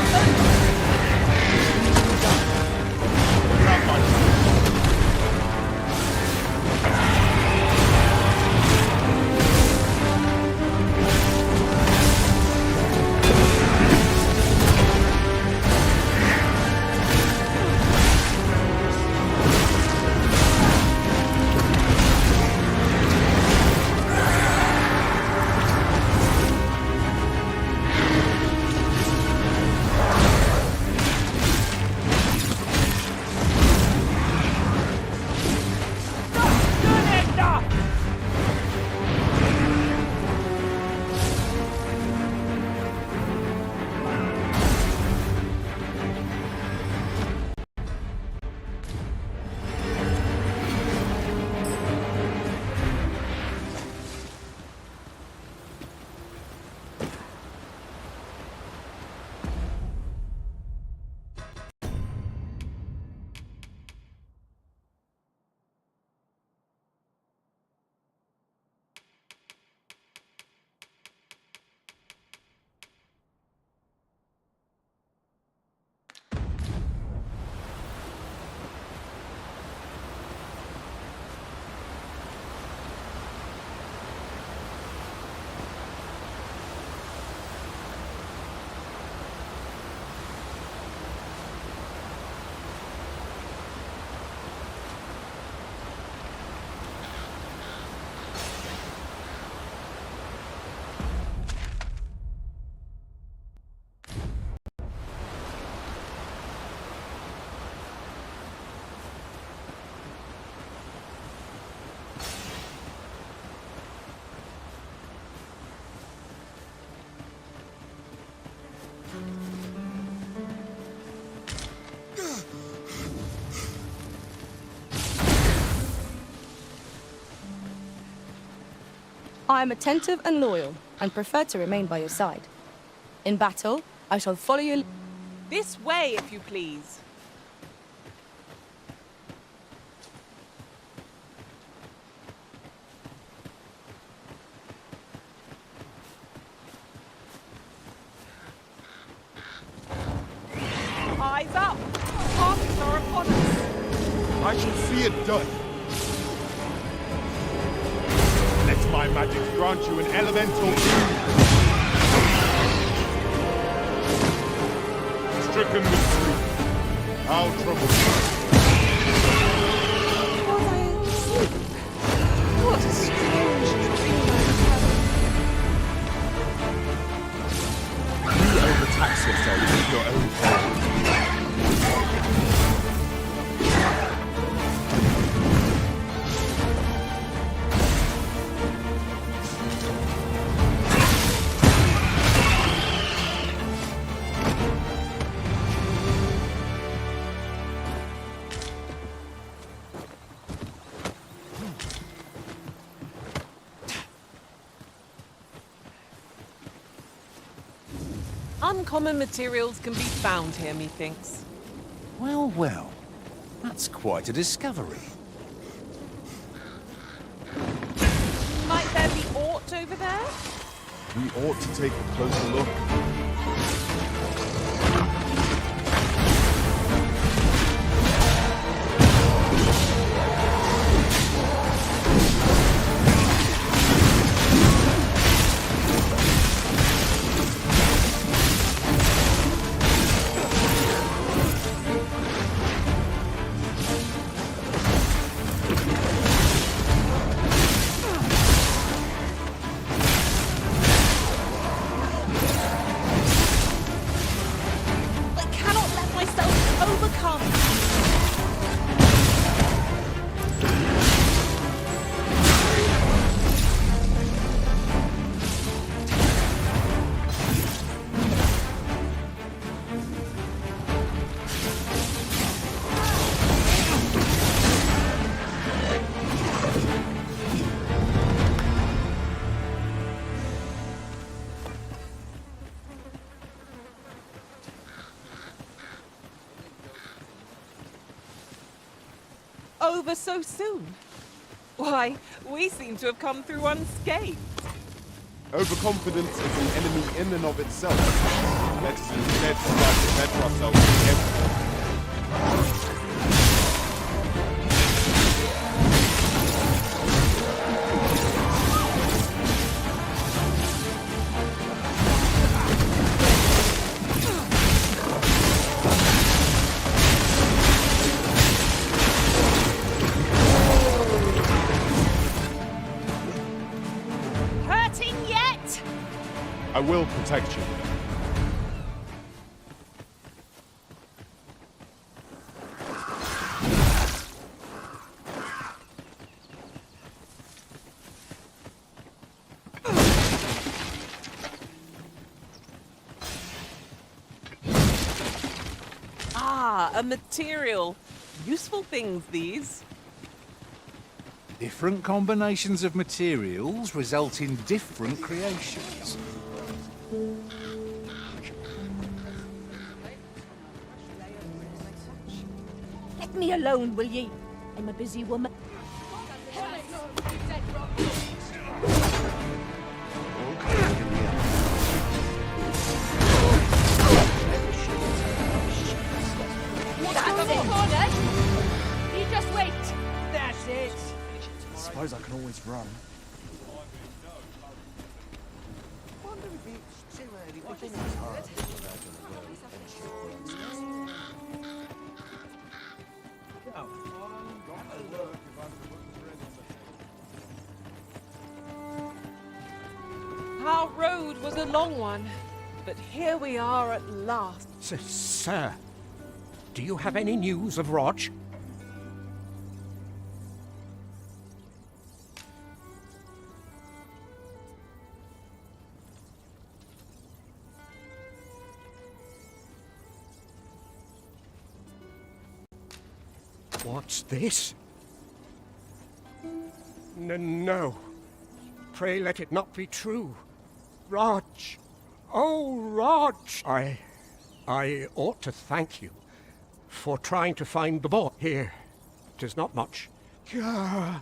I am attentive and loyal, and prefer to remain by your side. In battle, I shall follow your... This way, if you please. Eyes up! Targets are upon us! I shall see it done. Let my magic grant you an elemental boon. Stricken with grief, I'll trouble you. Was I asleep? What a strange dream I have had. You overtax yourself with your own fault. Uncommon materials can be found here, methinks. Well, well. That's quite a discovery. Might there be aught over there? We ought to take a closer look. I cannot let myself overcome. Over so soon? Why, we seem to have come through unscathed. Overconfidence is an enemy in and of itself. Let us instead strive to better ourselves together. Hurting yet? I will protect you. Ah, a material. Useful things, these. Different combinations of materials result in different creations. Let me alone, will ye? I'm a busy woman. That's it, cornered! You just wait! That's it! Suppose I can always run. Our road was a long one, but here we are at last. Sir, do you have any news of Rog? What's this? No. Pray let it not be true. Rog! Oh, Rog! I ought to thank you for trying to find the boy here. 'Tis not much. Gah.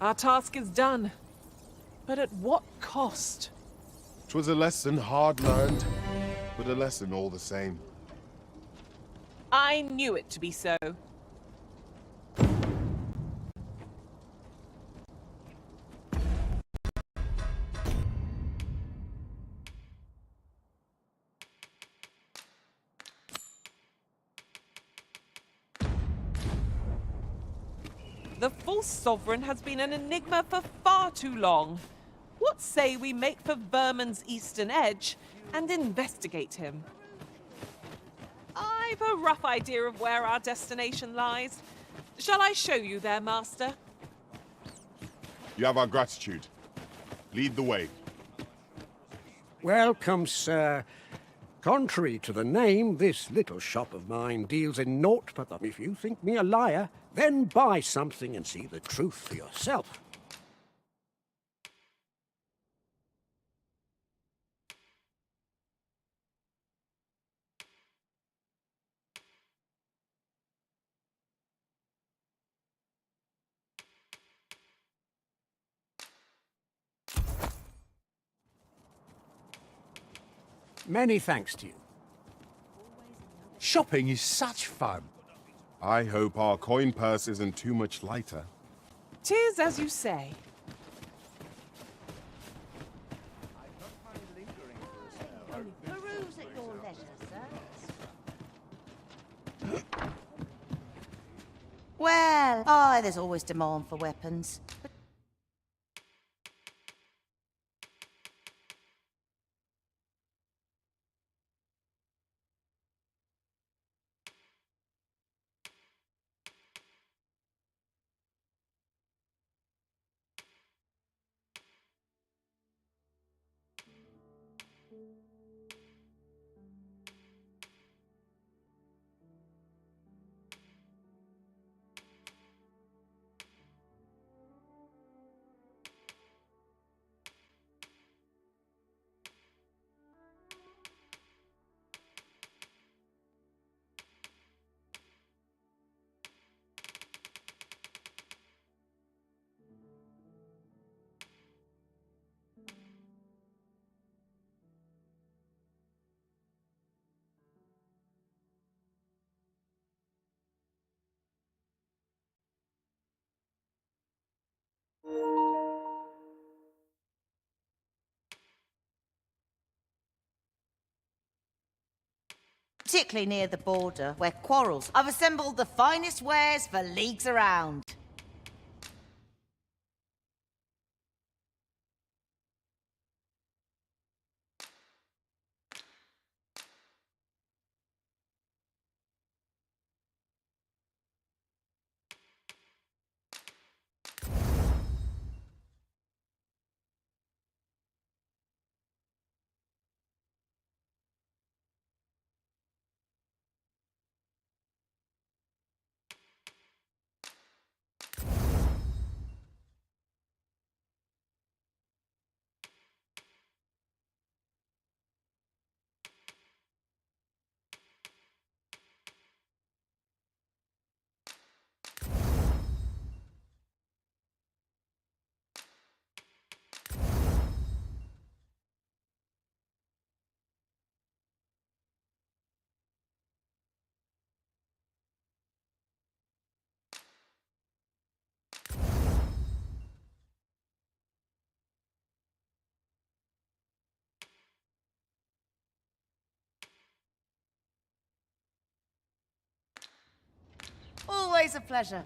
Our task is done. But at what cost? 'Twas a lesson hard learned, but a lesson all the same. I knew it to be so. The false sovereign has been an enigma for far too long. What say we make for Vermin's eastern edge and investigate him? I've a rough idea of where our destination lies. Shall I show you there, Master? You have our gratitude. Lead the way. Welcome, sir. Contrary to the name, this little shop of mine deals in naught but the... If you think me a liar, then buy something and see the truth for yourself. Many thanks to you. Shopping is such fun. I hope our coin purse isn't too much lighter. Tis as you say. Peruse at your leisure, sir. Well, there's always demand for weapons. But particularly near the border, where quarrels. I've assembled the finest wares for leagues around. Always a pleasure.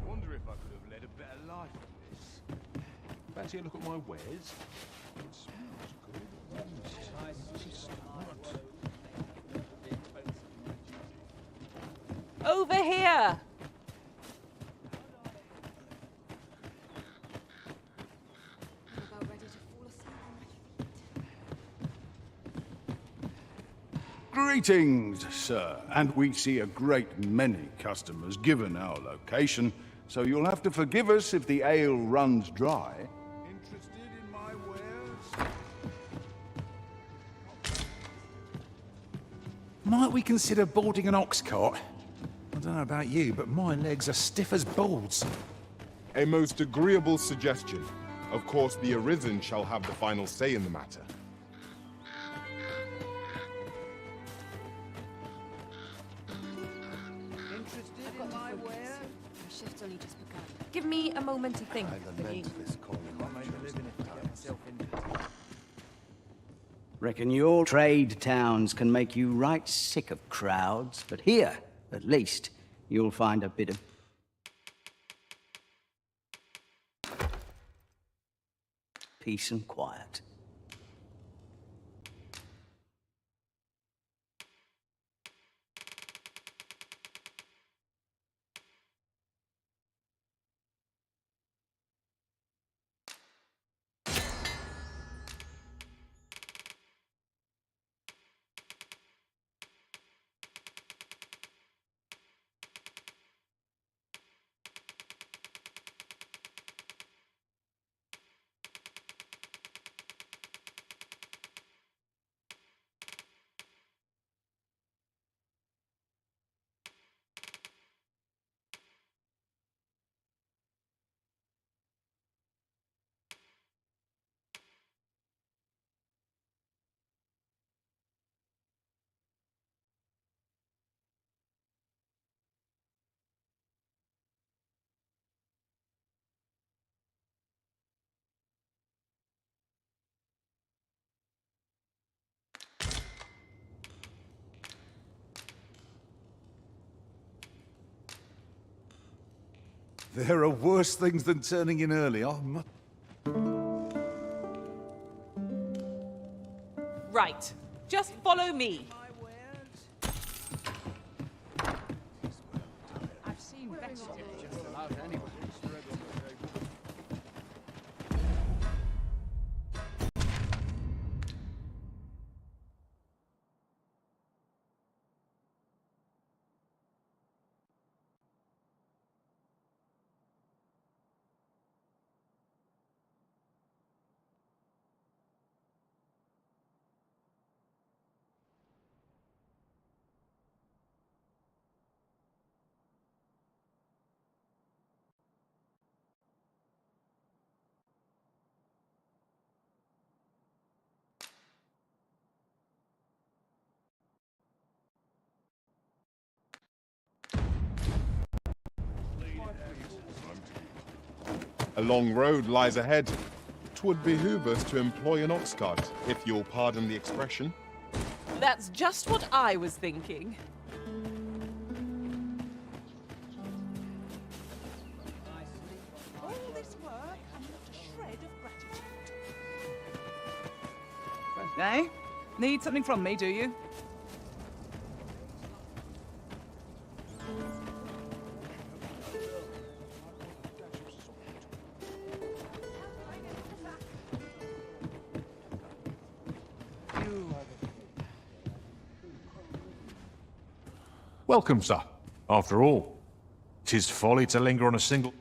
Wonder if I could have led a better life than this. Fancy a look at my wares? It smells good. Over here! Greetings, sir. And we see a great many customers given our location, so you'll have to forgive us if the ale runs dry. Interested in my wares? Might we consider boarding an ox cart? I don't know about you, but my legs are stiff as boards. A most agreeable suggestion. Of course, the Arisen shall have the final say in the matter. Give me a moment to think. Reckon your trade towns can make you right sick of crowds, but here, at least, you'll find a bit of peace and quiet. There are worse things than turning in early. Right. Just follow me. I've seen better just about anyway. A long road lies ahead. 'Twould behoove us to employ an ox cart, if you'll pardon the expression. That's just what I was thinking. All this work and not a shred of gratitude. Eh? Need something from me, do you? Welcome, sir. After all, 'tis folly to linger on a single...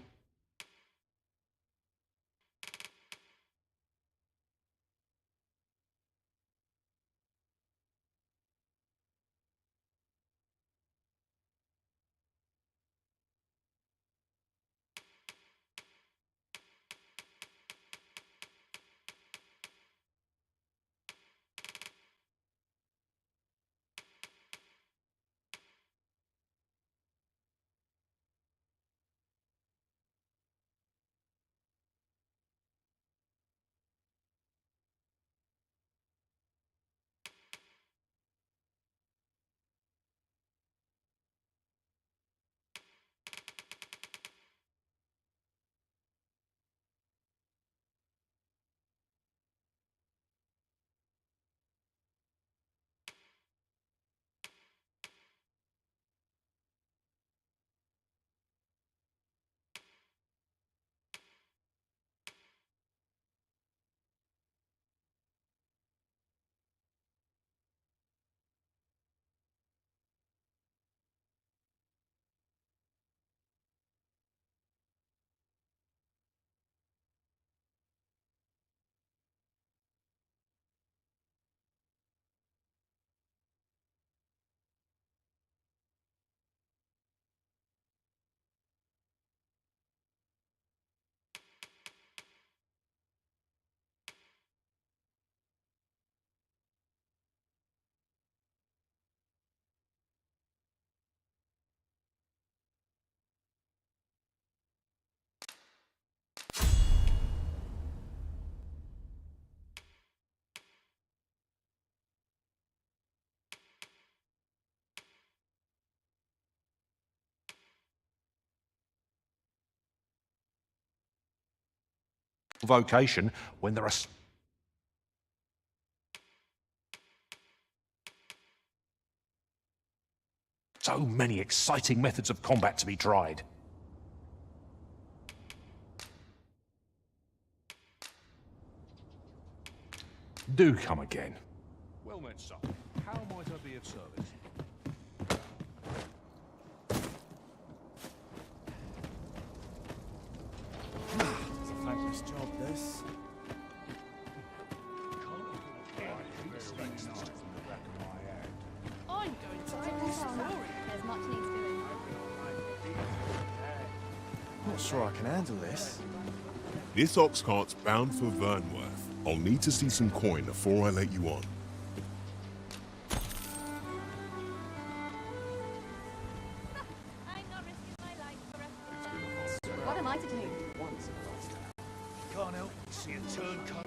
vocation when there are... so many exciting methods of combat to be tried. Do come again. Well met, sir. How might I be of service? It's a thankless job, this. I'm going to tell a story. There's much needs doing. Not sure I can handle this. This ox cart's bound for Vernworth. I'll need to see some coin before I let you on. What am I to do? Can't help but see a turncoat.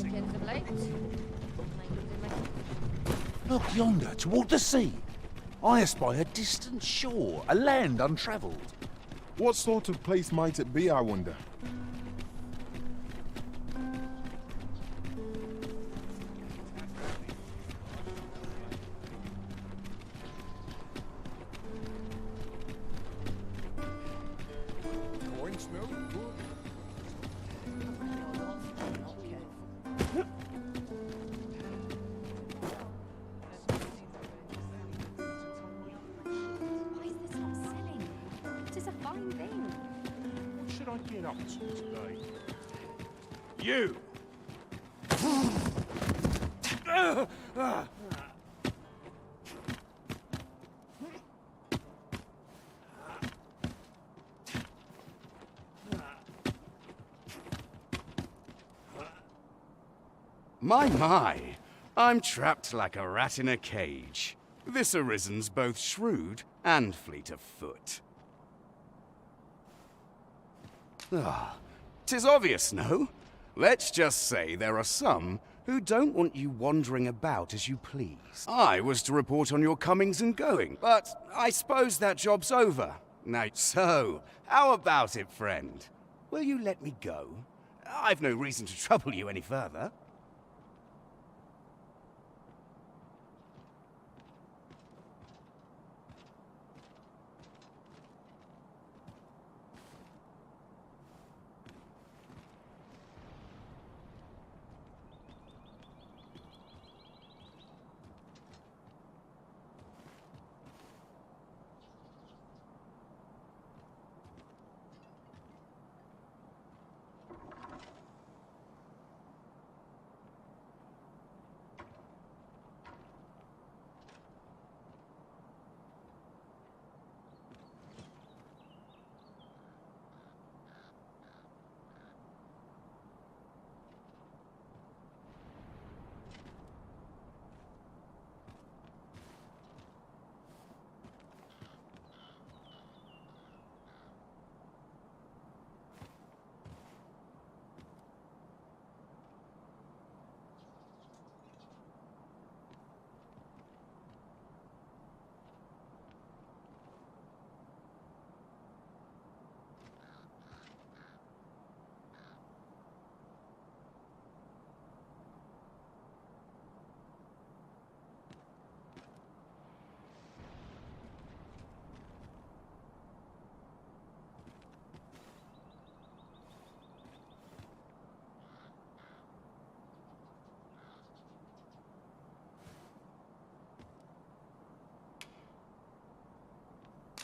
Chickens of late. Look yonder, toward the sea. I espy a distant shore, a land untravelled. What sort of place might it be, I wonder? Why is this not selling? It is a fine thing. What should I get up to today? You! My, I'm trapped like a rat in a cage. This Arisen's both shrewd and fleet of foot. Ah, 'tis obvious, no? Let's just say there are some who don't want you wandering about as you please. I was to report on your comings and going, but I suppose that job's over. Now, so, how about it, friend? Will you let me go? I've no reason to trouble you any further.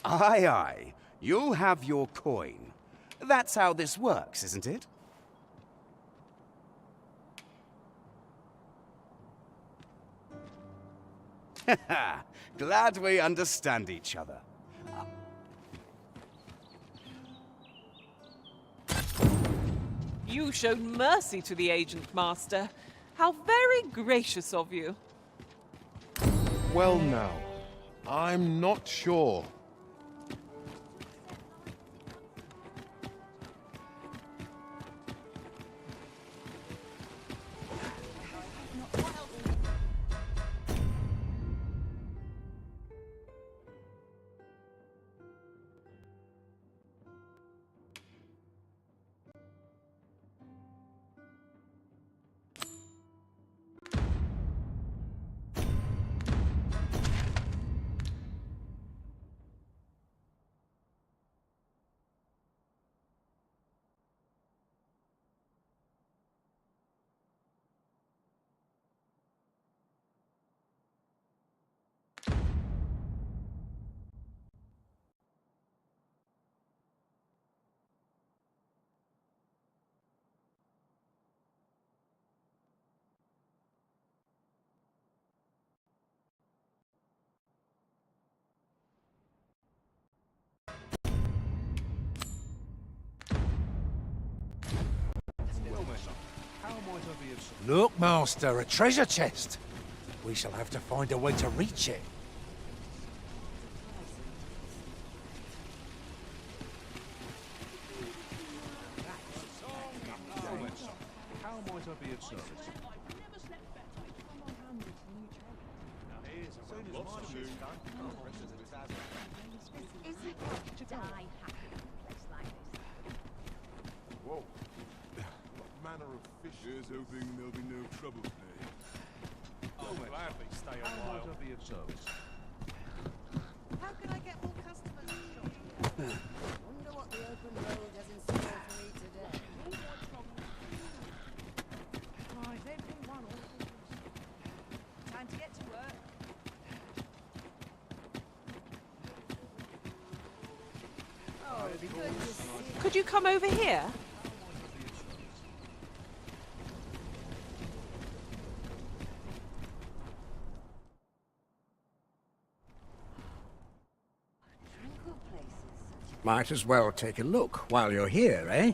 Aye, aye. You'll have your coin. That's how this works, isn't it? Glad we understand each other. You showed mercy to the agent, Master. How very gracious of you. Well now, I'm not sure. Look, Master, a treasure chest. We shall have to find a way to reach it. How might I be of service? Lots to do. To die happy in a place like this. Whoa. What manner of fish? Here's hoping there'll be no trouble today. I'll gladly stay a How while. might I be of service? How can I get more customers to shop here? Wonder what the open road has in store for me today. Right, everyone all time to get to work. Oh, it'd be good to see. Could you come over here? Tranquil places. Might as well take a look while you're here, eh?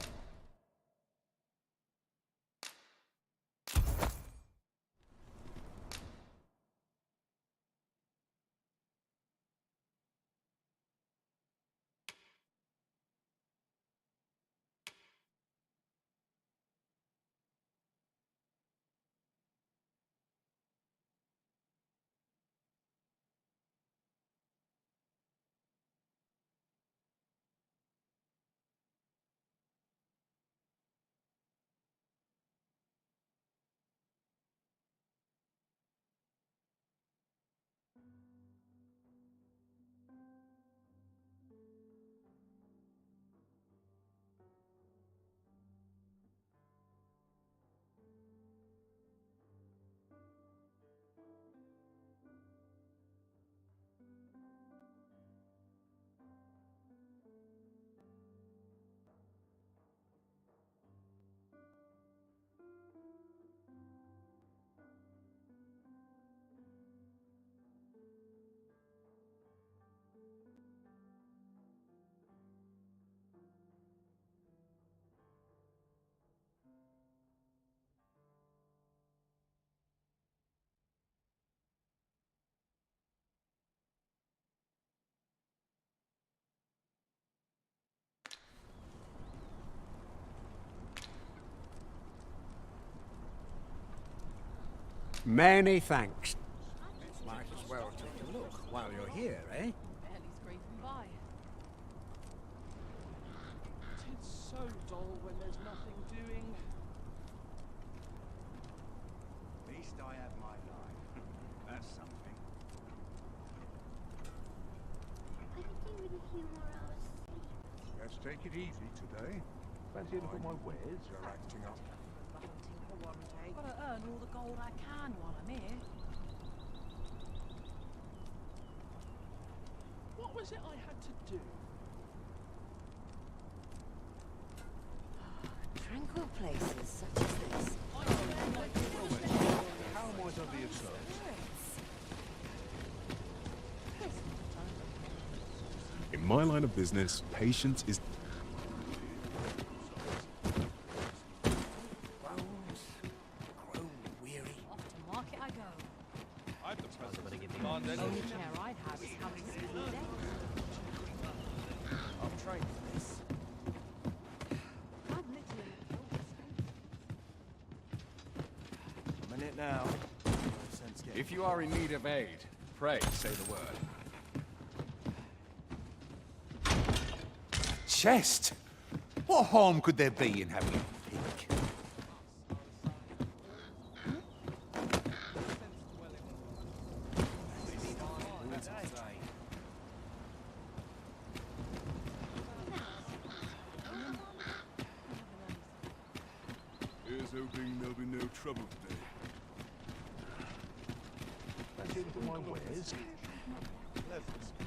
Many thanks. Might as well take a look while you're here, eh? Barely scraping by. It's so dull when there's nothing doing. At least I have my life. That's something. Let's take it easy today. Fancy a look at my wares? You're acting up. I've got to earn all the gold I can while I'm here. What was it I had to do? Tranquil places such as this. How might I be of service? In my line of business, patience is... Off to market I go. I've the present to give you. Only care I'd have is having school day. I'm trained for this. I'm literally I'm in it now. No sense getting If you are in need of aid, pray say the word. Chest! What harm could there be in having a peek? Here's hoping there'll be no trouble today. Fancy a look at my wares? levels.